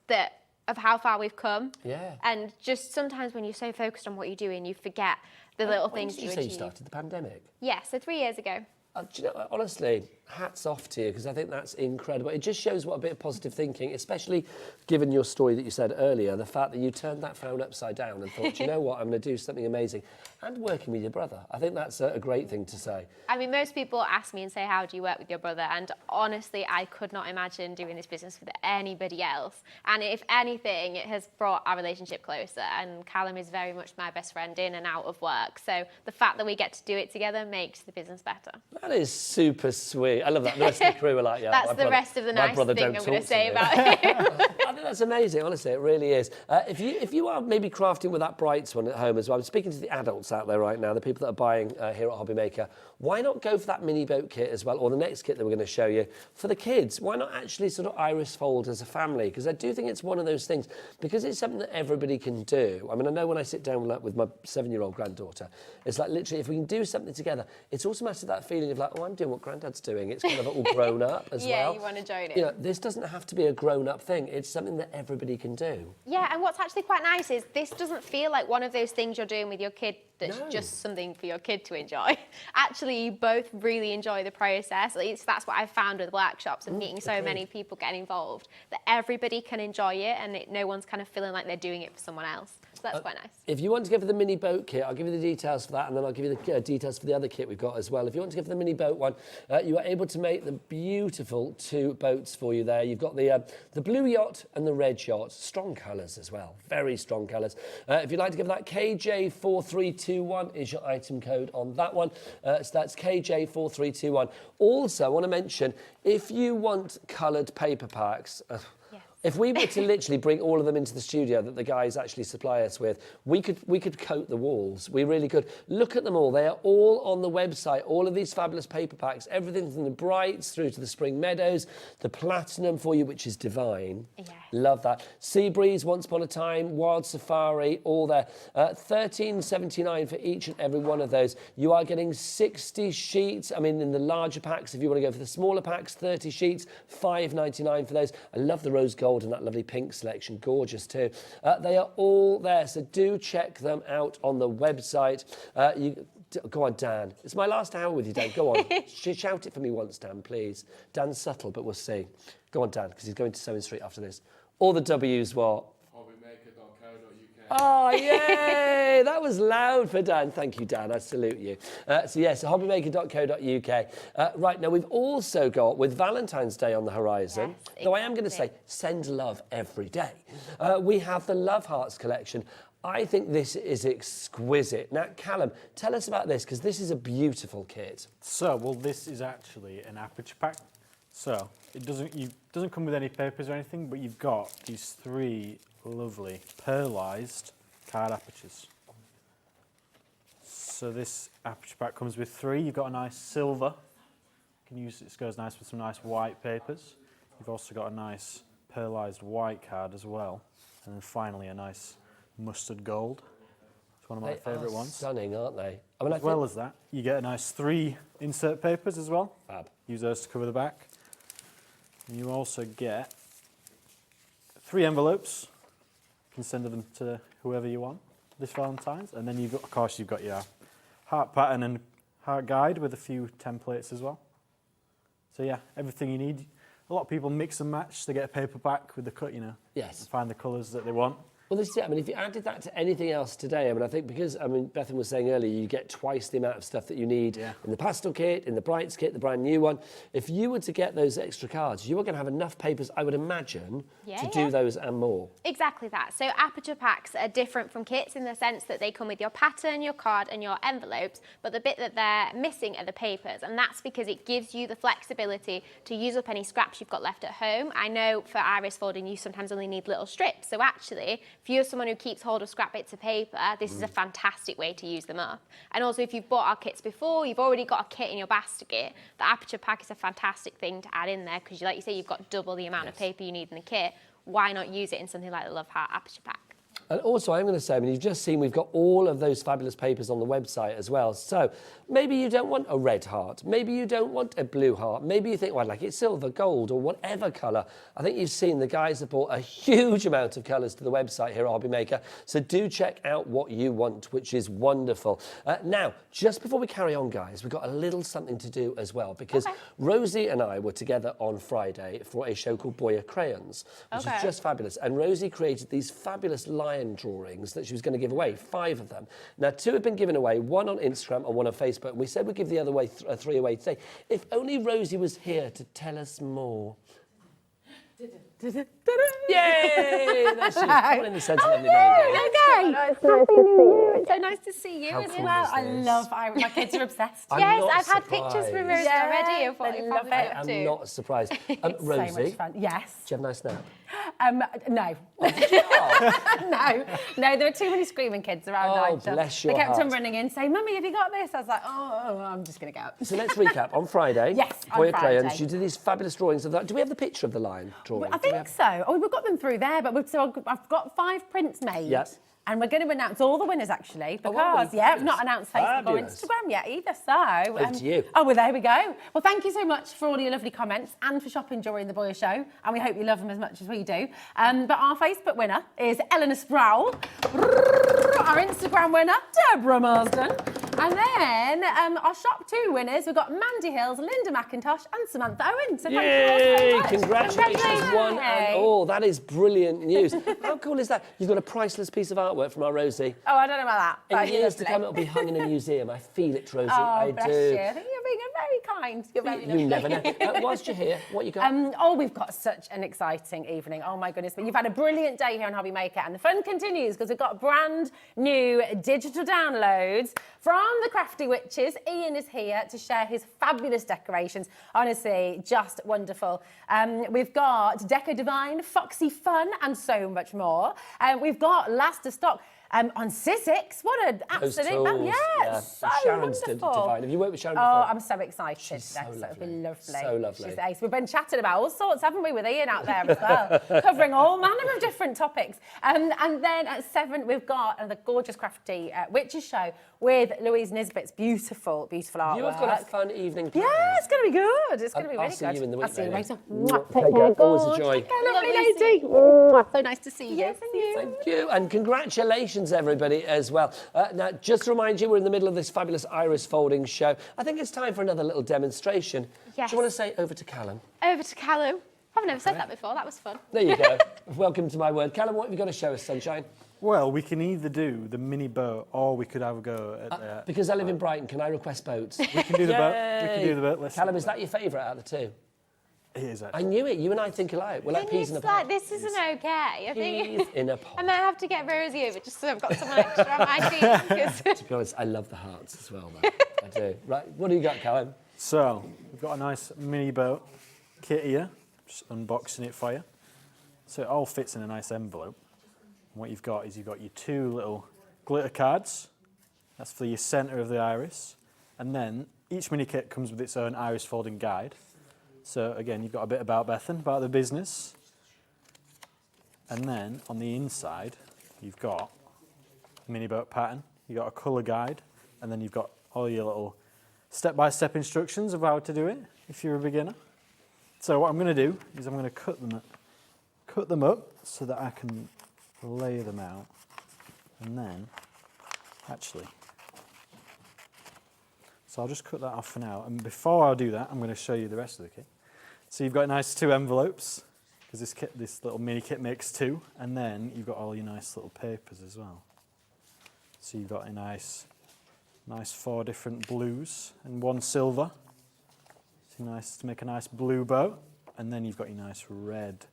of how far we've come. Yeah. And just sometimes when you're so focused on what you're doing, you forget the little things that you achieve. You started the pandemic? Yeah, so 3 years ago. Do you know, honestly, hats off to you, because I think that's incredible. It just shows what a bit of positive thinking, especially given your story that you said earlier, the fact that you turned that phone upside down and thought, you know what, I'm going to do something amazing, and working with your brother. I think that's a great thing to say. I mean, most people ask me and say, how do you work with your brother? And honestly, I could not imagine doing this business with anybody else. And if anything, it has brought our relationship closer. And Callum is very much my best friend in and out of work. So the fact that we get to do it together makes the business better. That is super sweet. I love that. The rest of the crew are like, yeah. That's the rest of the nice thing I'm going to say about him. I think that's amazing, honestly, it really is. If you are maybe crafting with that Brights one at home as well, I'm speaking to the adults out there right now, the people that are buying here at Hobby Maker, why not go for that mini boat kit as well, or the next kit that we're going to show you? For the kids, why not actually sort of iris fold as a family? Because I do think it's one of those things, because it's something that everybody can do. I mean, I know when I sit down with my 7-year-old granddaughter, it's like literally, if we can do something together, it's automatically that feeling of like, oh, I'm doing what Granddad's doing. It's kind of all grown up as well. Yeah, you want to join it. You know, this doesn't have to be a grown-up thing. It's something that everybody can do. Yeah, and what's actually quite nice is this doesn't feel like one of those things you're doing with your kid that's just something for your kid to enjoy. Actually, you both really enjoy the process. At least that's what I've found with workshops and meeting so many people getting involved, that everybody can enjoy it and no one's kind of feeling like they're doing it for someone else. So that's quite nice. If you want to go for the mini boat kit, I'll give you the details for that, and then I'll give you the details for the other kit we've got as well. If you want to go for the mini boat one, you are able to make the beautiful 2 boats for you there. You've got the blue yacht and the red yacht. Strong colours as well. Very strong colours. If you'd like to give that, KJ4321 is your item code on that one. So that's KJ4321. Also, I want to mention, if you want coloured paper packs, If we were to literally bring all of them into the studio that the guys actually supply us with, we could coat the walls. We really could. Look at them all. They are all on the website. All of these fabulous paper packs, everything from the brights through to the spring meadows, the platinum for you, which is divine. Yeah. Love that. Sea Breeze, Once Upon a Time, Wild Safari, all there. $13.79 for each and every one of those. You are getting 60 sheets. I mean, in the larger packs, if you want to go for the smaller packs, 30 sheets, $5.99 for those. I love the rose gold and that lovely pink selection, gorgeous too. They are all there, so do check them out on the website. Go on, Dan. It's my last hour with you, Dan. Go on. Shout it for me once, Dan, please. Dan's subtle, but we'll see. Go on, Dan, because he's going to Sewing Street after this. All the W's, what? Oh, yay! That was loud for Dan. Thank you, Dan. I salute you. So, yes, hobbymaker.co.uk. Right, now we've also got, with Valentine's Day on the horizon, Yes, though I am going to say, send love every day. We have the Love Hearts collection. I think this is exquisite. Now, Callum, tell us about this, because this is a beautiful kit. So, well, this is actually an aperture pack. So, it doesn't come with any papers or anything, but you've got these 3 lovely pearlised card apertures. So this aperture pack comes with 3. You've got a nice silver. You can use it goes nice with some nice white papers. You've also got a nice pearlised white card as well. And then finally a nice mustard gold. It's one of my favourite ones. Stunning, aren't they? I mean, as well as that, you get a nice 3 insert papers as well. Fab. Use those to cover the back. And you also get 3 envelopes. You can send them to whoever you want this Valentine's. And then you've got, of course, you've got your heart pattern and heart guide with a few templates as well. So yeah, everything you need. A lot of people mix and match. They get a paper back with the cut, you know. Yes. And find the colours that they want. Well, this is it. I mean, if you added that to anything else today, I mean, I think because, I mean, Bethan was saying earlier, you get twice the amount of stuff that you need in the pastel kit, in the brights kit, the brand new one. If you were to get those extra cards, you are going to have enough papers, I would imagine, to do those and more. Exactly that. So aperture packs are different from kits in the sense that they come with your pattern, your card and your envelopes, but the bit that they're missing are the papers, and that's because it gives you the flexibility to use up any scraps you've got left at home. I know for iris folding you sometimes only need little strips, so actually if you're someone who keeps hold of scrap bits of paper, this is a fantastic way to use them up. And also if you've bought our kits before, you've already got a kit in your basket, the aperture pack is a fantastic thing to add in there because, like you say, you've got double the amount of paper you need in the kit. Why not use it in something like the Love Heart aperture pack? And also, I'm going to say, I mean, you've just seen we've got all of those fabulous papers on the website as well. So maybe you don't want a red heart. Maybe you don't want a blue heart. Maybe you think, well, I'd like it silver, gold, or whatever colour. I think you've seen the guys have brought a huge amount of colours to the website here at Hobby Maker. So do check out what you want, which is wonderful. Now, just before we carry on, guys, we've got a little something to do as well, because Rosie and I were together on Friday for a show called Boya Crayons, which is just fabulous. And Rosie created these fabulous lion drawings that she was going to give away, 5 of them. Now, 2 have been given away, 1 on Instagram and 1 on Facebook. And we said we'd give the other way 3 away today. If only Rosie was here to tell us more. Yay! There she is. Come on in the centre of the Okay. It's nice to see you. It's so nice to see you as well. I love Irish. My kids are obsessed. Yes, I've had pictures from Rosie already of what you've been up to. I'm not surprised. It's Rosie, so much fun. Yes. do you have a nice nap? No. No, there are too many screaming kids around. Oh, Nigel. bless your They kept on heart. running in saying, Mummy, have you got this? I was like, oh, I'm just going to go. So let's recap. On Friday, Yes, on Boya Friday. Crayons, you did these fabulous drawings of that. Do we have the picture of the lion drawing? I think so. Oh, we've got them through there, but I've got 5 prints made. Yes. And we're going to announce all the winners, actually, because, I've not announced Facebook or Instagram yet either, so... Over to you. Oh, well, there we go. Well, thank you so much for all your lovely comments and for shopping during the Boya show, and we hope you love them as much as we do. But our Facebook winner is Eleanor Sproul. Our Instagram winner, Deborah Marsden. And then our Shop 2 winners, we've got Mandy Hills, Linda McIntosh and Samantha Owen. So thank you all so much. Congratulations, one and all. That is brilliant news. How cool is that? You've got a priceless piece of artwork from our Rosie. Oh, I don't know about that. In years to come, it'll be hung in a museum. I feel it, Rosie. Oh, I bless do. you. I think you're being very kind. You're very lovely. You never know. Whilst you're here, what you got? We've got such an exciting evening. Oh my goodness. But you've had a brilliant day here on Hobby Maker, and the fun continues because we've got brand new digital downloads from the Crafty Witches. Ian is here to share his fabulous decorations. Honestly, just wonderful. We've got Deco Divine, Foxy Fun, and so much more. We've got last of stock. On Sizzix, what an absolute so Sharon's wonderful. Divine. Have you worked with Sharon before? Oh, I'm so excited. She's so It'll lovely. be lovely. So lovely. She's ace. We've been chatting about all sorts, haven't we, with Ian out there as well, covering all manner of different topics. And then at 7, we've got the gorgeous Crafty Witches show with Louise Nisbet's beautiful, beautiful artwork. You have got a fun evening planned. Yeah, it's going to be good. It's going to be really good. I'll see you in the week. I'll see you later. Take care. Always a joy. Take care, lovely lady. So nice to see you. Yes, and you. Thank you, and congratulations everybody as well. Now, just to remind you, we're in the middle of this fabulous iris folding show. I think it's time for another little demonstration. Yes. Do you want to say over to Callum? Over to Callum. I've never said that before. That was fun. There you go. Welcome to my word. Callum, what have you got to show us, sunshine? Well, we can either do the mini boat or we could have a go at the... Because I live in Brighton, can I request boats? We can do the boat. We can do the boat. Let's Callum, is that your favourite out of the two? It is, actually. I knew it. You and I think alike. We're like peas in a pod. This isn't okay. I think Peas in a pod. I might have to get Rosie over just so I've got some extra on my feet. To be honest, I love the hearts as well, though. I do. Right, what do you got, Callum? So, we've got a nice mini boat kit here. Just unboxing it for you. So it all fits in a nice envelope. And what you've got is you've got your 2 little glitter cards. That's for your centre of the iris. And then each mini kit comes with its own iris folding guide. So again, you've got a bit about Bethan, about the business. And then on the inside, you've got a mini boat pattern, you've got a colour guide, and then you've got all your little step-by-step instructions of how to do it if you're a beginner. So what I'm going to do is I'm going to cut them up so that I can lay them out. And then, actually, so I'll just cut that off for now. And before I do that, I'm going to show you the rest of the kit. So you've got nice 2 envelopes, because this little mini kit makes 2, and then you've got all your nice little papers as well. So you've got a nice 4 different blues and 1 silver. So nice to make a nice blue boat, and then you've got your nice red,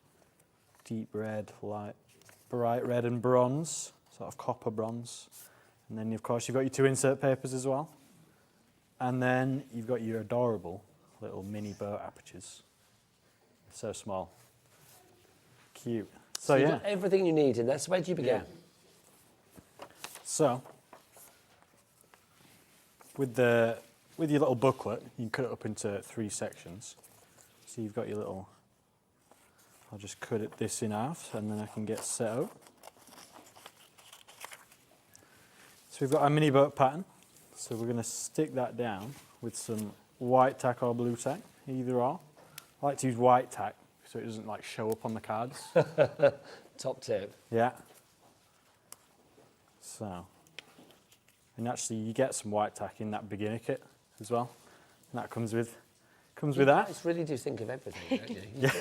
deep red, light, bright red and bronze, sort of copper bronze. And then of course you've got your 2 insert papers as well. And then you've got your adorable little mini boat apertures. So small. Cute. So you've yeah. got everything you need in there. So where do you begin? Yeah. So, with your little booklet, you can cut it up into 3 sections. So you've got your little, I'll just cut this in half and then I can get set up. So we've got our mini boat pattern. So we're going to stick that down with some white tack or blue tack, either or. I like to use white tack so it doesn't like show up on the cards. Top tip. Yeah. So, and actually you get some white tack in that beginner kit as well. And that comes with that. You guys really do think of everything, don't you? Yeah.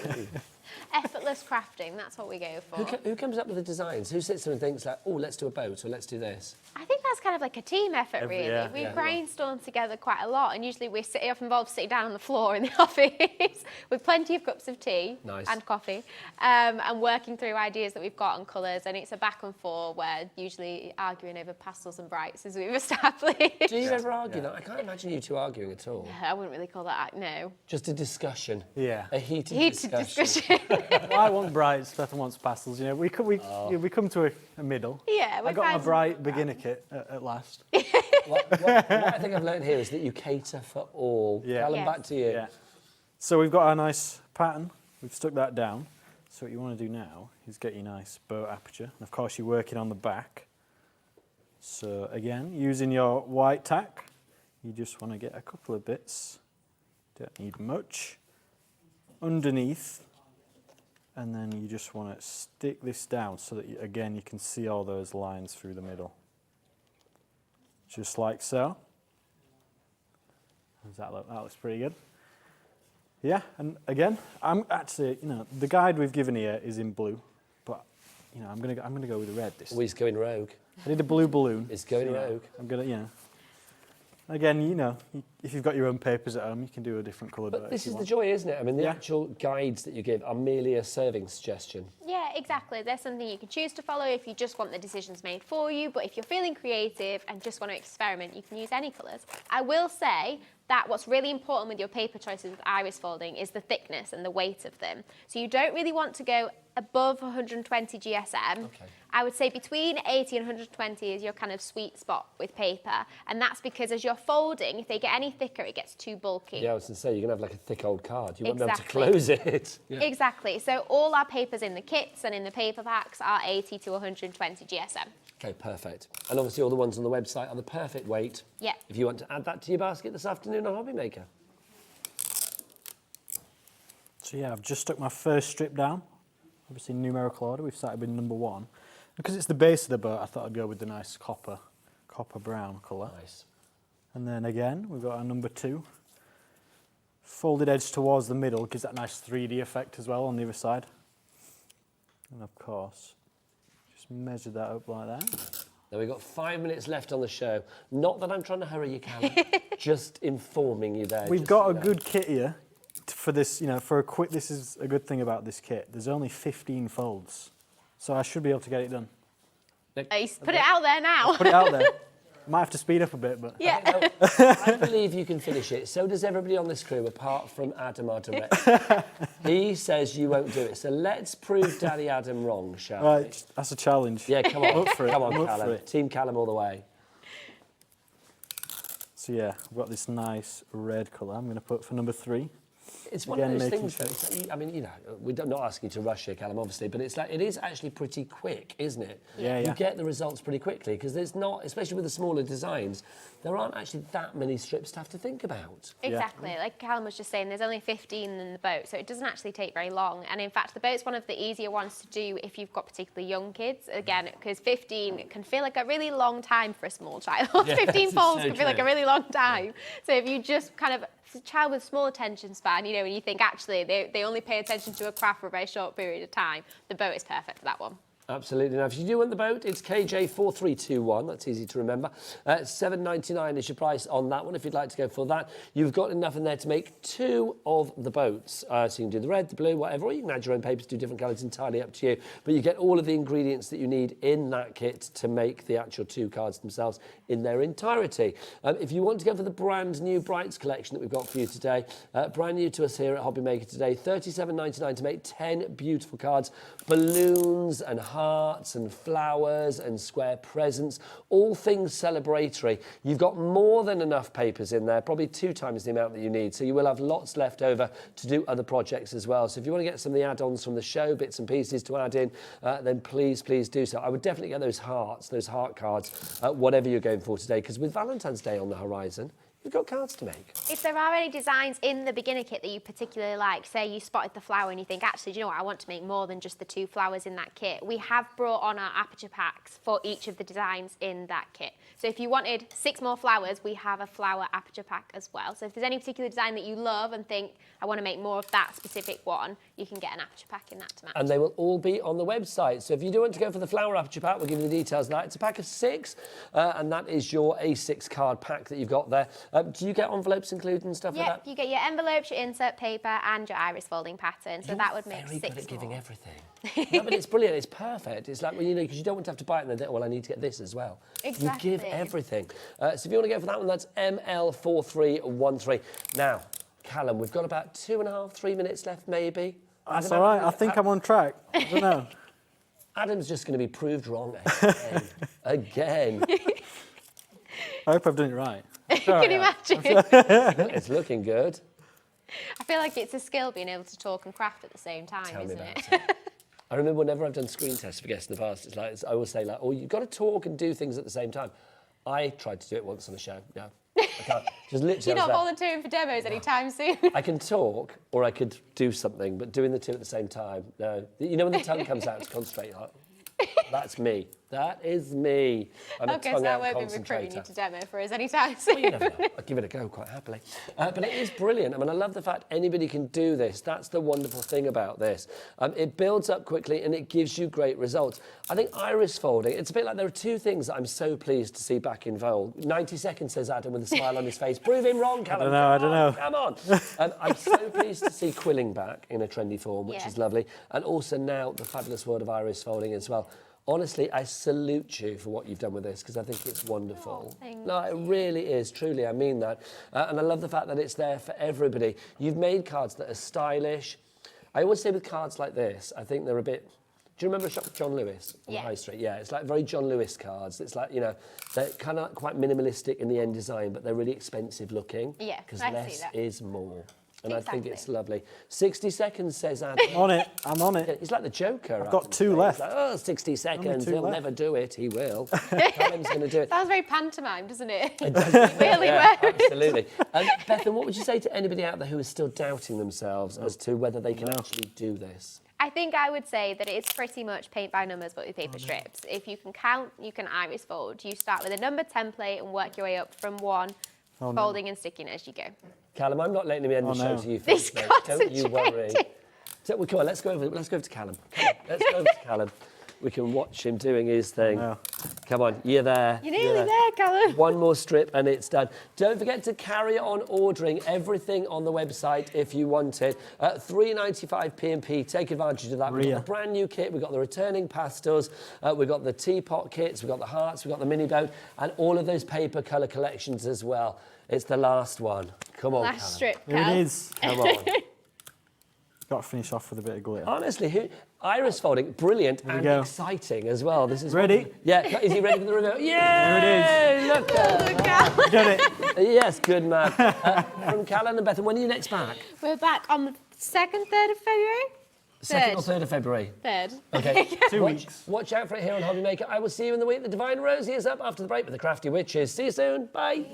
Effortless crafting, that's what we go for. Who comes up with the designs? Who sits there and thinks like, oh, let's do a boat or let's do this? I think that's kind of like a team effort, really. yeah. We brainstorm together quite a lot, and usually we're often involved sitting down on the floor in the office with plenty of cups of tea and coffee, and working through ideas that we've got on colours, and it's a back and forth where usually arguing over pastels and brights, as we've established. Do you ever argue that? I can't imagine you 2 arguing at all. I wouldn't really call that, no. Just a discussion. Yeah. A heated discussion. I want brights, Bethan wants pastels. You know, we come to a middle. Yeah, I got my bright beginner kit at last. what I think I've learned here is that you cater for all. Yeah. Callum, back to you. Yeah. So we've got our nice pattern. We've stuck that down. So what you want to do now is get your nice boat aperture. And of course you're working on the back. So again, using your white tack, you just want to get a couple of bits. Don't need much. Underneath. And then you just want to stick this down so that, again, you can see all those lines through the middle. Just like so. Does that look? That looks pretty good. Yeah, and again, I'm actually, the guide we've given here is in blue, but I'm gonna go with the red this time. Oh, he's going rogue. I did a blue balloon. It's going rogue. I'm gonna, again, if you've got your own papers at home, you can do a different colour. But this is the joy, isn't it? I mean, the Yeah. actual guides that you give are merely a serving suggestion. Yeah, exactly. There's something you can choose to follow if you just want the decisions made for you, but if you're feeling creative and just want to experiment, you can use any colours. I will say that what's really important with your paper choices with iris folding is the thickness and the weight of them. So you don't really want to go above 120 GSM. Okay. I would say between 80 and 120 is your kind of sweet spot with paper, and that's because as you're folding, if they get any thicker, it gets too bulky. Yeah, I was going to say, you're going to have like a thick old card. You won't be able to Exactly. close it. Exactly. So all our papers in the kits and in the paper packs are 80 to 120 GSM. Okay, perfect. And obviously all the ones on the website are the perfect weight. Yeah. If you want to add that to your basket this afternoon on Hobby Maker. So yeah, I've just stuck my first strip down. Obviously numerical order, we've started with number 1. Because it's the base of the boat, I thought I'd go with the nice copper brown colour. Nice. And then again, we've got our number 2. Folded edge towards the middle, gives that nice 3D effect as well on the other side. And of course, just measure that up like that. Now we've got 5 minutes left on the show. Not that I'm trying to hurry you, Callum. Just informing you there. We've got a good kit here for this, for a quick, this is a good thing about this kit. There's only 15 folds. So I should be able to get it done. Put it out there now. Put it out there. Might have to speed up a bit, but... Yeah. I believe you can finish it. So does everybody on this crew, apart from Adam, our director. He says you won't do it. So let's prove Daddy Adam wrong, shall we? Right, that's a challenge. Yeah, come on. Up for it. Come on, I'm up for Callum. it. Team Callum all the way. So yeah, I've got this nice red colour I'm going to put for number 3. It's one Again, of those making things, though. It's like, I mean, we're not asking you to rush here, Callum, obviously, but it's like, it is actually pretty quick, isn't it? Yeah, You yeah. get the results pretty quickly, because there's not, especially with the smaller designs, there aren't actually that many strips to have to think about. Exactly. Like Callum was just saying, there's only 15 in the boat, so it doesn't actually take very long. And in fact, the boat's one of the easier ones to do if you've got particularly young kids. Again, because 15 can feel like a really long time for a small child. Yeah, 15 it's folds so can feel like a true. really long time. So if you just kind of, a child with small attention span, and you think actually they only pay attention to a craft for a very short period of time, the boat is perfect for that one. Absolutely. Now, if you do want the boat, it's KJ4321. That's easy to remember. $7.99 is your price on that one if you'd like to go for that. You've got enough in there to make 2 of the boats. So you can do the red, the blue, whatever, or you can add your own papers, do different colours, entirely up to you. But you get all of the ingredients that you need in that kit to make the actual 2 cards themselves in their entirety. If you want to go for the brand new Brights collection that we've got for you today, brand new to us here at Hobby Maker today, $37.99 to make 10 beautiful cards, balloons and hearts and flowers and square presents, all things celebratory. You've got more than enough papers in there, probably 2 times the amount that you need, so you will have lots left over to do other projects as well. So if you want to get some of the add-ons from the show, bits and pieces to add in, then please do so. I would definitely get those hearts, those heart cards, whatever you're going for today, because with Valentine's Day on the horizon, you've got cards to make. If there are any designs in the beginner kit that you particularly like, say you spotted the flower and you think, actually, do you know what, I want to make more than just the 2 flowers in that kit, we have brought on our aperture packs for each of the designs in that kit. So if you wanted 6 more flowers, we have a flower aperture pack as well. So if there's any particular design that you love and think, I want to make more of that specific one, you can get an aperture pack in that to match. And they will all be on the website. So if you do want to go for the flower aperture pack, we'll give you the details of that. It's a pack of 6, and that is your A6 card pack that you've got there. Do you get envelopes included and stuff like Yep, that? you get your envelopes, your insert paper, and your iris folding pattern. So that would make 6 very good at giving more. everything. No, but it's brilliant. It's perfect. It's like, because you don't want to have to buy it and then think, well, I need to get this as well. Exactly. You give everything. So if you want to go for that one, that's ML4313. Now, Callum, we've got about 2.5, 3 minutes left, maybe. That's all right. I think I'm on track. I don't know. Adam's just going to be proved wrong again. I hope I've done it right. Can you imagine? It's looking good. I feel like it's a skill being able to talk and craft at the same time, Tell me isn't about it? it. I remember whenever I've done screen tests for guests in the past, it's like, I always say, like, oh, you've got to talk and do things at the same time. I tried to do it once on a show. No, I can't. Just literally. You're I was not like, volunteering for demos anytime soon. I can talk or I could do something, but doing the 2 at the same time, no. You know when the tongue comes out to concentrate, like, that's me. That is me. I'm a Okay, so I tongue-out won't be concentrator. recruiting you to demo for us anytime soon. You never know. I'll give it a go quite happily. But it is brilliant. I mean, I love the fact anybody can do this. That's the wonderful thing about this. It builds up quickly and it gives you great results. I think iris folding, it's a bit like there are two things that I'm so pleased to see back in vogue. 90 seconds, says Adam with a smile on his face. Prove him wrong, Callum. I don't know. Come on. I'm so pleased to see quilling back in a trendy form, which is lovely. And also now the fabulous world of iris folding as well. Honestly, I salute you for what you've done with this because I think it's wonderful. No, it really is, truly, I mean that. And I love the fact that it's there for everybody. You've made cards that are stylish. I always say with cards like this, I think they're a bit... Do you remember a shop with John Lewis on the High Street? Yeah, it's like very John Lewis cards. It's like, you know, they're kind of quite minimalistic in the end design, but they're really expensive looking. Yeah, because I less see that. is more. And Exactly. I think it's lovely. 60 seconds, says Adam. On it. I'm on it. He's like the Joker. I've got 2 left. He's like, oh, 60 seconds. He'll left. never do it. He will. Callum's going to do it. Sounds very pantomime, doesn't it? It does, really yeah, well. absolutely. Bethan, what would you say to anybody out there who is still doubting themselves as to whether they can actually do this? I think I would say that it's pretty much paint by numbers but with paper strips. If you can count, you can iris fold. You start with a number template and work your way up from one, folding and sticking as you go. Callum, I'm not letting him end the show to you He's first, mate. Don't you worry. So, well, come on, let's go over to Callum. Let's go over to Callum. We can watch him doing his thing. Come on, you're there. You're nearly there, Callum. One more strip and it's done. Don't forget to carry on ordering everything on the website if you want it. £3.95 P&P. Take advantage of that. We've got the brand new kit. We've got the returning pastels. We've got the teapot kits. We've got the hearts. We've got the mini boat and all of those paper colour collections as well. It's the last one. Come on, Last strip, Here Cal. it is. Come on. Got to finish off with a bit of glitter. Honestly, iris folding, brilliant and exciting as well. This is ready. Yeah, is he ready for the reveal? Yeah, there it is. Look at You done it. Yes, good man. From Callan and Bethan, when are you next back? We're back on the 2nd, 3rd of February? 2nd or 3rd of February? 3rd. Okay. 2 weeks. Watch out for it here on Hobby Maker. I will see you in the week. The Divine Rosie is up after the break with the Crafty Witches. See you soon. Bye.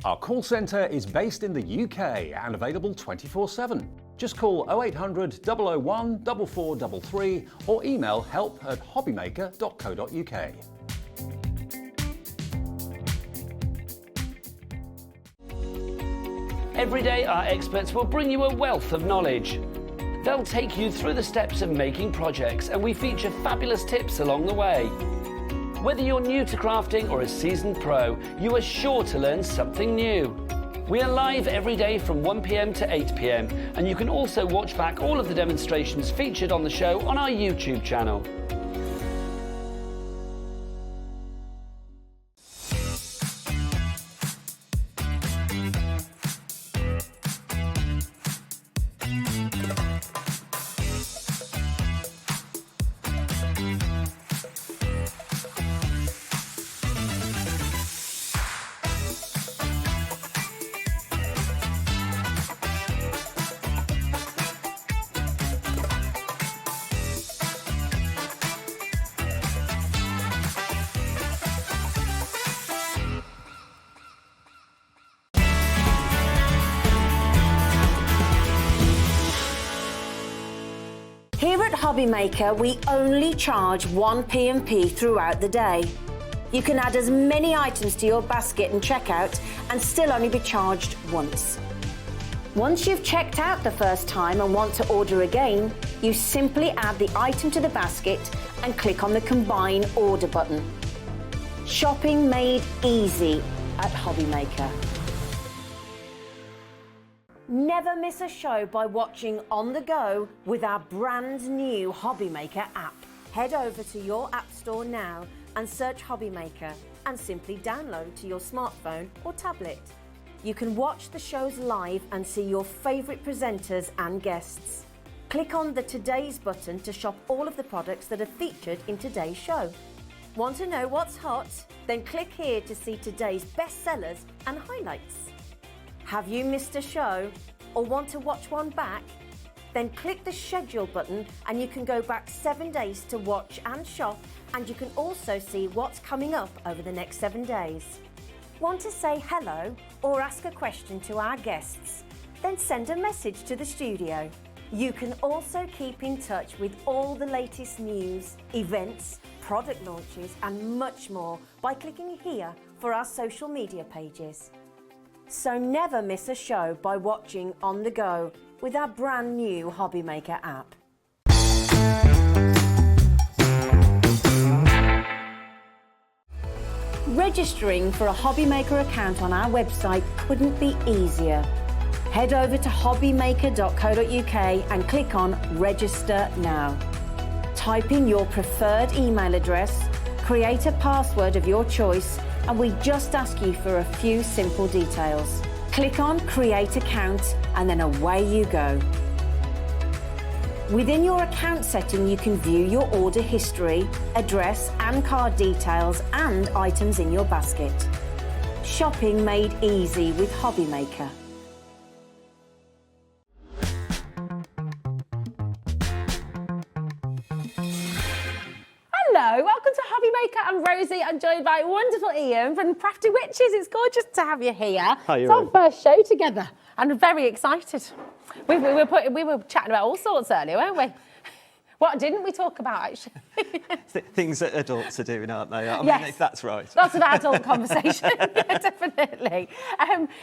Our call centre is based in the UK and available 24/7. Just call 0800 001 4433 or email help@hobbymaker.co.uk. Every day, our experts will bring you a wealth of knowledge. They'll take you through the steps of making projects, and we feature fabulous tips along the way. Whether you're new to crafting or a seasoned pro, you are sure to learn something new. We are live every day from 1 p.m. to 8 p.m, and you can also watch back all of the demonstrations featured on the show on our YouTube channel. Here at Hobby Maker, we only charge 1 P&P throughout the day. You can add as many items to your basket and checkout and still only be charged once. Once you've checked out the first time and want to order again, you simply add the item to the basket and click on the Combine Order button. Shopping made easy at Hobby Maker. Never miss a show by watching on the go with our brand new Hobby Maker app. Head over to your app store now and search Hobby Maker and simply download to your smartphone or tablet. You can watch the shows live and see your favourite presenters and guests. Click on the Today's button to shop all of the products that are featured in today's show. Want to know what's hot? Then click here to see today's bestsellers and highlights. Have you missed a show or want to watch one back? Then click the schedule button and you can go back 7 days to watch and shop, and you can also see what's coming up over the next 7 days. Want to say hello or ask a question to our guests? Then send a message to the studio. You can also keep in touch with all the latest news, events, product launches and much more by clicking here for our social media pages. So never miss a show by watching on the go with our brand new Hobby Maker app. Registering for a Hobby Maker account on our website couldn't be easier. Head over to hobbymaker.co.uk and click on Register Now. Type in your preferred email address, create a password of your choice, and we just ask you for a few simple details. Click on Create Account and then away you go. Within your account setting, you can view your order history, address and card details and items in your basket. Shopping made easy with Hobby Maker. Hello, welcome to Hobby Maker. I'm Rosie. I'm joined by wonderful Ian from Crafty Witches. It's gorgeous to have you here. Hi, it's our first show together and I'm very excited. We were chatting about all sorts earlier, weren't we? What didn't we talk about, actually? Things that adults are doing, aren't they? I mean, Yes. if that's right. Lots of adult conversation, yeah, definitely.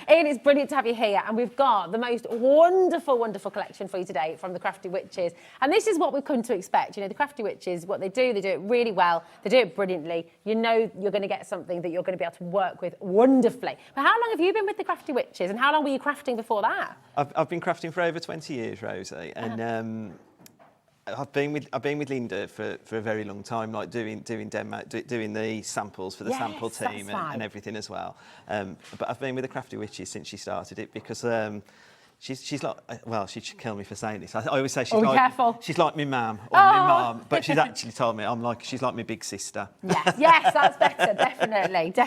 Ian, it's brilliant to have you here, and we've got the most wonderful, wonderful collection for you today from the Crafty Witches. And this is what we've come to expect. You know, the Crafty Witches, what they do it really well. They do it brilliantly. You know you're going to get something that you're going to be able to work with wonderfully. But how long have you been with the Crafty Witches, and how long were you crafting before that? I've been crafting for over 20 years, Rosie, and I've been with Linda for a very long time, like doing the samples for the sample team and everything as well. But I've been with the Crafty Witches since she started it because she's like, well, she'd kill me for saying this. I always say she's like my mum or my mum, but she's actually told me she's like my big sister. Yes, that's better, definitely. So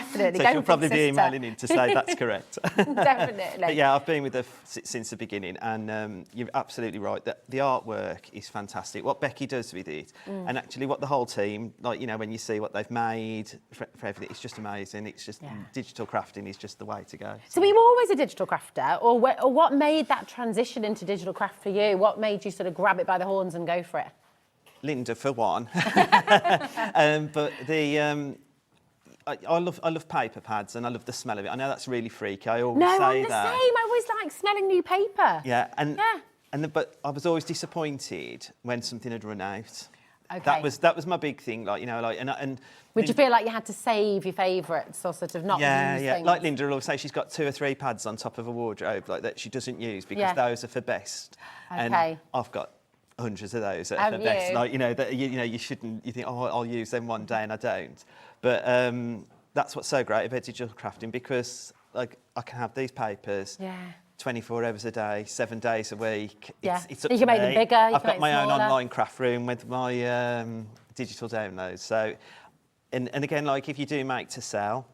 she'll probably be emailing in to say that's correct. Definitely. But yeah, I've been with her since the beginning, and you're absolutely right that the artwork is fantastic. What Becky does with it, and actually what the whole team, like, you know, when you see what they've made for everything, it's just amazing. It's just digital crafting is just the way to go. So were you always a digital crafter, or what made that transition into digital craft for you? What made you sort of grab it by the horns and go for it? Linda, for one. But I love paper pads and I love the smell of it. I know that's really freaky. I always say that. No, I'm the same. I always like smelling new paper. Yeah, but I was always disappointed when something had run out. Okay. That was my big thing, like, you know, like and. Would you feel like you had to save your favourites or sort of not use things? Like Linda will always say she's got 2 or 3 pads on top of a wardrobe like that she doesn't use because those are for best. Okay. And I've got hundreds of those that are for best. Like, you know, that you shouldn't. You think, oh, I'll use them one day, and I don't. But that's what's so great about digital crafting, because like I can have these papers. 24 hours a day, 7 days a week. It's up you can make them bigger. I've got my own online craft room with my digital downloads. So, and again, like if you do make to sell,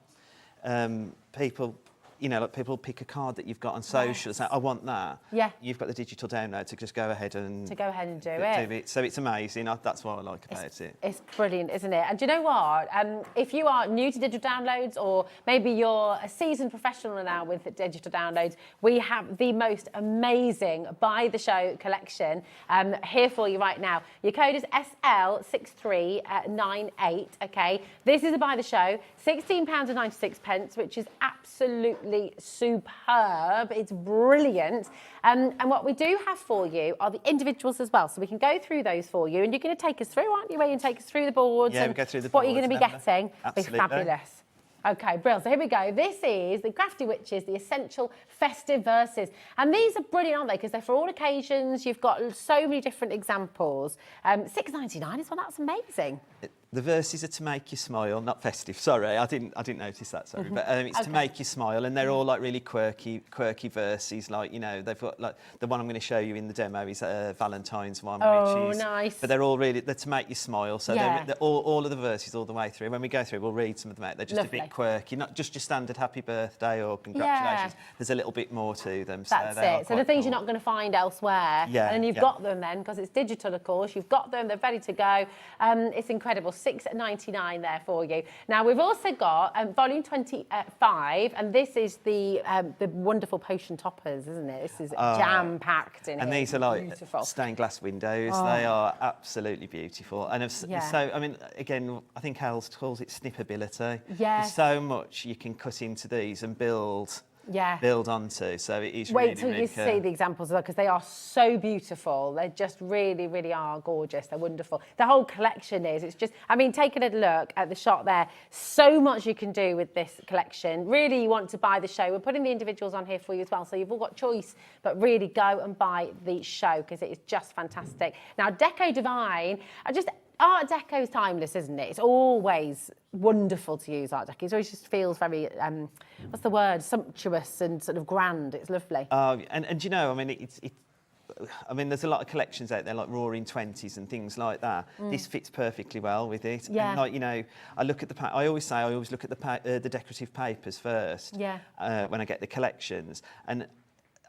people, you know, like people pick a card that you've got on social, say, I want that. Yeah. You've got the digital download to just go ahead and do it. So it's amazing. That's what I like about it. It's brilliant, isn't it? And do you know what? If you are new to digital downloads, or maybe you're a seasoned professional now with digital downloads, we have the most amazing By the Show collection here for you right now. Your code is SL6398, okay? This is a By the Show, £16.96, which is absolutely superb. It's brilliant. And what we do have for you are the individuals as well. So we can go through those for you. And you're going to take us through, aren't you? Where you can take us through the boards and we go through the what boards, you're going to be getting. Absolutely. Be fabulous. Okay, brilliant. So here we go. This is the Crafty Witches, the Essential Festive Verses. And these are brilliant, aren't they? Because they're for all occasions. You've got so many different examples. £6.99 as well. That's amazing. The verses are to make you smile, not festive. Sorry, I didn't notice that. Sorry, but it's to make you smile, and they're all like really quirky verses. Like, you know, they've got like the one I'm going to show you in the demo is Valentine's one, which is nice. But they're all really to make you smile. So they're all of the verses all the way through. When we go through, we'll read some of them out. They're just a bit quirky, not just your standard happy birthday or congratulations. There's a little bit more to them. That's it. So the things you're not going to find elsewhere. Yeah. And then you've got them then, because it's digital, of course. You've got them. They're ready to go. It's incredible. $6.99 there for you. Now, we've also got volume 25, and this is the wonderful potion toppers, isn't it? This is jam-packed in here. And these are like beautiful stained glass windows. They are absolutely beautiful. And so, I mean, again, I think Hal calls it snippability. Yeah. There's so much you can cut into these and build onto. So it is Wait till you see the examples, because they are so beautiful. They just really, really are gorgeous. They're wonderful. The whole collection is, it's just, I mean, taking a look at the shot there, so much you can do with this collection. Really, you want to buy the show. We're putting the individuals on here for you as well, so you've all got choice, but really go and buy the show, because it is just fantastic. Now, Deco Divine, Art Deco is timeless, isn't it? It's always wonderful to use Art Deco. It always just feels very, what's the word, sumptuous and sort of grand. It's lovely. And you know, I mean, I mean, there's a lot of collections out there like Roaring Twenties and things like that. This fits perfectly well with it. Yeah. And like, you know, I look at I always look at the decorative papers first. Yeah. When I get the collections, and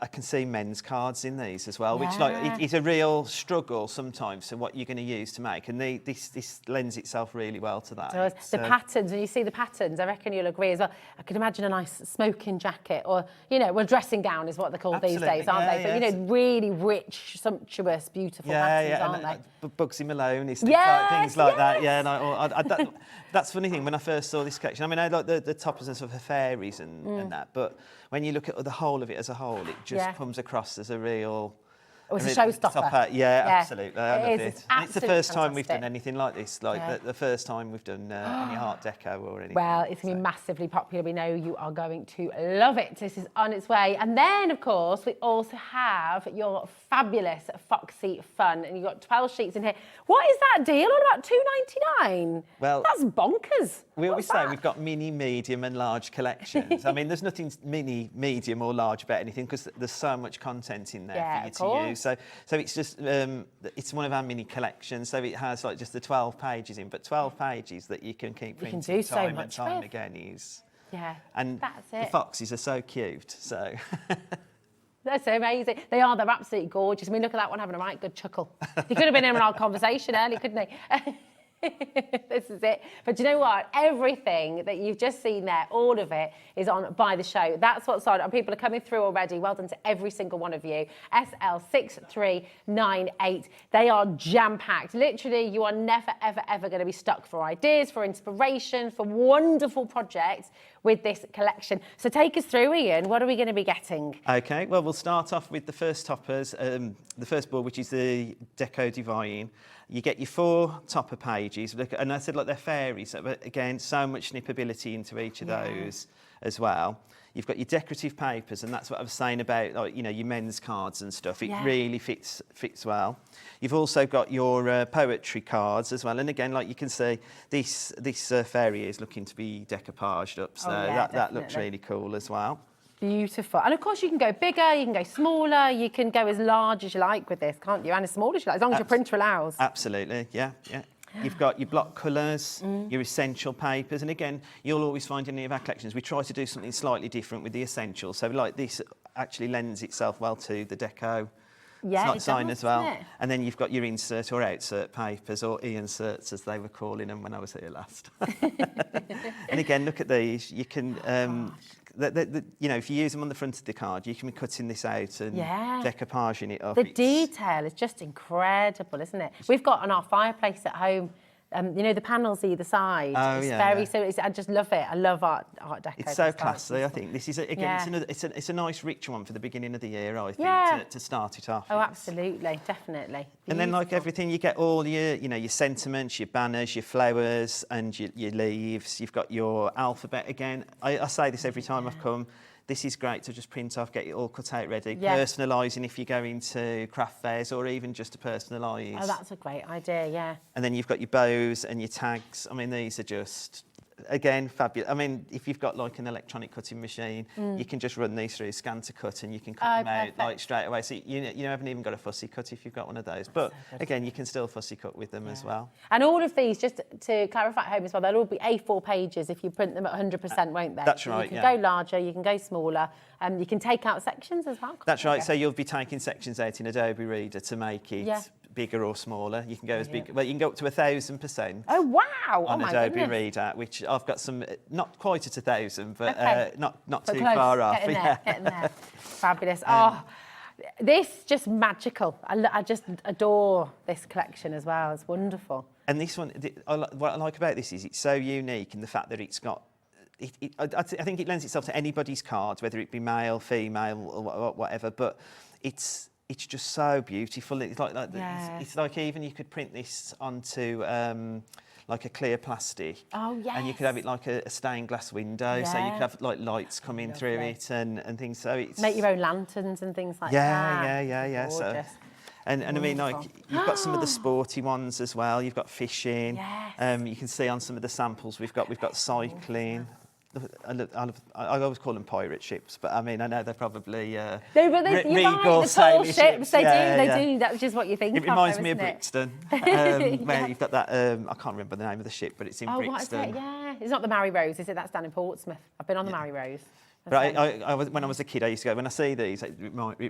I can see men's cards in these as well, which like is a real struggle sometimes to what you're going to use to make, and this lends itself really well to that. The patterns, when you see the patterns, I reckon you'll agree as well. I can imagine a nice smoking jacket, or, you know, well, dressing gown is what they're called these days, aren't they? But, you know, really rich, sumptuous, beautiful patterns, aren't they? Bugsy Malone, things like that. Yeah, and that's the funny thing, when I first saw this collection, I mean, I like the toppers and stuff, the fairies and that, but when you look at the whole of it as a whole, it just comes across as a real... It's a showstopper. Yeah, absolutely. I love it. And it's the first time we've done fantastic. anything like this, like the first time we've done any Art Deco or anything. Well, it's going to be massively popular. We know you are going to love it. This is on its way. And then, of course, we also have your fabulous Foxy Fun. And you've got 12 sheets in here. What is that deal on about $2.99? Well, that's bonkers. We always say we've got mini, medium and large collections. I mean, there's nothing mini, medium or large about anything, because there's so much content in there for you to use. So it's just, it's one of our mini collections. So it has like just the 12 pages in, but 12 pages that you can keep printing time and time again. And that's it. The foxes are so cute, so... That's amazing. They're absolutely gorgeous. I mean, look at that one having a right good chuckle. He could have been in our conversation early, couldn't he? This is it. But do you know what? Everything that you've just seen there, all of it is on Buy the Show. That's what's on. And people are coming through already. Well done to every single one of you. SL6398. They are jam-packed. Literally, you are never, ever, ever going to be stuck for ideas, for inspiration, for wonderful projects with this collection. So take us through, Ian. What are we going to be getting? Okay, well, we'll start off with the first toppers. The first board, which is the Deco Divine. You get your 4 topper pages, and I said, like, they're fairies, but again, so much snippability into each of those as well. You've got your decorative papers, and that's what I was saying about, like, you know, your men's cards and stuff. It really fits well. You've also got your poetry cards as well, and again, like you can see, this fairy is looking to be decoupaged up, so that looks really cool as well. Beautiful. And of course you can go bigger, you can go smaller, you can go as large as you like with this, can't you? And as small as you like, as long as your printer allows. Absolutely, yeah. You've got your block colours, your essential papers, and again, you'll always find in any of our collections, we try to do something slightly different with the essentials. So like this actually lends itself well to the deco sign as well. And then you've got your insert or outsert papers, or e-inserts as they were calling them when I was here last. And again, look at these. You can... you know, if you use them on the front of the card, you can be cutting this out and decoupaging it up. The detail is just incredible, isn't it? We've got on our fireplace at home, you know, the panels either side. I just love it. I love Art Deco. It's so classy, I think. This is, again, it's a nice rich one for the beginning of the year, I think, to start it off. Oh, absolutely, definitely. Beautiful. And then, like everything, you get all your, you know, your sentiments, your banners, your flowers, and your leaves. You've got your alphabet again. I say this every time I've come. This is great to just print off, get it all cut out ready. Personalising if you go into craft fairs, or even just to personalise. Oh, that's a great idea, And then you've got your bows and your tags. I mean, these are just, again, fabulous. I mean, if you've got like an electronic cutting machine, you can just run these through, scan to cut, and you can cut them out like straight away. So you haven't even got a fussy cut if you've got one of those. But again, you can still fussy cut with them as well. And all of these, just to clarify at home as well, they'll all be A4 pages if you print them at 100%, won't they? That's right, You can go larger, you can go smaller, you can take out sections as well. That's right, so you'll be taking sections out in Adobe Reader to make it bigger or smaller. You can go as big, well, you can go up to 1,000%. Oh, wow. On oh, my Adobe goodness. Reader, which I've got some, not quite at 1,000, but not But too close. far off. Get in there, get in there. Fabulous. Oh, this just magical. I just adore this collection as well. It's wonderful. And this one, what I like about this is it's so unique in the fact that it's got, I think it lends itself to anybody's cards, whether it be male, female, or whatever, but it's just so beautiful. It's like it's like even you could print this onto like a clear plastic. Oh, yes. And you could have it like a stained glass window, so you could have like lights coming through it and things. So it's make your own lanterns and things like that. Yeah. So, Gorgeous. and I mean, like, you've got some of the sporty ones as well. You've got fishing. Yes. You can see on some of the samples we've got cycling. I always call them pirate ships, but I mean, I know they're probably no, but you're regal right, the tall sailing ships. They Yeah. do. That's just what you think. It reminds me of isn't it? Brixton, where you've got that. I can't remember the name of the ship, but it's in Brixton. What is it? Yeah, it's not the Mary Rose, is it? That's down in Portsmouth. I've been on the Mary Rose. But when I was a kid, I used to go, when I see these, it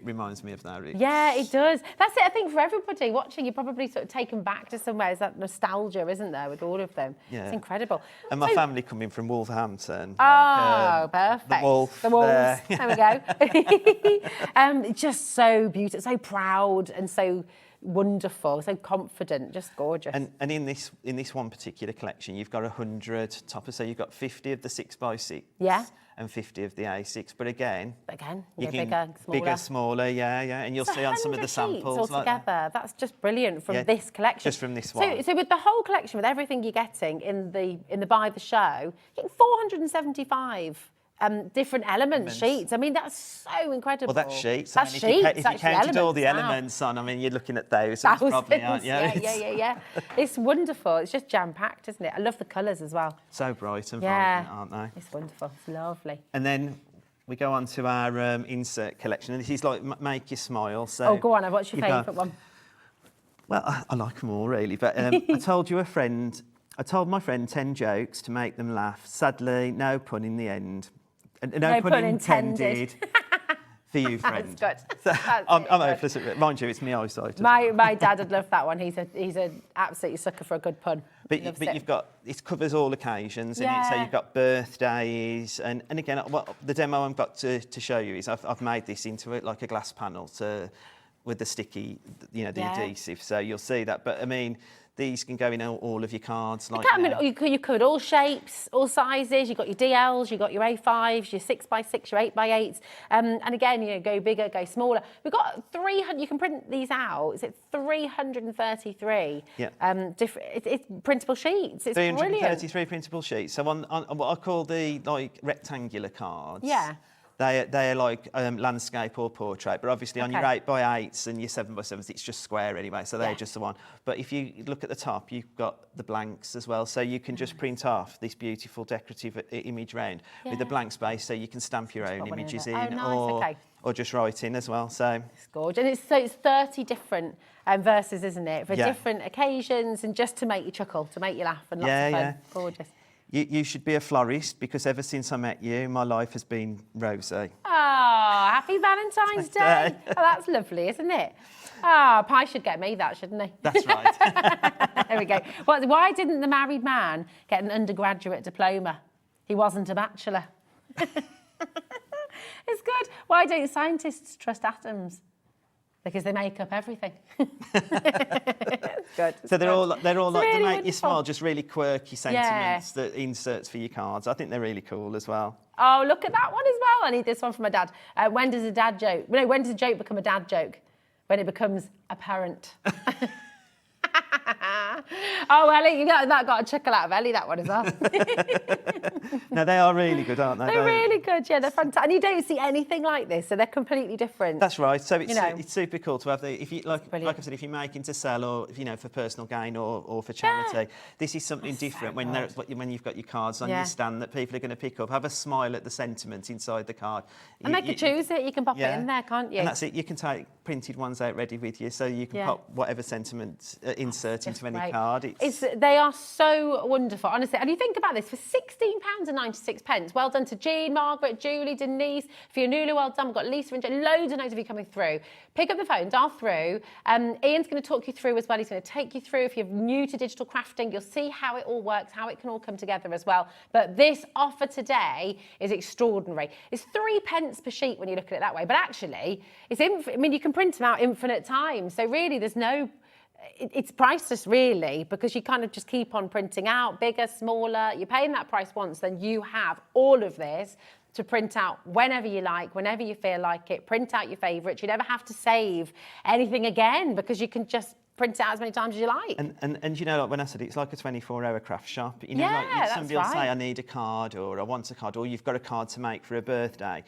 reminds me of that. Yeah, it does. That's it, I think, for everybody watching, you're probably sort of taken back to somewhere. It's that nostalgia, isn't there, with all of them? Yeah. It's incredible. And my family coming from Wolverhampton. Oh, perfect. The wolf. The wolves. There we go. Just so beautiful, so proud and so wonderful, so confident, just gorgeous. And in this one particular collection, you've got 100 toppers, so you've got 50 of the 6x6. Yeah. And 50 of the A6, but again, you can bigger, smaller, yeah, and you'll see on some of the samples all together. That's just brilliant from this collection. Just from this one. So with the whole collection, with everything you're getting in the buy the show, you're getting 475 different elements, sheets. I mean, that's so incredible. Well, that's sheets. That's I mean, sheets. if you counted all the wow. elements on, I mean, you're looking at thousands probably, aren't you? Yeah. It's wonderful. It's just jam-packed, isn't it? I love the colours as well. So bright and vibrant, aren't they? It's wonderful. It's lovely. And then we go on to our insert collection, and this is like Make You Smile. So oh, go on. What's your favourite one? Well, I like them all, really, but I told my friend 10 jokes to make them laugh. Sadly, no pun in the end. No pun intended. For you, friend. That's good. So, I'm hopeless at it. Mind you, it's my eyesight. My dad would love that one. He's an absolute sucker for a good pun. But you've got, it covers all occasions, and so you've got birthdays, and again, what the demo I've got to show you is I've made this into like a glass panel with the sticky, the adhesive. So you'll see that. But I mean, these can go in all of your cards. Like you covered all shapes, all sizes. You've got your DLs, you've got your A5s, your 6x6, your 8x8s. And again, go bigger, go smaller. We've got 300, you can print these out. It's 333 it's printable sheets. It's 333 brilliant. printable sheets. So on what I call the like rectangular cards. Yeah. They're like landscape or portrait, but obviously on your 8x8s and your 7x7s, it's just square anyway, so they're just the one. But if you look at the top, you've got the blanks as well, so you can just print off this beautiful decorative image round with the blank space, so you can stamp your own images in, or just write in as well. So it's gorgeous, and it's 30 different verses, isn't it, for different occasions, and just to make you chuckle, to make you laugh, and lots of fun. Gorgeous. You should be a florist, because ever since I met you, my life has been rosy. Oh, happy Valentine's Day. Oh, that's lovely, isn't it? Oh, Pi should get me that, shouldn't he? That's right. There we go. Why didn't the married man get an undergraduate diploma? He wasn't a bachelor. It's good. Why don't scientists trust atoms? Because they make up everything. It's good. So they're all like, really they make wonderful. you smile, just really quirky sentiments, that inserts for your cards. I think they're really cool as well. Oh, look at that one as well. I need this one for my dad. When does a joke become a dad joke? When it becomes apparent. Oh, Ellie, you got a chuckle out of Ellie, that one as well. No, they are really good, aren't they? They're really good, yeah, they're fantastic. And you don't see anything like this, so they're completely different. That's right. So it's super cool to have if you like I said, if you're making to sell or for personal gain or for charity, this is something different when you've got your cards on your stand that people are going to pick up. Have a smile at the sentiment inside the card. And they can choose it. You can pop it in there, can't you? And that's it. You can take printed ones out ready with you, so you can pop whatever sentiment insert into into any Right. card. They are so wonderful, honestly. And you think about this, for £16.96, well done to Jean, Margaret, Julie, Denise, Fiona, well done. We've got Lisa and Jen, loads of you coming through. Pick up the phone, dial through. Ian's going to talk you through as well. He's going to take you through. If you're new to digital crafting, you'll see how it all works, how it can all come together as well. But this offer today is extraordinary. It's 3p per sheet when you look at it that way. But actually, you can print them out infinite times. So really, there's no... It's priceless, really, because you kind of just keep on printing out, bigger, smaller. You're paying that price once, then you have all of this to print out whenever you like, whenever you feel like it. Print out your favourites. You never have to save anything again because you can just print it out as many times as you like. And you know, like when I said it's like a 24-hour craft shop. You know, Yeah, like somebody will that's say, right. I need a card, or I want a card, or you've got a card to make for a birthday.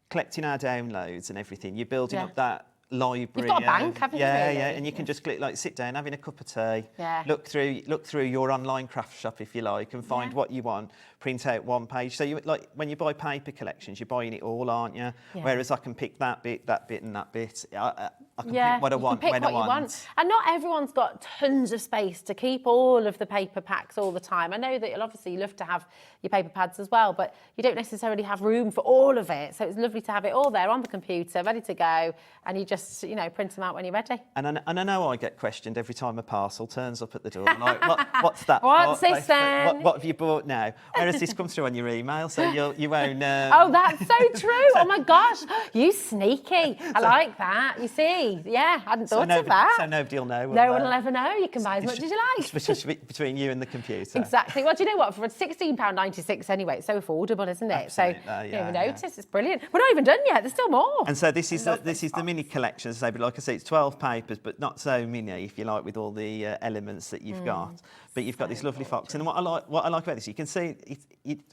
Collecting our downloads and everything, you're building up that library. You've got a bank, haven't you, really? Yeah, and you can just click, like, sit down, having a cup of tea, Yeah. look through your online craft shop, if you like, and find what you want, print out one page. So you, like, when you buy paper collections, you're buying it all, aren't you? Yeah. Whereas I can pick that bit, and that bit. I can Yeah, pick what I want you can pick when what I you want. And not everyone's got tons of space to keep all of the paper packs all the time. I know that you'll obviously love to have your paper pads as well, but you don't necessarily have room for all of it. So it's lovely to have it all there on the computer, ready to go, and you just, you know, print them out when you're ready. And I know I get questioned every time a parcel turns up at the door. Like, what's that? What's for? this then? What have you bought now? Whereas this comes through on your email, so you won't. Oh, that's so true. Oh my gosh, you sneaky. I like that. You see, yeah, I hadn't thought of that. So nobody will know. No one will ever know. You can buy as much as you like. It's between you and the computer. Exactly. Well, do you know what? For £16.96 anyway, it's so affordable, isn't it? Absolutely. So you don't even notice. It's brilliant. We're not even done yet. There's still more. And so this is the mini collection, as I say, but like I say, it's 12 papers, but not so mini, if you like, with all the elements that you've got. But you've got this lovely fox, and what I like about this, you can see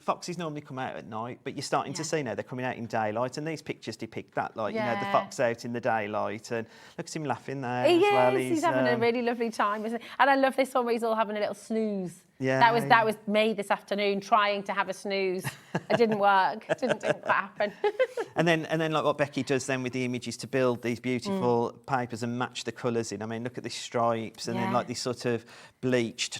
foxes normally come out at night, but you're starting to see now they're coming out in daylight, and these pictures depict that, like you know, the fox out in the daylight, and look at him laughing there as well. He's having a really lovely time, isn't he? And I love this one where he's all having a little snooze. Yeah, that was me this afternoon trying to have a snooze. It didn't work. Didn't quite happen. And then like what Becky does then with the images to build these beautiful papers and match the colours in. I mean, look at these stripes and then like this sort of faux bleach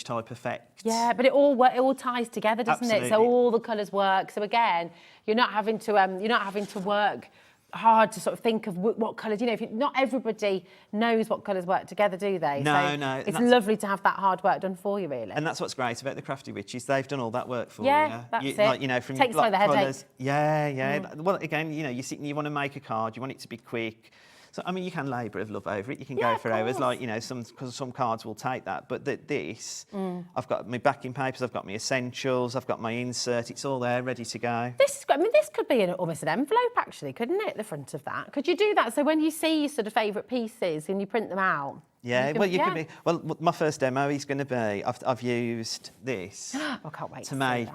type effect. Yeah, but it all ties together, doesn't Absolutely. it? So all the colours work. So again, you're not having to work hard to sort of think of what colours, you know, not everybody knows what colours work together, do they? No. It's lovely to have that hard work done for you, really. And that's what's great about the Crafty Witches. They've done all that work for you. That's it. Like, you know, from Takes block away the headache. colours. Yeah. Well, again, you know, you sit and you want to make a card, you want it to be quick. So, I mean, you can labour of love over it. You can go for hours, like, you know, some cards will take that. But this, I've got my backing papers, I've got my essentials, I've got my insert. It's all there, ready to go. This could be almost an envelope, actually, couldn't it, the front of that? Could you do that? So when you see your sort of favourite pieces and you print them out? Yeah, you can be. Well, my first demo is going to be, I've used this I can't wait to make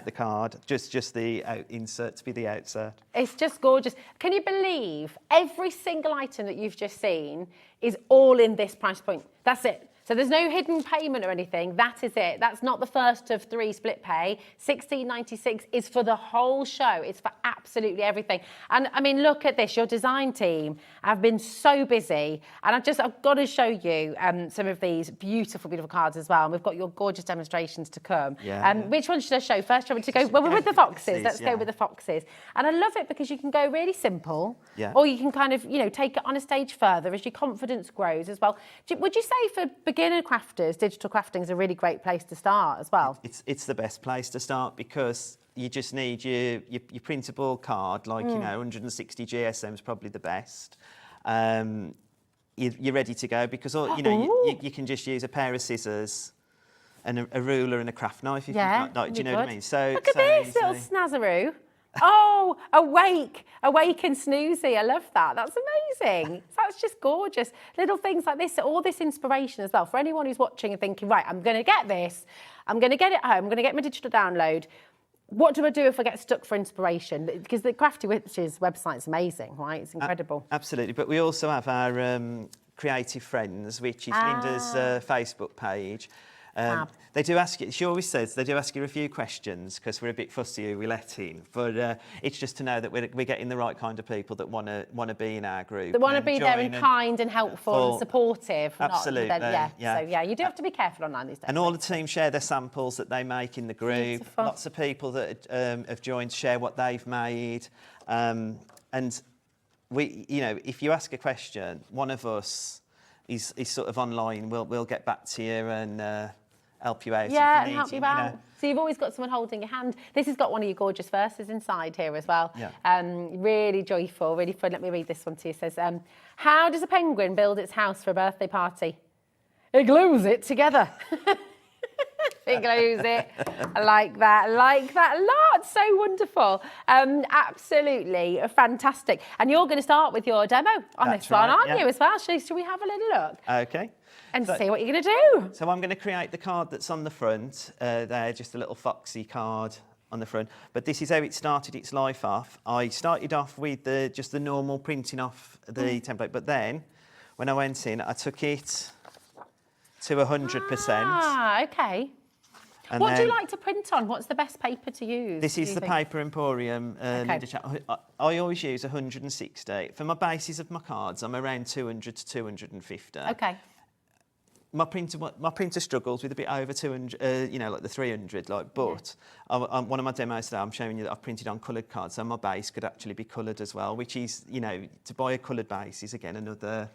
the card, just the insert to be the outsert. It's just gorgeous. Can you believe every single item that you've just seen is all in this price point? That's it. So there's no hidden payment or anything. That is it. That's not the first of 3 split pay. £16.96 is for the whole show. It's for absolutely everything. And I mean, look at this. Your design team have been so busy. And I've got to show you some of these beautiful, beautiful cards as well. And we've got your gorgeous demonstrations to come. Which one should I show first? Shall we go? Well, we're with the foxes. Let's go with the foxes. And I love it because you can go really simple, or you can kind of, you know, take it on a stage further as your confidence grows as well. Would you say for beginner crafters, digital crafting is a really great place to start as well? It's the best place to start because you just need your printable card, like, you know, 160 GSM is probably the best. You're ready to go because, you know, you can just use a pair of scissors and a ruler and a craft knife if you've got, like, do you know what I mean? So look at this little snazzaroo. Oh, awake and snoozy. I love that. That's amazing. That's just gorgeous. Little things like this, all this inspiration as well. For anyone who's watching and thinking, right, I'm going to get this. I'm going to get it home. I'm going to get my digital download. What do I do if I get stuck for inspiration? Because the Crafty Witches website's amazing, right? It's incredible. Absolutely. But we also have our Creative Friends, which is Linda's Facebook page. They do ask you, she always says, they do ask you a few questions because we're a bit fussy who we let in. But it's just to know that we're getting the right kind of people that want to be in our group. They want to be there and kind and helpful and supportive. Absolutely. So yeah, you do have to be careful online these days. And all the team share their samples that they make in the group. Beautiful. Lots of people that have joined share what they've made. And we, you know, if you ask a question, one of us is sort of online. We'll get back to you and help you out. Yeah, and help you out. So you've always got someone holding your hand. This has got one of your gorgeous verses inside here as well. Yeah. Really joyful, really fun. Let me read this one to you. It says, how does a penguin build its house for a birthday party? It glues it together. It glues it. I like that a lot. So wonderful. Absolutely fantastic. And you're going to start with your demo on this one, aren't you, as well? Shall we have a little look? Okay. And see what you're going to do. So I'm going to create the card that's on the front. There, just a little foxy card on the front. But this is how it started its life off. I started off with just the normal printing off the template. But then, when I went in, I took it to 100%. Ah, okay. And what do you like to print on? What's the best paper to use? This is the Paper Emporium. I always use 160. For my bases of my cards, I'm around 200 to 250. Okay. My printer struggles with a bit over 200, you know, like the 300. Like, but one of my demos today, I'm showing you that I've printed on coloured cards, so my base could actually be coloured as well. Which is, you know, to buy a coloured base is again another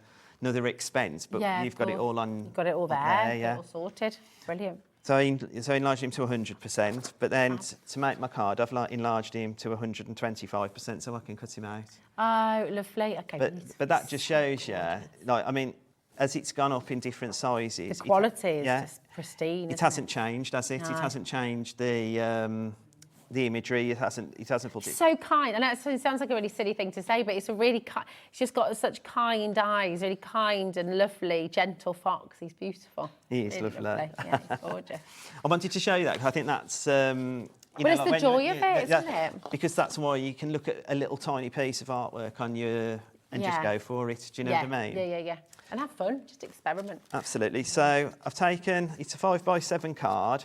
expense. But you've got it all on. You've got it all there. All sorted. Brilliant. So I enlarged him to 100%, but then to make my card, I've enlarged him to 125% so I can cut him out. Oh, lovely. Okay. But that just shows you, like, I mean, as it's gone up in different sizes, the quality is just pristine. It hasn't changed, has it? No. It hasn't changed the imagery. It hasn't pulled it. So kind. I know it sounds like a really silly thing to say, but it's a really it's just got such kind eyes, really kind and lovely, gentle fox. He's beautiful. He is really lovely. Yeah, he's gorgeous. I wanted to show you that because I think that's. It's the joy of it, isn't it? Because that's why you can look at a little tiny piece of artwork on your and just go for it. Do you know what I mean? Yeah. And have fun, just experiment. Absolutely. So I've taken, it's a 5x7 card,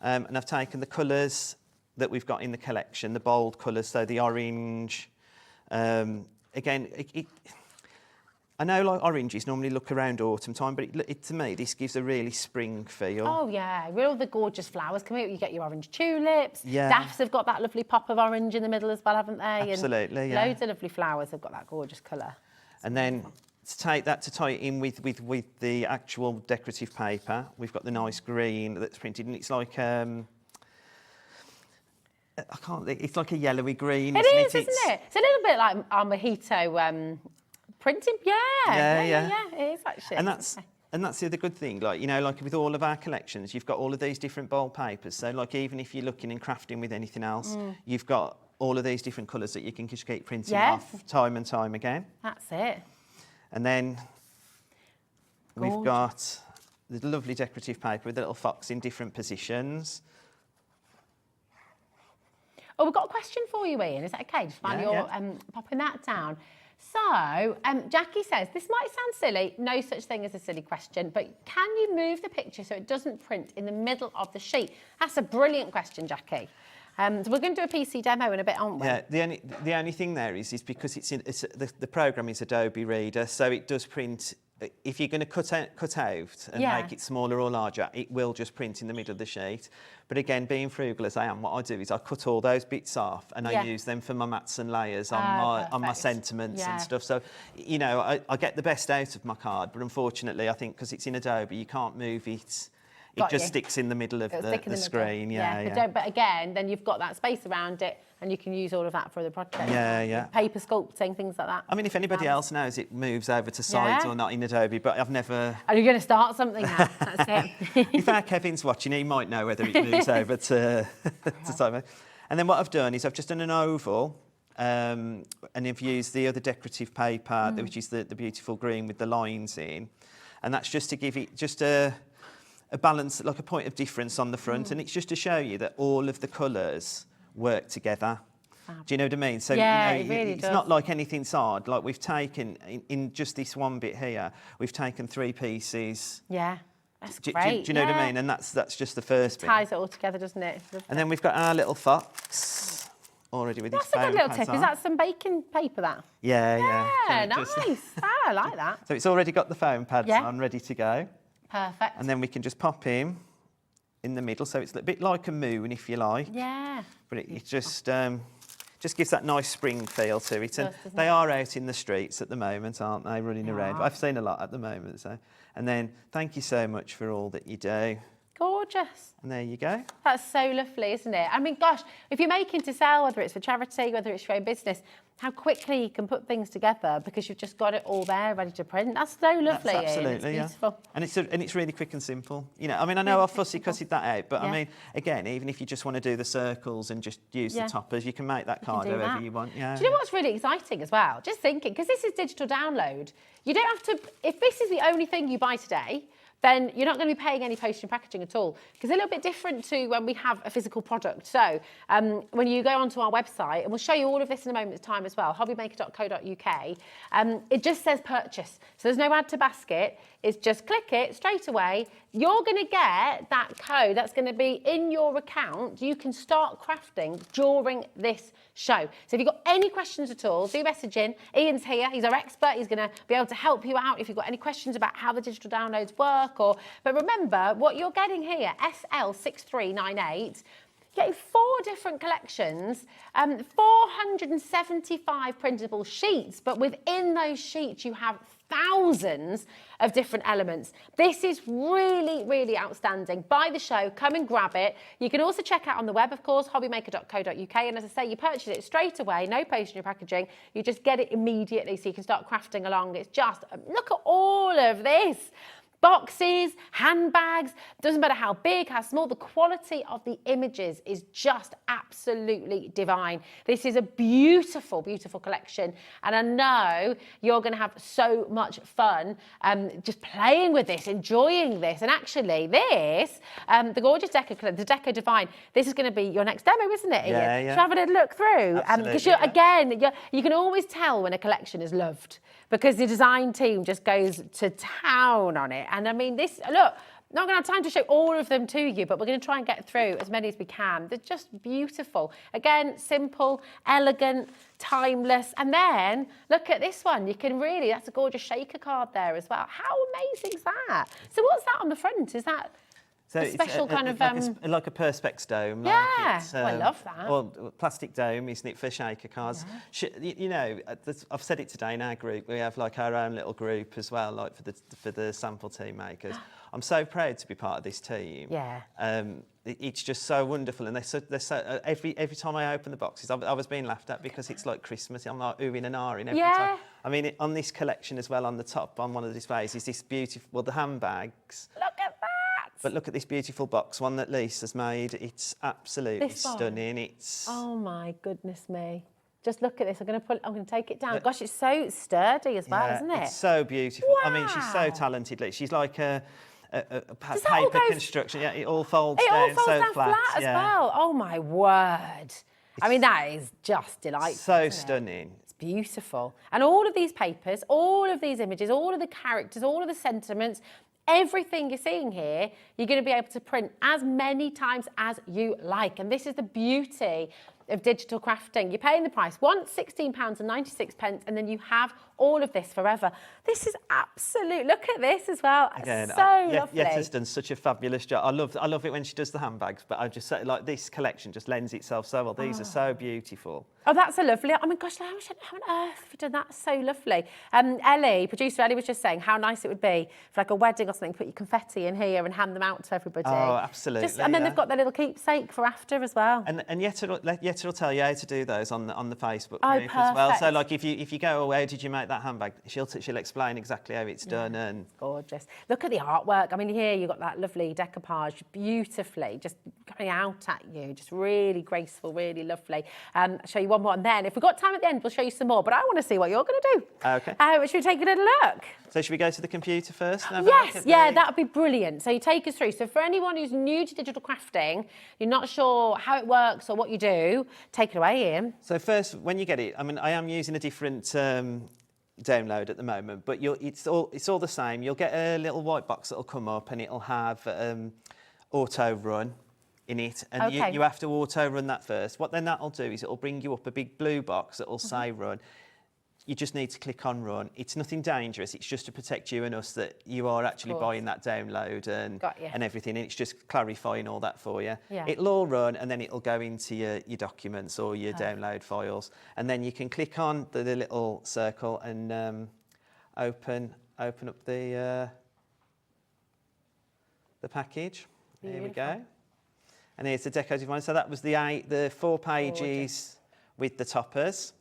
and I've taken the colours that we've got in the collection, the bold colours, so the orange. Again, I know like oranges normally look around autumn time, but to me, this gives a really spring feel. Oh, yeah. With all the gorgeous flowers coming out, you get your orange tulips. Yeah. Daffs have got that lovely pop of orange in the middle as well, haven't they? Absolutely, and loads of lovely flowers have got that gorgeous colour. And then to take that to tie it in with the actual decorative paper, we've got the nice green that's printed, and it's like it's like a yellowy green. It is, isn't it? It's a little bit like our mojito printing. Yeah, it is actually. And that's the other good thing, like, you know, like with all of our collections, you've got all of these different bold papers. So like even if you're looking and crafting with anything else, you've got all of these different colours that you can just keep printing off time and time again. That's it. And then we've got the lovely decorative paper with the little fox in different positions. Oh, we've got a question for you, Ian. Is that okay? Just while you're popping that down. So, Jackie says, this might sound silly, no such thing as a silly question, but can you move the picture so it doesn't print in the middle of the sheet? That's a brilliant question, Jackie. So we're going to do a PC demo in a bit, aren't we? Yeah, the only thing there is because the program is Adobe Reader, so it does print. If you're going to cut out and make it smaller or larger, it will just print in the middle of the sheet. But again, being frugal as I am, what I do is I cut all those bits off and I use them for my mats and layers on my sentiments and stuff. So, you know, I get the best out of my card, but unfortunately, I think because it's in Adobe, you can't move it. It just sticks in the middle of the screen. But again, then you've got that space around it and you can use all of that for the project. Yeah. Paper sculpting, things like that. I mean, if anybody else knows it moves over to sides or not in Adobe, but I've never... Are you going to start something now? That's it. If our Kevin's watching, he might know whether it moves over to side. And then what I've done is I've just done an oval and I've used the other decorative paper, which is the beautiful green with the lines in. And that's just to give it just a balance, like a point of difference on the front, and it's just to show you that all of the colours work together. Do you know what I mean? So it really it's not like anything's hard. Like we've taken in just this one bit here, we've taken 3 pieces That's Do great. you know what I mean? And that's just the first bit. Ties it all together, doesn't it? And then we've got our little fox already with his That's a foam good little pads tip. on. Is that some baking paper, that? Yeah. Yeah, So it just- nice. I like that. So it's already got the foam pads on, ready to go. Perfect. And then we can just pop him in the middle, so it's a bit like a moon, if you like. Yeah. But it just gives that nice spring feel to it. And they are out in the streets at the moment, aren't they, running around? I've seen a lot at the moment. So, and then thank you so much for all that you do. Gorgeous. And there you go. That's so lovely, isn't it? I mean, gosh, if you're making to sell, whether it's for charity, whether it's your own business, how quickly you can put things together because you've just got it all there ready to print. That's so lovely. That's absolutely, Ian. It's beautiful. And it's really quick and simple. You know, I mean, I know I've fussy-cutted that out, but I mean, again, even if you just want to do the circles and just use the toppers, you can make that card however you want. Yeah. Do you know what's really exciting as well? Just thinking, because this is digital download, you don't have to, if this is the only thing you buy today, then you're not going to be paying any postage and packaging at all. Because it's a little bit different to when we have a physical product. So when you go onto our website, and we'll show you all of this in a moment's time as well, hobbymaker.co.uk, it just says purchase. So there's no add to basket. It's just click it straight away. You're going to get that code that's going to be in your account. You can start crafting during this show. So if you've got any questions at all, do message in. Ian's here. He's our expert. He's going to be able to help you out if you've got any questions about how the digital downloads work. But remember, what you're getting here, SL6398, getting 4 different collections, 475 printable sheets, but within those sheets you have thousands of different elements. This is really, really outstanding. Buy the show, come and grab it. You can also check out on the web, of course, hobbymaker.co.uk. And as I say, you purchase it straight away, no postage or packaging. You just get it immediately so you can start crafting along. It's just, look at all of this. Boxes, handbags, doesn't matter how big, how small, the quality of the images is just absolutely divine. This is a beautiful, beautiful collection. And I know you're going to have so much fun just playing with this, enjoying this. And actually this, the gorgeous Deco, the Deco Divine, this is going to be your next demo, isn't it, Ian? Yeah. So have a look through. Because again, you can always tell when a collection is loved because the design team just goes to town on it. And I mean, this, look, not going to have time to show all of them to you, but we're going to try and get through as many as we can. They're just beautiful. Again, simple, elegant, timeless. And then look at this one. You can really, that's a gorgeous shaker card there as well. How amazing is that? So what's that on the front? Is that a special kind of... like a Perspex dome. Yeah, like I love that. Or plastic dome, isn't it, for shaker cards? Yeah. You know, I've said it today in our group, we have like our own little group as well, like for the sample team makers. I'm so proud to be part of this team. Yeah. It's just so wonderful, and they're so every time I open the boxes, I was being laughed at because it's like Christmas. I'm like oohing and ahhing every time. I mean, on this collection as well, on the top, on one of the displays, is this beautiful, well, the handbags. Look at that! But look at this beautiful box, one that Lisa's made. It's absolutely stunning. It's oh my goodness me. Just look at this. I'm going to take it down. Gosh, it's so sturdy as well, isn't it? It's so beautiful. Wow. I mean, she's so talented. She's like a paper construction. Yeah, it all folds down. It all folds down flat as yeah. well. Oh my word. I mean, that is just delightful. So stunning. It's beautiful. And all of these papers, all of these images, all of the characters, all of the sentiments, everything you're seeing here, you're going to be able to print as many times as you like. And this is the beauty of digital crafting. You're paying the price once, £16.96, and then you have all of this forever. This is absolute. Look at this as well. Again, so lovely. Yetta's done such a fabulous job. I love it when she does the handbags, but I just say like this collection just lends itself so well. These are so beautiful. Oh, that's a lovely. I mean, gosh, how on earth have you done that? So lovely. Ellie, producer Ellie, was just saying how nice it would be for like a wedding or something, put your confetti in here and hand them out to everybody. Oh, absolutely. And then they've got their little keepsake for after as well. And Yetta will tell you how to do those on the Facebook group as well. So like if you go, oh, how did you make that handbag? She'll explain exactly how it's done. And gorgeous. Look at the artwork. I mean, here you've got that lovely decoupage, beautifully, just coming out at you, just really graceful, really lovely. I'll show you one more, and then if we've got time at the end, we'll show you some more. But I want to see what you're going to do. Okay. Should we take a little look? So should we go to the computer first? Yes, that would be brilliant. So you take us through. So for anyone who's new to digital crafting, you're not sure how it works or what you do, take it away, Ian. So first, when you get it, I mean, I am using a different download at the moment, but it's all the same. You'll get a little white box that'll come up and it'll have auto run in it, and you have to auto run that first. What then that'll do is it'll bring you up a big blue box that'll say run. You just need to click on run. It's nothing dangerous. It's just to protect you and us that you are actually buying that download and everything. And it's just clarifying all that for you. Yeah. It'll all run and then it'll go into your documents or your download files. And then you can click on the little circle and open up the package. There we go. And here's the deco design. So that was the 4 pages with the toppers.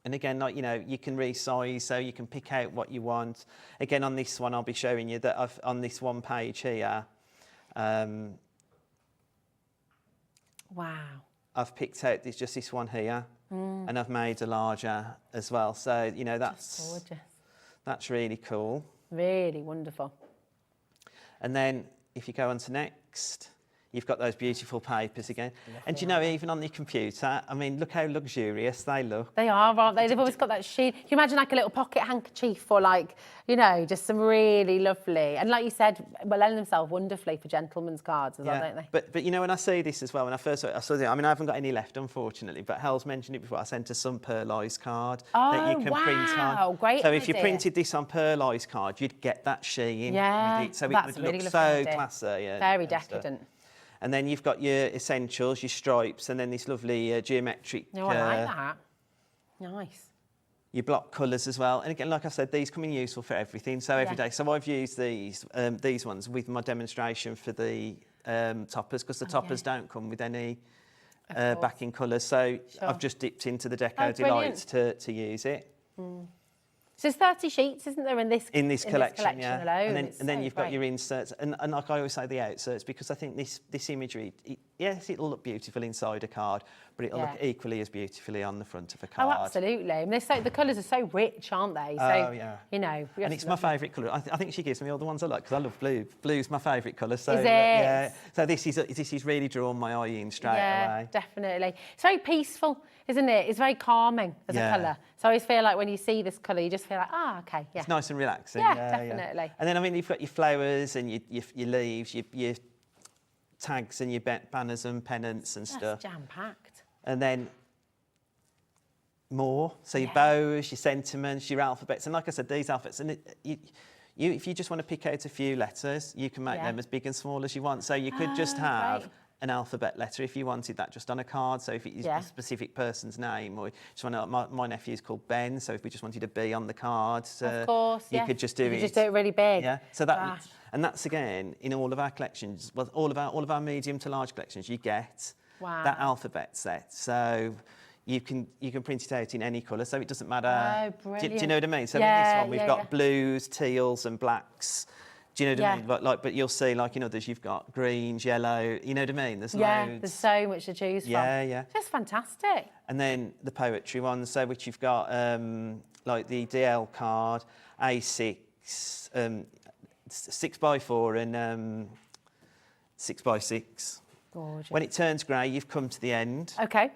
And again, like, you know, you can resize, so you can pick out what you want. Again, on this one, I'll be showing you that on this one page here, wow. I've picked out just this one here, and I've made a larger as well. So, you know, that's really cool. Really wonderful. And then if you go on to next, you've got those beautiful papers again. And you know, even on the computer, I mean, look how luxurious they look. They are, aren't they? They've always got that sheen. Can you imagine like a little pocket handkerchief or like, you know, just some really lovely, and like you said, well, lend themselves wonderfully for gentlemen's cards as well, don't they? But you know, when I see this as well, when I first saw it, I mean, I haven't got any left, unfortunately, but Hel's mentioned it before. I sent her some pearlised card that you can print on. Great So if you idea. printed this on pearlised card, you'd get that sheen with it. So it would really look so idea. classy. Very decadent. And then you've got your essentials, your stripes, and then this lovely geometric... Oh, I like that. Nice. Your block colours as well. And again, like I said, these come in useful for everything, so every day. So I've used these ones with my demonstration for the toppers, because the toppers don't come with any backing colours. So I've just dipped into the Deco Delights to use it. So there's 30 sheets, isn't there, in this collection alone? And then you've got your inserts, and like I always say, the outserts, because I think this imagery, yes, it'll look beautiful inside a card, but it'll look equally as beautifully on the front of a card. Oh, absolutely. I mean, the colours are so rich, aren't they? So, you know. And it's my favourite colour. I think she gives me all the ones I like, because I love blue. Blue's my favourite colour. So, is it? Yeah. So this is really drawn my eye in straight away. Yeah, definitely. It's very peaceful, isn't it? It's very calming as a colour. So I always feel like when you see this colour, you just feel like, okay, It's nice and relaxing. Yeah, definitely. Yeah. And then, I mean, you've got your flowers and your leaves, your tags and your banners and pennants and stuff. Jam-packed. And then more. So your bows, your sentiments, your alphabets. And like I said, these alphabets, and if you just want to pick out a few letters, you can make them as big and small as you want. So you could just have an alphabet letter if you wanted that just on a card. So if it is a specific person's name, or just want to, my nephew is called Ben, so if we just wanted a B on the card, of course, you could just do it. Just do it really big. Yeah. So that, and that's again in all of our collections, well, all of our medium to large collections, you get that alphabet set. So you can print it out in any colour, so it doesn't matter. Oh, do you know what I mean? So in this one we've got blues, teals, and blacks. Do you know what I mean? Like, but you'll see, like in others, you've got greens, yellow. You know what I mean? There's loads. There's so much to choose from. Yeah. Just fantastic. And then the poetry ones, so which you've got like the DL card, A6, 6x4, and 6x6. Gorgeous. When it turns grey, you've come to the end. Okay.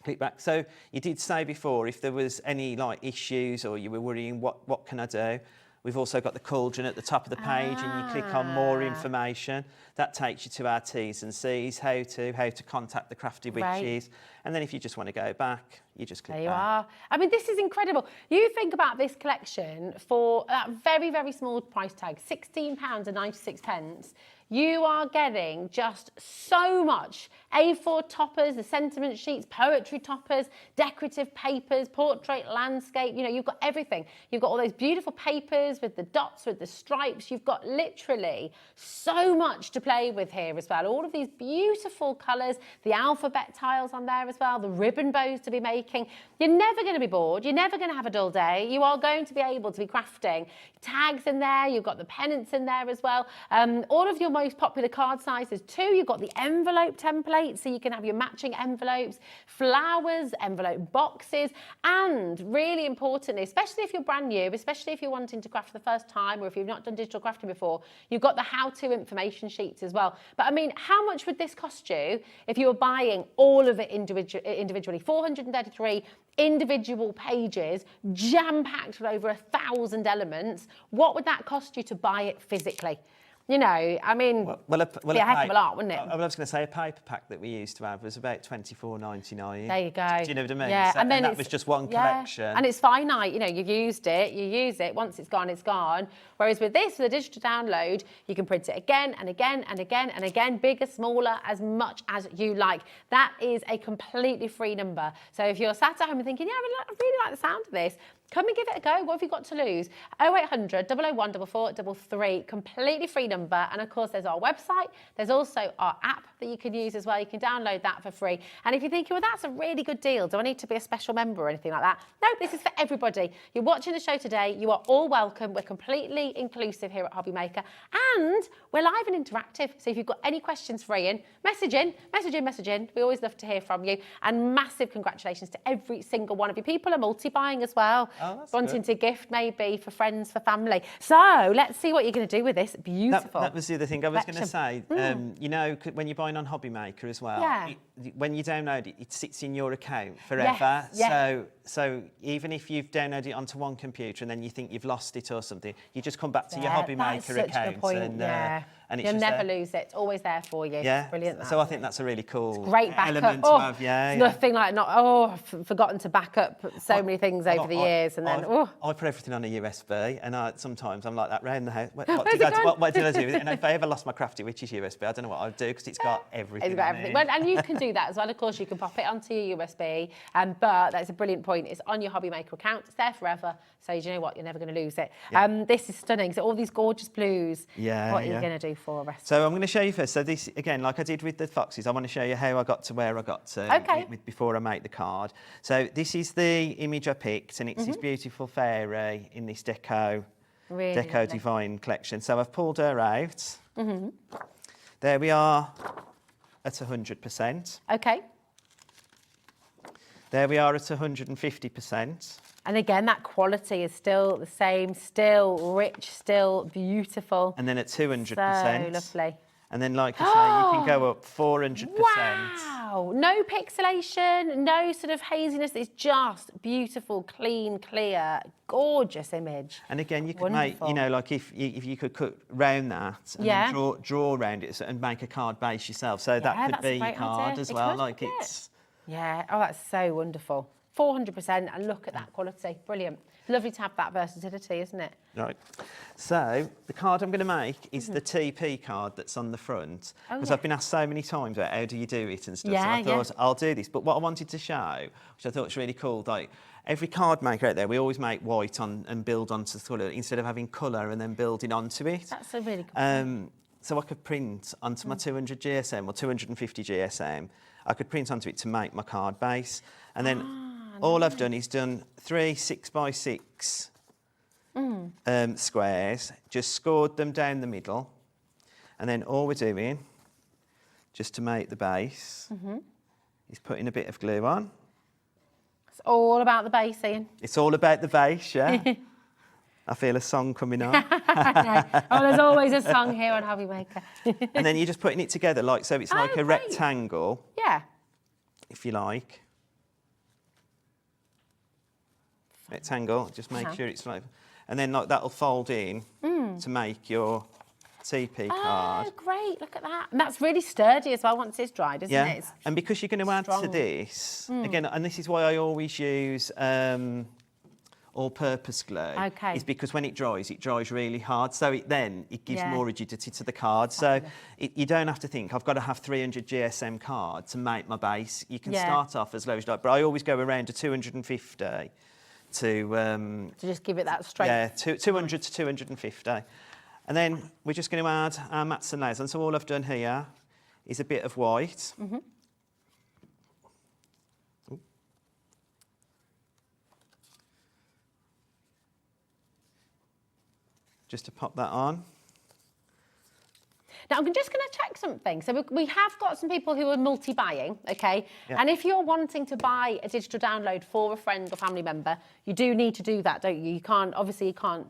Click back. So you did say before, if there was any like issues or you were worrying, what can I do? We've also got the cauldron at the top of the page, and you click on more information. That takes you to our T's and C's, how to contact the Crafty Witches. And then if you just want to go back, you just click There you back. are. I mean, this is incredible. You think about this collection for that very, very small price tag, £16.96. You are getting just so much. A4 toppers, the sentiment sheets, poetry toppers, decorative papers, portrait, landscape. You know, you've got everything. You've got all those beautiful papers with the dots, with the stripes. You've got literally so much to play with here as well. All of these beautiful colours, the alphabet tiles on there as well, the ribbon bows to be making. You're never going to be bored. You're never going to have a dull day. You are going to be able to be crafting. Tags in there. You've got the pennants in there as well. All of your most popular card sizes too. You've got the envelope template, so you can have your matching envelopes, flowers, envelope boxes, and really importantly, especially if you're brand new, especially if you're wanting to craft for the first time, or if you've not done digital crafting before, you've got the how-to information sheets as well. But I mean, how much would this cost you if you were buying all of it individually. 433 individual pages, jam-packed with over 1,000 elements. What would that cost you to buy it physically? You know, I mean, be a heck of a lot, wouldn't it? I was going to say a paper pack that we used to have was about $24.99. There you go. Do you know what I mean? Yeah, So, and then that was just one collection. And it's finite. You know, you've used it, you use it. Once it's gone, it's gone. Whereas with this, with a digital download, you can print it again and again and again and again, bigger, smaller, as much as you like. That is a completely free number. So if you're sat at home and thinking, yeah, I really like the sound of this, come and give it a go. What have you got to lose? 0800 001 4433, completely free number. And of course, there's our website. There's also our app that you can use as well. You can download that for free. And if you're thinking, well, that's a really good deal, do I need to be a special member or anything like that? No, this is for everybody. You're watching the show today. You are all welcome. We're completely inclusive here at Hobby Maker. And we're live and interactive. So if you've got any questions for Ian, message in. We always love to hear from you. And massive congratulations to every single one of you. People are multi-buying as well. Oh, that's wanting good. to gift maybe for friends, for family. So let's see what you're going to do with this. Beautiful. That was the other thing I was going to say. You know, when you're buying on Hobby Maker as well, when you download it, it sits in your account forever. Yes, So even if you've downloaded it onto one computer and then you think you've lost it or something, you just come back to your Hobby Maker account. And it's you'll never lose it. It's always there for you. Yeah. Brilliant. So I think that's a really cool great backup. element to have. It's nothing like I've forgotten to back up so many things over the years, and then I put everything on a USB, and sometimes I'm like that round the house. What did I do with it? And if I ever lost my Crafty, which is USB, I don't know what I'd do because it's got everything. It's got everything. Well, and you can do that as well. Of course, you can pop it onto your USB. But that's a brilliant point. It's on your Hobby Maker account. It's there forever. So do you know what? You're never going to lose it. Yeah. This is stunning. So all these gorgeous blues. Yeah. What are you going to do for us? So I'm going to show you first. So this, again, like I did with the foxes, I want to show you how I got to where I got to before I make the card. So this is the image I picked, and it's this beautiful fairy in this Deco Divine collection. So I've pulled her out. There we are at 100%. Okay. There we are at 150%. And again, that quality is still the same, still rich, still beautiful. And then at 200%. So lovely. And then, like I say, you can go up 400%. Wow! No pixelation, no sort of haziness. It's just beautiful, clean, clear, gorgeous image. And again, you could make, you know, like if you could cut round that and then draw around it and make a card base yourself. So that could be your card as well. Like it's. Yeah. Oh, that's so wonderful. 400%, and look at that quality. Brilliant. Lovely to have that versatility, isn't it? Right. So the card I'm going to make is the TP card that's on the front. Because I've been asked so many times about how do you do it and stuff. So I thought I'll do this. But what I wanted to show, which I thought was really cool, like every card maker out there, we always make white on and build onto the colour instead of having colour and then building onto it. That's a really cool so I could print onto my 200 GSM or 250 GSM. I could print onto it to make my card base. And then all I've done is done 3 6x6 squares, just scored them down the middle. And then all we're doing, just to make the base, is putting a bit of glue on. It's all about the base, Ian. It's all about the base, yeah. I feel a song coming on. Oh, there's always a song here on Hobby Maker. And then you're just putting it together, like so it's like a rectangle. Yeah. If you like. Rectangle, just make sure it's like, and then like that'll fold in to make your TP card. Oh, great, look at that. And that's really sturdy as well once it's dried, isn't it? It's and because you're going to add to this, again, and this is why I always use all-purpose glue, is because when it dries really hard, so it gives more rigidity to the card. So you don't have to think, I've got to have 300 GSM card to make my base. You can start off as low as like, but I always go around to 250 to just give it that strength. Yeah, 200 to 250. And then we're just going to add our mats and layers. And so all I've done here is a bit of white. Just to pop that on. Now, I'm just going to check something. So we have got some people who are multi-buying, okay? Yeah. And if you're wanting to buy a digital download for a friend or family member, you do need to do that, don't you? You can't, obviously you can't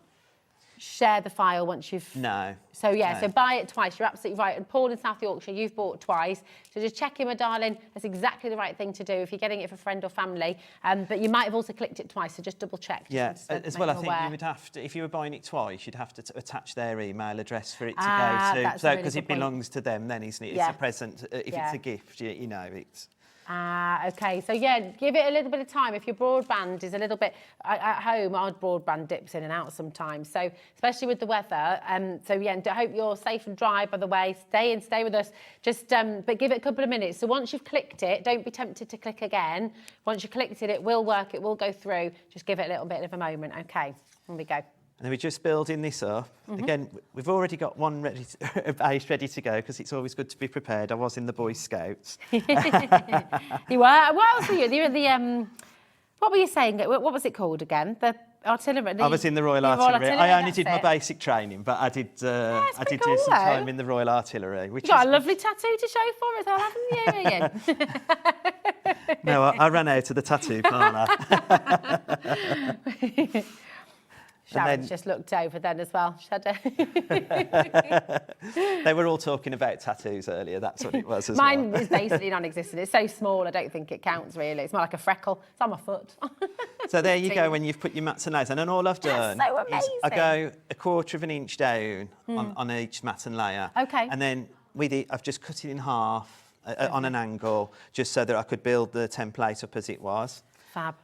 share the file once you've... No. So yeah, No. so buy it twice. You're absolutely right. And Paul in South Yorkshire, you've bought twice. So just check in, my darling. That's exactly the right thing to do if you're getting it for a friend or family. But you might have also clicked it twice, so just double check. Yeah, as well, I think you would have to, if you were buying it twice, you'd have to attach their email address for it to go to. So, because it belongs to them then, isn't it? It's a present. If it's a gift, you know, it's... Okay, so yeah, give it a little bit of time. If your broadband is a little bit at home, our broadband dips in and out sometimes. So especially with the weather. So yeah, I hope you're safe and dry. By the way, stay with us. Just but give it a couple of minutes. So once you've clicked it, don't be tempted to click again. Once you clicked it, it will work. It will go through. Just give it a little bit of a moment. Okay, here we go. And we're just building this up. Again, we've already got one a base ready to go because it's always good to be prepared. I was in the Boy Scouts. You were? What else were you? You were the what were you saying? What was it called again? The artillery. I was in the Royal Artillery. I only did my basic training, but I did do some time in the Royal Artillery. Which you got a lovely tattoo to show for us, haven't you, Ian? No, I ran out of the tattoo parlour. Sharon's just looked over then as well. They were all talking about tattoos earlier. That's what it was as Mine well. is basically non-existent. It's so small, I don't think it counts really. It's more like a freckle. It's on my foot. So there you go when you've put your mats and layer. And then all I've done so is I go 1/4 of an inch down on each mat and layer. Okay. And then with it, I've just cut it in half on an angle just so that I could build the template up as it was. Fab.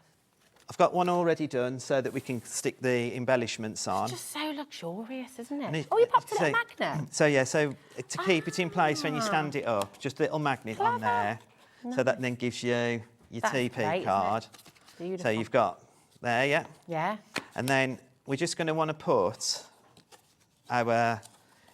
I've got one already done so that we can stick the embellishments on. It's just so luxurious, isn't it? Oh, you popped a little magnet. So yeah, so to keep it in place when you stand it up, just a little magnet on there. Nice. So that then gives you your TP card. Beautiful. So you've got there, yeah? Yeah. And then we're just going to want to put our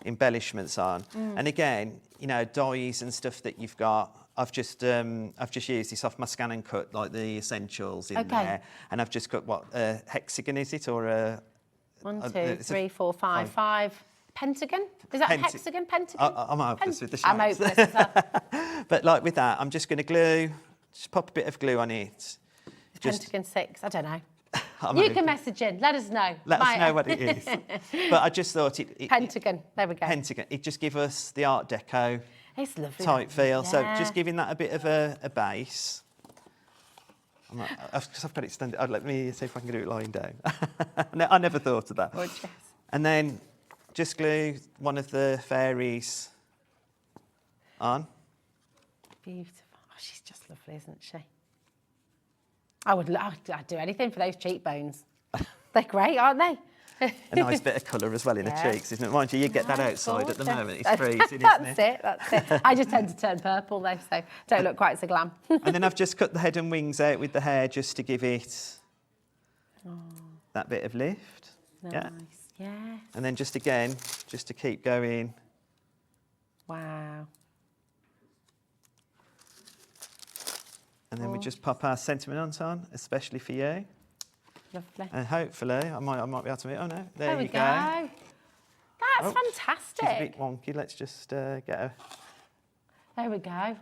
embellishments on. And again, you know, dies and stuff that you've got. I've just used this off my scan and cut, like the essentials in there, and I've just cut what a hexagon is it or a 1, 2, 3, 4, 5 pentagon? Is that a hexagon? Pentagon? I'm hopeless with the shapes. I'm hopeless as well. But like with that, I'm just going to just pop a bit of glue on it. Pentagon 6. I don't know. You can message in. Let us know. Let us know what it is. But I just thought it Pentagon. There we go. Pentagon. It just give us the Art Deco. It's lovely. Type feel. Yeah. So just giving that a bit of a base. I've got it standing. Let me see if I can do it lying down. I never thought of that. Gorgeous. And then just glue one of the fairies on. Beautiful. Oh, she's just lovely, isn't she? I'd do anything for those cheekbones. They're great, aren't they? A nice bit of colour as well in the cheeks, isn't it? Mind you, you get that outside at the moment. It's freezing, isn't it? That's it. I just tend to turn purple though, so don't look quite so glam. And then I've just cut the head and wings out with the hair just to give it that bit of lift. Nice, yeah. And then just again, just to keep going. Wow. And then we just pop our sentiment on, especially for you. Lovely. And hopefully, I might be able to make. Oh no, there we you go. That's fantastic. She's a bit wonky. Let's just get her. There we go.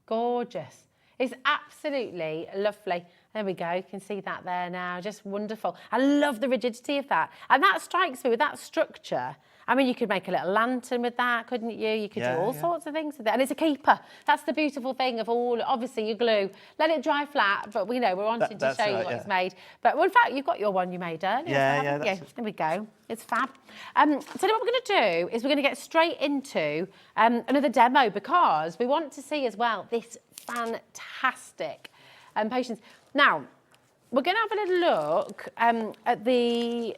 Gorgeous. It's absolutely lovely. There we go. You can see that there now. Just wonderful. I love the rigidity of that. And that strikes me with that structure. I mean, you could make a little lantern with that, couldn't you? You could do all sorts of things with it. And it's a keeper. That's the beautiful thing of all, obviously, your glue. Let it dry flat, but we know we're wanting to show you what it's made. But well, in fact, you've got your one you made earlier. There we go. It's fab. So what we're going to do is we're going to get straight into another demo because we want to see as well this fantastic potions. Now, we're going to have a little look at the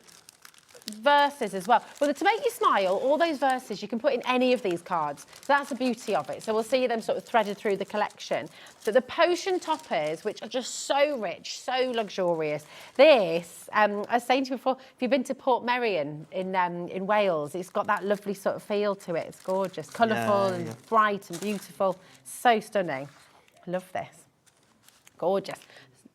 verses as well. Well, to make you smile, all those verses you can put in any of these cards. So that's the beauty of it. So we'll see them sort of threaded through the collection. But the potion toppers, which are just so rich, so luxurious. This, I was saying to you before, if you've been to Port Merion in Wales, it's got that lovely sort of feel to it. It's gorgeous, colourful and bright and beautiful. So stunning. I love this. Gorgeous.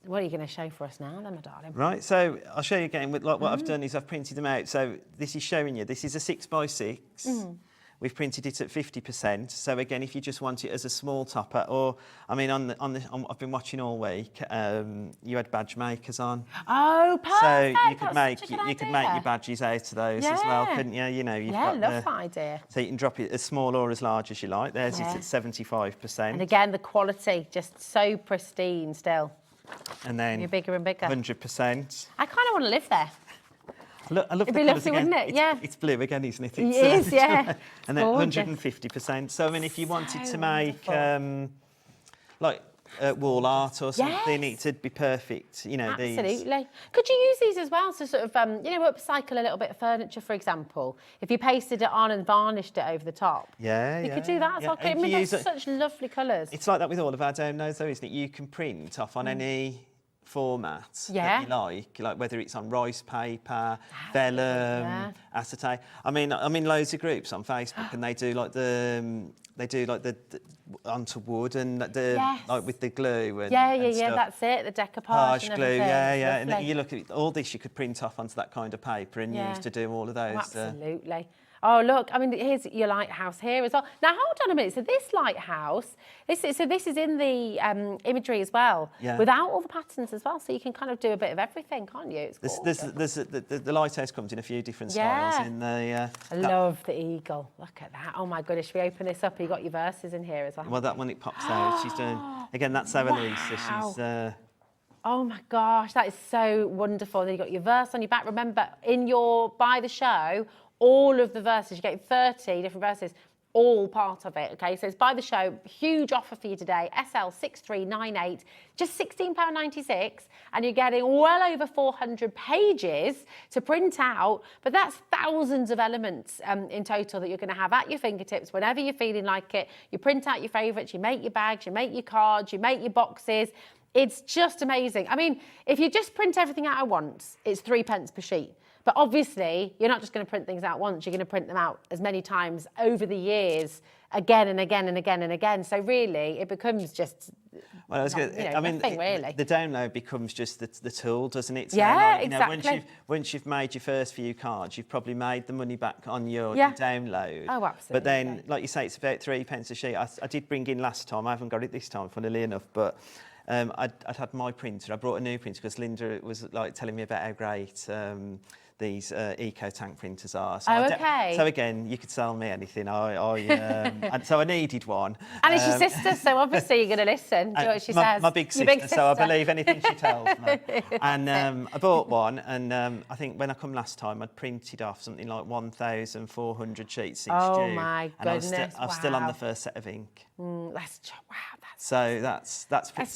What are you going to show for us now then, my darling? Right, so I'll show you again. With what I've done is I've printed them out. So this is showing you, this is a 6x6. We've printed it at 50%. So again, if you just want it as a small topper, or I mean, I've been watching all week. You had badge makers on. Oh, perfect. So you could make your badges out of those as well, couldn't you? You know, you've got love that idea. So you can drop it as small or as large as you like. There's it at 75%. And again, the quality just so pristine still. And then you're bigger and bigger. 100%. I kind of want to live there. Look, I love It'd the be colours lovely, again. wouldn't it? Yeah. It's blue again, isn't it? It is, yeah. And then Gorgeous. 150%. So I mean, if you wanted to make wonderful. like wall art or something, it'd be perfect. You know, Absolutely. these. Could you use these as well to sort of, you know, upcycle a little bit of furniture, for example? If you pasted it on and varnished it over the top. Yeah, You could do that as well. I mean, they're such lovely colours. It's like that with all of our downloads, though, isn't it? You can print off on any format that you like whether it's on rice paper, vellum, acetate. I mean, I'm in loads of groups on Facebook, and they do like the onto wood and like with the glue and stuff. That's it, the decoupage and glue, everything. and then you look at all this, you could print off onto that kind of paper and use to do all of those. Absolutely. Oh, look, I mean, here's your lighthouse here as well. Now, hold on a minute. So this lighthouse, this is in the imagery as well, without all the patterns as well. So you can kind of do a bit of everything, can't you? The lighthouse comes in a few different styles. In the, I love the eagle. Look at that. Oh, my goodness. Should we open this up? You got your verses in here as well. Well, that one, it pops out. She's doing, again, that's our Lisa. She's... Oh my gosh, that is so wonderful. Then you got your verse on your back. Remember, in your Buy the Show, all of the verses, you get 30 different verses, all part of it, okay? So it's Buy the Show, huge offer for you today, SL6398, just £16.96, and you're getting well over 400 pages to print out, but that's thousands of elements in total that you're going to have at your fingertips whenever you're feeling like it. You print out your favourites, you make your bags, you make your cards, you make your boxes. It's just amazing. I mean, if you just print everything out at once, it's 3p per sheet. But obviously, you're not just going to print things out once, you're going to print them out as many times over the years, again and again and again and again. So really, it becomes just, well, I mean, nothing really. The download becomes just the tool, doesn't it? So yeah, like, exactly. Once you've made your first few cards, you've probably made the money back on your download. Oh, absolutely. But then, like you say, it's about 3p a sheet. I did bring in last time, I haven't got it this time, funnily enough, but I'd had my printer. I brought a new printer because Linda was like telling me about how great these eco tank printers are. So so again, you could sell me anything. And so I needed one. And it's your sister, so obviously you're going to listen to what she says. My big sister, so I believe anything she tells me. And I bought one, and I think when I come last time, I'd printed off something like 1,400 sheets since June. Oh my goodness! And I was still on the first set of ink. That's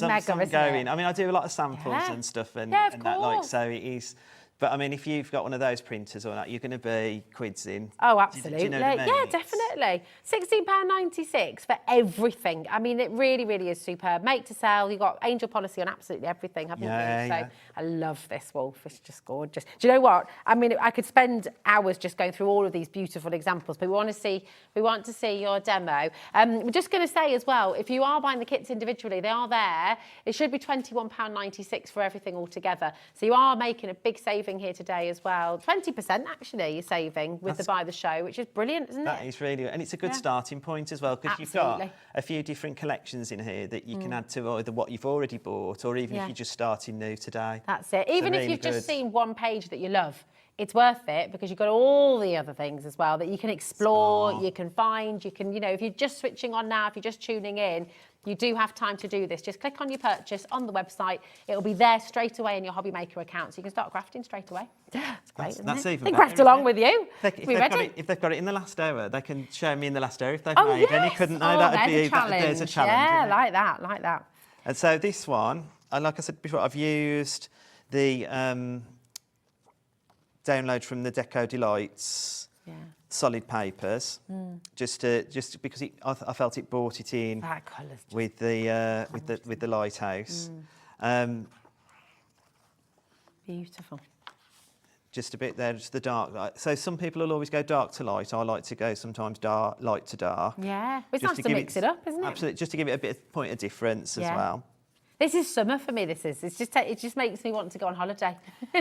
mega, isn't going. it? I mean, I do a lot of samples and stuff, and that, like, so it is. But I mean, if you've got one of those printers or that, you're going to be quids in. Oh, absolutely. Do you know what I mean? Yeah, definitely. £16.96 for everything. I mean, it really, really is superb. Make to sell. You've got angel policy on absolutely everything, haven't you? So I love this wolf. It's just gorgeous. Do you know what? I mean, I could spend hours just going through all of these beautiful examples, but we want to see your demo. We're just going to say as well, if you are buying the kits individually, they are there. It should be £21.96 for everything altogether. So you are making a big saving here today as well. 20% actually you're saving with the Buy the Show, which is brilliant, isn't it? That is really, and it's a good starting point as well, because you've got a few different collections in here that you can add to either what you've already bought, or even if you're just starting new today. That's it. Even if you've just seen one page that you love, it's worth it because you've got all the other things as well that you can explore, you can find, you can, if you're just switching on now, if you're just tuning in, you do have time to do this. Just click on your purchase on the website. It'll be there straight away in your Hobby Maker account, so you can start crafting straight away. It's great, isn't it? Even they better, craft along with you. If they've got it in the last hour, they can show me in the last hour if they've made any, couldn't they? There's a challenge. Yeah, like that. And so this one, and like I said before, I've used the download from the Deco Delights solid papers, just because I felt it brought it in with the lighthouse. Beautiful. Just a bit there, just the dark light. So some people will always go dark to light. I like to go sometimes light to dark. Yeah, it's nice to mix it up, isn't it? Absolutely, just to give it a bit of point of difference as well. This is summer for me. This is. It's just. It just makes me want to go on holiday.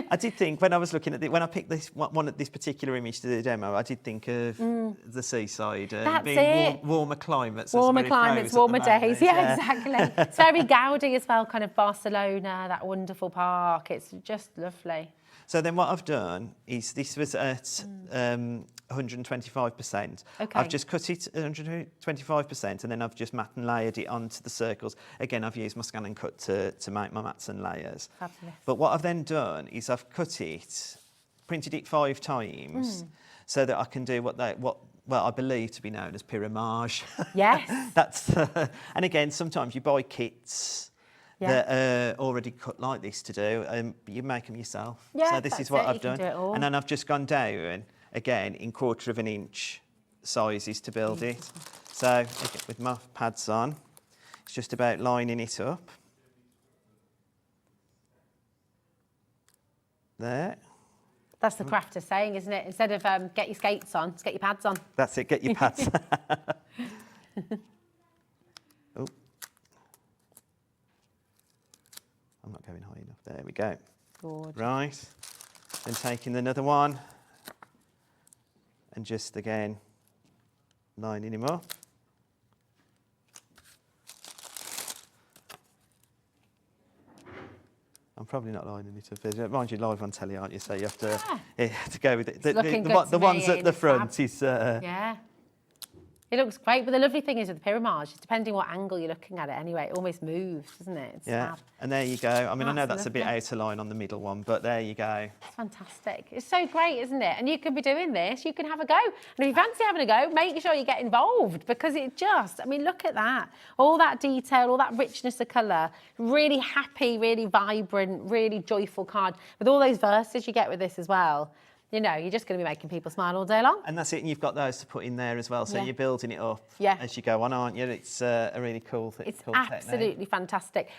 I did think when I was looking at when I picked this this particular image to do the demo, I did think of the seaside and being warmer climates. Warmer climates, warmer days. Yeah, exactly. It's very Gaudi as well, kind of Barcelona, that wonderful park. It's just lovely. So then what I've done is this was at 125%. Okay. I've just cut it at 125% and then I've just matte and layered it onto the circles. Again, I've used my scan and cut to make my mattes and layers. Fabulous. But what I've then done is I've cut it, printed it 5 times so that I can do what I believe to be known as pyramage. Yes. That's and again, sometimes you buy kits that are already cut like this to do, but you make them yourself. Yeah, so this is what I've done. And then I've just gone down, again, in 1/4 of an inch sizes to build it. So with my pads on, it's just about lining it up. There. That's the crafter saying, isn't it? Instead of get your skates on, just get your pads on. That's it, get your pads. Oh. I'm not going high enough. There we go. Good. Right. Then taking another one and just again lining him up. I'm probably not lining it up. Mind you, live on telly, aren't you? So you have to, to go with it. The ones at the front is... Yeah. It looks great, but the lovely thing is with the pyramage, depending what angle you're looking at it anyway, it almost moves, doesn't it? It's fab. And there you go. I mean, I know that's lovely. a bit out of line on the middle one, but there you go. It's fantastic. It's so great, isn't it? And you can be doing this, you can have a go. And if you fancy having a go, make sure you get involved because it just, I mean, look at that. All that detail, all that richness of colour, really happy, really vibrant, really joyful card with all those verses you get with this as well. You know, you're just going to be making people smile all day long. And that's it, and you've got those to put in there as well, so you're building it up as you go on, aren't you? It's a really cool thing. It's absolutely fantastic.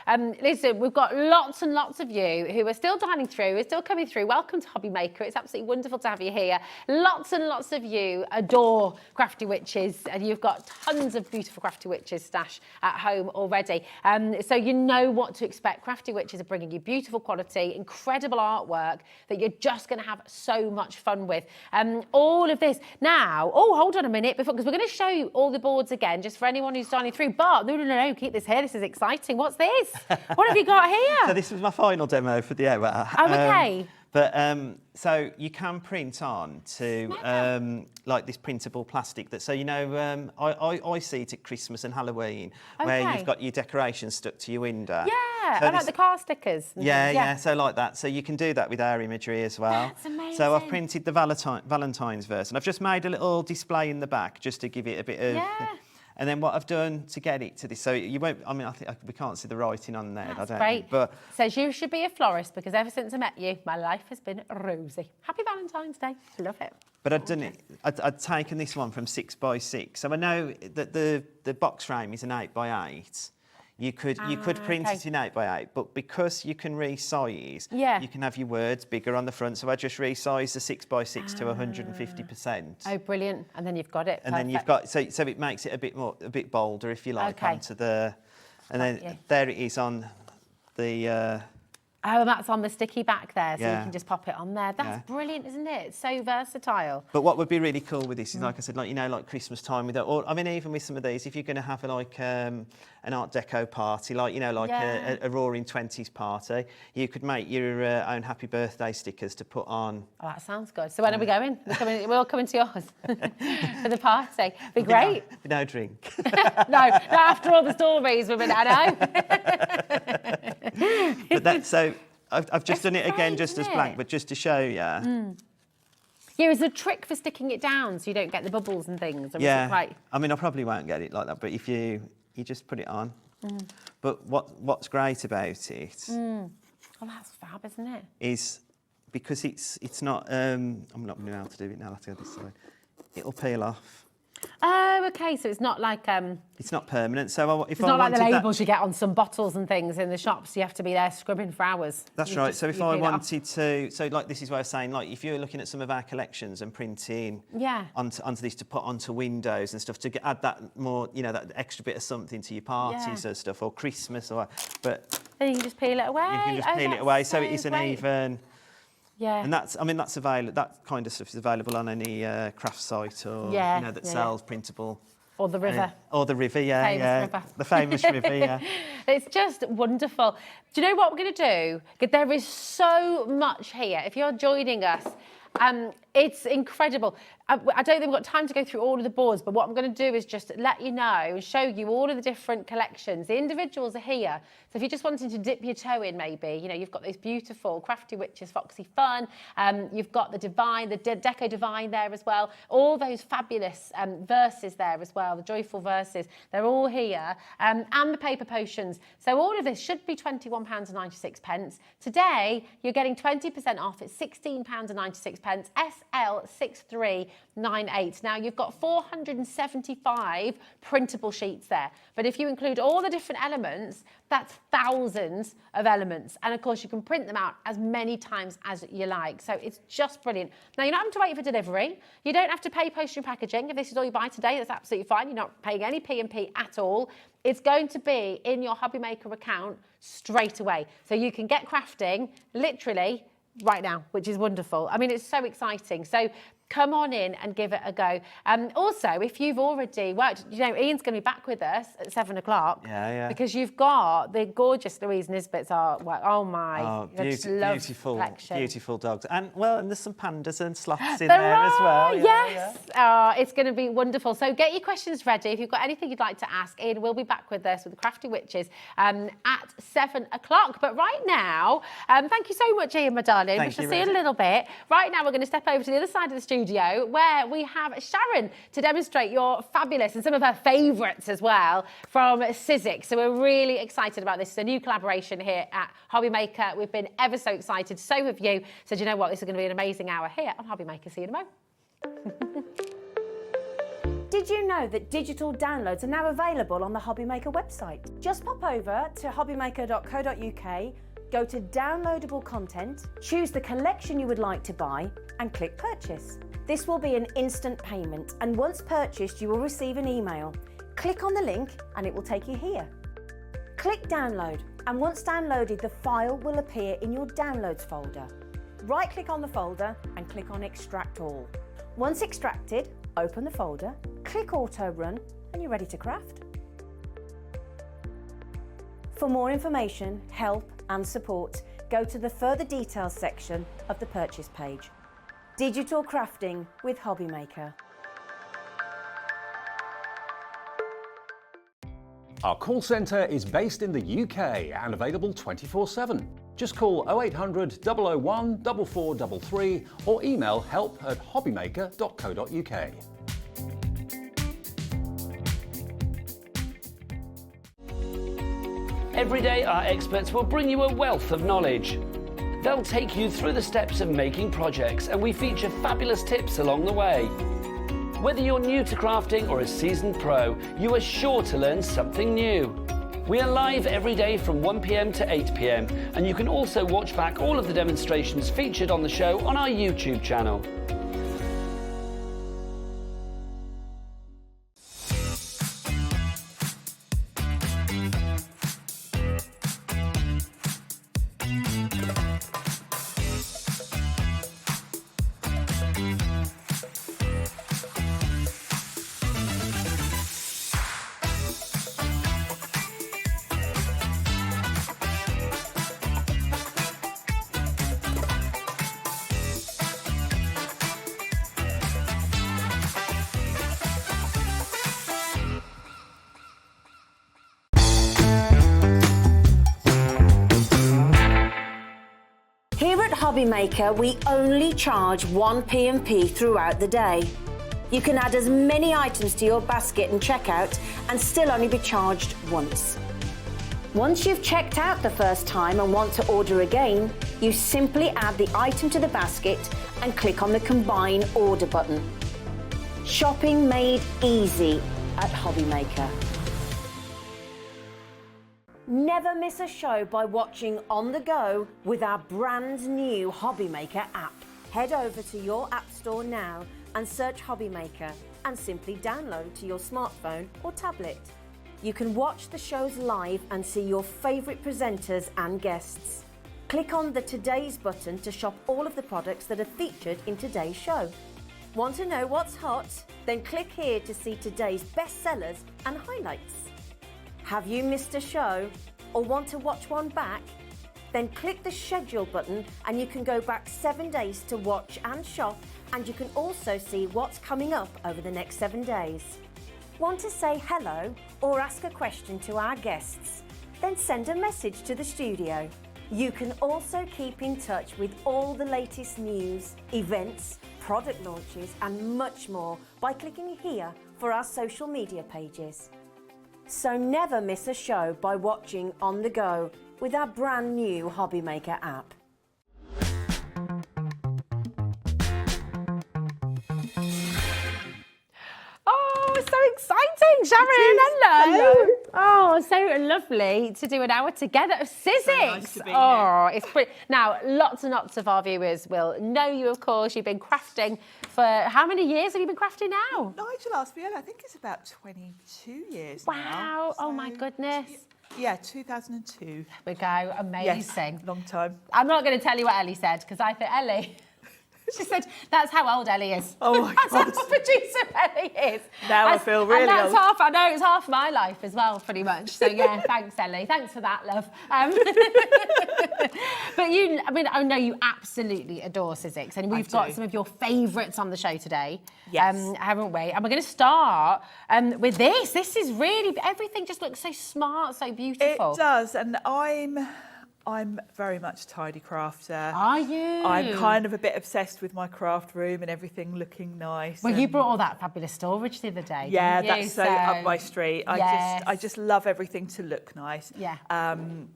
Listen, we've got lots and lots of you who are still dining through, who are still coming through. Welcome to Hobby Maker. It's absolutely wonderful to have you here. Lots and lots of you adore Crafty Witches, and you've got tons of beautiful Crafty Witches stash at home already. So you know what to expect. Crafty Witches are bringing you beautiful quality, incredible artwork that you're just going to have so much fun with. All of this. Now, hold on a minute, because we're going to show you all the boards again, just for anyone who's dining through. But no, keep this here. This is exciting. What's this? What have you got here? So this was my final demo for the hour. Oh, okay. But so you can print on to like this printable plastic that, so you know, I see it at Christmas and Halloween where you've got your decorations stuck to your window. Yeah, so I like the car stickers. Yeah, so like that. So you can do that with our imagery as well. That's amazing. So I've printed the Valentine's verse and I've just made a little display in the back just to give it a bit of... And then what I've done to get it to this, so you won't, I mean, I think we can't see the writing on there. That's I don't great. think, but says you should be a florist because ever since I met you, my life has been rosy. Happy Valentine's Day. Love it. But I'd done it. I'd taken this one from 6x6. So I know that the box frame is an 8x8. You could print it in 8x8, but because you can resize, you can have your words bigger on the front. So I just resized the 6x6 to 150%. Oh, brilliant! And then you've got it. And then you've got so it makes it a bit bolder, if you like, onto the, and then there it is on the. Oh, that's on the sticky back there, so you can just pop it on there. That's brilliant, isn't it? It's so versatile. But what would be really cool with this is, like I said, like, you know, like Christmas time with it, or I mean, even with some of these, if you're going to have like an Art Deco party, like, you know, like a Roaring 20s party, you could make your own happy birthday stickers to put on. Oh, that sounds good. So when are we going? We're all coming to yours for the party. Be great. No drink. No, not after all the stories we've been at home. But that, so I've just done it again, just as blank, but just to show you. Yeah, is there a trick for sticking it down so you don't get the bubbles and things? Or is it quite... I mean, I probably won't get it like that, but if you just put it on. But what's great about it... Oh, that's fab, isn't it? Is because it's not... I'm not going to be able to do it now, I'll have to go this side. It'll peel off. Oh, okay, so it's not like... It's not permanent, so if it's not like the labels you get on some bottles and things in the shops. You have to be there scrubbing for hours. That's right. So if I wanted to... So, like, this is what I was saying, like, if you're looking at some of our collections and printing onto this to put onto windows and stuff, add that more, you know, that extra bit of something to your parties and stuff, or Christmas, or... But Then you can just peel it away. You can just peel it away, so it isn't even. Yeah. And that's available. That kind of stuff is available on any craft site or that sells printable. Or the river. Or the river, River. The famous river, yeah. It's just wonderful. Do you know what we're going to do? There is so much here. If you're joining us, it's incredible. I don't think we've got time to go through all of the boards, but what I'm going to do is just let you know and show you all of the different collections. The individuals are here. So if you're just wanting to dip your toe in, maybe, you've got those beautiful Crafty Witches, Foxy Fun. You've got the Divine, the Deco Divine there as well. All those fabulous verses there as well, the joyful verses. They're all here. And the paper potions. So all of this should be £21.96. Today, you're getting 20% off. It's £16.96. SL6398. Now, you've got 475 printable sheets there. But if you include all the different elements, that's thousands of elements. And of course, you can print them out as many times as you like. So it's just brilliant. Now, you're not having to wait for delivery. You don't have to pay postage and packaging. If this is all you buy today, that's absolutely fine. You're not paying any P&P at all. It's going to be in your Hobby Maker account straight away. So you can get crafting literally right now, which is wonderful. I mean, it's so exciting. So come on in and give it a go. Also, if you've already worked, Ian's going to be back with us at 7 o'clock. Yeah. Because you've got the gorgeous Louise Nisbet's artwork. Oh my, beautiful dogs. And there's some pandas and sloths in there as well. Yes. It's going to be wonderful. So get your questions ready. If you've got anything you'd like to ask, Ian will be back with us with the Crafty Witches at 7 o'clock. But right now, thank you so much, Ian, my darling. We shall see you in a little bit. Right now, we're going to step over to the other side of the studio where we have Sharon to demonstrate your fabulous and some of her favourites as well from Sizzix. So we're really excited about this. It's a new collaboration here at Hobby Maker. We've been ever so excited. So have you. So do you know what? This is going to be an amazing hour here on Hobby Maker. See you in a moment. Did you know that digital downloads are now available on the Hobby Maker website? Just pop over to hobbymaker.co.uk, go to downloadable content, choose the collection you would like to buy, and click purchase. This will be an instant payment, and once purchased, you will receive an email. Click on the link and it will take you here. Click download, and once downloaded, the file will appear in your downloads folder. Right-click on the folder and click on extract all. Once extracted, open the folder, click auto run, and you're ready to craft. For more information, help and support, go to the further details section of the purchase page. Digital crafting with Hobby Maker. Our call centre is based in the UK and available 24/7. Just call 0800 001 4433 or email help@hobbymaker.co.uk. Every day, our experts will bring you a wealth of knowledge. They'll take you through the steps of making projects, and we feature fabulous tips along the way. Whether you're new to crafting or a seasoned pro, you are sure to learn something new. We are live every day from 1 p.m. to 8 p.m, and you can also watch back all of the demonstrations featured on the show on our YouTube channel. Here at Hobby Maker, we only charge 1 P&P throughout the day. You can add as many items to your basket and checkout and still only be charged once. Once you've checked out the first time and want to order again, you simply add the item to the basket and click on the Combine Order button. Shopping made easy at Hobby Maker. Never miss a show by watching on the go with our brand new Hobby Maker app. Head over to your app store now and search Hobby Maker and simply download to your smartphone or tablet. you can watch the shows live and see your favourite presenters and guests. Click on the Today's button to shop all of the products that are featured in today's show. Want to know what's hot? Then click here to see today's bestsellers and highlights. Have you missed a show or want to watch one back? Then click the schedule button and you can go back 7 days to watch and shop, and you can also see what's coming up over the next 7 days. Want to say hello or ask a question to our guests? Then send a message to the studio. You can also keep in touch with all the latest news, events, product launches and much more by clicking here for our social media pages. So never miss a show by watching on the go with our brand new Hobby Maker app. Oh, so exciting, Sharon. Hello. Oh, so lovely to do an hour together of Sizzix. So nice to be here. It's pretty. Now, lots and lots of our viewers will know you, of course. You've been crafting for how many years have you been crafting now? Nigel asked me, I think it's about 22 years now. Wow. Oh, my goodness. Yeah, 2002. There we go. Amazing. Yes, long time. I'm not going to tell you what Ellie said, because I think Ellie... She said, that's how old Ellie is. Oh, my that's God. That's how producer Ellie is. Now I feel really and that's old. half, I know, it's half my life as well, pretty much. So, yeah, thanks, Ellie. Thanks for that, love. But you, I mean, I know you absolutely adore Sizzix, and we've got some of your favourites on the show today. Yes. Haven't we? And we're going to start with this. This is really, everything just looks so smart, so beautiful. It does, and I'm very much a tidy crafter. Are you? I'm kind of a bit obsessed with my craft room and everything looking nice. Well, you brought all that fabulous storage the other day. Yeah, didn't you? that's so up my street. Yes. I just love everything to look nice. Yeah. And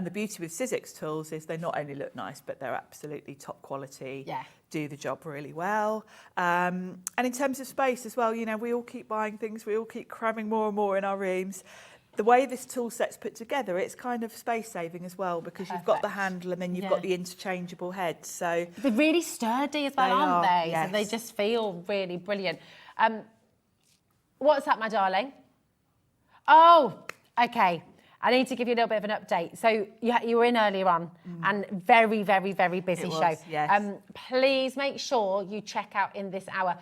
the beauty with Sizzix tools is they not only look nice, but they're absolutely top quality. Yeah. Do the job really well. And in terms of space as well, you know, we all keep buying things, we all keep cramming more and more in our rooms. The way this tool set's put together, it's kind of space saving as well, because you've got the handle and then you've got the interchangeable heads. So they're really sturdy as well, aren't they? Yes. So they just feel really brilliant. What's that, my darling? Oh, okay. I need to give you a little bit of an update. So you were in earlier on, and very, very, very busy show. Yes. Please make sure you check out in this hour.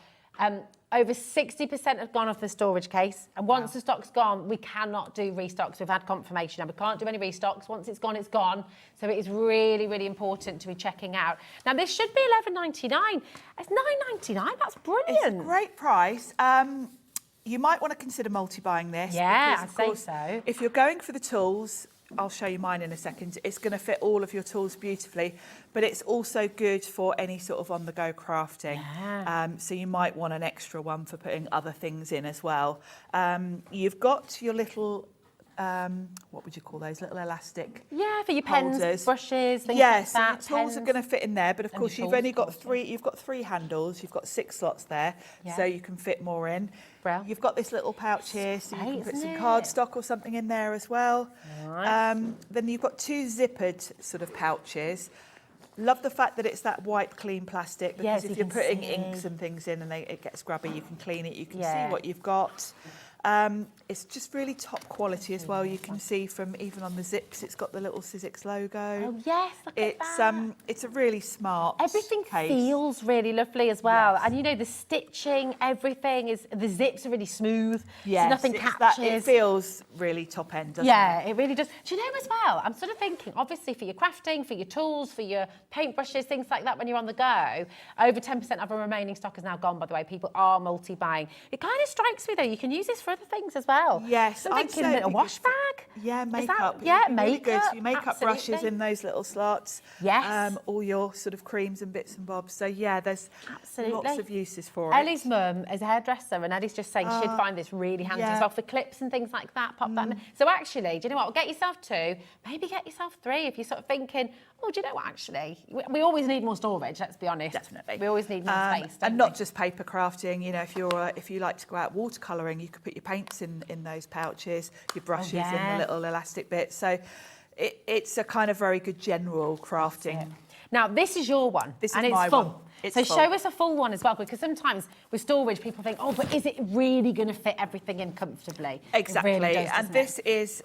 Over 60% have gone off the storage case, and once the stock's gone, we cannot do restocks. We've had confirmation, and we can't do any restocks. Once it's gone, it's gone. So it is really, really important to be checking out. Now, this should be $11.99. It's $9.99. That's brilliant. It's a great price. You might want to consider multi-buying this. Yeah, because, of I'd course, say so. If you're going for the tools, I'll show you mine in a second. It's going to fit all of your tools beautifully, but it's also good for any sort of on-the-go crafting. Yeah. So you might want an extra one for putting other things in as well. You've got your little, what would you call those, little elastic Yeah, for your pens, holders. brushes, things Yes, like that. so your tools are going to fit in there, but of And course your you've only tools, got three. You've got three handles. You've got 6 slots there, Yeah. so you can fit more in. Brill. You've got this little pouch here, so you Great, can put isn't some it? cardstock or something in there as well. Nice. Then you've got 2 zippered sort of pouches. Love the fact that it's that white clean plastic, because Yes, if you you're can putting see. inks and things in and it gets grubby, you can clean it. You can Yeah. see what you've got. It's just really top quality as well. You can see from even on the zips, it's got the little Sizzix logo. Oh, yes, look at that. It's a really smart Everything case. feels really lovely as well. Yes. And you know, the stitching, everything is, the zips are really smooth. Yes, so nothing it's catches. it feels really top end, doesn't Yeah, it? it really does. Do you know as well, I'm sort of thinking, obviously for your crafting, for your tools, for your paintbrushes, things like that when you're on the go, over 10% of our remaining stock is now gone, by the way. People are multi-buying. It kind of strikes me though, you can use this for other things as well. Yes, I'm I'd thinking say a it'd little be wash good bag. Yeah, Is that- makeup. yeah, It'd be really good. makeup, Your makeup brushes absolutely. in those little slots. Yes. All your sort of creams and bits and bobs. So yeah, there's Absolutely. lots of uses for it. Ellie's mum is a hairdresser, and Ellie's just saying she'd find this really handy yeah. as well for clips and things like that. Pop that in. So actually, do you know what? Get yourself 2, maybe get yourself 3 if you're sort of thinking, oh, do you know what? Actually, we always need more storage. Let's be honest. Definitely. We always need more space, don't and not we? just paper crafting. You know, if you like to go out watercolouring, you could put your paints in those pouches, your brushes in yeah. the little elastic bits. So it's a kind of very good general crafting. Now this is your one, This and is it's my full. one. It's So full. show us a full one as well, because sometimes with storage, people think, oh, but is it really going to fit everything in comfortably? Exactly. It really does, And doesn't it?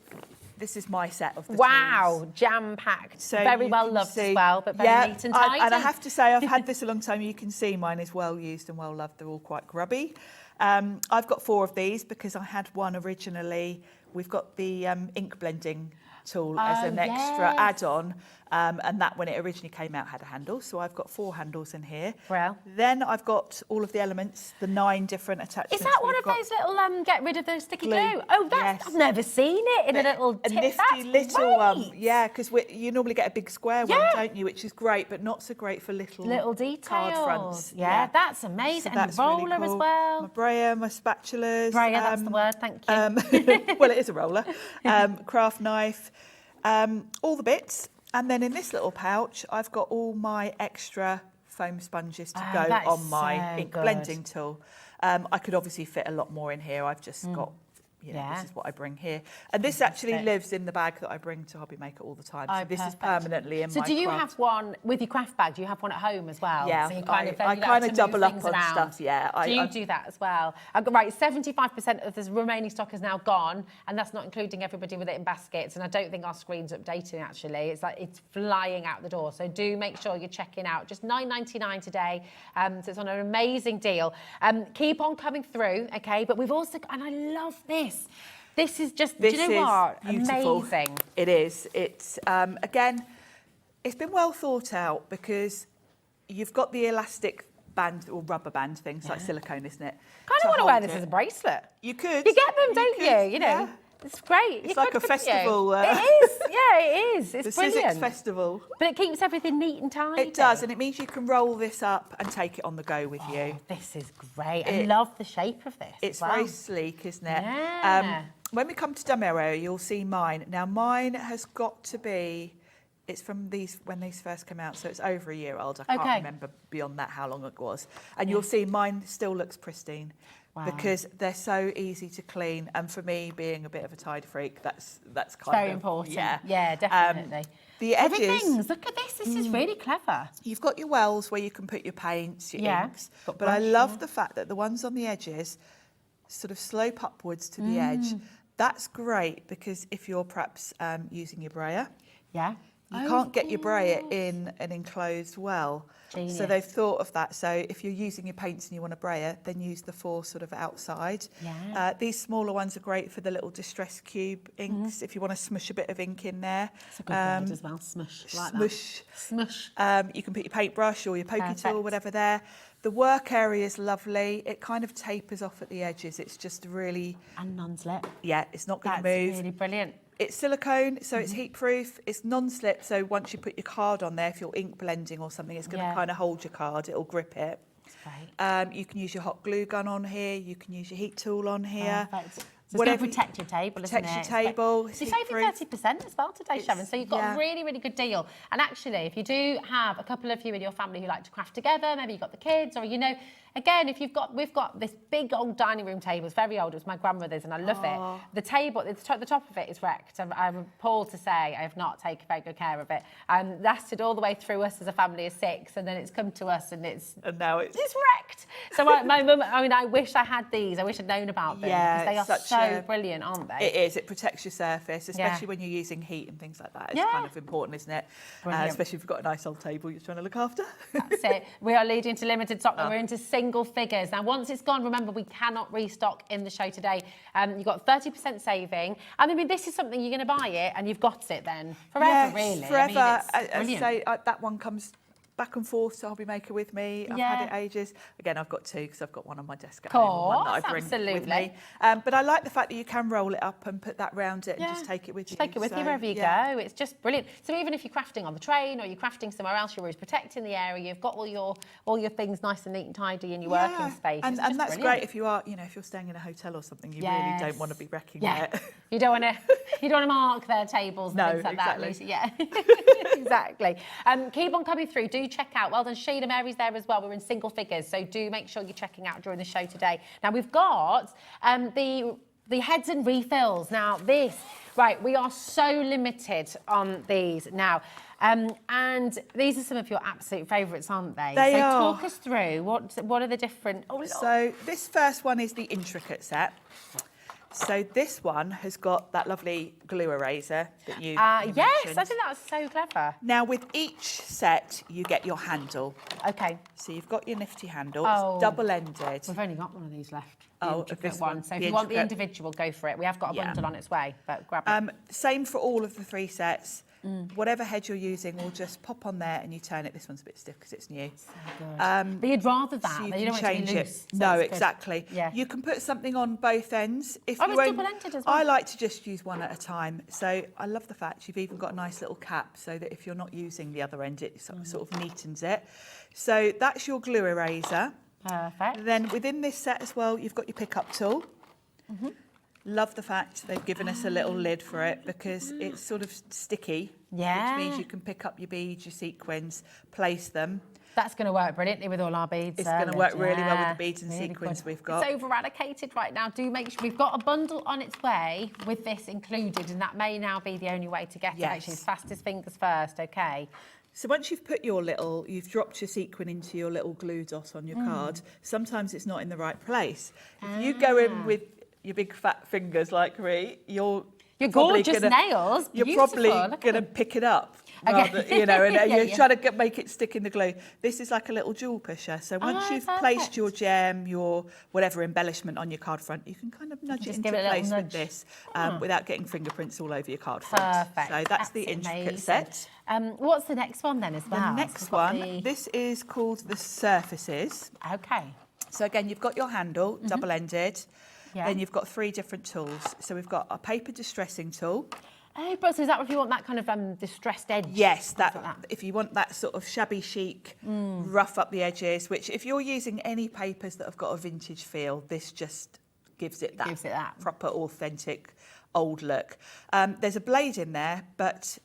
this is my set of the Wow, tools. jam-packed. So Very you well can loved see- as well, but very neat and tidy. And I have to say, I've had this a long time. You can see mine is well used and well loved. They're all quite grubby. I've got 4 of these because I had one originally. We've got the ink blending tool as an extra add-on. And that, when it originally came out, had a handle. So I've got 4 handles in here. Well. Then I've got all of the elements, the 9 different attachments. Is that one we've of got. those little get rid of the sticky glue? Glue. Oh, that's Yes. I've never seen it in a little A tip. nifty That's little great. yeah, because you normally get a big square one, Yeah. don't you? Which is great, but not so great for little details. card fronts. Yeah, that's amazing. So And the roller as well. My brayer, my spatulas. Brayer, that's the word. Thank you. Well, it is a roller. Craft knife, all the bits. And then in this little pouch, I've got all my extra foam sponges to go that is on my so ink good. blending tool. I could obviously fit a lot more in here. I've just got, Yeah. this is what I bring here. And this actually lives in the bag that I bring to Hobby Maker all the time. So Oh, this is perfect. permanently in So my do you craft. have one with your craft bag? Do you have one at home as well? Yeah, so you I you don't kind have of to double move up things on around. stuff, yeah. Do you do that as well? I've got, right, 75% of this remaining stock is now gone, and that's not including everybody with it in baskets, and I don't think our screen's updating, actually. It's like it's flying out the door, so do make sure you're checking out. Just $9.99 today, so it's on an amazing deal. Keep on coming through, okay? But we've also, and I love this. This is just, This do you know what? is beautiful. Amazing. It is. It's, again, it's been well thought out because you've got the elastic band or rubber band things like silicone, isn't it? Kind of want to wear this as a bracelet. You could. You get them, don't could, you? You know, yeah. it's great. It's You like could, a couldn't you? festival. It is. Yeah, it is. It's the brilliant. Sizzix Festival. But it keeps everything neat and tidy. It does, and it means you can roll this up and take it on the go with you. This is great. I love the shape of this. It's as well. very sleek, isn't it? Yeah. When we come to demo area, you'll see mine. Now, mine has got to be, it's from these, when these first came out, so it's over a year old. I can't remember beyond that how long it was. And you'll see mine still looks pristine. Wow. Because they're so easy to clean. And for me, being a bit of a tidy freak, that's kind Very of important. Yeah, Yeah, definitely. The edges. Everything's, look at this. This is really clever. You've got your wells where you can put your paints, your Yeah, inks. got But I brush, love yeah. the fact that the ones on the edges sort of slope upwards to the edge. That's great because if you're perhaps using your brayer, Yeah. you can't get your brayer in an enclosed well. Genius. So they've thought of that. So if you're using your paints and you want a brayer, then use the 4 sort of outside. Yeah. These smaller ones are great for the little distress cube inks if you want to smush a bit of ink in there. It's a good word as well. Smush. Like Smush. That. Smush. You can put your paintbrush or your poking Perfect. tool, whatever there. The work area is lovely. It kind of tapers off at the edges. It's just really, And non-slip. yeah, it's not going That's to move. really brilliant. It's silicone, so it's heat proof. It's non-slip, so once you put your card on there, if you're ink blending or something, it's going to kind of hold your card. It'll grip it. That's great. You can use your hot glue gun on here. You can use your heat tool on here. Perfect. So it's going to protect your table, isn't it? Protects your table. You're saving 30% as well today, Sharon. So you've got yeah. a really, really good deal. And actually, if you do have a couple of you in your family who like to craft together, maybe you've got the kids, or you know, again, if we've got this big old dining room table. It's very old. It was my grandmother's, and I love it. The table, the top of it is wrecked. I'm appalled to say I have not taken very good care of it. Lasted all the way through us as a family of 6, and then it's come to us, and now it's wrecked. So my mum, I mean, I wish I had these. I wish I'd known about them Yeah, because they are such so brilliant, aren't they? It is. It protects your surface, especially when you're using heat and things like that. It's kind of important, isn't it? Especially if you've got a nice old table you're trying to look after. That's it. We are leading to limited stock. We're into single figures. Now, once it's gone, remember, we cannot restock in the show today. You've got 30% saving. And I mean, this is something you're going to buy it and you've got it then forever, really. Forever. I mean, it's say that one comes back and forth to Hobby Maker with me. I've had it ages. Again, I've got 2 because I've got one on my desk at home and one that I bring with me. But I like the fact that you can roll it up and put that round it and just take it with you. Take it with you wherever you go. It's just brilliant. So even if you're crafting on the train or you're crafting somewhere else, you're always protecting the area. You've got all your things nice and neat and tidy in your working space. And that's brilliant. Great if you are, if you're staying in a hotel or something, you really don't want to be wrecking it. You don't want to mark their tables and things like that, Lucy. Yeah, exactly. Keep on coming through. Do check out. Well done, Sheila. Mary's there as well. We're in single figures, so do make sure you're checking out during the show today. Now we've got the heads and refills. Now this, right, we are so limited on these now. And these are some of your absolute favourites, aren't they? They so are. talk us through, what are the different... Oh, look. So this first one is the intricate set. So this one has got that lovely glue eraser that you Yes, mentioned. I think that was so clever. Now with each set, you get your handle. Okay. So you've got your nifty handle. Oh. It's double-ended. We've only got one of these left. Oh, intricate this one. So if The you want the intricate. individual, go for it. We have got a Yeah. bundle on its way, but grab it. Same for all of the 3 sets. Whatever head you're using, will just pop on there and you turn it. This one's a bit stiff because it's new. So good. But you'd rather that. So you you can don't want change it to be it. loose. So No, it's good. exactly. Yeah. You can put something on both ends. If Oh, you it's won't- double-ended as well. I like to just use one at a time. So I love the fact you've even got a nice little cap so that if you're not using the other end, it sort of neatens it. So that's your glue eraser. Perfect. Then within this set as well, you've got your pickup tool. Love the fact they've given us a little lid for it because it's sort of sticky, Yeah. which means you can pick up your beads, your sequins, place them. That's going to work brilliantly with all our beads. It's going to work really well with Yeah, the beads and really sequins good. we've got. It's over-eradicated right now. Do make sure we've got a bundle on its way with this included, and that may now be the only way to get it. Actually, as fast as fingers first, okay? So once you've put you've dropped your sequin into your little glue dot on your card, sometimes it's not in the right place. If you go in with your big fat fingers like me, Your probably gorgeous nails, You're beautiful. probably Look at going to them. pick it up. Okay. Rather, and Yeah, you're yeah. trying to make it stick in the glue. This is like a little jewel pusher. So once you've placed your gem, your whatever embellishment on your card front, you can kind of nudge it Just into give it a little place with nudge. this without getting fingerprints all over your card front. Perfect. So that's the intricate amazing. set. What's the next one then as well? The So next we've got one, this is called the surfaces. Okay. So again, you've got your handle, double-ended. Yeah. Then you've got 3 different tools. So we've got a paper distressing tool. Oh, but so is that if you want that kind of distressed edge? Yes, Like that if you want that sort of shabby chic, rough up the edges, which if you're using any papers that have got a vintage feel, this just gives it that proper, authentic, old look. There's a blade in there, but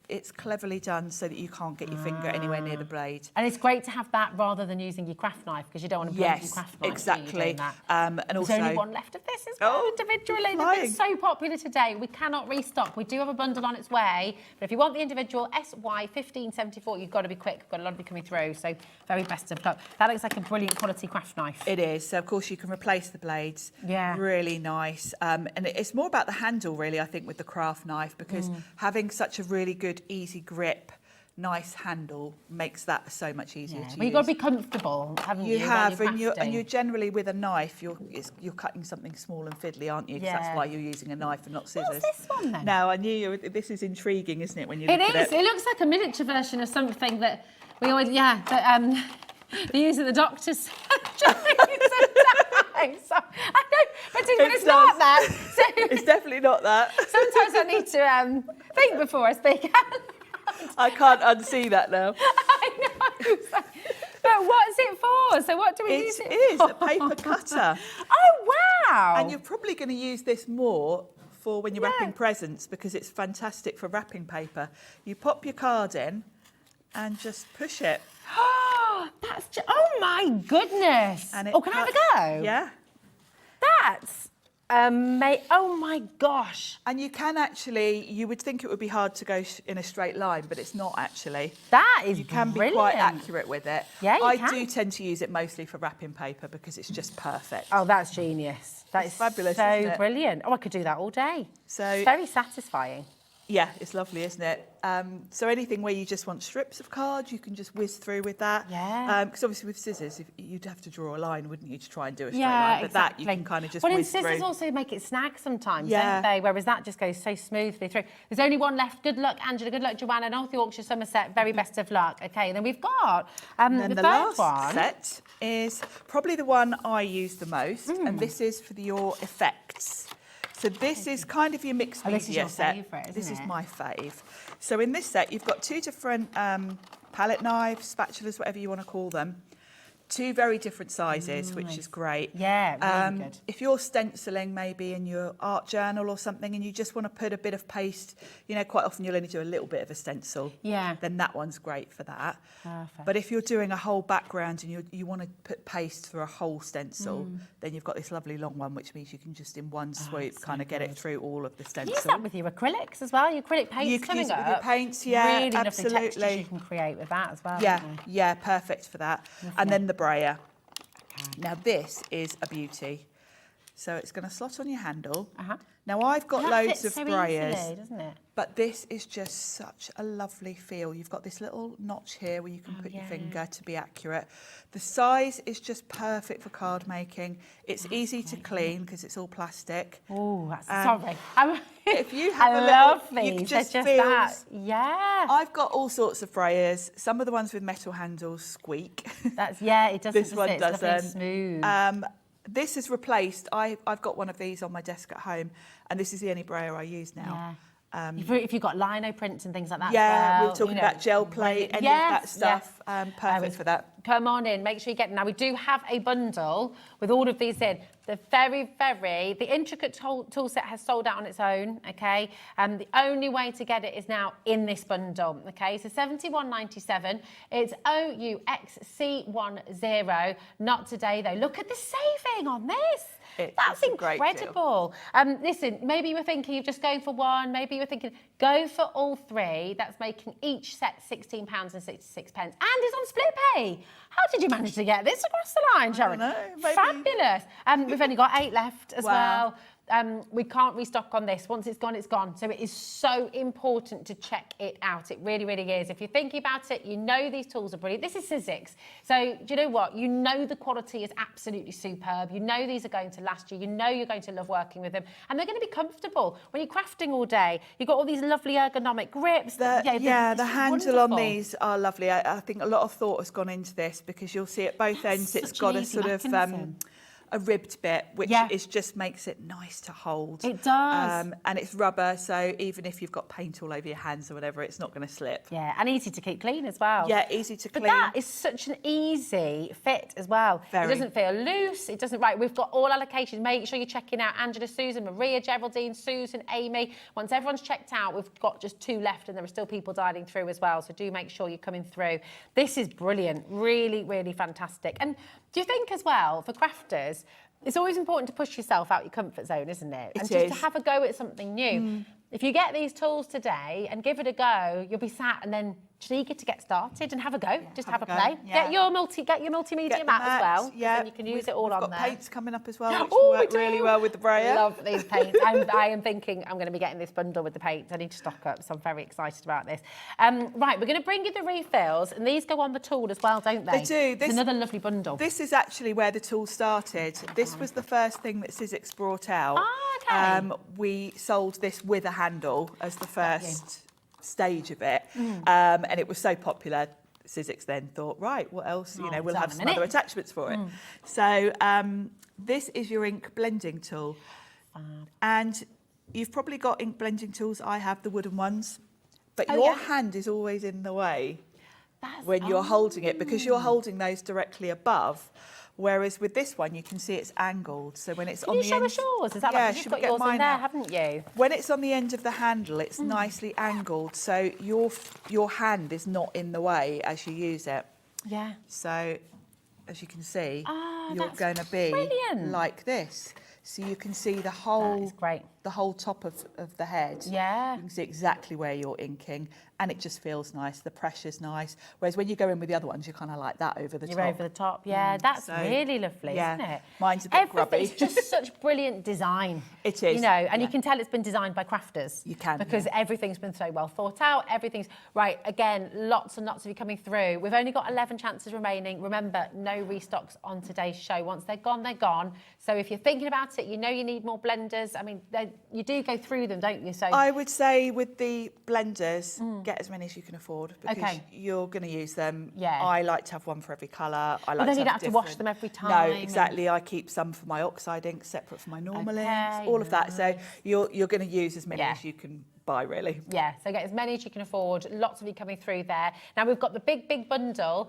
it's cleverly done so that you can't get your finger anywhere near the blade. And it's great to have that rather than using your craft knife because you don't want to blunt your craft knife. Exactly. And There's also, only one left of this as well individually. They've flying. been so popular today. We cannot restock. We do have a bundle on its way, but if you want the individual SY1574, you've got to be quick. We've got a lot of them coming through. So very best of luck. That looks like a brilliant quality craft knife. It is. So of course you can replace the blades. Yeah. Really nice. And it's more about the handle really, I think, with the craft knife because having such a really good, easy grip, nice handle makes that so much easier to use. Well, you've got to be comfortable, haven't you? You have, when you're and crafting. you're generally with a knife, you're cutting something small and fiddly, aren't you? 'Cause Yeah. that's why you're using a knife and not scissors. What's this one then? No, I knew this is intriguing, isn't it? When you It look at is. It looks like a miniature version of something that we always, they use at the doctor's sometimes. So, I know, but it's does. not that. So, It's definitely not that. sometimes I need to think before I speak. I can't unsee that now. I know. So, but what's it for? So what do we use it It is for? a paper cutter. Oh, wow. And you're probably going to use this more for when you're wrapping presents because it's fantastic for wrapping paper. You pop your card in and just push it. That's oh my goodness. And it can I have a go? Yeah. That's oh my gosh. And you can actually, you would think it would be hard to go in a straight line, but it's not actually. That is You can brilliant. be quite accurate with it. Yeah, you I can. do tend to use it mostly for wrapping paper because it's just perfect. Oh, that's genius. That It's is fabulous, so isn't it? brilliant. Oh, I could do that all day. So It's very satisfying. yeah, it's lovely, isn't it? So anything where you just want strips of card, you can just whiz through with that. Yeah. Because obviously with scissors, you'd have to draw a line, wouldn't you, to try and do a straight Yeah, line? But exactly. that you can kind of just Well, and whiz scissors through. also make it snag sometimes, Yeah. don't they? Whereas that just goes so smoothly through. There's only one left. Good luck, Angela. Good luck, Joanna. North Yorkshire, Somerset. Very best of luck. Okay, then we've got And then the the third last one. set is probably the one I use the most, and this is for your effects. So this is kind of your mixed media this is your set. favourite, isn't This is it? my fave. So in this set, you've got 2 different palette knives, spatulas, whatever you want to call them. 2 very different sizes, which is great. Yeah, really good. If you're stenciling maybe in your art journal or something and you just want to put a bit of paste, you know, quite often you'll only do a little bit of a stencil. Yeah. Then that one's great for that. Perfect. But if you're doing a whole background and you want to put paste through a whole stencil, then you've got this lovely long one, which means you can just in one swoop kind of get it through all of the stencil. Use that with your acrylics as well, your acrylic paints You can coming use it with up. your paints, yeah, really absolutely. lovely textures you can create with that as well. Yeah, isn't there? yeah, perfect for that. And then the brayer. Now this is a beauty. So it's going to slot on your handle. Now I've got That loads fits of so brayers, easily, doesn't it? but this is just such a lovely feel. You've got this little notch here where you can put your finger to be accurate. The size is just perfect for card making. It's easy to clean because it's all plastic. Oh, that's sorry. If you have I a love little, you these. just They're just feels, that. Yeah. I've got all sorts of brayers. Some of the ones with metal handles squeak. That's it doesn't. This one it's lovely and doesn't. smooth. This is replaced. I've got one of these on my desk at home, and this is the only brayer I use now. If you've got lino prints and things like that. Yeah, as well, we were talking about gel plate, any of that stuff. Perfect for that. Come on in, make sure you get them. Now, we do have a bundle with all of these in. The the intricate tool set has sold out on its own, okay? The only way to get it is now in this bundle, okay? So $71.97. It's OUXC10. Not today, though. Look at the saving on this. That's incredible. Listen, maybe you were thinking of just going for one. Maybe you were thinking, go for all 3. That's making each set £16.66. And it's on split pay. How did you manage to get this across the line, Sharon? I don't know, Fabulous. We've only got 8 left as well. We can't restock on this. Once it's gone, it's gone. So it is so important to check it out. It really, really is. If you're thinking about it, you know these tools are brilliant. This is Sizzix. So do you know what? You know the quality is absolutely superb. You know these are going to last you. You know you're going to love working with them. And they're going to be comfortable. When you're crafting all day, you've got all these lovely ergonomic grips. The handle wonderful. on these are lovely. I think a lot of thought has gone into this because you'll see at both ends it's got a sort of a ribbed bit, which is just makes it nice to hold. It does. And it's rubber, so even if you've got paint all over your hands or whatever, it's not going to slip. Yeah, and easy to keep clean as well. Yeah, easy to clean. But that is such an easy fit as well. Very. It doesn't feel loose. It doesn't, we've got all allocations. Make sure you're checking out Angela, Susan, Maria, Geraldine, Susan, Amy. Once everyone's checked out, we've got just 2 left and there are still people dialing through as well. So do make sure you're coming through. This is brilliant. Really, really fantastic. And do you think as well, for crafters, it's always important to push yourself out your comfort zone, isn't it? And just to have a go at something new. If you get these tools today and give it a go, you'll be sat and then just eager to get started and have a go. Yeah, just have a play. Yeah. Get your multimedia mat as well. Yeah, and you can use it all on there. We've got paints coming up as well, which work really well with the brayer. Love these paints. I am thinking I'm going to be getting this bundle with the paints. I need to stock up, so I'm very excited about this. Right, we're going to bring you the refills, and these go on the tool as well, don't they? They do. It's another lovely bundle. This is actually where the tool started. This was the first thing that Sizzix brought out. Okay. We sold this with a handle as the first stage of it, and it was so popular. Sizzix then thought, right, what else? You know, we'll have some other attachments for it. So this is your ink blending tool, and you've probably got ink blending tools. I have the wooden ones, but your hand is always in the way when you're holding it because you're holding those directly above. Whereas with this one, you can see it's angled. So when it's on the end... Can you show us yours? Is that right? You've got yours in there, haven't you? When it's on the end of the handle, it's nicely angled. So your hand is not in the way as you use it. Yeah. So as you can see, you're going to be like this. So you can see the whole top of the head. Yeah. You can see exactly where you're inking, and it just feels nice. The pressure's nice. Whereas when you go in with the other ones, you're kind of like that over the top. You're over the top. Yeah, that's really lovely, isn't it? Mine's a bit grubby. It's just such brilliant design. It is. You know, and you can tell it's been designed by crafters. You can. Because everything's been so well thought out. Everything's right. Again, lots and lots of you coming through. We've only got 11 chances remaining. Remember, no restocks on today's show. Once they're gone, they're gone. So if you're thinking about it, you know you need more blenders. I mean, you do go through them, don't you? So I would say with the blenders, get as many as you can afford because you're going to use them. Yeah. I like to have one for every colour. I like then to you don't have to wash them every time. No, exactly. I keep some for my oxide ink separate from my normal inks, all of that. So you're going to use as many as you can buy, really. Yeah, so get as many as you can afford. Lots of you coming through there. Now we've got the big bundle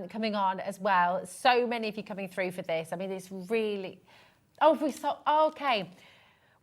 coming on as well. So many of you coming through for this. I mean, it's really... Oh, okay.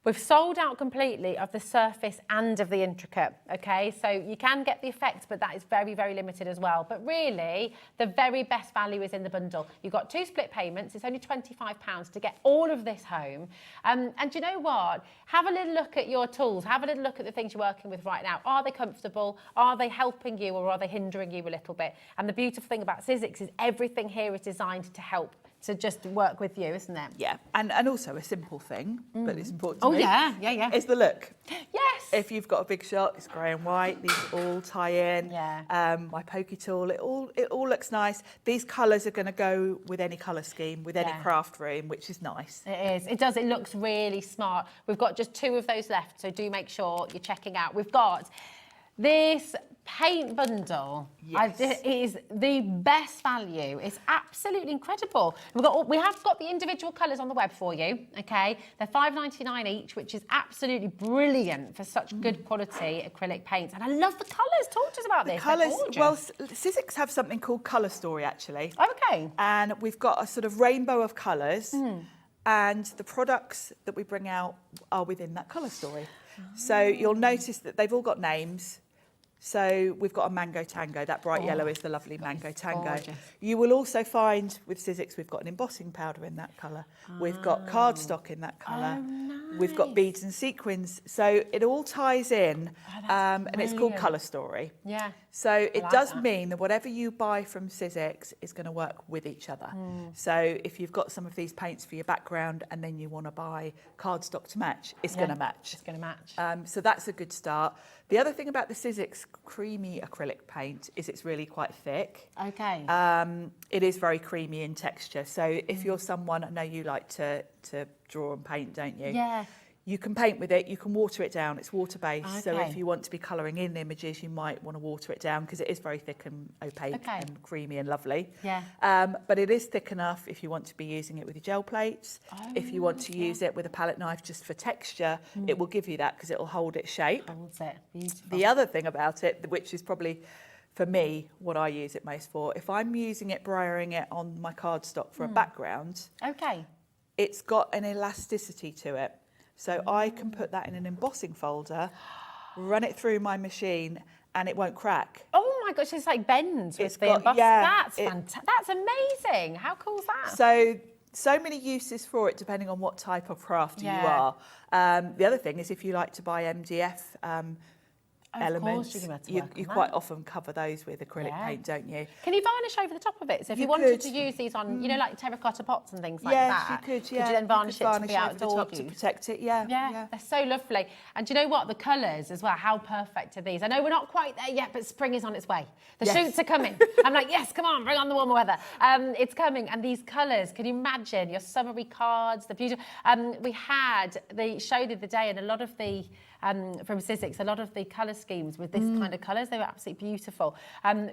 We've sold out completely of the surface and of the intricate, okay? So you can get the effect, but that is very, very limited as well. But really, the very best value is in the bundle. You've got 2 split payments. It's only £25 to get all of this home. And do you know what? Have a little look at your tools. Have a little look at the things you're working with right now. Are they comfortable? Are they helping you, or are they hindering you a little bit? And the beautiful thing about Sizzix is everything here is designed to help, to just work with you, isn't it? Yeah, and also a simple thing, but it's important to me. Yeah. Is the look. Yes. If you've got a big shot, it's grey and white. These all tie in. Yeah. My pokey tool, it all looks nice. These colours are going to go with any colour scheme, with any craft room, which is nice. It is. It does. It looks really smart. We've got just 2 of those left, so do make sure you're checking out. We've got this paint bundle. Yes. It is the best value. It's absolutely incredible. We have got the individual colours on the web for you, okay? They're £5.99 each, which is absolutely brilliant for such good quality acrylic paints. And I love the colours. Talk to us about this. Colours, They're well, gorgeous. Sizzix have something called Colour Story, actually. Okay. And we've got a sort of rainbow of colours. And the products that we bring out are within that colour story. So you'll notice that they've all got names. So we've got a Mango Tango. That bright yellow is the lovely Mango Tango. Gorgeous. You will also find with Sizzix, we've got an embossing powder in that colour. We've got cardstock in that colour. We've got beads and sequins. So it all ties in, and it's called Colour Story. Yeah. So it like does that. mean that whatever you buy from Sizzix is going to work with each other. So if you've got some of these paints for your background and then you want to buy cardstock to match, it's going to match. It's going to match. So that's a good start. The other thing about the Sizzix creamy acrylic paint is it's really quite thick. Okay. It is very creamy in texture. So if you're someone, I know you like to draw and paint, don't you? Yeah. You can paint with it, you can water it down, it's water-based. So Okay. if you want to be colouring in images, you might want to water it down because it is very thick and opaque and creamy and lovely. Yeah. But it is thick enough if you want to be using it with your gel plates. If you want to use it with a palette knife just for texture, it will give you that because it will hold its shape. Holds it. Beautiful. The other thing about it, which is probably, for me, what I use it most for, if I'm using it, brayering it on my cardstock for a background, Okay. it's got an elasticity to it. So I can put that in an embossing folder, run it through my machine, and it won't crack. Oh my gosh, it's like bends with It's the got- embossing. yeah, That's fantastic. That's amazing. How cool is that? So many uses for it, depending on what type of crafter you Yeah. are. The other thing is if you like to buy MDF elements, you're gonna have to you work on quite that. often cover those with acrylic Yeah. paint, don't you? Can you varnish over the top of it? So if you You wanted could. to use these on, you know, like terracotta pots and things like Yes, that, you could, you then varnish it to be over the outdoor top to use? protect it, yeah. Yeah, they're so lovely. And do you know what? The colours as well, how perfect are these? I know we're not quite there yet, but spring is on its way. The Yes. shoots are coming. I'm like, yes, come on, bring on the warmer weather. It's coming. And these colours, can you imagine your summery cards, the beautiful... we had the show the other day, and a lot of the... from Sizzix, a lot of the colour schemes with this kind of colours, they were absolutely beautiful.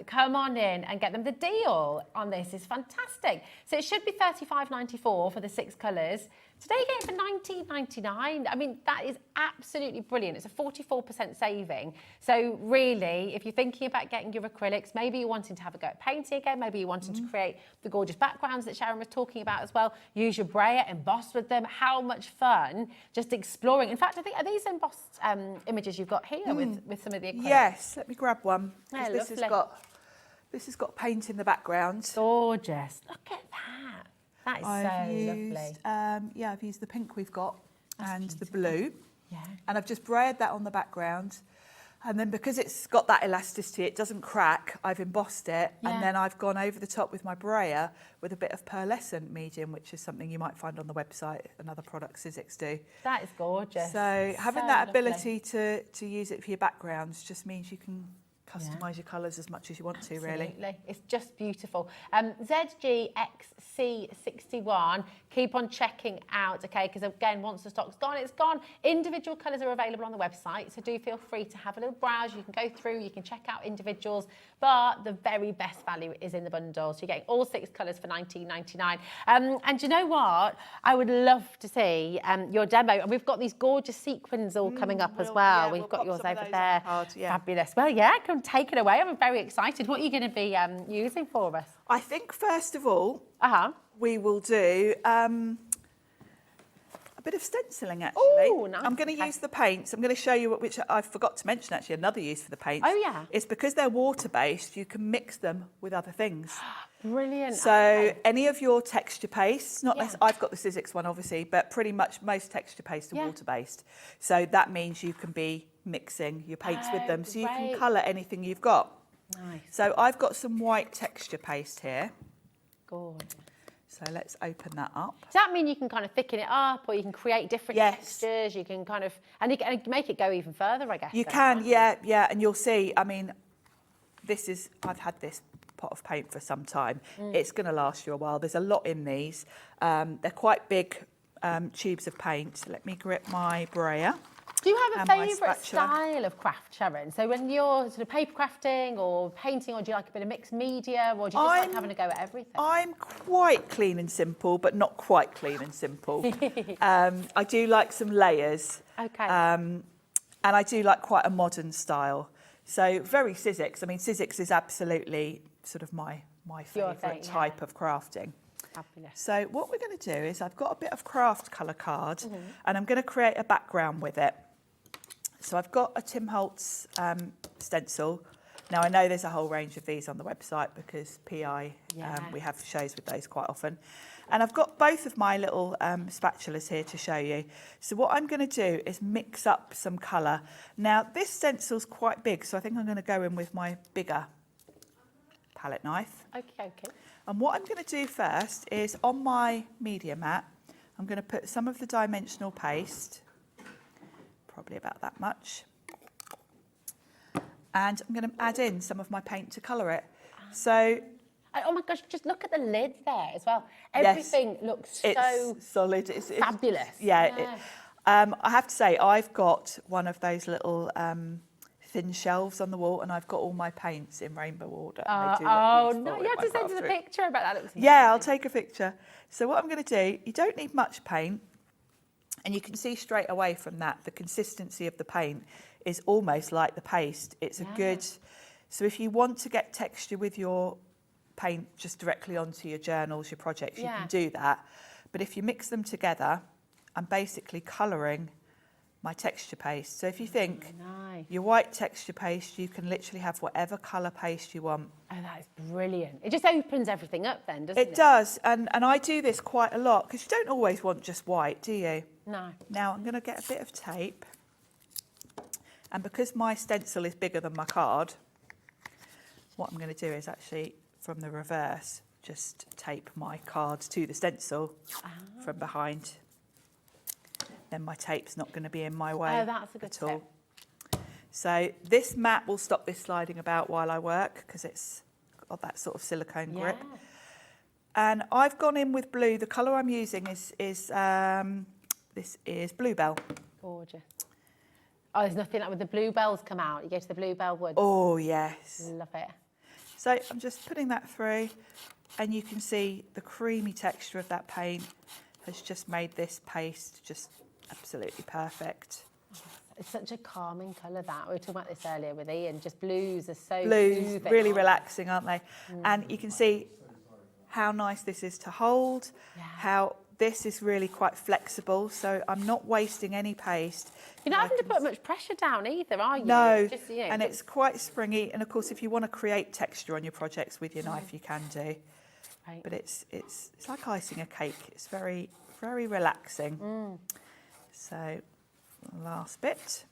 Come on in and get them. The deal on this is fantastic. So it should be $35.94 for the 6 colours. Today you get it for $19.99. I mean, that is absolutely brilliant. It's a 44% saving. So really, if you're thinking about getting your acrylics, maybe you're wanting to have a go at painting again, maybe you're wanting to create the gorgeous backgrounds that Sharon was talking about as well, use your brayer, emboss with them. How much fun just exploring. In fact, I think, are these embossed images you've got here with some of the acrylics? Yes, let me grab one. 'Cause Yeah, this has got paint in the background. Gorgeous. Look at that. That is I've so used, lovely. I've used the pink we've got and the blue. Yeah. And I've just braided that on the background. And then because it's got that elasticity, it doesn't crack, I've embossed it. Yeah. And then I've gone over the top with my brayer with a bit of pearlescent medium, which is something you might find on the website, another product Sizzix do. That is gorgeous. So having So that lovely. ability to use it for your backgrounds just means you can customise your colours as much as you want to, really. Absolutely. It's just beautiful. ZGX C61. Keep on checking out, okay? Because again, once the stock's gone, it's gone. Individual colours are available on the website, so do feel free to have a little browse. You can go through, you can check out individuals, but the very best value is in the bundle. So you're getting all 6 colours for £19.99. And you know what? I would love to see your demo. And we've got these gorgeous sequins all coming up as well. We've got yours over there. Fabulous. Well, yeah, come take it away. I'm very excited. What are you going to be using for us? I think first of all, we will do a bit of stenciling actually. Oh, nice. I'm going to use the paints. I'm going to show you which I forgot to mention actually, another use for the paints. Oh, yeah. Is because they're water-based, you can mix them with other things. Brilliant. So any of your texture pastes, I've got the Sizzix one obviously, but pretty much most texture pastes are water-based. So that means you can be mixing your paints with them. So you can colour anything you've got. Nice. So I've got some white texture paste here. Gorgeous. So let's open that up. Does that mean you can kind of thicken it up, or you can create different textures? You can kind of, and you can make it go even further, I guess. You can, yeah, and you'll see, I mean, I've had this pot of paint for some time. It's going to last you a while. There's a lot in these. They're quite big tubes of paint. Let me grip my brayer. Do you have a favourite style of craft, Sharon? So when you're sort of paper crafting or painting, or do you like a bit of mixed media, or do you just like having a go at everything? I'm quite clean and simple, but not quite clean and simple. I do like some layers. Okay. And I do like quite a modern style. So very Sizzix. I mean, Sizzix is absolutely sort of my favourite type of crafting. Fabulous. So what we're going to do is I've got a bit of craft colour card and I'm going to create a background with it. So I've got a Tim Holtz stencil. Now I know there's a whole range of these on the website because PI, we have shows with those quite often. And I've got both of my little spatulas here to show you. So what I'm going to do is mix up some colour. Now this stencil's quite big, so I think I'm going to go in with my bigger palette knife. Okay. And what I'm going to do first is on my media mat, I'm going to put some of the dimensional paste, probably about that much. And I'm going to add in some of my paint to colour it. So, oh my gosh, just look at the lid there as well. Everything looks so solid. It's fabulous. I have to say, I've got one of those little thin shelves on the wall, and I've got all my paints in rainbow order. Oh no, you have to send us a picture about that. Looks yeah, I'll take a picture. So what I'm going to do, you don't need much paint, and you can see straight away from that the consistency of the paint is almost like the paste. It's a good, so if you want to get texture with your paint just directly onto your journals, your projects, you can do that. But if you mix them together, I'm basically colouring my texture paste. So if you think your white texture paste, you can literally have whatever colour paste you want. Oh, that is brilliant. It just opens everything up then, doesn't it? It does, and I do this quite a lot because you don't always want just white, do you? No. Now I'm going to get a bit of tape, and because my stencil is bigger than my card, what I'm going to do is actually, from the reverse, just tape my card to the stencil from behind. Then my tape's not going to be in my way at all. So this mat will stop this sliding about while I work because it's got that sort of silicone grip. And I've gone in with blue. The colour I'm using is this is Bluebell. Gorgeous. Oh, there's nothing like when the bluebells come out. You go to the bluebell woods. Oh, yes. Love it. So I'm just putting that through, and you can see the creamy texture of that paint has just made this paste just absolutely perfect. It's such a calming colour, that. We were talking about this earlier with Ian. Just blues are so soothing, really relaxing, aren't they? And you can see how nice this is to hold, how this is really quite flexible, so I'm not wasting any paste. You're not having to put much pressure down either, are you? No, just, and it's quite springy. And of course, if you want to create texture on your projects with your knife, you can do. Right. But it's like icing a cake. It's very, very relaxing. So, last bit.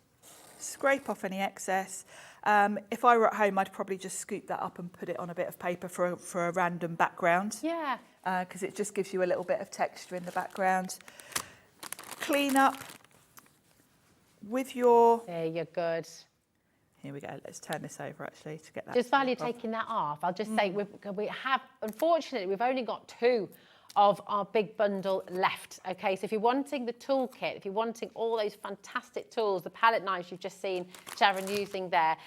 Scrape off any excess. If I were at home, I'd probably just scoop that up and put it on a bit of paper for a random background. Yeah. Because it just gives you a little bit of texture in the background. Clean up with your... There, you're good. Here we go. Let's turn this over actually to get that. Just while you're taking that off, I'll just say we have, unfortunately, we've only got 2 of our big bundle left. Okay, so if you're wanting the toolkit, if you're wanting all those fantastic tools, the palette knives you've just seen Sharon using there,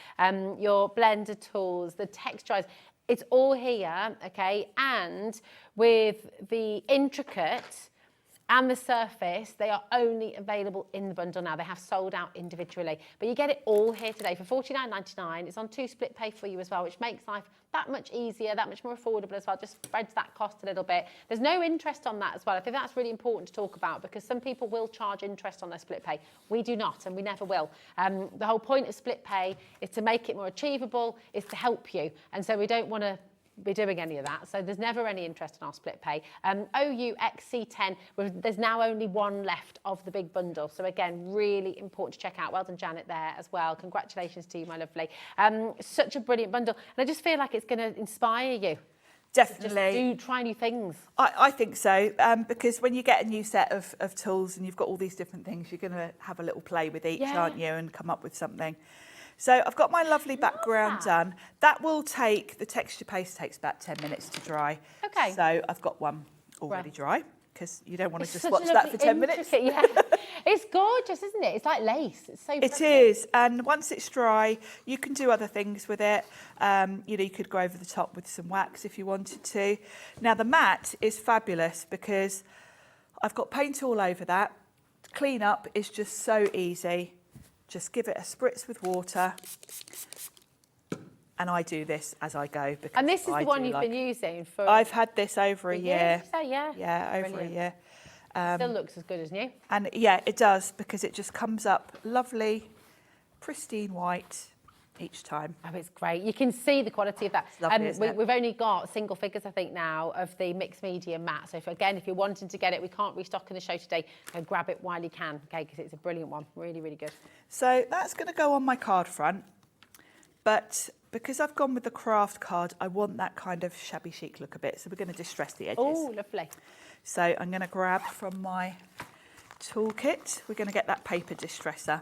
your blender tools, the texturize, it's all here, okay? And with the intricate and the surface, they are only available in the bundle now. They have sold out individually, but you get it all here today for $49.99. It's on 2 split pay for you as well, which makes life that much easier, that much more affordable as well, just spreads that cost a little bit. There's no interest on that as well. I think that's really important to talk about because some people will charge interest on their split pay. We do not, and we never will. The whole point of split pay is to make it more achievable, is to help you. And so we don't want to be doing any of that, so there's never any interest in our split pay. OUXC10, there's now only one left of the big bundle, so again, really important to check out. Well done, Janet, there as well. Congratulations to you, my lovely. Such a brilliant bundle, and I just feel like it's going to inspire you. Definitely. Just try new things. I think so, because when you get a new set of tools and you've got all these different things, you're going to have a little play with each, aren't you, and come up with something. So I've got my lovely background done. That will take, the texture paste takes about 10 minutes to dry. Okay. So I've got one already dry, because you don't want to just watch that for 10 minutes. Yeah. It's gorgeous, isn't it? It's like lace. It's so pretty. It is, and once it's dry, you can do other things with it. You know, you could go over the top with some wax if you wanted to. Now the mat is fabulous because I've got paint all over that. Clean up is just so easy. Just give it a spritz with water. And I do this as I go. Because and this is the one you've been using for... I've had this over a year. Yeah. Yeah, over a year. Still looks as good as new. And yeah, it does, because it just comes up lovely, pristine white each time. Oh, it's great. You can see the quality of that. It's lovely, isn't it? We've only got single figures, I think, now of the mixed media mat. So if you're wanting to get it, we can't restock in the show today. Go grab it while you can, okay, because it's a brilliant one. Really, really good. So that's going to go on my card front. But because I've gone with the craft card, I want that kind of shabby chic look a bit. So we're going to distress the edges. Oh, lovely. So I'm going to grab from my toolkit. We're going to get that paper distresser.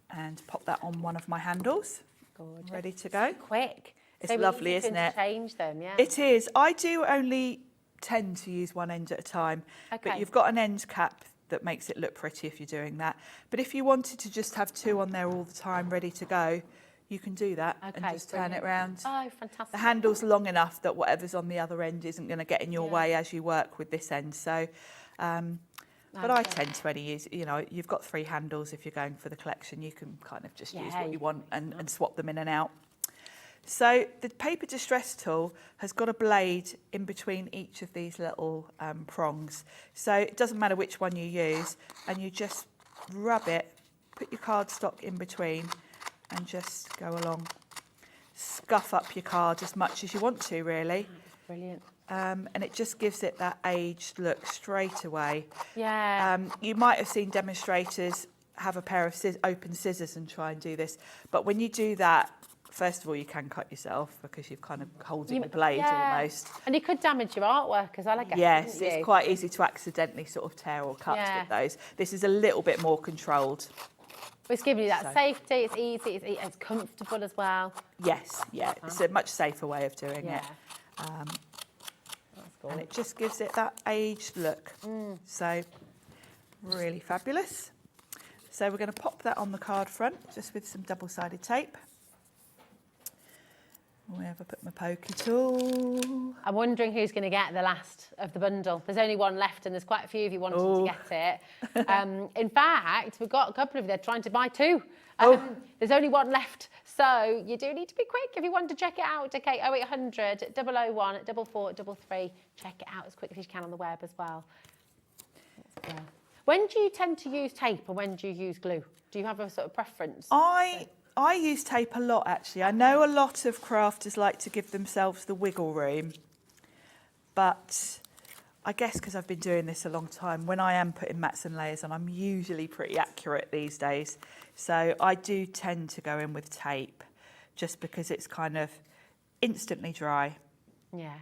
And pop that on one of my handles. Gorgeous. Ready to go. So quick. It's so lovely, easy isn't it? To change them, yeah. It is. I do only tend to use one end at a time. Okay. But you've got an end cap that makes it look pretty if you're doing that. But if you wanted to just have 2 on there all the time ready to go, you can do that and just turn it round. Oh, fantastic. The handle's long enough that whatever's on the other end isn't going to get in your way as you work with this end. So, but I tend to only use, you know, you've got 3 handles if you're going for the collection. You can kind of just use what you want and swap them in and out. So the paper distress tool has got a blade in between each of these little prongs. So it doesn't matter which one you use, and you just rub it, put your cardstock in between and just go along. Scuff up your card as much as you want to, really. Brilliant. And it just gives it that aged look straight away. Yeah. You might have seen demonstrators have a pair of open scissors and try and do this. But when you do that, first of all, you can cut yourself because you've kind of holding the blade almost. And you could damage your artwork as well, I guess. Yes, it's quite easy to accidentally sort of tear or cut with those. This is a little bit more controlled. It's giving you that safety, it's easy, it's comfortable as well. Yes, yeah, it's a much safer way of doing it. And it just gives it that aged look. So, really fabulous. So we're going to pop that on the card front, just with some double-sided tape. Where have I put my pokey tool? I'm wondering who's going to get the last of the bundle. There's only one left and there's quite a few of you wanting to get it. In fact, we've got a couple of you there trying to buy 2. There's only one left. So you do need to be quick if you want to check it out. Okay, 0800 001 4433. Check it out as quickly as you can on the web as well. When do you tend to use tape and when do you use glue? Do you have a sort of preference? I use tape a lot, actually. I know a lot of crafters like to give themselves the wiggle room, but I guess because I've been doing this a long time, when I am putting mats and layers on, I'm usually pretty accurate these days. So I do tend to go in with tape just because it's kind of instantly dry. Yeah.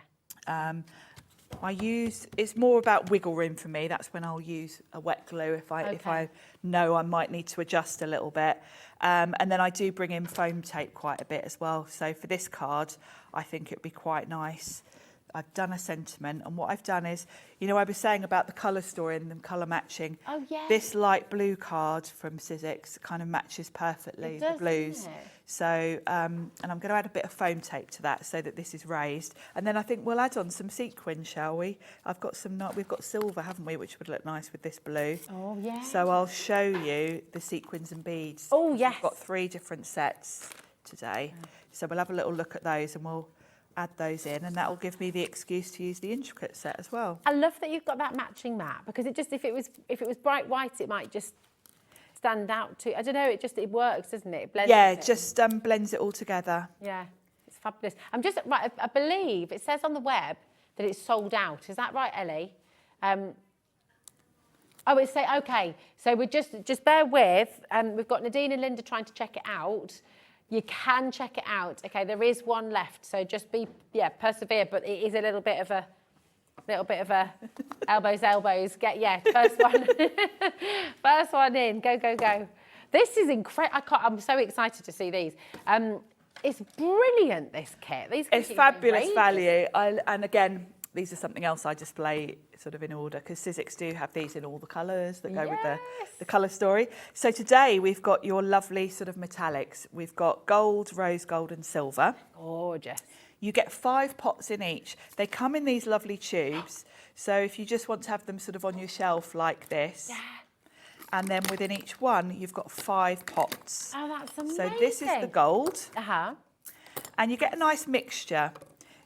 It's more about wiggle room for me. That's when I'll use a wet glue if I know I might need to adjust a little bit. And then I do bring in foam tape quite a bit as well. So for this card, I think it'd be quite nice I've done a sentiment, and what I've done is, you know, I was saying about the colour story and them colour matching. Oh, yeah. This light blue card from Sizzix kind of matches perfectly the blues. Doesn't it? So, and I'm going to add a bit of foam tape to that so that this is raised. And then I think we'll add on some sequins, shall we? I've got some, we've got silver, haven't we, which would look nice with this blue. Oh, yeah. So I'll show you the sequins and beads. Oh, yes. We've got 3 different sets today. So we'll have a little look at those and we'll add those in, and that will give me the excuse to use the intricate set as well. I love that you've got that matching mat, because it just, if it was bright white, it might just stand out too. I don't know, it works, doesn't it? It blends it just blends it all together. Yeah, it's fabulous. I'm just, right, I believe it says on the web that it's sold out. Is that right, Ellie? Oh, it's say, okay, so we're just bear with, we've got Nadine and Linda trying to check it out. You can check it out. Okay, there is one left, so just persevere, but it is a little bit of a elbows. First one, first one in. Go. This is incredible. I'm so excited to see these. It's brilliant, this kit. It's fabulous value. And again, these are something else I display sort of in order, because Sizzix do have these in all the colours that go with the colour story. So today we've got your lovely sort of metallics. We've got gold, rose gold and silver. Gorgeous. You get 5 pots in each. They come in these lovely tubes. So if you just want to have them sort of on your shelf like this. Yeah. And then within each one, you've got 5 pots. Oh, that's amazing. So this is the gold. Uh-huh. And you get a nice mixture.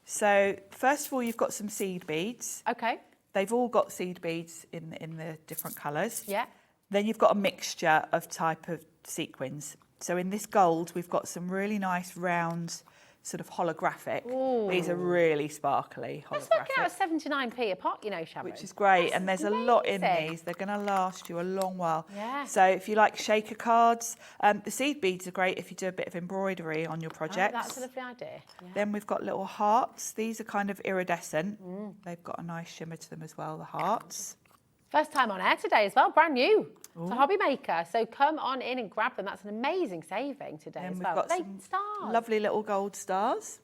So first of all, you've got some seed beads. Okay. They've all got seed beads in the different colours. Yeah. Then you've got a mixture of type of sequins. So in this gold, we've got some really nice round sort of holographic. Ooh. These are really sparkly holographic. That's working out at 79p a pot, you know, Sharon. Which is great. That's and there's amazing. A lot in these. They're going to last you a long while. Yeah. So if you like shaker cards, the seed beads are great if you do a bit of embroidery on your projects. Oh, that's a lovely idea. Yeah. Then we've got little hearts. These are kind of iridescent. They've got a nice shimmer to them as well, the hearts. First time on air today as well, brand new. It's a hobby maker, so come on in and grab them. That's an amazing saving today as well. We've got some stars. Lovely little gold stars.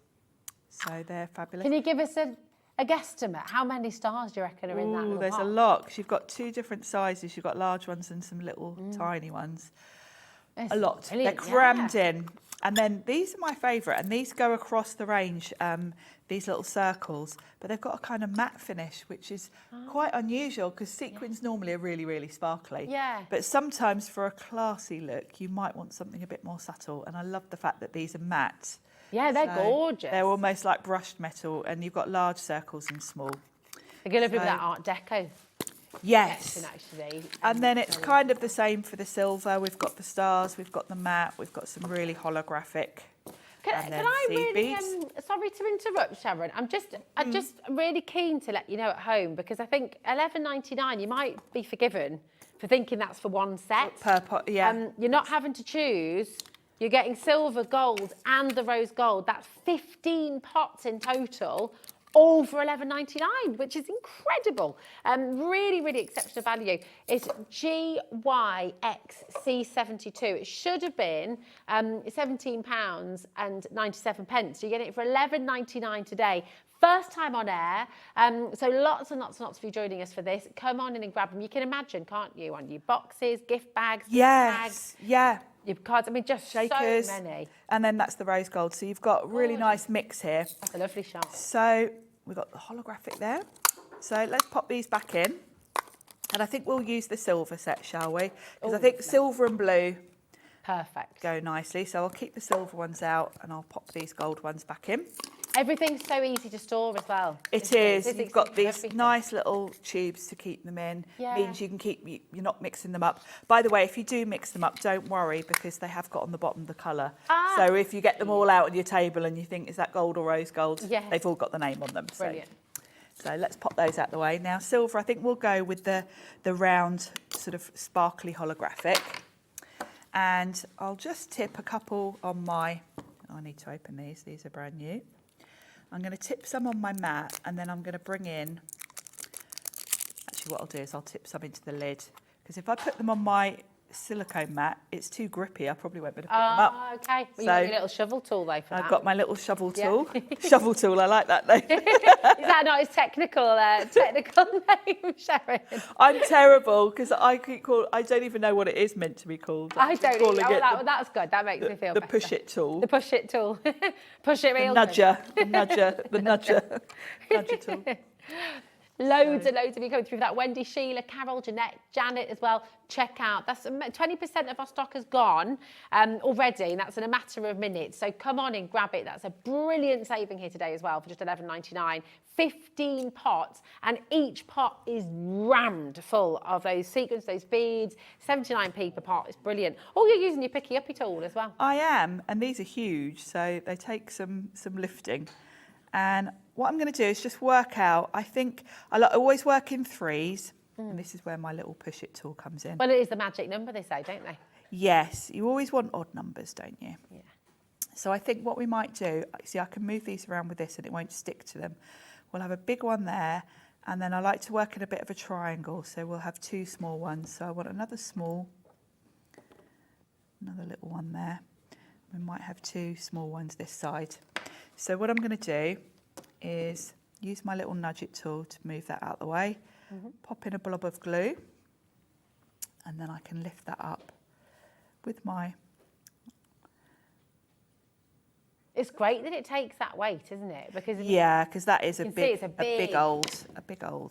So they're fabulous. Can you give us a guesstimate? How many stars do you reckon are in that little There's pot? a lot, because you've got 2 different sizes. You've got large ones and some little tiny ones. It's a lot. brilliant, They're crammed in. And then these are my favourite, and these go across the range, these little circles, but they've got a kind of matte finish, which is quite unusual, because sequins normally are really, really sparkly. Yeah. But sometimes for a classy look, you might want something a bit more subtle, and I love the fact that these are matte. Yeah, they're gorgeous. They're almost like brushed metal, and you've got large circles and small. They're going to be that Art Deco. Yes. Actually. And then it's kind of the same for the silver. We've got the stars, we've got the matte, we've got some really holographic. Can I really, sorry to interrupt, Sharon, I'm just really keen to let you know at home, because I think $11.99, you might be forgiven for thinking that's for one set. Per pot, yeah. You're not having to choose. You're getting silver, gold and the rose gold. That's 15 pots in total, all for $11.99, which is incredible. Really, really exceptional value. It's GYXC72. It should have been £17 and 97 pence. You're getting it for $11.99 today. First time on air, so lots and lots and lots of you joining us for this. Come on in and grab them. You can imagine, can't you, on your boxes, gift bags, bags. Yeah. Your cards, I mean, just shakers, so many. And then that's the rose gold. So you've got a really nice mix here. That's a lovely shot. So we've got the holographic there. So let's pop these back in. And I think we'll use the silver set, shall we? Because I think silver and blue go nicely. So I'll keep the silver ones out and I'll pop these gold ones back in. Everything's so easy to store as well. It is. You've got these nice little tubes to keep them in. Yeah. Means you can you're not mixing them up. By the way, if you do mix them up, don't worry, because they have got on the bottom the colour. So if you get them all out on your table and you think, is that gold or rose gold? Yes. They've all got the name on them. Brilliant. So let's pop those out the way. Now, silver, I think we'll go with the round, sort of sparkly holographic. And I'll just tip a couple on my... I need to open these. These are brand new. I'm going to tip some on my mat, and then I'm going to bring in... Actually, what I'll do is I'll tip some into the lid, because if I put them on my silicone mat, it's too grippy. I probably won't be able to pick them up. Oh, okay. Well, you So, got your little shovel tool though for that. I've got my little shovel Yeah. tool. Shovel tool, I like that name. Is that not his technical name, Sharon? I'm terrible because I don't even know what it is meant to be called. I don't calling either. it Oh, that's good. That makes me feel the better. push it tool. The push it tool. Push it The real nudger. The nudger tool. Loads and loads of you coming through that. Wendy, Sheila, Carol, Jeanette, Janet as well. Check out. That's 20% of our stock has gone already, and that's in a matter of minutes. So come on in, grab it. That's a brilliant saving here today as well for just $11.99. 15 pots, and each pot is rammed full of those sequins, those beads. 79p per pot. It's brilliant. Oh, you're using your picky uppy tool as well. I am, and these are huge, so they take some lifting. And what I'm going to do is just work out. I think I always work in threes, and this is where my little push it tool comes in. Well, it is the magic number, they say, don't they? Yes, you always want odd numbers, don't you? Yeah. So I think what we might do, see, I can move these around with this and it won't stick to them. We'll have a big one there, and then I like to work in a bit of a triangle, so we'll have two small ones. So I want another small, another little one there. We might have two small ones this side. So what I'm going to do is use my little nudge it tool to move that out of the way, pop in a blob of glue, and then I can lift that up with my... It's great that it takes that weight, isn't it? Because yeah, because that is a big old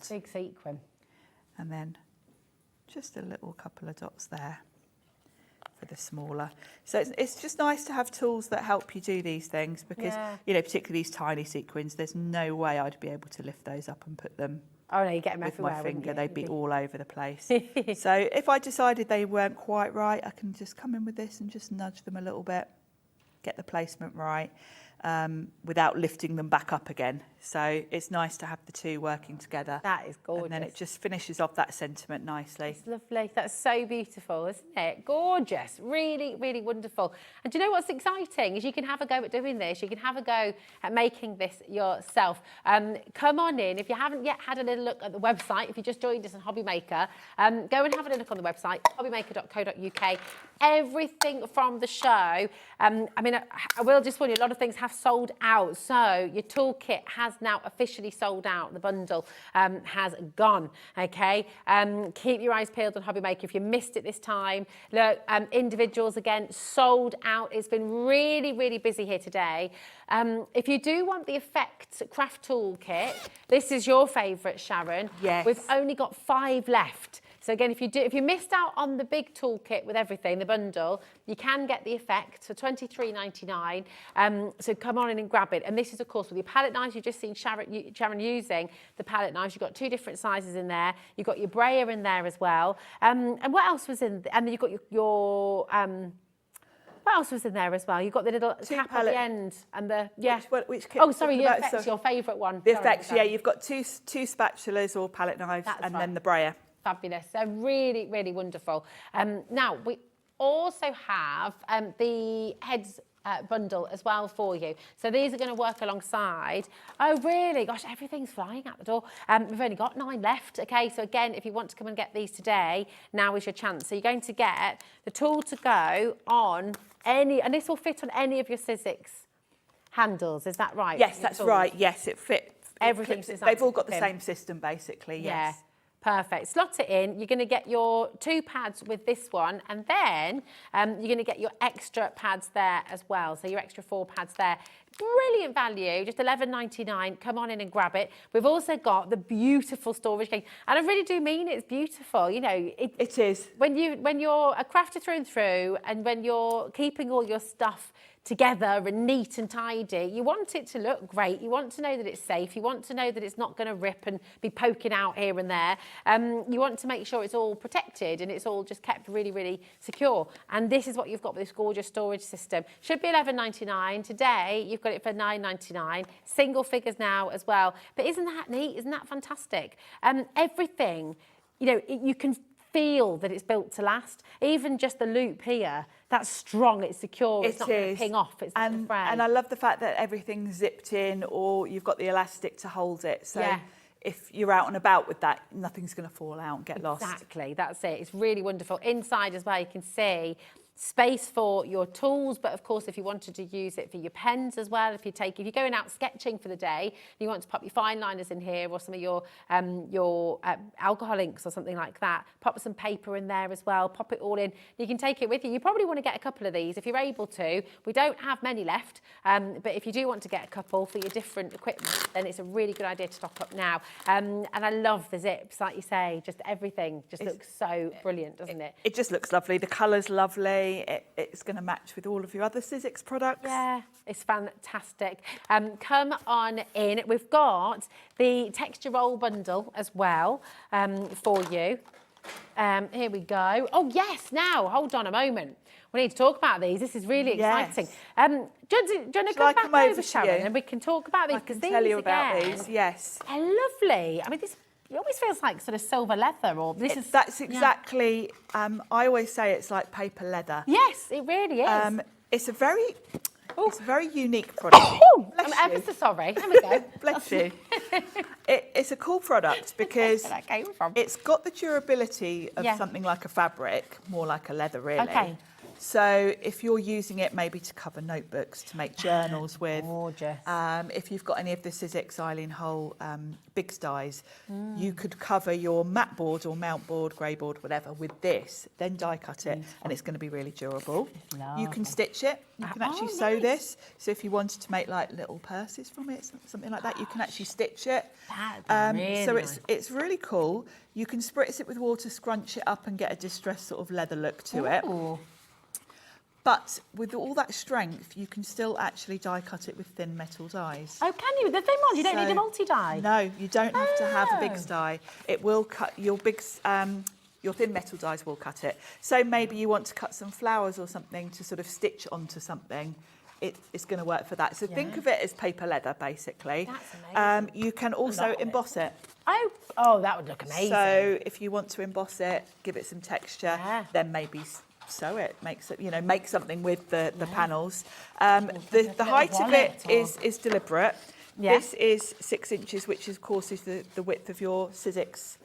big sequin. And then just a little couple of dots there for the smaller. So it's just nice to have tools that help you do these things, because you know, particularly these tiny sequins, there's no way I'd be able to lift those up and put them. Oh no, you get them with everywhere. my finger, they'd be You'd all over the place. So if I decided they weren't quite right, I can just come in with this and just nudge them a little bit, get the placement right, without lifting them back up again. So it's nice to have the two working together. That is gorgeous. And then it just finishes off that sentiment nicely. It's lovely. That's so beautiful, isn't it? Gorgeous. Really, really wonderful. And do you know what's exciting? Is you can have a go at doing this. You can have a go at making this yourself. Come on in. If you haven't yet had a little look at the website, if you just joined us on Hobby Maker, go and have a little look on the website, hobbymaker.co.uk. Everything from the show. I mean, I will just warn you, a lot of things have sold out. So your toolkit has now officially sold out. The bundle has gone, okay? Keep your eyes peeled on Hobby Maker if you missed it this time. Look, individuals, again, sold out. It's been really, really busy here today. If you do want the Effect Craft Toolkit, this is your favourite, Sharon. Yes. We've only got 5 left. So again, if you missed out on the big toolkit with everything, the bundle, you can get the Effect for $23.99. So come on in and grab it. And this is, of course, with your palette knives. You've just seen Sharon using the palette knives. You've got 2 different sizes in there. You've got your brayer in there as well. And what else was in? And then you've got your what else was in there as well? You've got the little cap at the end and the Which oh, sorry, the Effect's your favourite one. The Effects, yeah. You've got two spatulas or palette knives, and then the brayer. Fabulous. They're really, really wonderful. Now, we also have the heads bundle as well for you. So these are going to work alongside. Oh, really? Gosh, everything's flying out the door. We've only got 9 left. Okay, so again, if you want to come and get these today, now is your chance. So you're going to get the tool to go on any, and this will fit on any of your Sizzix handles. Is that right? Yes, that's right. Yes, it fits. Everything's They've all got the same system, basically. Yes. Yeah. Perfect. Slot it in. You're going to get your 2 pads with this one, and then you're going to get your extra pads there as well. So your extra 4 pads there. Brilliant value, just $11.99. Come on in and grab it. We've also got the beautiful storage case, and I really do mean it's beautiful. You know, it is. When you're a crafter through and through, and when you're keeping all your stuff together and neat and tidy, you want it to look great. You want to know that it's safe. You want to know that it's not going to rip and be poking out here and there. You want to make sure it's all protected and it's all just kept really, really secure. And this is what you've got with this gorgeous storage system. Should be $11.99. Today, you've got it for $9.99. Single figures now as well. But isn't that neat? Isn't that fantastic? Everything, you know, you can feel that it's built to last. Even just the loop here, that's strong, it's secure, it's not going to ping off, it's not going to fray. And I love the fact that everything's zipped in, or you've got the elastic to hold it. So if you're out and about with that, nothing's going to fall out and get lost. Exactly, that's it. It's really wonderful. Inside as well, you can see space for your tools, but of course if you wanted to use it for your pens as well, if you're going out sketching for the day and you want to pop your fine liners in here or some of your alcohol inks or something like that, pop some paper in there as well, pop it all in. You can take it with you. You probably want to get a couple of these if you're able to. We don't have many left, but if you do want to get a couple for your different equipment, then it's a really good idea to stock up now. And I love the zips, like you say, just everything just looks so brilliant, doesn't it? It just looks lovely. The colour's lovely. It's going to match with all of your other Sizzix products. Yeah, it's fantastic. Come on in. We've got the texture roll bundle as well for you. Here we go. Oh, yes, now, hold on a moment. We need to talk about these. This is really exciting. Do you want to come back over, Sharon, and we can talk about these? I can tell you about these, yes. They're lovely. I mean, this it always feels like sort of silver leather, or this is... That's exactly, I always say it's like paper leather. Yes, it really is. It's a very unique product. Oh, I'm ever so sorry. There we go. Bless you. It's a cool product because where that came from. It's got the durability of something like a fabric, more like a leather, really. Okay. So if you're using it maybe to cover notebooks, to make journals with, gorgeous. If you've got any of the Sizzix Eileen Hull big dies, you could cover your mat board or mount board, grey board, whatever, with this, then die cut it, and it's going to be really durable. You can stitch it. You can actually sew this. So if you wanted to make like little purses from it, something like that, you can actually stitch it. Really so nice. it's really cool. You can spritz it with water, scrunch it up, and get a distressed sort of leather look to it. But with all that strength, you can still actually die cut it with thin metal dies. Oh, can you? The thin ones? You don't need a multi-die? No, you don't have to have a big die. It will cut your your thin metal dies will cut it. So maybe you want to cut some flowers or something to sort of stitch onto something. It's going to work for that. So think of it as paper leather, basically. That's amazing. You can also emboss it. Oh, that would look amazing. So if you want to emboss it, give it some texture, then maybe sew it, make something with the panels. The height of it is deliberate. This is 6 inches, which of course is the width of your Sizzix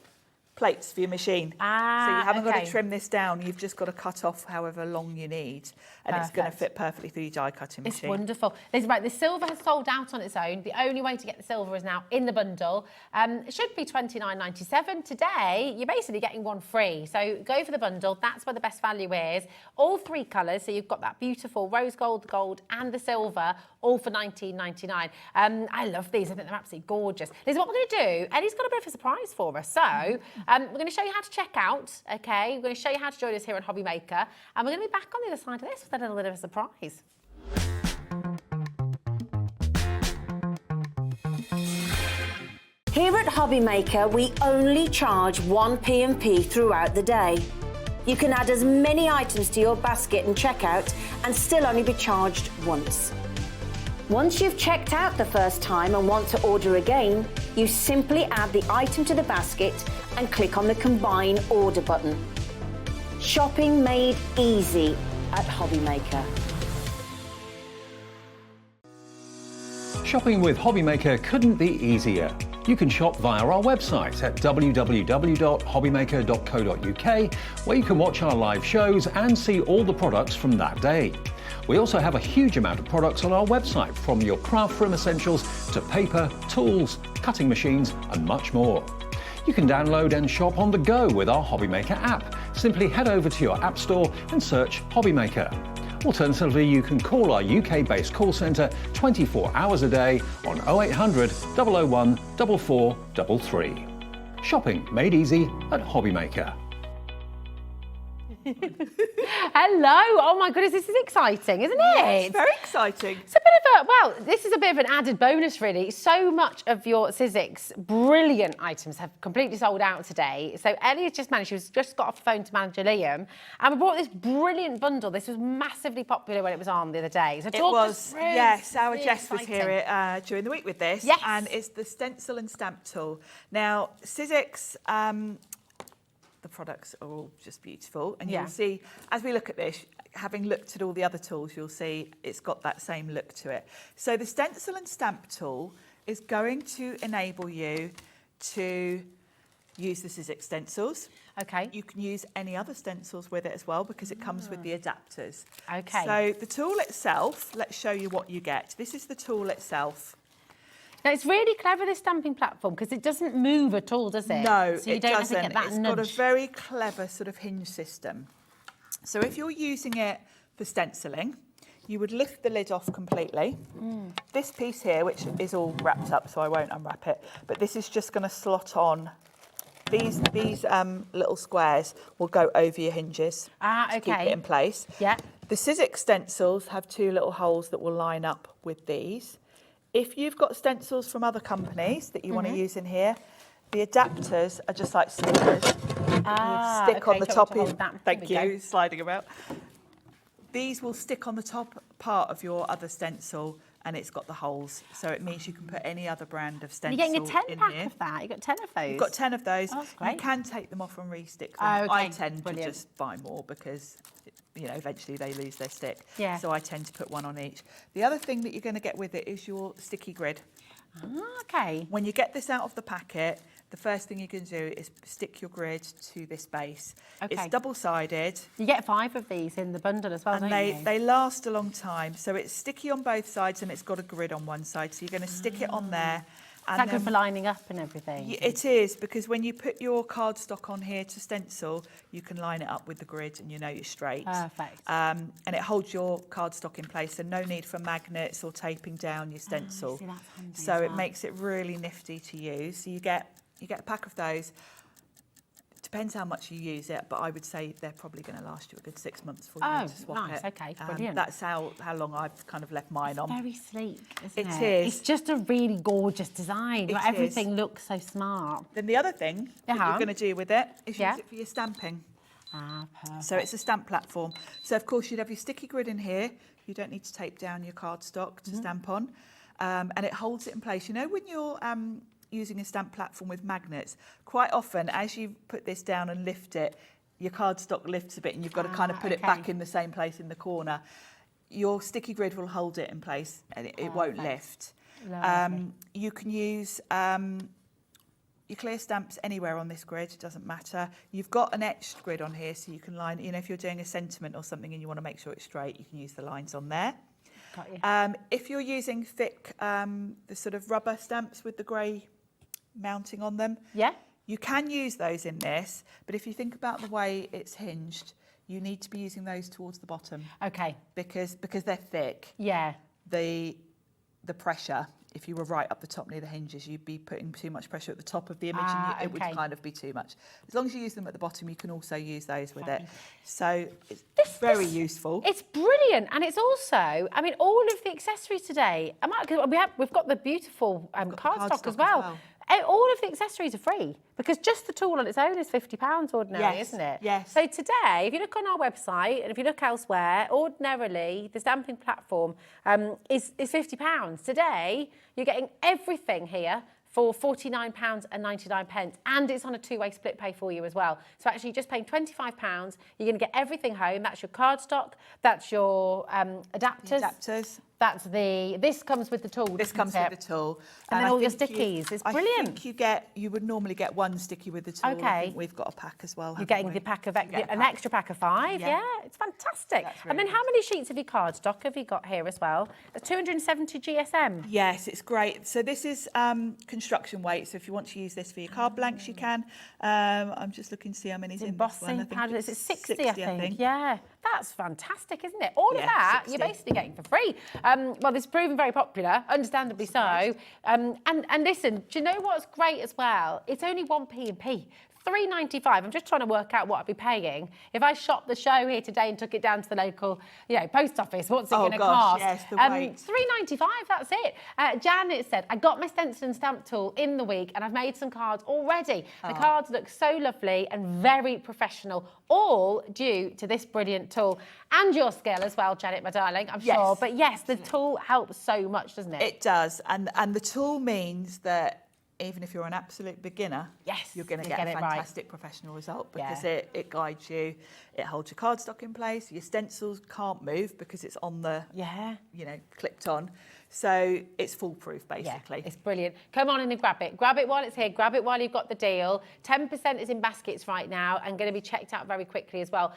plates for your machine. So you haven't got to trim this down, you've just got to cut off however long you need, and it's going to fit perfectly through your die cutting machine. It's wonderful. The silver has sold out on its own. The only way to get the silver is now in the bundle. It should be $29.97. Today, you're basically getting one free. So go for the bundle. That's where the best value is. All 3 colours. So you've got that beautiful rose gold, the gold, and the silver, all for $19.99. I love these. I think they're absolutely gorgeous. Listen, what we're going to do, Ellie's got a bit of a surprise for us. So we're going to show you how to check out, okay? We're going to show you how to join us here on Hobby Maker, and we're going to be back on the other side of this with a little bit of a surprise. Here at Hobby Maker, we only charge 1 P&P throughout the day. You can add as many items to your basket and checkout and still only be charged once. Once you've checked out the first time and want to order again, you simply add the item to the basket and click on the Combine Order button. Shopping made easy at Hobby Maker. Shopping with Hobby Maker couldn't be easier. You can shop via our website at www.hobbymaker.co.uk, where you can watch our live shows and see all the products from that day. We also have a huge amount of products on our website, from your craft room essentials to paper, tools, cutting machines and much more. You can download and shop on the go with our Hobby Maker app. Simply head over to your app store and search Hobby Maker. Alternatively, you can call our UK-based call centre 24 hours a day on 0800 001 4433. Shopping made easy at Hobby Maker. Hello. Oh my goodness, this is exciting, isn't it? Yeah, it's very exciting. It's a bit of this is a bit of an added bonus, really. So much of your Sizzix brilliant items have completely sold out today. So Ellie has just managed, she's just got off the phone to manager Liam, and we brought this brilliant bundle. This was massively popular when it was on the other day. So it was, yes. Our Jess was here during the week with this. Yes. And it's the stencil and stamp tool. Now, Sizzix, the products are all just beautiful. And you'll see, as we look at this, having looked at all the other tools, you'll see it's got that same look to it. So the stencil and stamp tool is going to enable you to use the Sizzix stencils. Okay. You can use any other stencils with it as well because it comes with the adapters. Okay. So the tool itself, let's show you what you get. This is the tool itself. Now, it's really clever, this stamping platform, because it doesn't move at all, does it? No, so you it don't doesn't. Have to get that It's nudge. got a very clever sort of hinge system. So if you're using it for stenciling, you would lift the lid off completely. This piece here, which is all wrapped up, so I won't unwrap it, but this is just going to slot on. These little squares will go over your hinges to keep it in place. Yeah. The Sizzix stencils have 2 little holes that will line up with these. If you've got stencils from other companies that you want to use in here, the adapters are just like stickers. You stick on the top. Thank you, sliding about. These will stick on the top part of your other stencil, and it's got the holes, so it means you can put any other brand of stencil in here. You're getting a 10-pack of that. You've got 10 of those. You've got 10 of those. Oh, that's great. You can take them off and re-stick them. Oh, okay. I tend to Brilliant. just buy more because, you know, eventually they lose their stick. Yeah. So I tend to put one on each. The other thing that you're going to get with it is your sticky grid. Okay. When you get this out of the packet, the first thing you can do is stick your grid to this base. Okay. It's double-sided. You get 5 of these in the bundle as well, And don't you? they last a long time. So it's sticky on both sides and it's got a grid on one side. So you're going to stick it on there. Is that good for lining up and everything? It is, because when you put your cardstock on here to stencil, you can line it up with the grid and you know you're straight. Perfect. And it holds your cardstock in place, so no need for magnets or taping down your stencil. see, that's handy So as it well. makes it really nifty to use. So you get a pack of those. Depends how much you use it, but I would say they're probably going to last you a good 6 months before you need to swap nice. it. Okay, brilliant. That's how long I've kind of left mine on. Very sleek, isn't It it? is. It's just a really gorgeous design. It Like, is. everything looks so smart. Then the other thing that Uh-huh. you're going to do with it is Yeah. use it for your stamping. Perfect. So it's a stamp platform. So of course you'd have your sticky grid in here. You don't need to tape down your cardstock to stamp on. And it holds it in place. You know, when you're using a stamp platform with magnets, quite often as you put this down and lift it, your cardstock lifts a bit and you've got to kind of put it back in the same place in the corner. Your sticky grid will hold it in place and it won't lift. You can use your clear stamps anywhere on this grid, it doesn't matter. You've got an etched grid on here, so you can line, you know, if you're doing a sentiment or something and you want to make sure it's straight, you can use the lines on there. Got you. If you're using thick, the sort of rubber stamps with the grey mounting on them, Yeah. you can use those in this, but if you think about the way it's hinged, you need to be using those towards the bottom Okay. because they're thick. Yeah. The pressure, if you were right up the top near the hinges, you'd be putting too much pressure at the top of the image and it would okay. kind of be too much. As long as you use them at the bottom, you can also use those with it. So it's very useful. It's brilliant, and it's also, I mean, all of the accessories today. We've got the beautiful cardstock as well. All of the accessories are free because just the tool on its own is £50 ordinarily, Yes, isn't it? yes. So today, if you look on our website and if you look elsewhere, ordinarily the stamping platform is £50. Today, you're getting everything here for £49.99, and it's on a two-way split pay for you as well. So actually, just paying £25, you're going to get everything home. That's your cardstock, that's your adapters. This comes with the tool. This comes with the tool. And then I all your think stickies. It's I brilliant. think you would normally get one sticky with the tool. Okay. I think we've got a pack as well. You're getting the pack of an extra pack of 5. Yeah, it's fantastic. And then how many sheets of your cardstock have you got here as well? 270 GSM. Yes, it's great. So this is construction weight. So if you want to use this for your card blanks, you can. I'm just looking to see how many's in this one. I Embossing think powder. it's Is it 60, I think? 60. Yeah, that's fantastic, isn't it? All of Yeah, that 60. you're basically getting for free. Well, this has proven very popular, understandably so. And listen, do you know what's great as well? It's only 1p. £3.95. I'm just trying to work out what I'd be paying if I shopped the show here today and took it down to the local, post office. What's it going to cost? Yes, the weight. £3.95. That's it. Janet said, I got my stencil and stamp tool in the week, and I've made some cards already. The cards look so lovely and very professional, all due to this brilliant tool and your skill as well, Janet, my darling. I'm sure. But yes, the tool helps so much, doesn't it? It does, and the tool means that even if you're an absolute beginner, you're going to get a fantastic professional result because it guides you, it holds your cardstock in place, your stencils can't move because it's on the, clipped on. So it's foolproof, basically. Yeah, it's brilliant. Come on in and grab it. Grab it while it's here. Grab it while you've got the deal. 10% is in baskets right now and going to be checked out very quickly as well.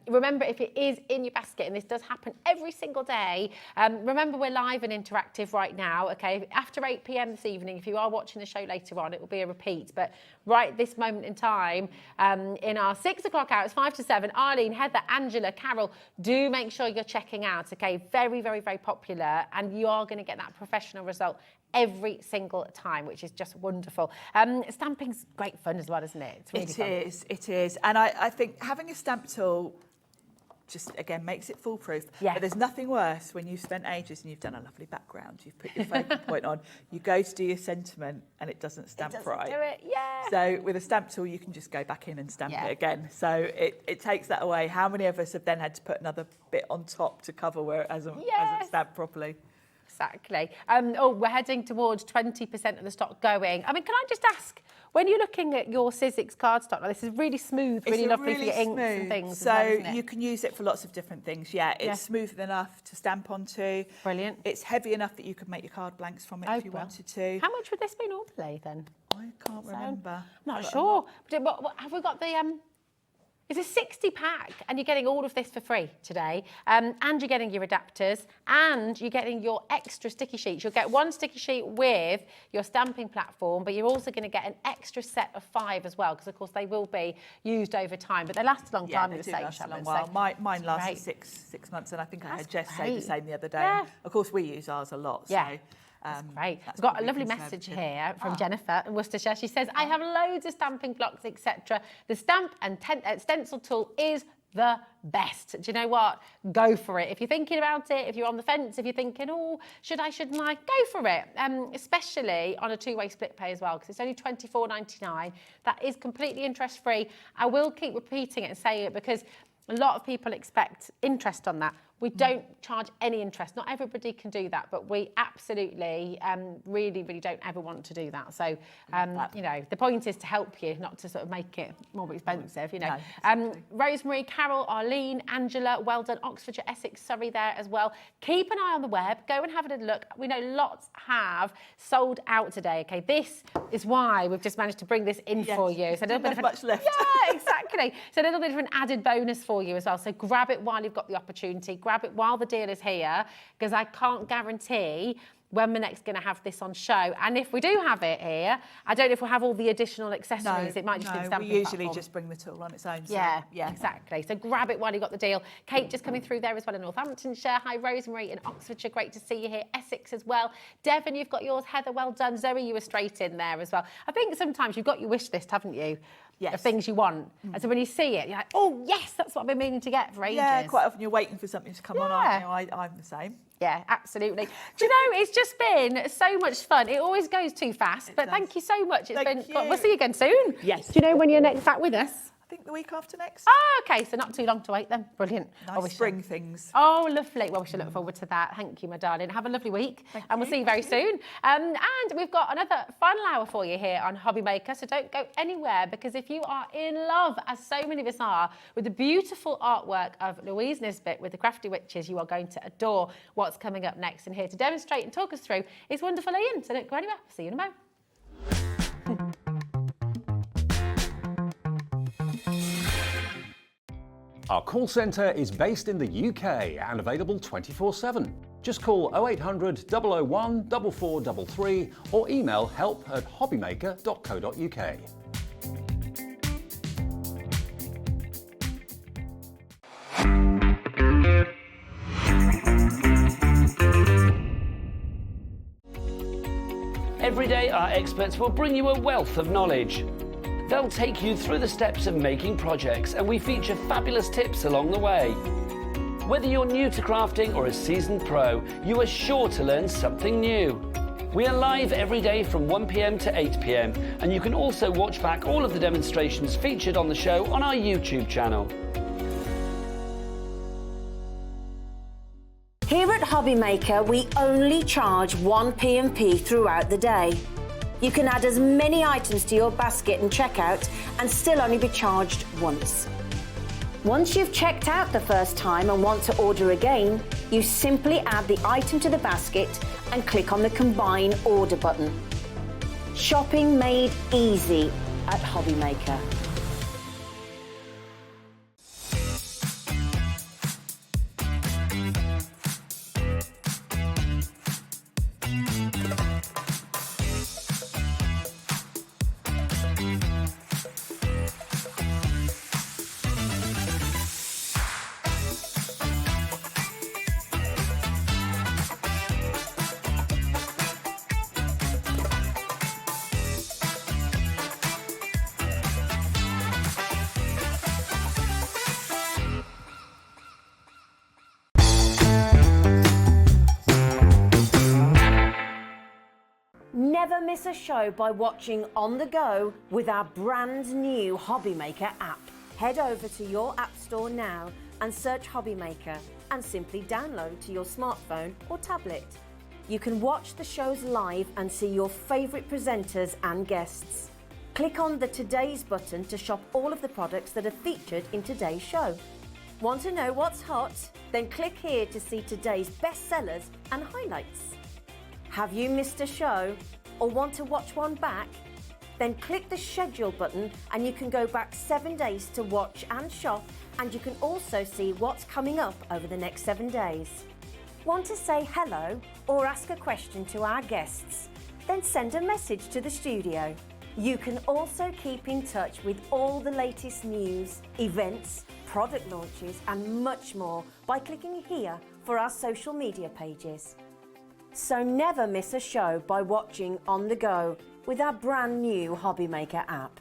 Remember, if it is in your basket, and this does happen every single day, remember we're live and interactive right now, okay? After 8 p.m. this evening, if you are watching the show later on, it will be a repeat. But right this moment in time, in our 6 o'clock hours, 5 to 7, Arlene, Heather, Angela, Carol, do make sure you're checking out, okay? Very, very, very popular, and you are going to get that professional result every single time, which is just wonderful. Stamping's great fun as well, isn't it? It's really fun. It is. And I think having a stamp tool just, again, makes it foolproof. Yeah. But there's nothing worse when you've spent ages and you've done a lovely background, you've put your focal point on, you go to do your sentiment and it doesn't stamp right. It doesn't do it, yeah. So with a stamp tool, you can just go back in and stamp it again. So it takes that away. How many of us have then had to put another bit on top to cover where it hasn't stamped properly? Exactly. We're heading towards 20% of the stock going. I mean, can I just ask, when you're looking at your Sizzix cardstock, now this is really smooth, really lovely for your inks and things. So well, isn't it? you can use it for lots of different things. Yeah, it's smooth enough to stamp onto. Brilliant. It's heavy enough that you could make your card blanks from it if you wanted to. How much would this be normally then? I can't remember. I'm not sure. But what, have we got the... It's a 60 pack and you're getting all of this for free today, and you're getting your adapters and you're getting your extra sticky sheets. You'll get one sticky sheet with your stamping platform, but you're also going to get an extra set of 5 as well, because of course they will be used over time, but they last a long time with the same shovels. Well, mine lasted six months, and I think I had Jess say the same the other day. Yeah. Of course, we use ours a lot. Yeah. So, that's great. We've got a lovely message here from Jennifer in Worcestershire. She says, I have loads of stamping blocks, etc. The stamp and stencil tool is the best. Do you know what? Go for it. If you're thinking about it, if you're on the fence, if you're thinking, oh, should I, shouldn't I? Go for it. Especially on a two-way split pay as well, because it's only £24.99. That is completely interest-free. I will keep repeating it and saying it because a lot of people expect interest on that. We don't charge any interest. Not everybody can do that, but we absolutely, really, really don't ever want to do that. So, you know, the point is to help you, not to sort of make it more expensive, you know. No, Rosemary, Carol, Arlene, Angela, well done, Oxfordshire, Essex, Surrey there as well. Keep an eye on the web. Go and have a little look. We know lots have sold out today, okay? This is why we've just managed to bring this in for you. So a little bit of much left. Yeah, exactly. So a little bit of an added bonus for you as well. So grab it while you've got the opportunity. Grab it while the deal is here, because I can't guarantee when we're next going to have this on show. And if we do have it here, I don't know if we'll have all the additional accessories. It might just be the stamping we usually platform. just bring the tool on its own. So, yeah, exactly. So grab it while you've got the deal. Kate just coming through there as well in Northamptonshire. Hi, Rosemary in Oxfordshire. Great to see you here. Essex as well. Devon, you've got yours. Heather, well done. Zoe, you were straight in there as well. I think sometimes you've got your wish list, haven't you? Of things you want. And so when you see it, you're like, oh, yes, that's what I've been meaning to get for ages. Yeah, quite often you're waiting for something to come on, aren't you? I'm the same. Yeah, absolutely. Do you know, it's just been so much fun. It always goes too fast, but thank you so much. We'll see you again soon. Yes. Do you know when you're next back with us? I think the week after next. Oh, okay, so not too long to wait then. Brilliant. Nice spring things. Oh, lovely. Well, we should look forward to that. Thank you, my darling. Have a lovely week, and we'll see you very soon. And we've got another final hour for you here on Hobby Maker, so don't go anywhere, because if you are in love, as so many of us are, with the beautiful artwork of Louise Nisbet with the Crafty Witches, you are going to adore what's coming up next. And here to demonstrate and talk us through is wonderful Ian. So don't go anywhere. See you in a moment. Our call centre is based in the UK and available 24/7. Just call 0800 001 4433 or email help@hobbymaker.co.uk. Every day, our experts will bring you a wealth of knowledge. They'll take you through the steps of making projects, and we feature fabulous tips along the way. Whether you're new to crafting or a seasoned pro, you are sure to learn something new. We are live every day from 1 p.m. to 8 p.m, and you can also watch back all of the demonstrations featured on the show on our YouTube channel. Here at Hobby Maker, we only charge 1 P&P throughout the day. You can add as many items to your basket and checkout and still only be charged once. Once you've checked out the first time and want to order again, you simply add the item to the basket and click on the Combine Order button. Shopping made easy at Hobbymaker. Never miss a show by watching on the go with our brand new Hobbymaker app. Head over to your app store now and search Hobbymaker and simply download to your smartphone or tablet. You can watch the shows live and see your favourite presenters and guests. Click on the Today's button to shop all of the products that are featured in today's show. Want to know what's hot? Then click here to see today's bestsellers and highlights. Have you missed a show or want to watch one back? Then click the schedule button and you can go back 7 days to watch and shop, and you can also see what's coming up over the next 7 days. Want to say hello or ask a question to our guests? Then send a message to the studio. You can also keep in touch with all the latest news, events, product launches and much more by clicking here for our social media pages. So never miss a show by watching on the go with our brand new Hobbymaker app.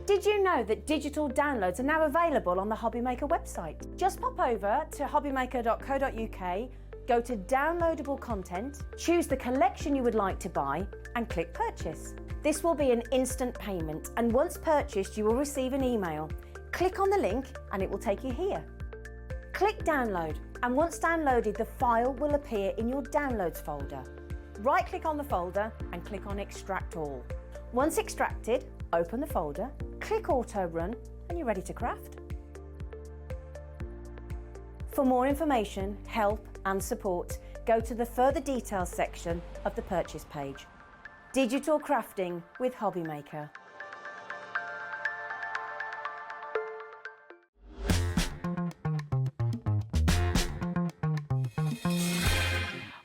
Did you know that digital downloads are now available on the Hobbymaker website? Just pop over to hobbymaker.co.uk, go to downloadable content, choose the collection you would like to buy and click purchase. This will be an instant payment, and once purchased you will receive an email. Click on the link and it will take you here. Click download, and once downloaded the file will appear in your downloads folder. Right click on the folder and click on extract all. Once extracted, open the folder, click auto run and you're ready to craft. For more information, help and support, go to the further details section of the purchase page. Digital crafting with Hobbymaker.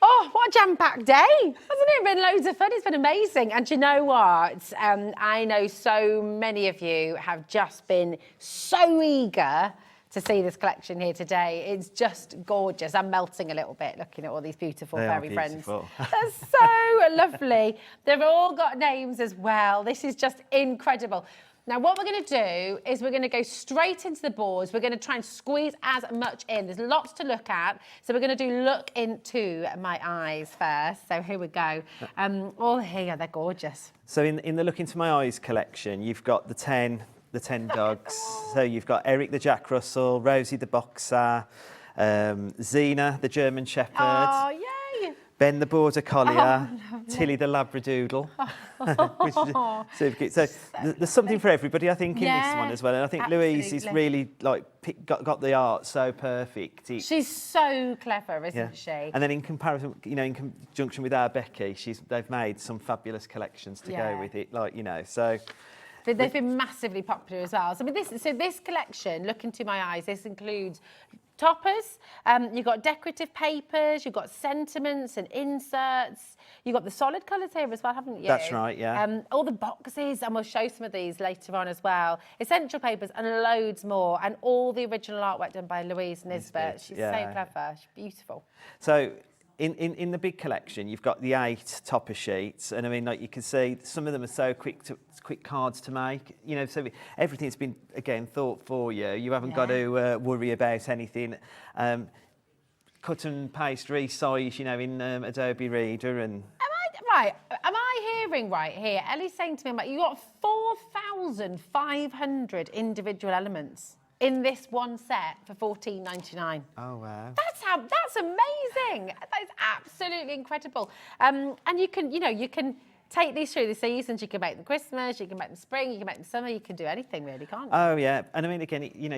Oh, what a jam-packed day. Hasn't it been loads of fun? It's been amazing. And do you know what? I know so many of you have just been so eager to see this collection here today. It's just gorgeous. I'm melting a little bit looking at all these beautiful fairy friends. They're so lovely. They've all got names as well. This is just incredible. Now, what we're going to do is we're going to go straight into the boards. We're going to try and squeeze as much in. There's lots to look at. So we're going to do look into my eyes first. So here we go. All here, they're gorgeous. So in the Look Into My Eyes collection, you've got the 10 dogs. So you've got Eric the Jack Russell, Rosie the Boxer, Xena the German Shepherd. Oh, yay! Ben the Border Collier, Tilly the Labradoodle, which is super cute. So there's something for everybody, I think, in this one as well. And I think Louise is really got the art so perfect. She's so clever, isn't she? And then in comparison, in conjunction with our Becky, they've made some fabulous collections to go with it. So. They've been massively popular as well. So, this collection, Look Into My Eyes, this includes toppers, you've got decorative papers, you've got sentiments and inserts, you've got the solid colours here as well, haven't you? That's right, yeah. All the boxes, and we'll show some of these later on as well. Essential papers and loads more, and all the original artwork done by Louise Nisbet. She's so clever, she's beautiful. So, in the big collection, you've got the 8 topper sheets, and I mean, you can see some of them are so quick cards to make. So everything's been again thought for you. You haven't got to worry about anything. Cut and paste, resize, in Adobe Reader and. Am I hearing right here? Ellie's saying to me, you got 4,500 individual elements in this one set for $14.99. Oh wow! That's amazing. That is absolutely incredible. And you can take these through the seasons. You can make them Christmas, you can make them spring, you can make them summer, you can do anything really, can't you? Oh yeah, and I mean again, you know,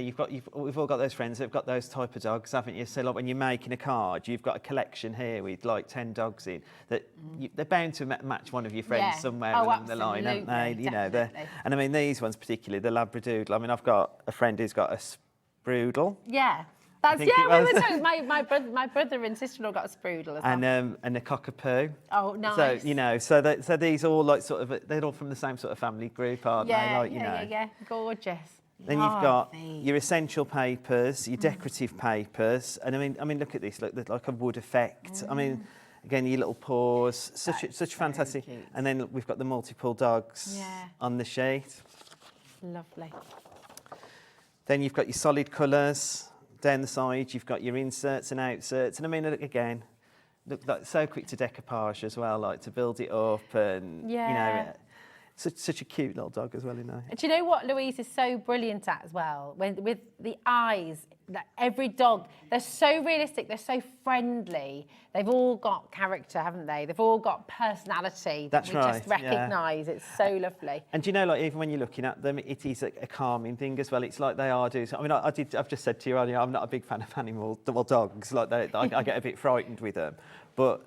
we've all got those friends that've got those type of dogs, haven't you? So like when you're making a card, you've got a collection here with like 10 dogs in that they're bound to match one of your friends somewhere along the line, haven't they? You know, and I mean these ones particularly, the Labradoodle. I mean, I've got a friend who's got a Sproodle. Yeah. That's, we were talking, my brother and sister-in-law got a Sproodle as well. And a Cockapoo. Oh, nice. So, you know, so these all like sort of, they're all from the same sort of family group, aren't they? Like, you know. Yeah, gorgeous. Then you've got your essential papers, your decorative papers, and I mean, look at this, look, there's like a wood effect. I mean, again, your little paws, such fantastic. Cute. And then we've got the multiple dogs on the sheet. Lovely. Then you've got your solid colours. Down the side, you've got your inserts and outserts, and I mean, again, look, like, so quick to decoupage as well, like to build it up, and you know, such a cute little dog as well, you know. Do you know what Louise is so brilliant at as well? With the eyes, that every dog, they're so realistic, they're so friendly. They've all got character, haven't they? They've all got personality. That's right. We just recognise. It's so lovely. And do you know, like, even when you're looking at them, it is a calming thing as well. It's like they are doing. I mean, I've just said to you earlier, I'm not a big fan of dogs. Like, I get a bit frightened with them, but.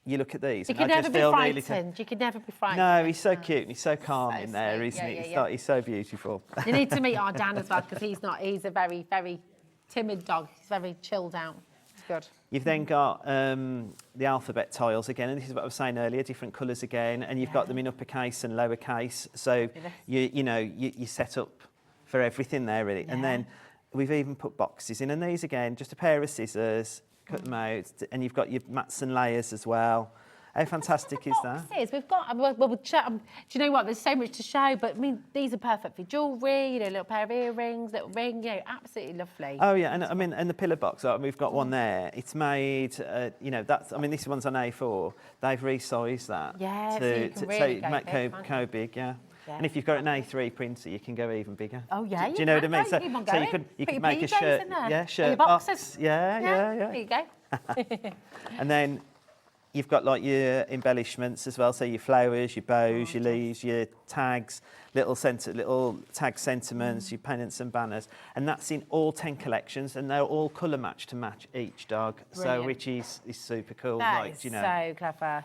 You look at these. You can never be frightened. You can never be frightened. No, he's so cute and he's so calm in there, isn't he? He's so beautiful. You need to meet our Dan as well, because he's a very, very timid dog. He's very chilled out. Good. You've then got the alphabet tiles again, and this is what I was saying earlier, different colours again, and you've got them in uppercase and lowercase. So you set up for everything there really. And then we've even put boxes in, and these again, just a pair of scissors. Cut them out, and you've got your mats and layers as well. How fantastic is that? We've got, do you know what? There's so much to show, but I mean, these are perfect for jewellery, you know, a little pair of earrings, little ring, you know, absolutely lovely. Oh yeah, and I mean, and the pillar box, we've got one there. It's made, you know, I mean, this one's on A4. They've resized that. Yeah, to make go big, yeah. And if you've got an A3 printer, you can go even bigger. Oh yeah, do you know what I mean? So you could make a shirt, shirt box. Yeah. There you go. And then you've got like your embellishments as well. So your flowers, your bows, your leaves, your tags, little tag sentiments, your pennants and banners, and that's in all 10 collections, and they're all colour matched to match each dog. Brilliant. So which is super cool. That like, is you know. so clever.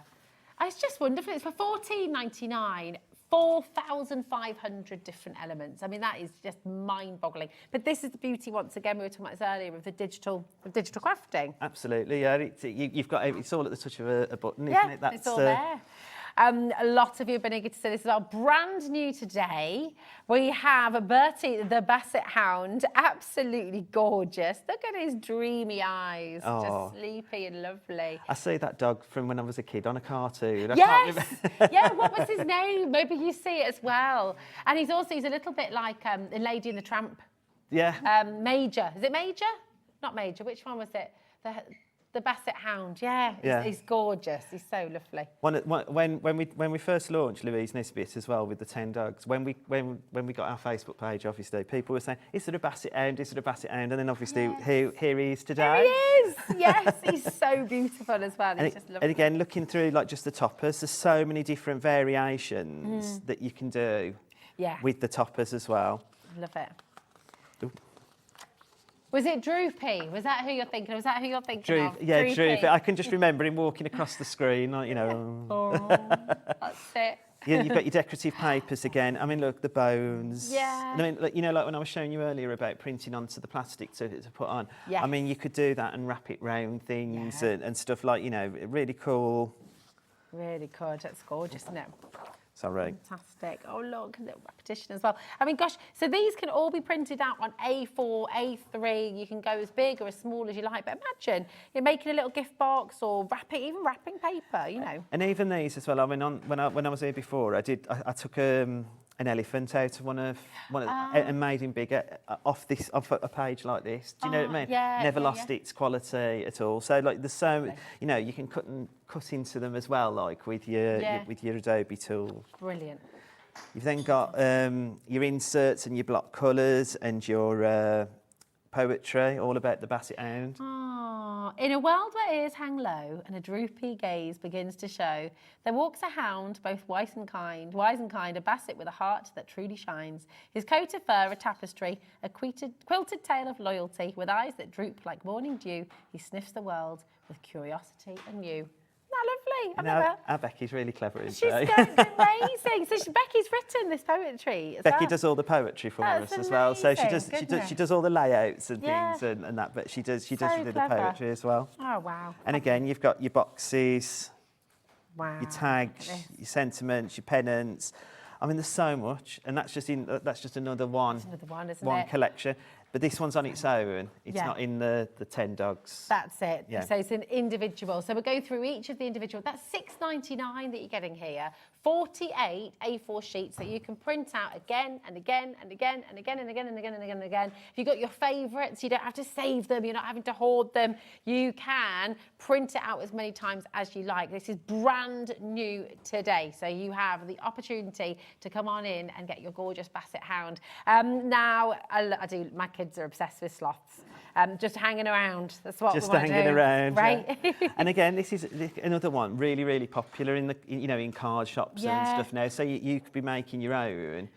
It's just wonderful. It's for $14.99. 4,500 different elements. I mean, that is just mind-boggling. But this is the beauty, once again, we were talking about this earlier, of the digital crafting. Absolutely, yeah. You've got it's all at the touch of a button, isn't it? It's all there. A lot of you have been eager to see this as well. Brand new today, we have Bertie, the Basset Hound, absolutely gorgeous. Look at his dreamy eyes, just sleepy and lovely. I see that dog from when I was a kid on a cartoon. Yes, yeah, what was his name? Maybe you see it as well. And he's a little bit like a Lady and the Tramp. Yeah. Major, is it Major? Not Major, which one was it? The Basset Hound, he's gorgeous. He's so lovely. When we first launched Louise Nisbet as well with the 10 dogs, when we got our Facebook page, obviously people were saying, "Is there a Basset Hound? Is there a Basset Hound?" And then obviously here he is today. Here he is. Yes, he's so beautiful as well. He's just lovely. And again, looking through like just the toppers, there's so many different variations that you can do. With the toppers as well. Love it. Ooh. Was it Droopy? Was that who you're thinking of? Yeah, Droopy. I can just remember him walking across the screen, like, you know. Oh, that's it. Yeah, you've got your decorative papers again. I mean, look, the bones. Yeah. I mean, like, you know, like when I was showing you earlier about printing onto the plastic to put on. Yeah. I mean, you could do that and wrap it round things and stuff like, you know, really cool. Really cool. That's gorgeous, isn't it? Sorry. Fantastic. Oh, look, a little repetition as well. I mean, gosh, so these can all be printed out on A4, A3. You can go as big or as small as you like. But imagine you're making a little gift box or even wrapping paper, you know. And even these as well. I mean, when I was here before, I took an elephant out of one of and made him bigger off a page like this. Do you know what I mean? Yeah. Never lost its quality at all. So like there's so you know, you can cut into them as well, like with your Adobe tool. Brilliant. You've then got your inserts and your block colours and your poetry, all about the Basset Hound. Oh, in a world where ears hang low and a droopy gaze begins to show, there walks a hound, both wise and kind, a basset with a heart that truly shines. His coat of fur, a tapestry, a quilted tale of loyalty, with eyes that droop like morning dew, he sniffs the world with curiosity anew. Isn't that lovely? Our Becky's really clever, isn't She's amazing. So Becky's written this poetry as Becky well. does all the poetry for us as well. So she does all the layouts and things and that, but she does the poetry as well. Oh wow. And again, you've got your boxes, wow, your tags, your sentiments, your pennants. I mean, there's so much, and that's just another one. That's another one, isn't one it? collection. But this one's on its own. It's not in the 10 dogs. That's it. Yeah. So it's an individual. So we'll go through each of the individual. That's $6.99 that you're getting here. 48 A4 sheets that you can print out again and again and again and again and again and again and again and again. If you've got your favourites, you don't have to save them. You're not having to hoard them. You can print it out as many times as you like. This is brand new today. So you have the opportunity to come on in and get your gorgeous Basset Hound. Now, my kids are obsessed with sloths. Just hanging around. That's what just we want to do. hanging around, right? Yeah. And again, this is another one really popular in the in card shops and stuff now. So you could be making your own.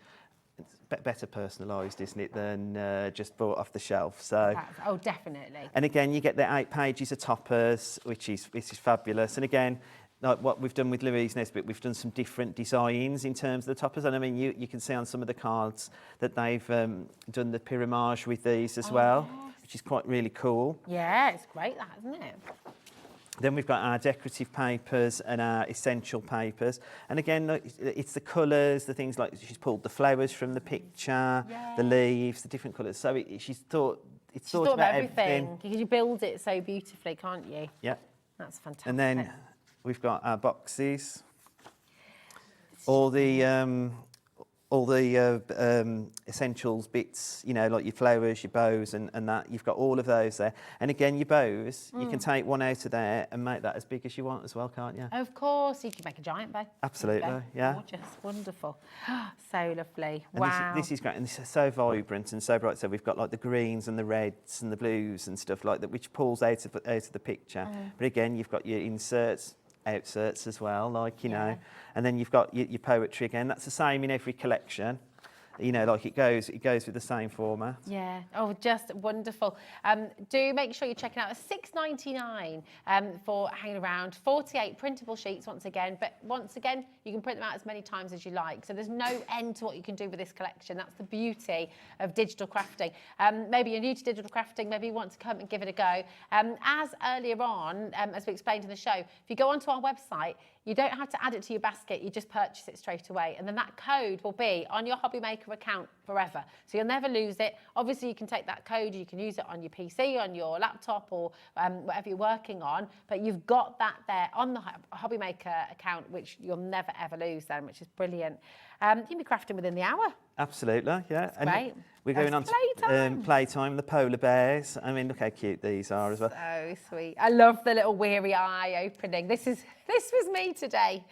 It's better personalised, isn't it, than just bought off the shelf? So. Oh, definitely. And again, you get the 8 pages of toppers, which is fabulous. And again, like what we've done with Louise Nesbitt, we've done some different designs in terms of the toppers. And I mean, you can see on some of the cards that they've done the pyramage with these as well. Yes. Which is quite really cool. Yeah, it's great that, isn't it? Then we've got our decorative papers and our essential papers. And again, it's the colours, the things like she's pulled the flowers from the picture, the leaves, the different colours. So she's thought about everything. Because you build it so beautifully, can't you? Yeah. That's fantastic. And then we've got our boxes. All the essentials bits, like your flowers, your bows and that, you've got all of those there. And again, your bows, you can take one out of there and make that as big as you want as well, can't you? Of course, you can make a giant bow. Absolutely, yeah. Gorgeous, wonderful. So lovely, and wow. This is great, and this is so vibrant and so bright. So we've got like the greens and the reds and the blues and stuff like that, which pulls out of the picture. But again, you've got your inserts, outserts as well, like, you know, and then you've got your poetry again. That's the same in every collection. Like it goes with the same format. Yeah, oh, just wonderful. Do make sure you're checking out $6.99 for hanging around. 48 printable sheets once again, but once again, you can print them out as many times as you like. So there's no end to what you can do with this collection. That's the beauty of digital crafting. Maybe you're new to digital crafting, maybe you want to come and give it a go. As earlier on, as we explained in the show, if you go onto our website, you don't have to add it to your basket, you just purchase it straight away. And then that code will be on your Hobby Maker account forever. So you'll never lose it. Obviously, you can take that code, you can use it on your PC, on your laptop, or whatever you're working on. But you've got that there on the Hobby Maker account, which you'll never, ever lose then, which is brilliant. You can be crafting within the hour. Absolutely, yeah. And great. We're going on to playtime, the polar bears. I mean, look how cute these are as well. So sweet. I love the little weary eye opening. This was me today.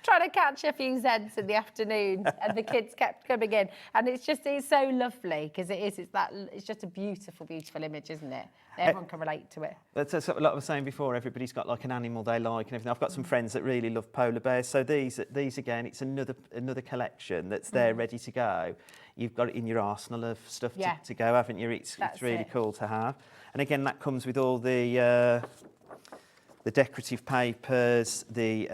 Trying to catch a few Zeds in the afternoon, and the kids kept coming in. And it's so lovely, because it's just a beautiful, beautiful image, isn't it? Everyone can relate to it. That's like I was saying before, everybody's got like an animal they like and everything. I've got some friends that really love polar bears. So these again, it's another collection that's there ready to go. You've got it in your arsenal of stuff to go, haven't you? It's really cool to have. And again, that comes with all the decorative papers, the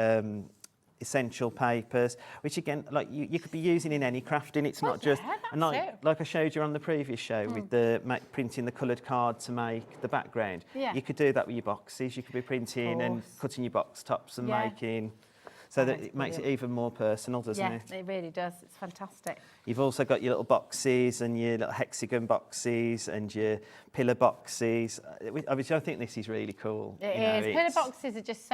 essential papers, which again, like you could be using in any crafting. It's not just, and like I showed you on the previous show with the printing the coloured card to make the background. Yeah. You could do that with your boxes. You could be printing and cutting your box tops and making. So that it makes it even more personal, doesn't it? Yeah, it really does. It's fantastic. You've also got your little boxes and your little hexagon boxes and your pillar boxes. I think this is really cool. It is. Pillar boxes are just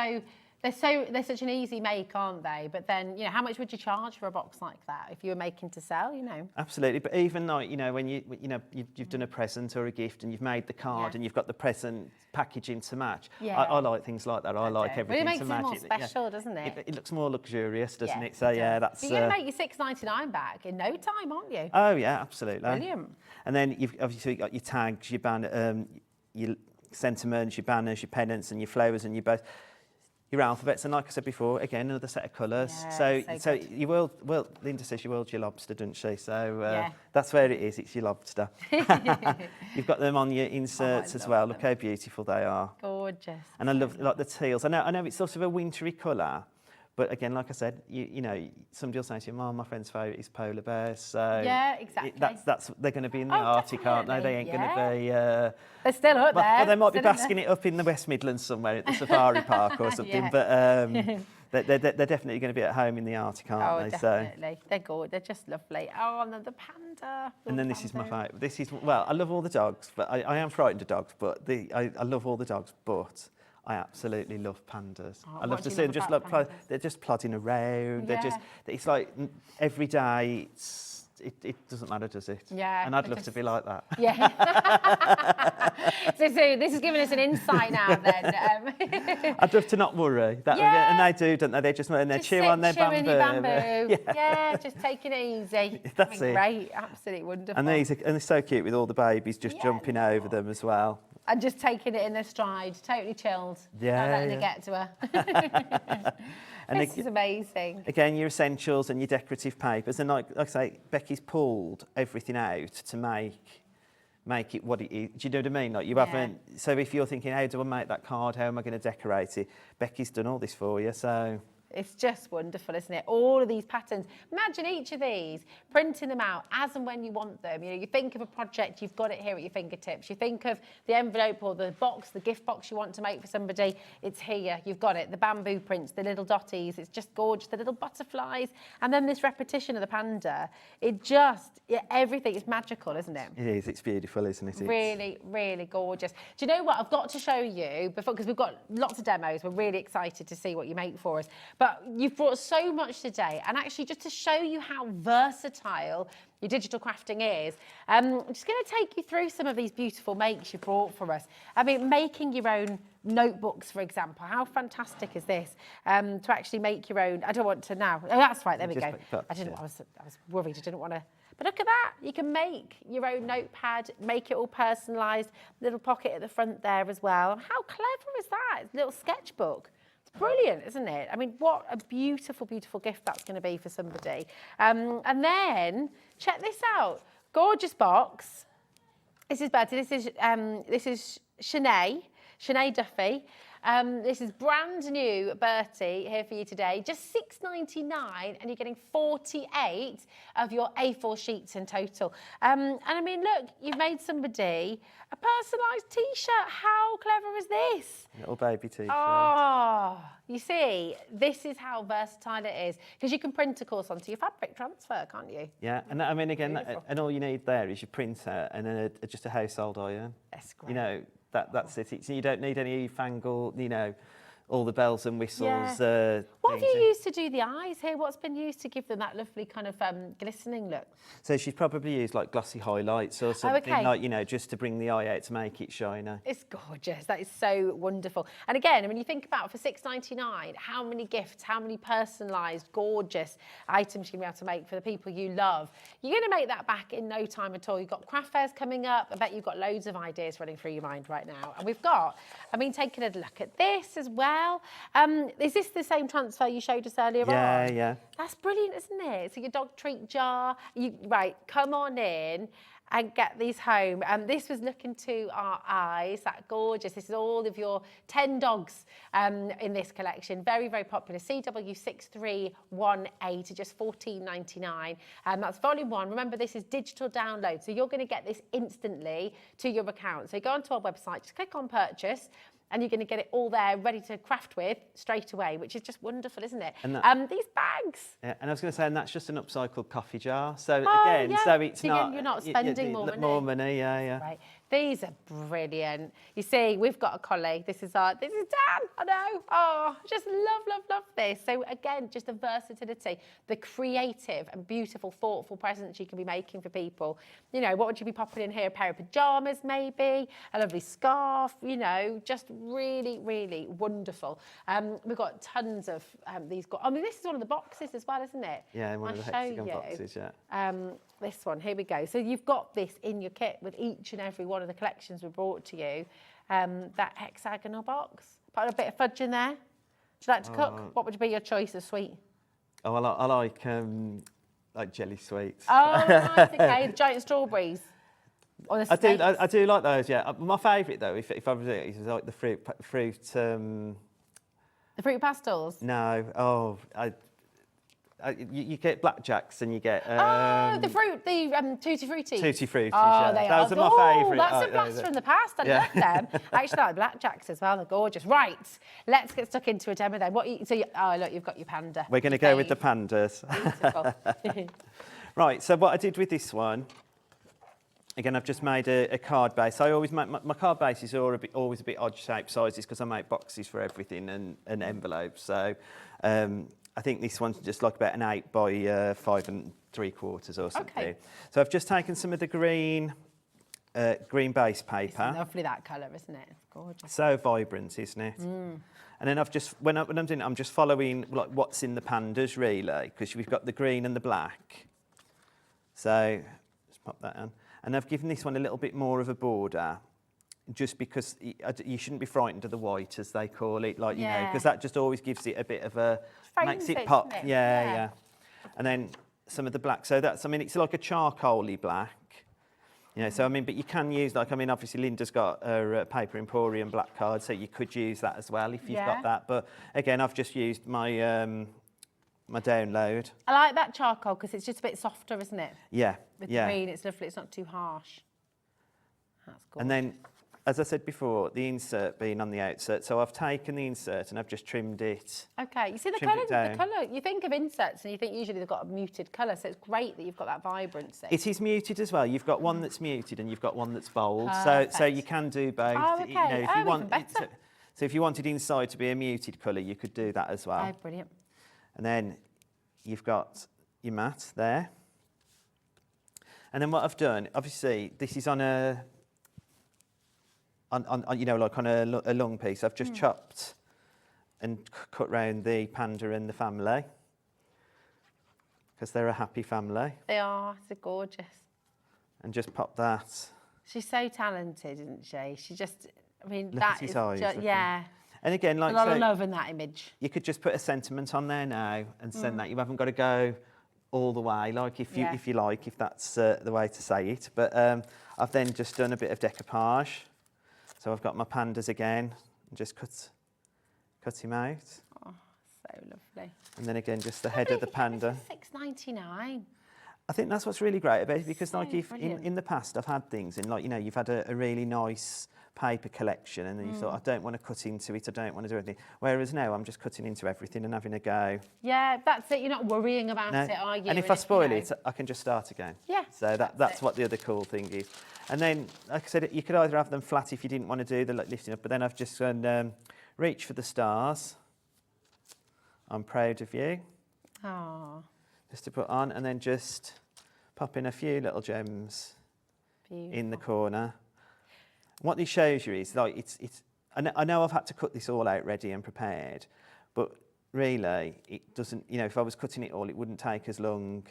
they're such an easy make, aren't they? But then, how much would you charge for a box like that if you were making to sell, Absolutely. But even like, when you've done a present or a gift and you've made the card and you've got the present packaging to match. Yeah. I like things like that. I like everything to match. It makes it more special, doesn't it? It looks more luxurious, doesn't it? So that's. You're going to make your $6.99 back in no time, aren't you? Oh yeah, absolutely. Brilliant. And then you've obviously got your tags, your band, sentiments, your banners, your pennants, and your flowers, and your alphabets, and like I said before, again, another set of colours. Yeah, so your world, well, Linda says your world's your lobster, doesn't she? So that's where it is, it's your lobster. You've got them on your inserts as well. Look how beautiful they are. Gorgeous. And I love like the teals. I know it's sort of a wintry colour, but again, like I said, you know, somebody will say to you, "Mum, my friend's favourite is polar bears." So yeah, exactly. That's they're going to be in the Arctic, aren't they? They ain't going to be. They're still up there. Well, they might be basking it up in the West Midlands somewhere at the safari park or something, but they're definitely going to be at home in the Arctic, aren't they? Definitely. They're good. They're just lovely. Oh, and then the panda. And then this is my favourite. This is, well, I love all the dogs, but I am frightened of dogs, but I love all the dogs, but I absolutely love pandas. I love to see them just they're just plodding around. They're just, it's like every day, it doesn't matter, does it? Yeah. And I'd love to be like that. Yeah. so this is giving us an insight now then. I'd love to not worry. And they do, don't they? They just and they chew on their bamboo. Yeah, just taking it easy. That's it. Great, absolutely wonderful. And they're so cute with all the babies just jumping over them as well. And just taking it in their stride, totally chilled. Yeah. Not letting it get to her. And this is amazing. Again, your essentials and your decorative papers. And like I say, Becky's pulled everything out to make it what it is. Do you know what I mean? Like you haven't. So if you're thinking, how do I make that card? How am I going to decorate it? Becky's done all this for you. So it's just wonderful, isn't it? All of these patterns. Imagine each of these, printing them out as and when you want them. You know, you think of a project, you've got it here at your fingertips. You think of the envelope or the box, the gift box you want to make for somebody, it's here, you've got it. The bamboo prints, the little dotties, it's just gorgeous. The little butterflies, and then this repetition of the panda. Everything is magical, isn't it? it is, it's beautiful, isn't it? Really, really gorgeous. Do you know what? I've got to show you, because we've got lots of demos. We're really excited to see what you make for us. But you've brought so much today, and actually just to show you how versatile your digital crafting is, I'm just going to take you through some of these beautiful makes you brought for us. I mean, making your own notebooks, for example. How fantastic is this? To actually make your own. I don't want to now. Oh, that's right. There we go. I was worried. I didn't want to. But look at that. You can make your own notepad, make it all personalised. Little pocket at the front there as well. How clever is that? It's a little sketchbook. Brilliant, isn't it? I mean, what a beautiful, beautiful gift that's going to be for somebody. And then, check this out. Gorgeous box. This is Bertie. This is Sinead Duffy. This is brand new Bertie here for you today. Just $6.99, and you're getting 48 of your A4 sheets in total. And I mean, look, you've made somebody a personalised T-shirt. How clever is this? Little baby T-shirt. Oh, you see, this is how versatile it is. Because you can print, of course, onto your fabric transfer, can't you? Yeah, and I mean, again, and all you need there is your printer and then just a household iron. That's great. You know, that's it. So you don't need any fangled, you know, all the bells and whistles. Yeah. What have you used to do the eyes here? What's been used to give them that lovely kind of glistening look? So she's probably used like glossy highlights or something, like, you know, just to bring the eye out to make it shiner. It's gorgeous. That is so wonderful. And again, when you think about for $6.99, how many gifts, how many personalised, gorgeous items you're going to be able to make for the people you love. You're going to make that back in no time at all. You've got craft fairs coming up. I bet you've got loads of ideas running through your mind right now. And we've got, I mean, taking a look at this as well. Is this the same transfer you showed us earlier on? Yeah. That's brilliant, isn't it? So your dog treat jar. Right, come on in and get these home. This was Look Into Our Eyes, that gorgeous. This is all of your 10 dogs in this collection. Very, very popular. CW6318 to just $14.99. That's volume 1. Remember, this is digital download, so you're going to get this instantly to your account. So go onto our website, just click on purchase, and you're going to get it all there ready to craft with straight away, which is just wonderful, isn't it? And these bags. Yeah, and I was going to say, and that's just an upcycled coffee jar. So again, so it's not... You're not spending more money. More money, yeah. Right. These are brilliant. You see, we've got a colleague. This is Dan. I know. Oh, just love this. So again, just the versatility, the creative and beautiful, thoughtful presents you can be making for people. You know, what would you be popping in here? A pair of pajamas, maybe, a lovely scarf. You know, just really, really wonderful. We've got tons of these. I mean, this is one of the boxes as well, isn't it? Yeah, one of the hexagon boxes. Yeah. This one, here we go. So you've got this in your kit with each and every one of the collections we brought to you. that hexagonal box. Put a bit of fudge in there. Would you like to cook? What would be your choice of sweet? Oh, I like jelly sweets. Oh, nice, okay. The giant strawberries. Or the snakes. I do like those, yeah. My favourite, though, if I was it, is like the fruit. The fruit pastels? No, you get blackjacks and you get... the fruit, the Tutti Frutti. Tutti Frutti, oh, yeah. Those are my favourite. That's a blast from the past. I love them. I actually like blackjacks as well. They're gorgeous. Right, let's get stuck into a demo then. Look, you've got your panda. We're going to go with the pandas. Beautiful. Right, so what I did with this one, again, I've just made a card base. I always make my card bases are always a bit odd shaped sizes because I make boxes for everything and envelopes. So I think this one's just like about an 8 by 5 3/4 or something. Okay. So I've just taken some of the green base paper. It's lovely, that colour, isn't it? It's gorgeous. So vibrant, isn't it? Mm. And then I've just, when I'm doing it, I'm just following like what's in the pandas really, because we've got the green and the black. So just pop that in. And I've given this one a little bit more of a border, just because you shouldn't be frightened of the white, as they call it, like, you know, because that just always gives it a bit of a, makes it pop. Yeah. And then some of the black. So that's, I mean, it's like a charcoaly black. You know, so I mean, but you can use, like, I mean, obviously Linda's got her Paper Emporium black card, so you could use that as well if you've got that. But again, I've just used my my download. I like that charcoal because it's just a bit softer, isn't it? Yeah. With the green, it's lovely. It's not too harsh. That's gorgeous. And then, as I said before, the insert being on the outsert, so I've taken the insert and I've just trimmed it. Okay, you see the colour, you think of inserts and you think usually they've got a muted colour, so it's great that you've got that vibrancy. It is muted as well. You've got one that's muted and you've got one that's bold, so you can do both. Oh, okay. You know, if you want better. So if you wanted inside to be a muted colour, you could do that as well. Oh, brilliant. And then you've got your mat there. And then what I've done, obviously, this is on a, you know, like on a long piece. I've just chopped and cut round the panda and the family because they're a happy family. They are. They're gorgeous. And just pop that. She's so talented, isn't she? She just, I mean, Look that at his is eyes, just, yeah. And again, like, a lot of love in that image. You could just put a sentiment on there now and send that. You haven't got to go all the way, like if you like, if that's the way to say it. But I've then just done a bit of decoupage. So I've got my pandas again and just cut him out. Oh, so lovely. And then again, just the head of the panda. $6.99. I think that's what's really great about it, because like if in the past I've had things and, like, you know, you've had a really nice paper collection and then you thought, I don't want to cut into it, I don't want to do anything. Whereas now I'm just cutting into everything and having a go. Yeah, that's it. You're not worrying about it, are you? And if I spoil it, I can just start again. Yeah. So that's what the other cool thing is. And then, like I said, you could either have them flat if you didn't want to do the lifting up, but then I've just gone, reach for the stars. I'm proud of you. Aww. Just to put on, and then just pop in a few little gems in the corner. What this shows you is, like, it's. I know I've had to cut this all out ready and prepared, but really, it doesn't. You know, if I was cutting it all, it wouldn't take as long.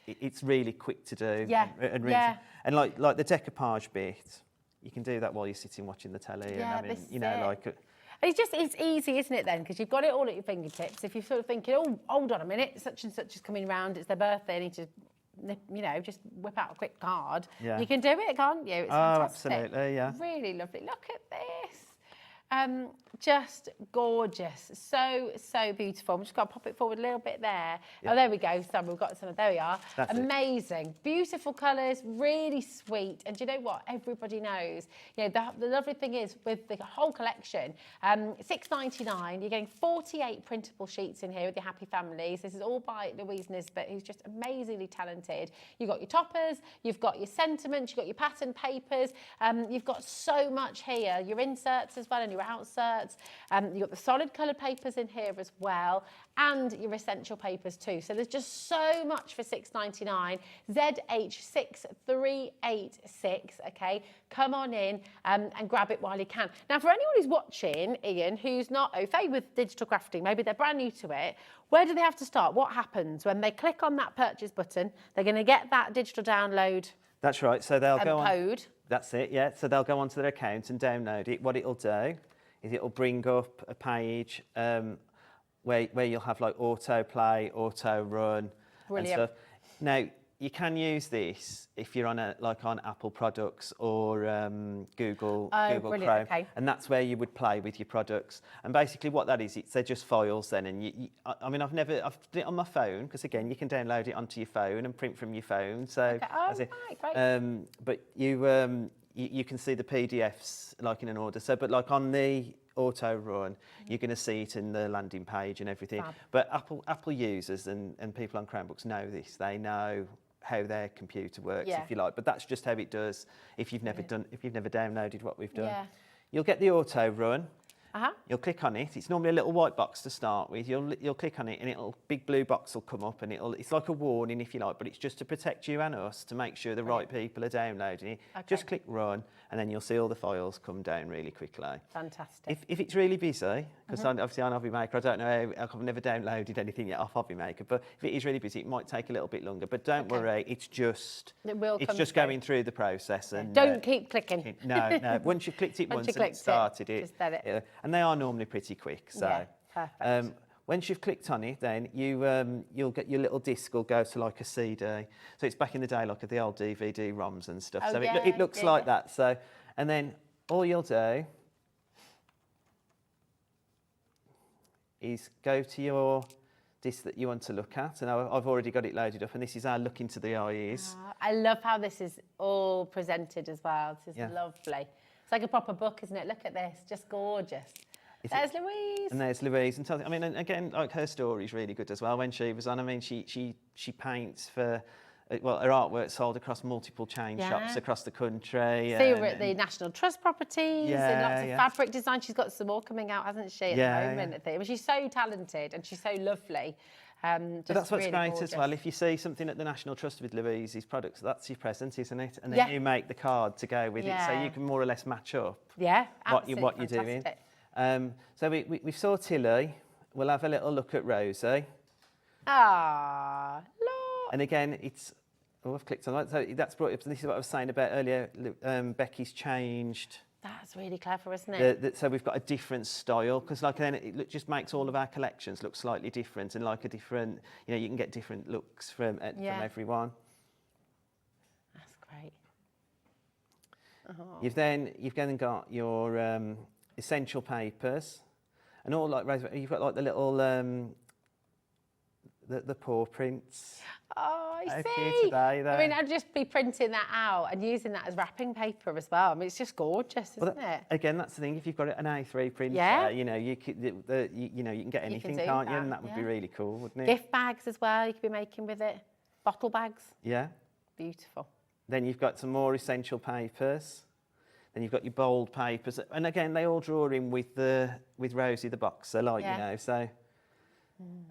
It's really quick to do. Yeah. And really, and like the decoupage bit, you can do that while you're sitting watching the telly and having, you know, like. It's easy, isn't it, then? Because you've got it all at your fingertips. If you're sort of thinking, oh, hold on a minute, such and such is coming round, it's their birthday, I need to, you know, just whip out a quick card. Yeah. You can do it, can't you? It's fantastic. Absolutely, yeah. Really lovely. Look at this. Just gorgeous. So beautiful. I'm just going to pop it forward a little bit there. Yep. Oh, there we go. So we've got some. There we are. That's amazing. It. Beautiful colours, really sweet. And do you know what? Everybody knows. You know, the lovely thing is with the whole collection, $6.99, you're getting 48 printable sheets in here with your happy families. This is all by Louise Nisbet, who's just amazingly talented. You've got your toppers, you've got your sentiments, you've got your pattern papers. You've got so much here. Your inserts as well and your outserts. You've got the solid coloured papers in here as well, and your essential papers too. So there's just so much for $6.99. ZH6386, okay? Come on in and grab it while you can. Now, for anyone who's watching, Ian, who's not au fait with digital crafting, maybe they're brand new to it, where do they have to start? What happens when they click on that purchase button? They're going to get that digital download. That's right. So they'll go on. Code. That's it, yeah. So they'll go onto their account and download it. What it'll do is it'll bring up a page where you'll have like autoplay, auto run, and stuff. Now, you can use this if you're on on Apple products or Google Chrome, okay. and that's where you would play with your products. And basically, what that is, they're just files then. And I mean, I've done it on my phone because again, you can download it onto your phone and print from your phone. So, great. but you can see the PDFs like in an order. So, but like on the auto run, you're going to see it in the landing page and everything. Fab. But Apple users and people on Chromebooks know this. They know how their computer works, if you like. But that's just how it does. If you've never downloaded what we've done, you'll get the auto run. You'll click on it. It's normally a little white box to start with. You'll click on it, and big blue box will come up, and it's like a warning, if you like, but it's just to protect you and us to make sure the right people are downloading it. Okay. Just click run, and then you'll see all the files come down really quickly. Fantastic. If it's really busy, because obviously on Hobbymaker, I don't know, I've never downloaded anything yet off Hobbymaker, but if it is really busy, it might take a little bit longer. But don't worry, it's just going through the process. And don't keep clicking. No. Once you've clicked it once and it started it, and they are normally pretty quick. So perfect. once you've clicked on it, then you'll get your little disc will go to like a CD. So it's back in the day like the old DVD ROMs and stuff. So it looks like that. So, and then all you'll do is go to your disc that you want to look at, and I've already got it loaded up, and this is our look into the eyes. I love how this is all presented as well. This is lovely. It's like a proper book, isn't it? Look at this, just gorgeous. There's Louise. And there's Louise. And I mean, and again, like her story is really good as well. When she was on, I mean, she paints for, well, her artwork sold across multiple chain shops across the country. So you're at the National Trust properties and lots of fabric design. She's got some more coming out, hasn't she, at the moment? I mean, she's so talented and she's so lovely. But that's what's really great gorgeous. as well. If you see something at the National Trust with Louise's products, that's your present, isn't it? And then you make the card to go with it, so you can more or less match up what you're doing. So we saw Tilly. We'll have a little look at Rosie. Ah, look. And again, it's I've clicked on that. So that's brought up. This is what I was saying about earlier. Becky's changed. That's really clever, isn't it? So we've got a different style, because like then it just makes all of our collections look slightly different, and like a different, you can get different looks from everyone. That's great. You've then got your essential papers, and all like you've got like the little the paw prints. Oh, I see. Today, I mean, I'd just be printing that out and using that as wrapping paper as well. I mean, it's just gorgeous, isn't it? Again, that's the thing. If you've got an A3 printer, you can get anything, can't you? And that would be really cool, wouldn't it? Gift bags as well. You could be making with it. Bottle bags. Yeah. Beautiful. Then you've got some more essential papers. Then you've got your bold papers, and again, they all draw in with Rosie the boxer, so.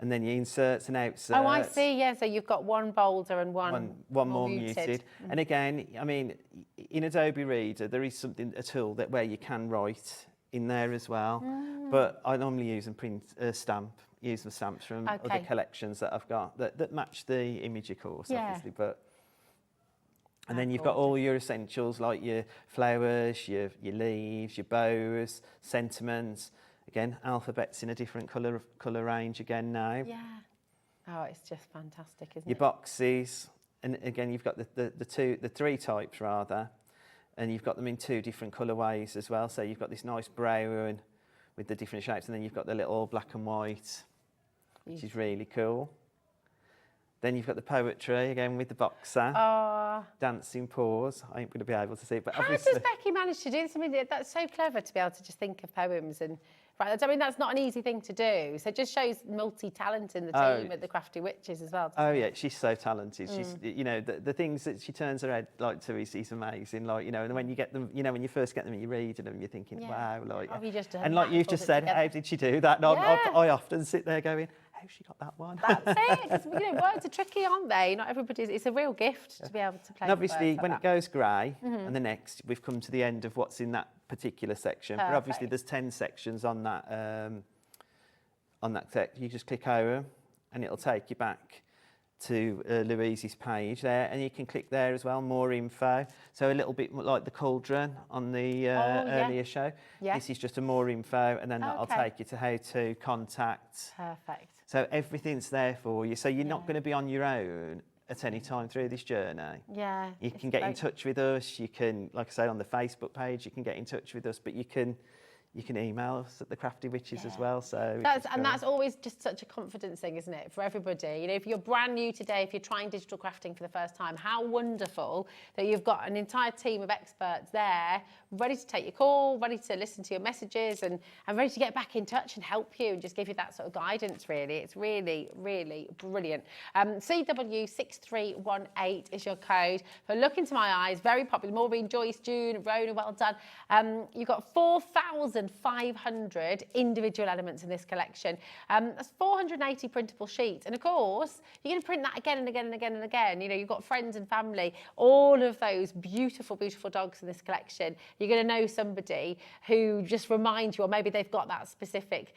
And then your inserts and outs. Oh, I see. Yeah, so you've got one bolder and one more muted. And again, I mean, in Adobe Reader, there is a tool where you can write in there as well. But I normally use use the stamps from other collections that I've got that match the image, of course, obviously. And then you've got all your essentials like your flowers, your leaves, your bows, sentiments. Again, alphabets in a different colour range again now. Yeah. Oh, it's just fantastic, isn't it? Your boxes, and again, you've got the three types rather, and you've got them in two different colourways as well. So you've got this nice brown with the different shapes, and then you've got the little black and white, which is really cool. Then you've got the poetry, again, with the boxer. Dancing paws. I ain't going to be able to see it, but how does Becky manage to do this? I mean, that's so clever to be able to just think of poems and... Right, I mean, that's not an easy thing to do. So it just shows multi-talent in the team at the Crafty Witches as well. Oh, yeah, she's so talented. She's, the things that she turns her head to is amazing. Like, and when you get them, when you first get them and you read them, you're thinking, wow, like... Have you just done and like you've just said, how did she do that? And I often sit there going, how's she got that one? That's it. Because, words are tricky, aren't they? Not everybody's... It's a real gift to be able to play. And obviously, when it goes grey, and the next, we've come to the end of what's in that particular section. But obviously, there's 10 sections on that section. You just click over, and it'll take you back Louise's page there, and you can click there as well, more info. So a little bit like the cauldron on the earlier show. Yeah. This is just a more info, and then that'll take you to how to contact. Perfect. So everything's there for you. So you're not going to be on your own at any time through this journey. Yeah. You can get in touch with us. You can, like I say, on the Facebook page, you can get in touch with us, but you can email us at the Crafty Witches as well. So that's always just such a confidence thing, isn't it, for everybody? You know, if you're brand new today, if you're trying digital crafting for the first time, how wonderful that you've got an entire team of experts there, ready to take your call, ready to listen to your messages, and ready to get back in touch and help you and just give you that sort of guidance. Really, it's really, really brilliant. CW6318 is your code. For Look Into My Eyes, very popular. Maureen, Joyce, June, Rona, well done. You've got 4,500 individual elements in this collection. That's 480 printable sheets. And of course, you're going to print that again and again and again and again. You know, you've got friends and family, all of those beautiful, beautiful dogs in this collection. You're going to know somebody who just reminds you, or maybe they've got that specific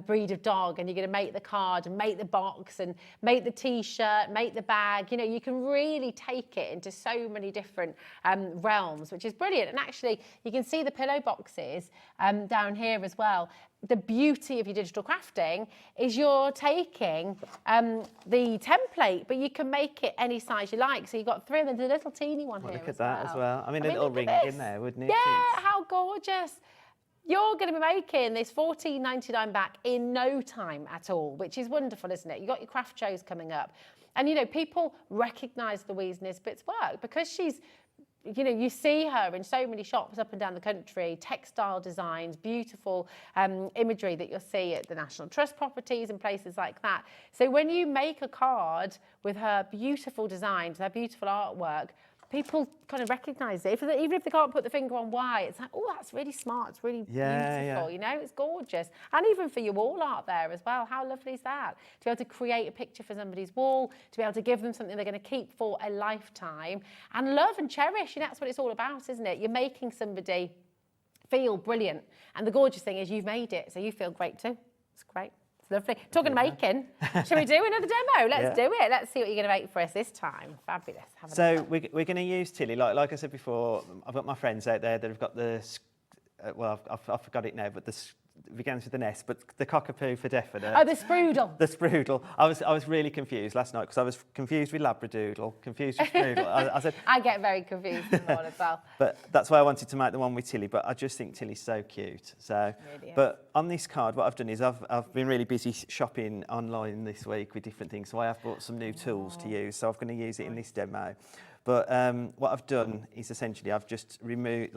breed of dog, and you're going to make the card and make the box and make the T-shirt, make the bag. You know, you can really take it into so many different realms, which is brilliant. And actually, you can see the pillow boxes down here as well. The beauty of your digital crafting is you're taking the template, but you can make it any size you like. So you've got three, and there's a little teeny one here. Look at that as well. I mean, a little ring in there, wouldn't it? Yeah, how gorgeous. You're going to be making this $14.99 back in no time at all, which is wonderful, isn't it? You've got your craft shows coming up. And, you know, people recognise Louise Nisbet's work because she's, you know, you see her in so many shops up and down the country, textile designs, beautiful imagery that you'll see at the National Trust properties and places like that. So when you make a card with her beautiful designs, her beautiful artwork, people kind of recognise it. Even if they can't put the finger on why, it's like, oh, that's really smart. It's really beautiful, you know, it's gorgeous. And even for your wall art there as well, how lovely is that? To be able to create a picture for somebody's wall, to be able to give them something they're going to keep for a lifetime and love and cherish. And that's what it's all about, isn't it? You're making somebody feel brilliant. And the gorgeous thing is you've made it, so you feel great too. It's great. It's lovely. Talking of making, shall we do another demo? Let's do it. Let's see what you're going to make for us this time. Fabulous. So we're going to use Tilly, like I said before, I've got my friends out there that have got the, well, I've forgot it now, but it begins with an S, but the cockapoo for definite. Oh, the sprudel. The sprudel. I was really confused last night because I was confused with Labradoodle, confused with sprudel. I said I get very confused with them all as well. But that's why I wanted to make the one with Tilly. But I just think Tilly's so cute. So, really but on this card, what I've done is I've been really busy shopping online this week with different things. So I have bought some new tools to use. So I'm going to use it in this demo. But what I've done is essentially I've just removed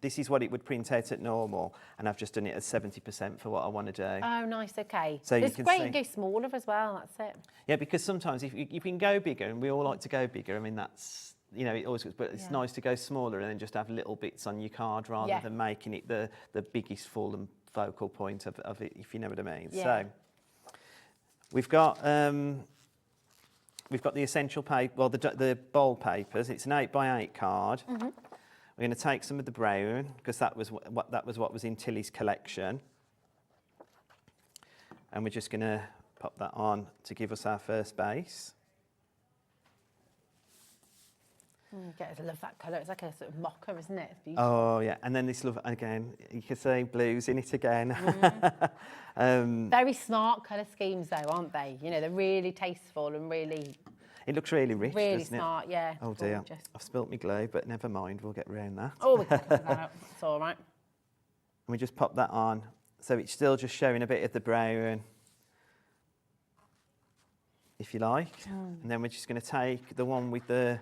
this is what it would print out at normal, and I've just done it at 70% for what I want to do. Oh, nice, okay. So it's you great can to go smaller as well, that's it. Yeah, because sometimes if you can go bigger, and we all like to go bigger, I mean, that's, you know, it always, but it's nice to go smaller and then just have little bits on your card rather than making it the biggest full and focal point of it, if you know what I mean. Yeah. So we've got the essential paper, well, the bold papers. It's an 8x8 card. Mm-hmm. We're going to take some of the brown because that was what was in Tilly's collection, and we're just going to pop that on to give us our first base. I love that colour. It's like a sort of mocha, isn't it? It's beautiful. Oh yeah, and then this love again. You can see blues in it again. Very smart colour schemes, though, aren't they? You know, they're really tasteful and really. It looks really rich, really doesn't smart, yeah. Oh dear, I've spilt my glue, but never mind, we'll get round that. Oh, we can cut that out. It's all right. And we just pop that on, so it's still just showing a bit of the brown, if you like. And then we're just going to take the one with the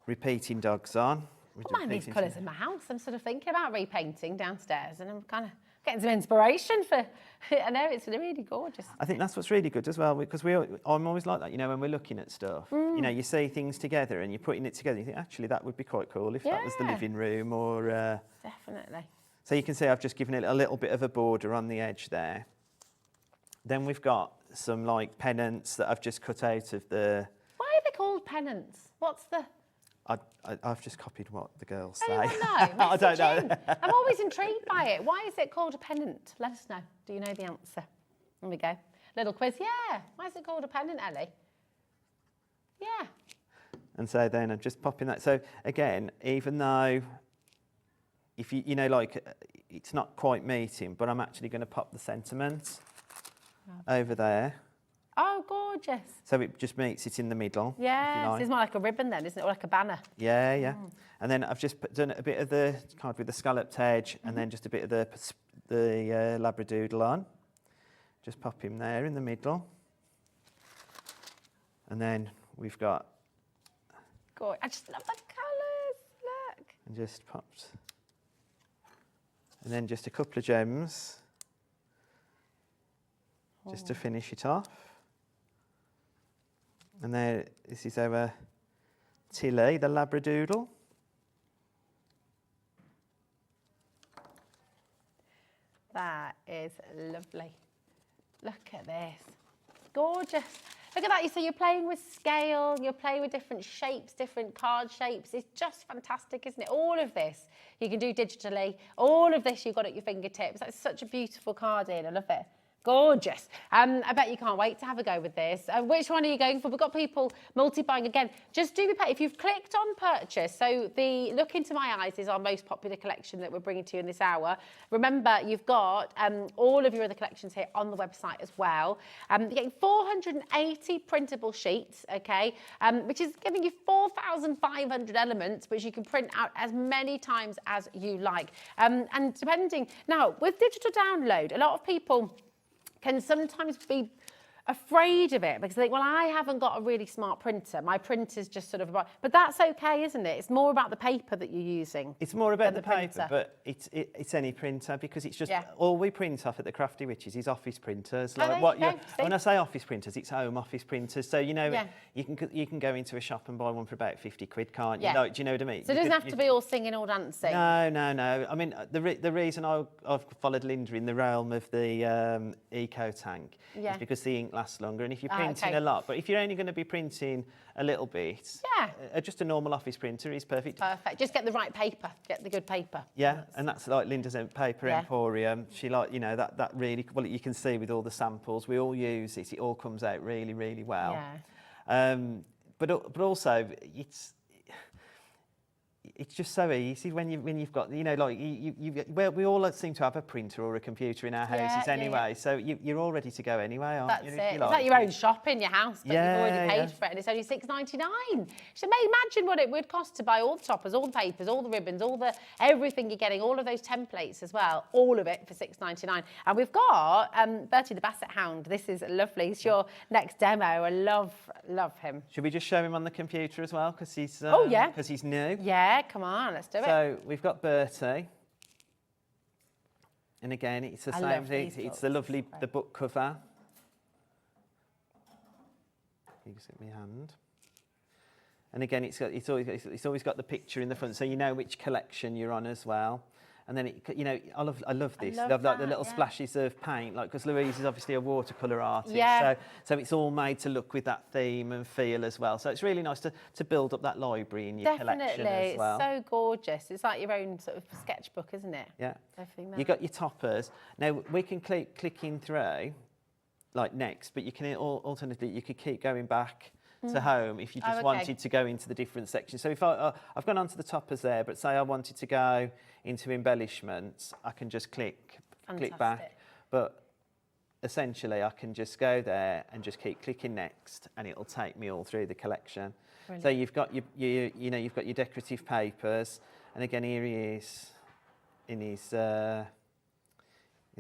repeating dogs on. I mind these colours in my house. I'm sort of thinking about repainting downstairs, and I'm kind of getting some inspiration for. I know it's really gorgeous. I think that's what's really good as well, because I'm always like that. You know, when we're looking at stuff, you know, you see things together and you're putting it together. You think actually that would be quite cool if that was the living room or. Definitely. So you can see I've just given it a little bit of a border on the edge there. Then we've got some like pennants that I've just cut out of the. Why are they called pennants? What's the? I've just copied what the girls say. Anyone know? I don't know. I'm always intrigued by it. Why is it called a pennant? Let us know. Do you know the answer? There we go. Little quiz. Yeah. Why is it called a pennant, Ellie? Yeah. And so then I'm just popping that. So again, even though if you know, like it's not quite meeting, but I'm actually going to pop the sentiment over there. Oh, gorgeous. So it just meets it in the middle. Yeah, so it's more like a ribbon then, isn't it? Or like a banner. Yeah, yeah. And then I've just done a bit of the card with the scalloped edge and then just a bit of the labradoodle on. Just pop him there in the middle. And then we've got... God, I just love the colours, look. And just popped. And then just a couple of gems. Just to finish it off. And there, this is our Tilly, the labradoodle. That is lovely. Look at this. Gorgeous. Look at that. So you're playing with scale, you're playing with different shapes, different card shapes. It's just fantastic, isn't it? All of this you can do digitally. All of this you've got at your fingertips. That's such a beautiful card in. I love it. Gorgeous. I bet you can't wait to have a go with this. Which one are you going for? We've got people multi-buying again. Just do be patient. If you've clicked on purchase, so the Look Into My Eyes is our most popular collection that we're bringing to you in this hour. Remember, you've got all of your other collections here on the website as well. You're getting 480 printable sheets, okay, which is giving you 4,500 elements, which you can print out as many times as you like. And depending, now with digital download, a lot of people can sometimes be afraid of it because they think, well, I haven't got a really smart printer. My printer's just sort of about, but that's okay, isn't it? It's more about the paper that you're using. It's more about the paper, but it's any printer because it's just all we print off at the Crafty Witches is office printers. Like when I say office printers, it's home office printers. So you know, you can go into a shop and buy one for about 50 quid, can't you? Like, do you know what I mean? So it doesn't have to be all singing or dancing. No, no, no. I mean, the reason I've followed Linda in the realm of the eco tank is because the ink lasts longer, and if you're printing a lot, but if you're only going to be printing a little bit, just a normal office printer is perfect. Perfect. Just get the right paper, get the good paper. Yeah, and that's like Linda's Paper Emporium. She that really well. You can see with all the samples, we all use it. It all comes out really, really well. Yeah. But also it's just so easy when you've got, you know, like we all seem to have a printer or a computer in our houses anyway, so you're all ready to go anyway, aren't you? That's it. It's like your own shop in your house, but you've already paid for it, and it's only $6.99. So imagine what it would cost to buy all the toppers, all the papers, all the ribbons, everything you're getting, all of those templates as well, all of it for $6.99. And we've got Bertie the Basset Hound. This is lovely. It's your next demo. I love him. Should we just show him on the computer as well, because he's because he's new? Yeah. Come on, let's do it. So we've got Bertie, and again, it's the same thing. It's the lovely the book cover. You can see my hand, and again, it's always got the picture in the front, so you know which collection you're on as well. And then you know, I love this. I love the little splashes of paint, like because Louise is obviously a watercolour artist, so it's all made to look with that theme and feel as well. So it's really nice to build up that library in your collection as well. It's so gorgeous. It's like your own sort of sketchbook, isn't it? Yeah. You got your toppers. Now we can click in through, like next, but you can alternatively you could keep going back to home if you just wanted to go into the different sections. So if I've gone onto the toppers there, but say I wanted to go into embellishments, I can just click back. But essentially, I can just go there and just keep clicking next, and it'll take me all through the collection. Brilliant. So you've got you've got your decorative papers, and again here he is in his.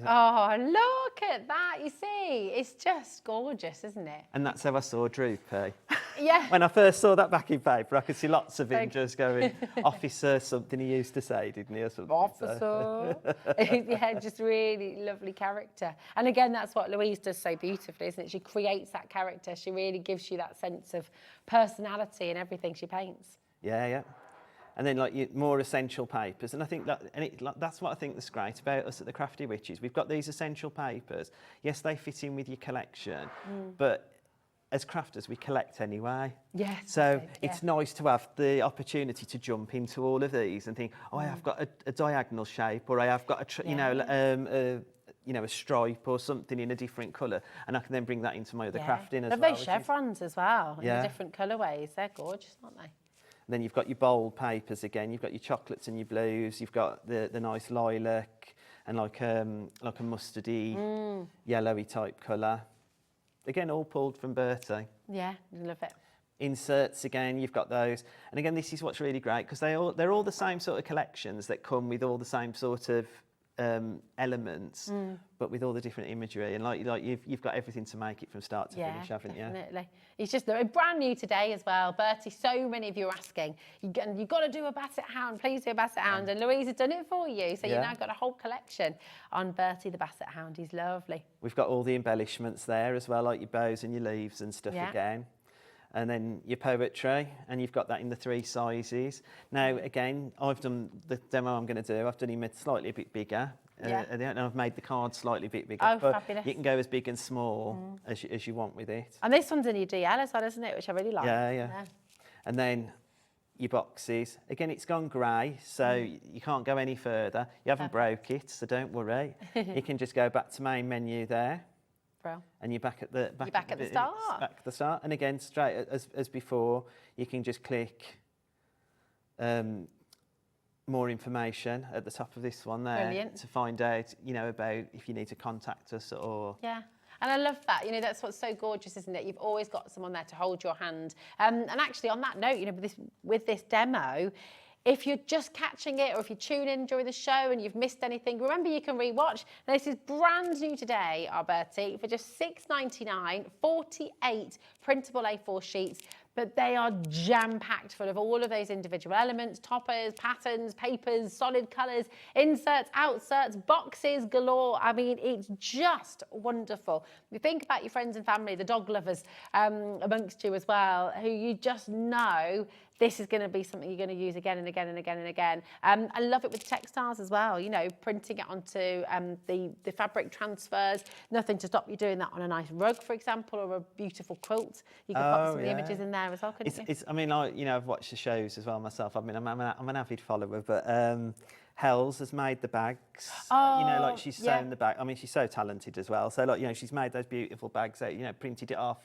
Oh, look at that. You see, it's just gorgeous, isn't it? And that's how I saw Droopy. Yeah. When I first saw that backing paper, I could see lots of him just going, officer, something he used to say, didn't he? Or something, officer. Yeah, just really lovely character. And again, that's what Louise does so beautifully, isn't it? She creates that character. She really gives you that sense of personality in everything she paints. Yeah, yeah. And then like more essential papers, and I think that's what I think that's great about us at the Crafty Witches. We've got these essential papers. Yes, they fit in with your collection, but as crafters, we collect anyway. Yes. So it's nice to have the opportunity to jump into all of these and think, oh, I have got a diagonal shape, or I have got a stripe or something in a different colour, and I can then bring that into my other crafting as Love well. those chevrons as well, in Yeah. the different colourways. They're gorgeous, aren't they? And then you've got your bold papers again. You've got your chocolates and your blues. You've got the nice lilac and like a mustardy, yellowy type colour. Again, all pulled from Bertie. Yeah, love it. Inserts again, you've got those. And again, this is what's really great because they're all the same sort of collections that come with all the same sort of elements, but with all the different imagery. And like you've got everything to make it from start to finish, haven't you? Definitely. It's just brand new today as well. Bertie, so many of you are asking, you've got to do a Basset Hound, please do a Basset Hound. And Louise has done it for you. So you've now got a whole collection on Bertie the Basset Hound. He's lovely. We've got all the embellishments there as well, like your bows and your leaves and stuff again. And then your poetry, and you've got that in the 3 sizes. Now, again, I've done the demo I'm going to do. I've done him slightly a bit bigger. And I've made the card slightly a bit bigger. Oh, but fabulous. you can go as big and small as you want with it. And this one's in your DL as well, isn't it? Which I really like. Yeah. And then your boxes. Again, it's gone grey, so you can't go any further. You haven't broke it, so don't worry. You can just go back to main menu there. Bro. And you're back at the start. Back at the start. And again, straight as before, you can just click more information at the top of this one there to find out, about if you need to contact us or. Yeah. And I love that. That's what's so gorgeous, isn't it? You've always got someone there to hold your hand. And actually, on that note, with this demo, if you're just catching it or if you tune in during the show and you've missed anything, remember you can rewatch. Now, this is brand new today, our Bertie, for just $6.99, 48 printable A4 sheets. But they are jam-packed full of all of those individual elements, toppers, patterns, papers, solid colours, inserts, outserts, boxes galore. I mean, it's just wonderful. If you think about your friends and family, the dog lovers amongst you as well, who you just know this is going to be something you're going to use again and again and again and again. I love it with textiles as well, printing it onto the fabric transfers. Nothing to stop you doing that on a nice rug, for example, or a beautiful quilt. You can pop some of the images in there as well, couldn't you? I mean, I've watched the shows as well myself. I mean, I'm an avid follower, but Hells has made the bags. Oh, she's sewn the bag. I mean, she's so talented as well. So, she's made those beautiful bags out, printed it off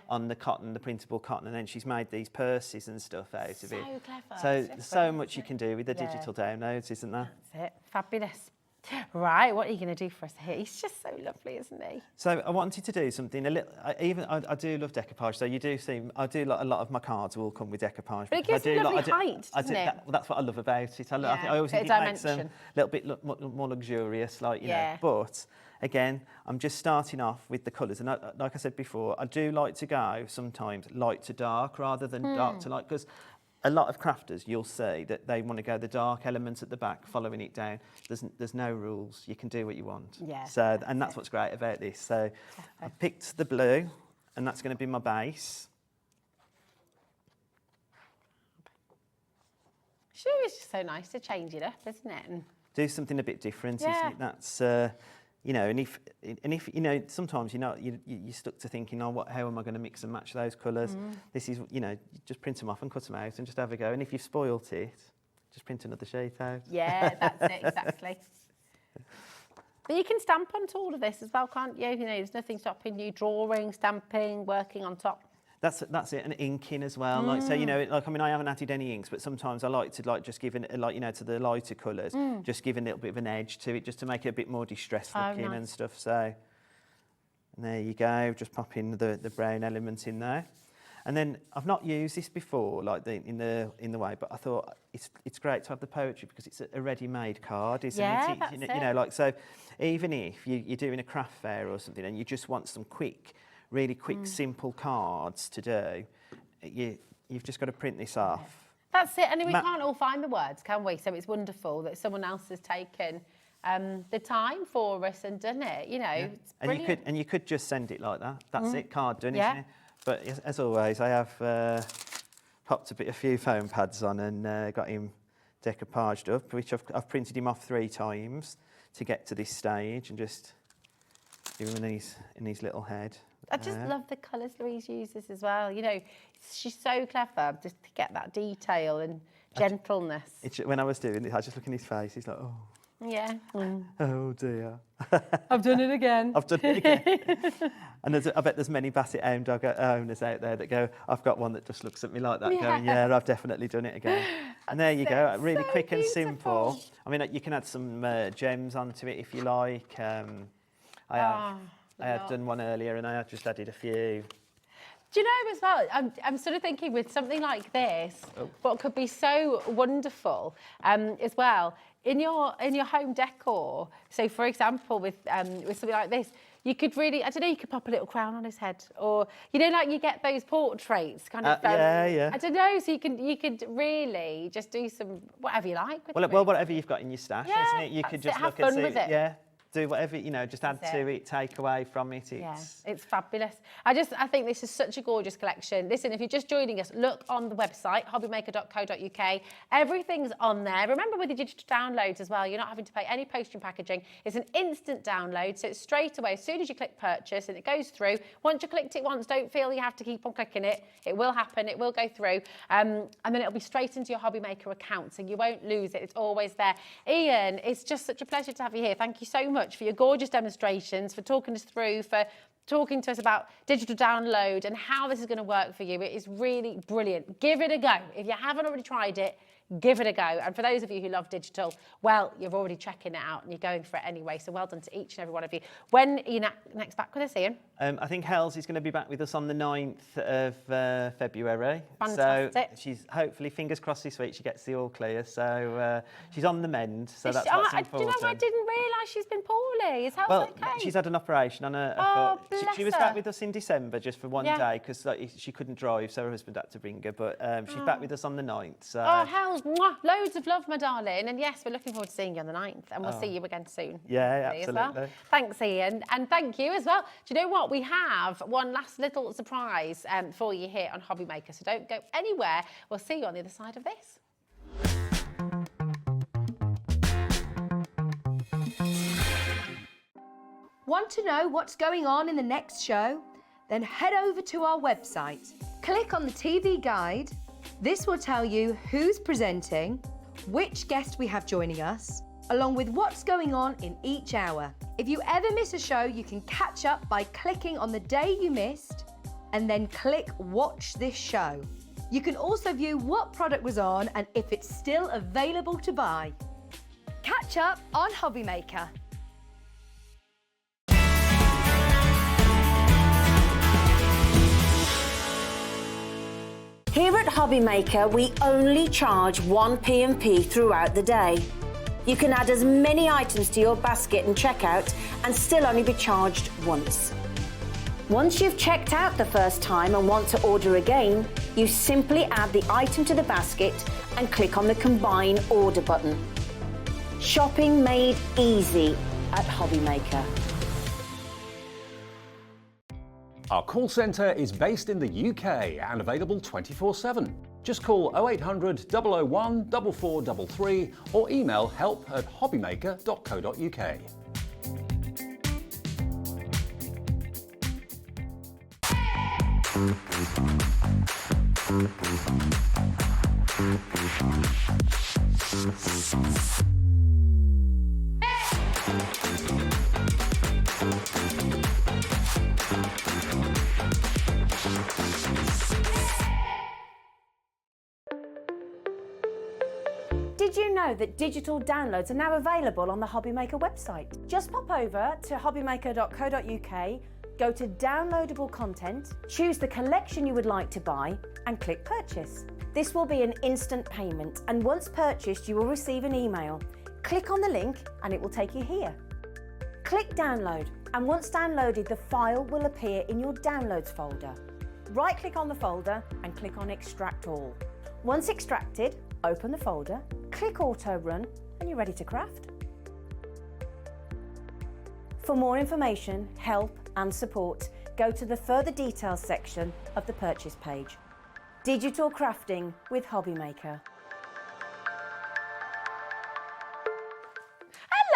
on the cotton, the printable cotton, and then she's made these purses and stuff out of it. So clever. So, so much you can do with the digital downloads, isn't there? That's it. Fabulous. Right, what are you going to do for us here? He's just so lovely, isn't he? So I wanted to do something a little. I do love decoupage. So you do see, I do a lot of my cards will come with decoupage. But it gives a lovely height, doesn't it? That's what I love about it. I always think it makes them a little bit more luxurious, you know. But again, I'm just starting off with the colours, and like I said before, I do like to go sometimes light to dark rather than dark to light, because a lot of crafters, you'll see that they want to go the dark elements at the back, following it down. There's no rules. You can do what you want. Yeah. So, and that's what's great about this. So, I picked the blue, and that's going to be my base. Sure, it's just so nice to change it up, isn't it? And do something a bit different, isn't it? That's and if sometimes you're stuck to thinking, how am I going to mix and match those colours? This is, just print them off and cut them out and just have a go. And if you've spoilt it, just print another sheet out. Yeah, that's it, exactly. But you can stamp onto all of this as well, can't you? There's nothing stopping you drawing, stamping, working on top. That's it, and inking as well. I haven't added any inks, but sometimes I like to just give it, to the lighter colours, just give a little bit of an edge to it, just to make it a bit more distressed looking and stuff. So, and there you go, just pop in the brown element in there. And then I've not used this before, in the way, but I thought it's great to have the poetry because it's a ready-made card, isn't it? That's it. So even if you're doing a craft fair or something and you just want some really quick, simple cards to do, you've just got to print this off. That's it. And we can't all find the words, can we? So it's wonderful that someone else has taken the time for us and done it. It's brilliant. And you could just send it like that. That's it, card done, isn't it? But as always, I have popped a few foam pads on and got him decoupaged up, which I've printed him off 3 times to get to this stage, and just give him in his little head. I just love the colours Louise uses as well. She's so clever just to get that detail and gentleness. When I was doing it, I just look in his face. He's like, oh. Yeah. Oh dear. I've done it again. I've done it again. And I bet there's many Basset Hound dog owners out there that go, I've got one that just looks at me like that, going, yeah, I've definitely done it again. And there you go, really so quick and beautiful. simple. I mean, you can add some gems onto it if you like. I had done one earlier and I had just added a few. Do you know as well, I'm sort of thinking with something like this, what could be so wonderful as well, in your home decor. So for example, with something like this, you could really, I don't know, you could pop a little crown on his head, or, you know, like you get those portraits kind of. Yeah. I don't know, so you could really just do some, whatever you like. With Well, whatever you've got in your stash, isn't it? You could just have look fun at with it. Yeah. Do whatever, you know, just add to it, take away from it. It's fabulous. I think this is such a gorgeous collection. Listen, if you're just joining us, look on the website, hobbymaker.co.uk. Everything's on there. Remember with the digital downloads as well, you're not having to pay any postage and packaging. It's an instant download, so it's straight away as soon as you click purchase and it goes through. Once you clicked it once, don't feel you have to keep on clicking it. It will happen, it will go through. And then it'll be straight into your Hobbymaker account, so you won't lose it. It's always there. Ian, it's just such a pleasure to have you here. Thank you so much for your gorgeous demonstrations, for talking us through, for talking to us about digital download and how this is going to work for you. It is really brilliant. Give it a go. If you haven't already tried it, give it a go. And for those of you who love digital, well, you're already checking it out and you're going for it anyway. So well done to each and every one of you. When are you next back with us, Ian? I think Hels is going to be back with us on the 9th of February. Fantastic. So she's hopefully, fingers crossed this week, she gets the all clear. So she's on the mend. So that's what's important. Do you know, I didn't realise she's been poorly. Is that okay? She's had an operation on her foot. She was back with us in December just for one day because she couldn't drive, so her husband had to bring her. But she's back with us on the 9th. So. Oh, Hels, loads of love, my darling. And yes, we're looking forward to seeing you on the 9th. And we'll see you again soon. Yeah, absolutely. Well. Thanks, Ian. And thank you as well. Do you know what? We have one last little surprise for you here on Hobbymaker. So don't go anywhere. We'll see you on the other side of this. Want to know what's going on in the next show? Then head over to our website. Click on the TV guide. This will tell you who's presenting, which guest we have joining us, along with what's going on in each hour. If you ever miss a show, you can catch up by clicking on the day you missed and then click Watch This Show. You can also view what product was on and if it's still available to buy. Catch up on Hobbymaker. Here at Hobbymaker, we only charge one P&P throughout the day. You can add as many items to your basket and checkout and still only be charged once. Once you've checked out the first time and want to order again, you simply add the item to the basket and click on the Combine Order button. Shopping made easy at Hobbymaker. Our call centre is based in the UK and available 24/7. Just call 0800 001 4433 or email help@hobbymaker.co.uk. Did you know that digital downloads are now available on the Hobbymaker website? Just pop over to hobbymaker.co.uk, go to downloadable content, choose the collection you would like to buy and click purchase. This will be an instant payment and once purchased you will receive an email. Click on the link and it will take you here. Click download and once downloaded the file will appear in your downloads folder. Right click on the folder and click on extract all. Once extracted, open the folder, click auto run and you're ready to craft. For more information, help and support, go to the further details section of the purchase page. Digital crafting with Hobbymaker.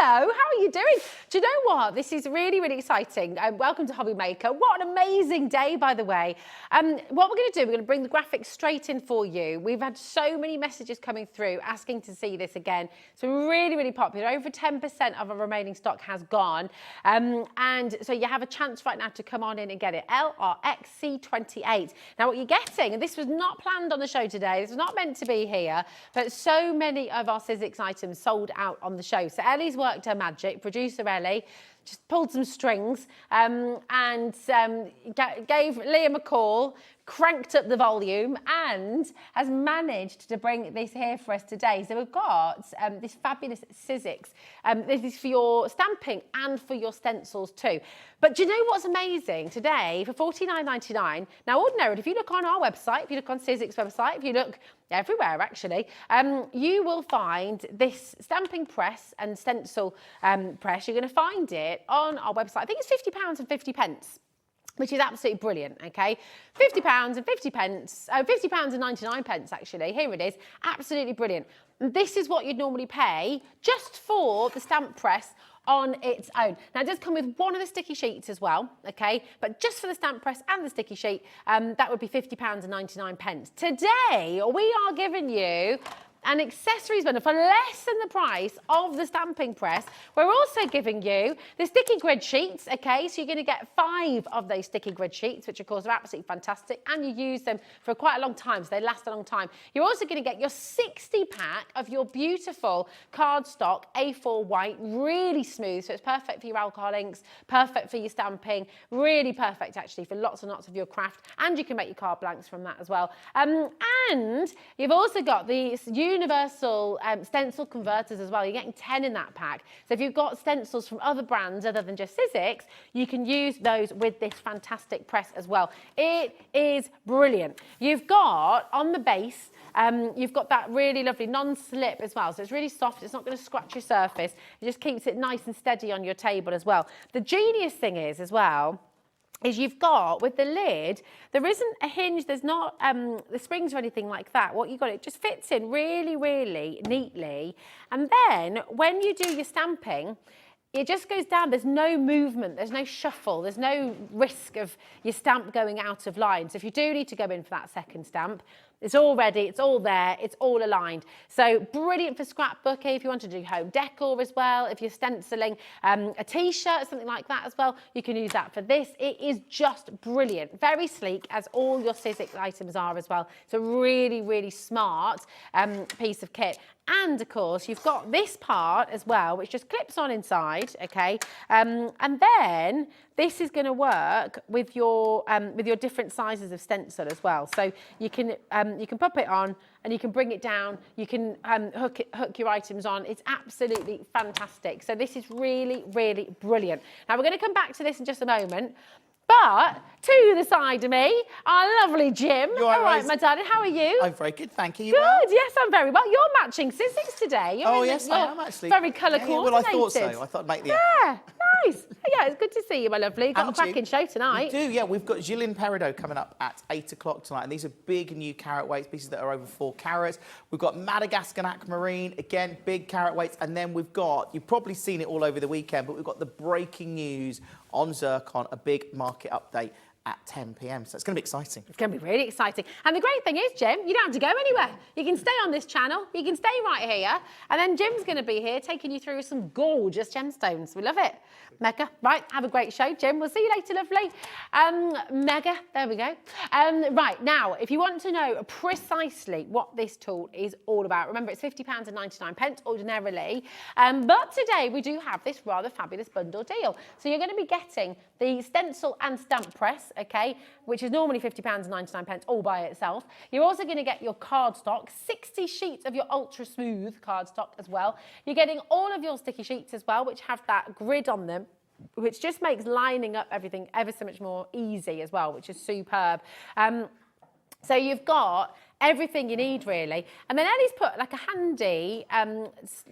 Hello, how are you doing? Do you know what? This is really, really exciting. Welcome to Hobby Maker. What an amazing day, by the way. What we're going to do, we're going to bring the graphics straight in for you. We've had so many messages coming through asking to see this again. So really, really popular. Over 10% of our remaining stock has gone. And so you have a chance right now to come on in and get it. LRXC28. Now what you're getting, and this was not planned on the show today, this was not meant to be here, but so many of our Sizzix items sold out on the show. So Ellie's worked her magic, producer Ellie, just pulled some strings and gave Liam a call, cranked up the volume and has managed to bring this here for us today. So we've got this fabulous Sizzix. This is for your stamping and for your stencils too. But do you know what's amazing today for $49.99? Now ordinarily, if you look on our website, if you look on Sizzix website, if you look everywhere actually, you will find this stamping press and stencil press. You're going to find it on our website. I think it's £50.50. Which is absolutely brilliant, okay? £50 and 50 pence, £50 and 99 pence actually, here it is, absolutely brilliant. And this is what you'd normally pay just for the stamp press on its own. Now it does come with one of the sticky sheets as well, okay? But just for the stamp press and the sticky sheet, that would be £50 and 99 pence. Today, we are giving you an accessories bundle for less than the price of the stamping press. We're also giving you the sticky grid sheets, okay? So you're going to get 5 of those sticky grid sheets, which of course are absolutely fantastic, and you use them for quite a long time, so they last a long time. You're also going to get your 60-pack of your beautiful cardstock A4 white, really smooth, so it's perfect for your alcohol inks, perfect for your stamping, really perfect actually for lots and lots of your craft, and you can make your card blanks from that as well. And you've also got these universal stencil converters as well. You're getting 10 in that pack. So if you've got stencils from other brands other than just Sizzix, you can use those with this fantastic press as well. It is brilliant. You've got on the base, you've got that really lovely non-slip as well. So it's really soft. It's not going to scratch your surface. It just keeps it nice and steady on your table as well. The genius thing is as well, is you've got, with the lid, there isn't a hinge, there's not the springs or anything like that. What you got, it just fits in really, really neatly. And then when you do your stamping, it just goes down. There's no movement, there's no shuffle, there's no risk of your stamp going out of line. So if you do need to go in for that second stamp, it's all ready, it's all there, it's all aligned. So brilliant for scrapbooking, if you want to do home decor as well, if you're stenciling a t-shirt, something like that as well, you can use that for this. It is just brilliant. Very sleek, as all your Sizzix items are as well. It's a really, really smart piece of kit. And of course, you've got this part as well, which just clips on inside, okay? And then this is going to work with your different sizes of stencil as well. So you can pop it on and you can bring it down. You can hook your items on. It's absolutely fantastic. So this is really, really brilliant. Now we're going to come back to this in just a moment. But to the side of me, our lovely Jim. You're all right, my darling, how are you? I'm very good, thank you. Good, well? yes, I'm very well. You're matching Sizzix today. Yes, I am actually. Very colour coordinated. Well, I thought so. I thought I'd make the effort. Nice. Yeah, it's good to see you, my lovely. Got a cracking show tonight. We do, yeah. We've got Gillian Peridot coming up at 8 o'clock tonight, and these are big new carat weights, pieces that are over 4 carats. We've got Madagascar Aquamarine, again, big carat weights, and then we've got, you've probably seen it all over the weekend, but we've got the breaking news on Zircon, a big market update at 10 p.m. So it's going to be exciting. It's going to be really exciting. And the great thing is, Jim, you don't have to go anywhere. You can stay on this channel. You can stay right here. And then Jim's going to be here taking you through some gorgeous gemstones. We love it. Mega. Right, have a great show, Jim. We'll see you later, lovely. Mega. There we go. Right, now, if you want to know precisely what this tool is all about, remember, it's £50 and 99 pence ordinarily. But today, we do have this rather fabulous bundle deal. So you're going to be getting the stencil and stamp press, okay, which is normally £50 and 99 pence all by itself. You're also going to get your cardstock, 60 sheets of your ultra smooth cardstock as well. You're getting all of your sticky sheets as well, which have that grid on them, which just makes lining up everything ever so much more easy as well, which is superb. So you've got everything you need really. And then Ellie's put like a handy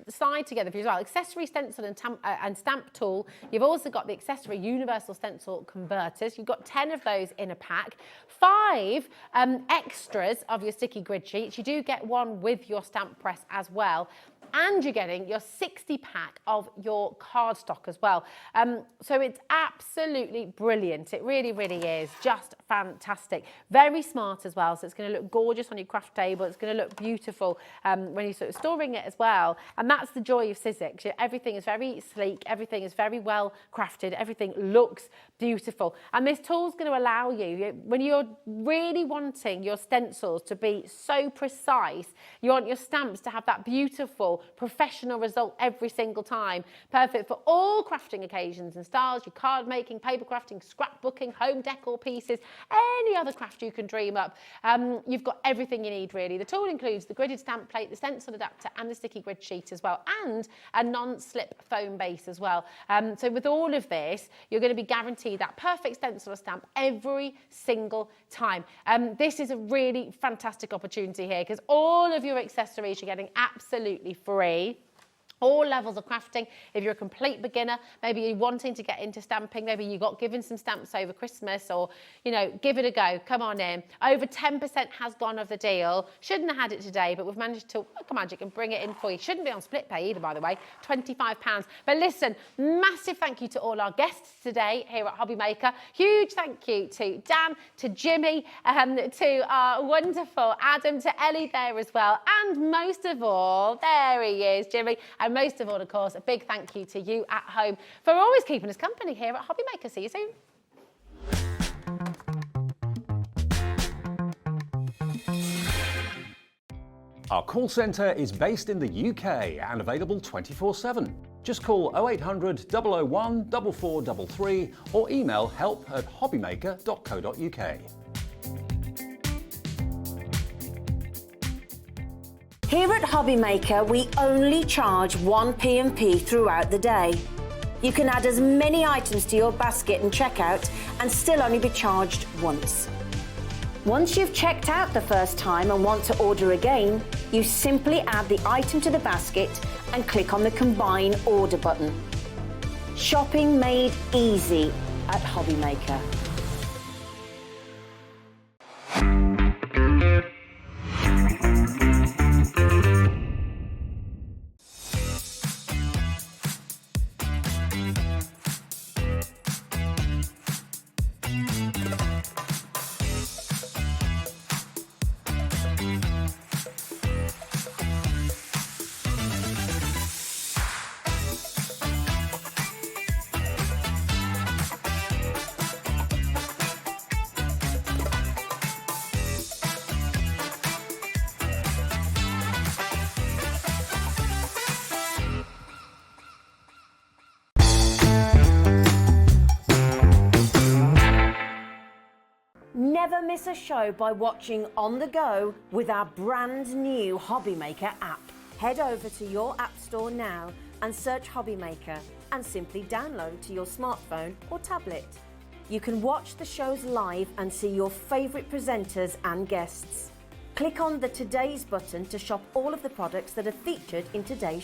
slide together for you as well. Accessory stencil and stamp tool. You've also got the accessory universal stencil converters. You've got 10 of those in a pack. 5 extras of your sticky grid sheets. You do get one with your stamp press as well. And you're getting your 60 pack of your cardstock as well. So it's absolutely brilliant. It really, really is just fantastic. Very smart as well. So it's going to look gorgeous on your craft table. It's going to look beautiful when you're sort of storing it as well. And that's the joy of Sizzix. Everything is very sleek. Everything is very well crafted. Everything looks beautiful. And this tool's going to allow you, when you're really wanting your stencils to be so precise, you want your stamps to have that beautiful professional result every single time. Perfect for all crafting occasions and styles, your card making, paper crafting, scrapbooking, home decor pieces, any other craft you can dream up. You've got everything you need really. The tool includes the gridded stamp plate, the stencil adapter and the sticky grid sheet as well, and a non-slip foam base as well. So with all of this, you're going to be guaranteed that perfect stencil or stamp every single time. This is a really fantastic opportunity here because all of your accessories you're getting absolutely free. All levels of crafting. If you're a complete beginner, maybe you're wanting to get into stamping, maybe you got given some stamps over Christmas or, you know, give it a go, come on in. Over 10% has gone of the deal. Shouldn't have had it today, but we've managed to work a magic and bring it in for you. Shouldn't be on split pay either, by the way, £25. But listen, massive thank you to all our guests today here at Hobby Maker. Huge thank you to Dan, to Jimmy, to our wonderful Adam, to Ellie there as well. And most of all, there he is, Jimmy. And most of all, of course, a big thank you to you at home for always keeping us company here at Hobby Maker. See you soon. Our call centre is based in the UK and available 24/7. Just call 0800 001 4433 or email help@hobbymaker.co.uk. Here at Hobby Maker, we only charge 1 P&P throughout the day. You can add as many items to your basket and checkout and still only be charged once. Once you've checked out the first time and want to order again, you simply add the item to the basket and click on the Combine Order button. Shopping made easy at Hobby Maker. Never miss a show by watching on the go with our brand new Hobby Maker app. Head over to your app store now and search Hobby Maker and simply download to your smartphone or tablet. You can watch the shows live and see your favourite presenters and guests. Click on the Today's button to shop all of the products that are featured in today's